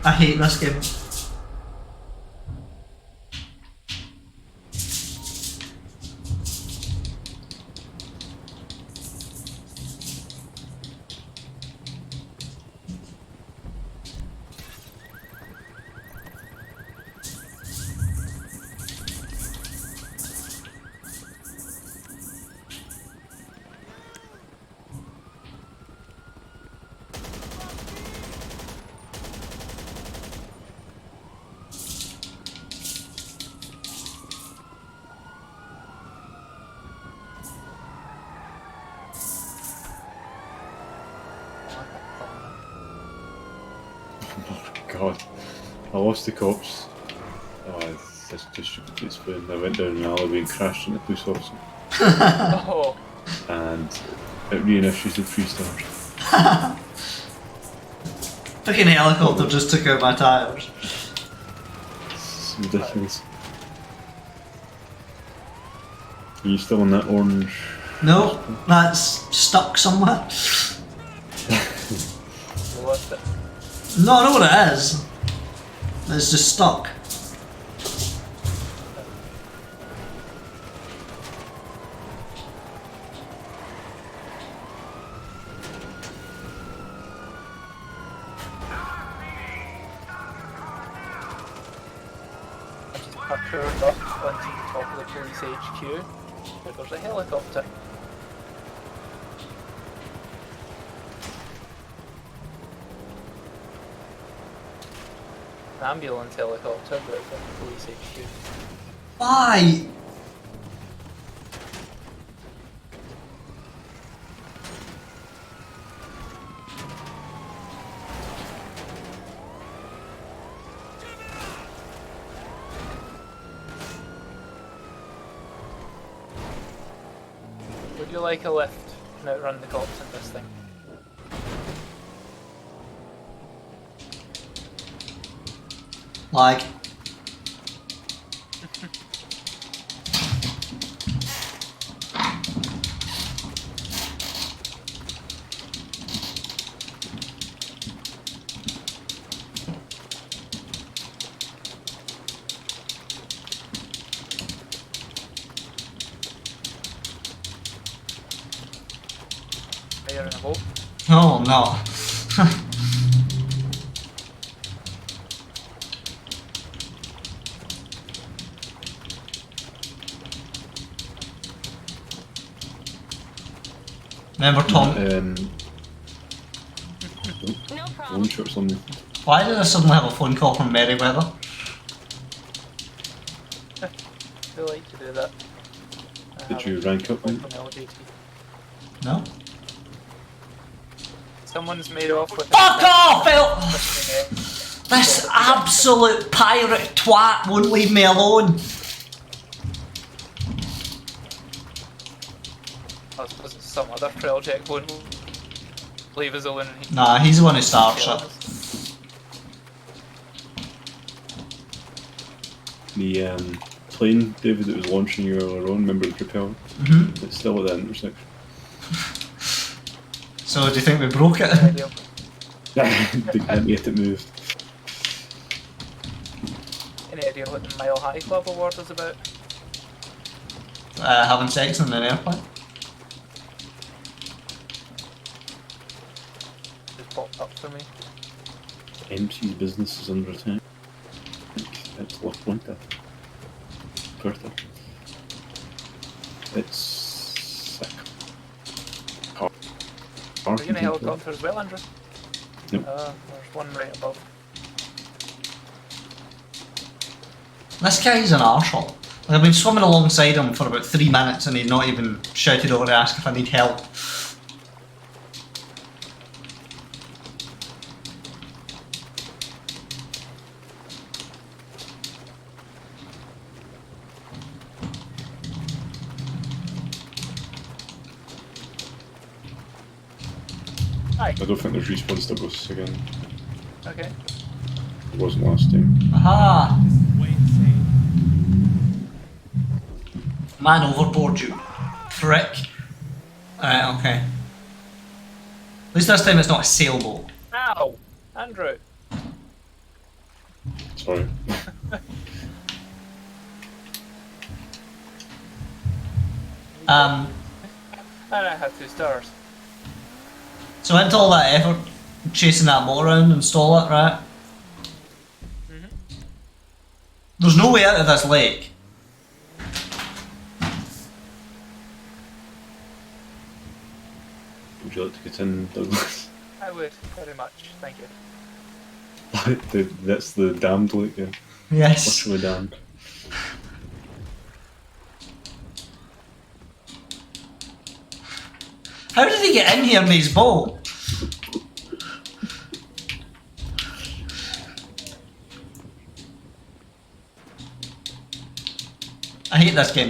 I hate this game. God. I lost the cops. Oh, that's too stupid to explain. I went down an alleyway and crashed into a police officer. Oh. And it reinitiated 3 stars. Fucking helicopter just took out my tyres. It's ridiculous. Are you still in that orange? No, that's stuck somewhere. You lost it. No, I know what it is. It's just stuck. I just parkoured up onto the top of the police HQ. But there's a helicopter. An ambulance helicopter, but it's at the police HQ. Why? Would you like a lift and outrun the cops in this thing? Like. Are you in a boat? Oh no. Remember Tom? No One shot's on me. Why did I suddenly have a phone call from Merryweather? They like to do that. Did you rank up then? No? Someone's made off with Fuck off, Phil! This absolute pirate twat won't leave me alone. I suppose it's some other project won't leave us alone. Nah, he's the one who starts it. The plane, David, that was launching you earlier on, remember the propeller? Mhm. It's still at that intersection. So do you think we broke it? Didn't get it moved. Any idea what the Mile High Club award was about? Having sex in an airplane? Just popped up for me. MC's business is under attack. It's La Puerta. It's sick. Are you in a helicopter as well, Andrew? Nope. There's one right above. This guy's an arsehole. Like, I've been swimming alongside him for about 3 minutes and he's not even shouted over to ask if I need help. I don't think there's respawns to boosts again. Okay. It wasn't last time. Aha! Man overboard, you prick. Alright, okay. At least this time it's not a sailboat. Ow! Andrew! Sorry. And I have 2 stars. So into all that effort, chasing that boat around and stall it, right? There's no way out of this lake. Would you like to get in, Douglas? I would, very much, thank you. That's the damned lake, yeah. Yes. Literally damned. How did he get in here in his boat? I hate this game.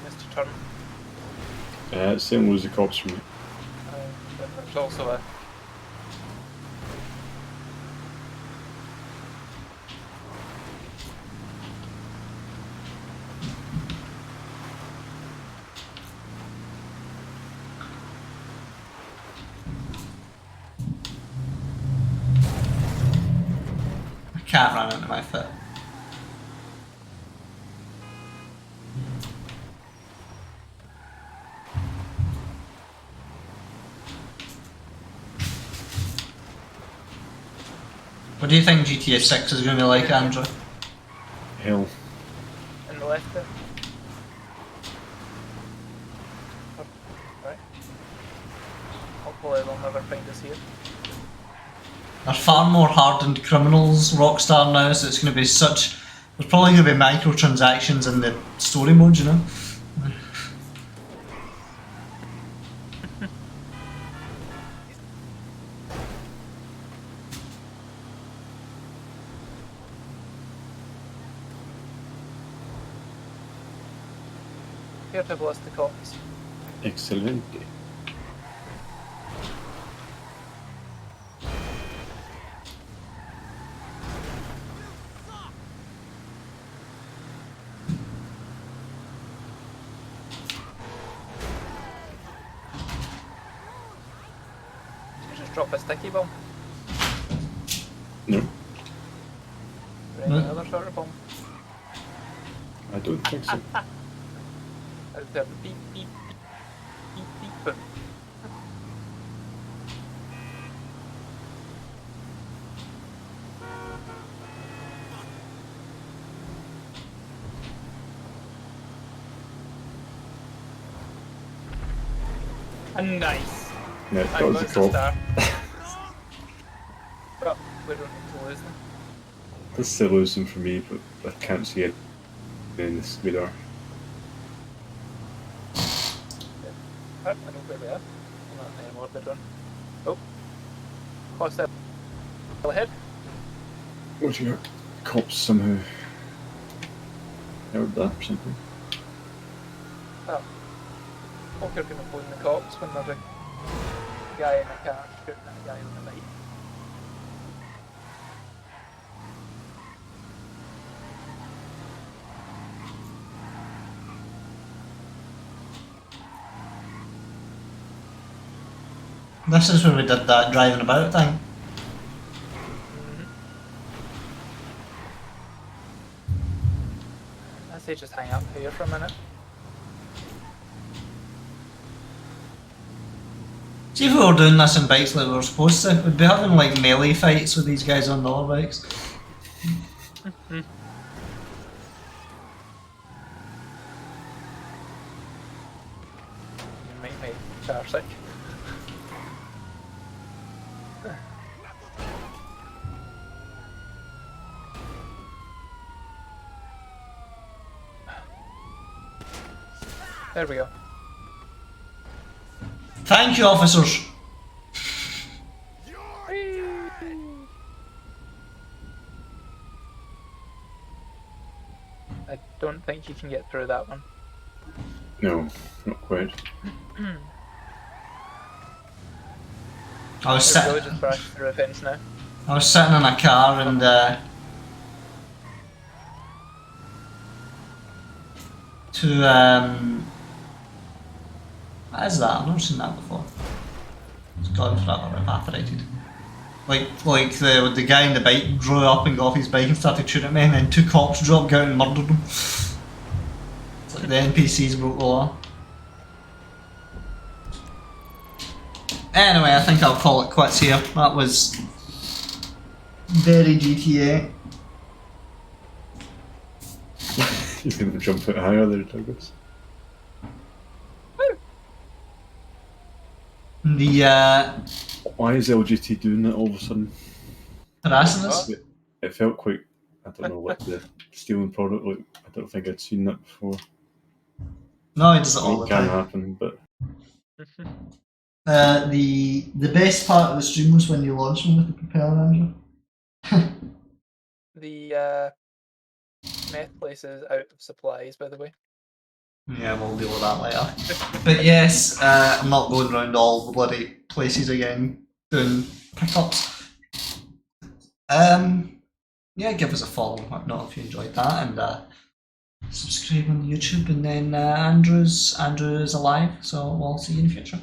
Mr. Turn. Same loads of cops from me. There's also a A cat ran into my foot. What do you think GTA 6 is going to be like, Andrew? Hell. in the left there. Right. Hopefully they'll never find us here. They're far more hardened criminals, Rockstar, now, so it's going to be such... There's probably going to be microtransactions in the story mode, you know? Here to blast the cops. Excelente. Did you just drop a sticky bomb? No, Or any other sort of bomb? I don't think so. Out there, beep, beep, beep, beep, beep. And nice. No, And that was a there's cop. star. But we don't need to lose them. This still lose them for me, but I can't see it in this radar. I know where they are. I'm not anymore, they're done. Oh. What's that? Ahead? What you got? Cops somehow heard that or something. Oh. Hope you're going to phone the cops when there's a guy in a car shooting at a guy on the bike. This is where we did that driving about thing. I say just hang up here for a minute. See if we were doing this in bikes like we were supposed to, we'd be having like melee fights with these guys on the other bikes. You make me car sick. There we go. Thank you, officers. I don't think you can get through that one. No, not quite. I was There we go, sitting. just brushed through a fence now. I was sitting in a car and what is that? I've never seen that before. It's gone forever, evaporated. Like the guy in the bike drew up and got off his bike and started shooting at me, and then two cops dropped out and murdered him. It's like the NPCs broke the law. Anyway, I think I'll call it quits here. That was very GTA. He's going to jump out higher there, Douglas. The Why is LGT doing that all of a sudden? Harassing us? It felt quite, I don't know what the stealing product look. I don't think I'd seen that before. No, he does it all the It can time. happen, but The best part of the stream was when you launched me with the propeller, Andrew. The meth place is out of supplies, by the way. Yeah, we'll deal with that later. But yes, I'm not going around all the bloody places again doing pickups. Yeah, give us a follow and whatnot if you enjoyed that, and subscribe on YouTube. And then Andrew's alive, so we'll see you in the future.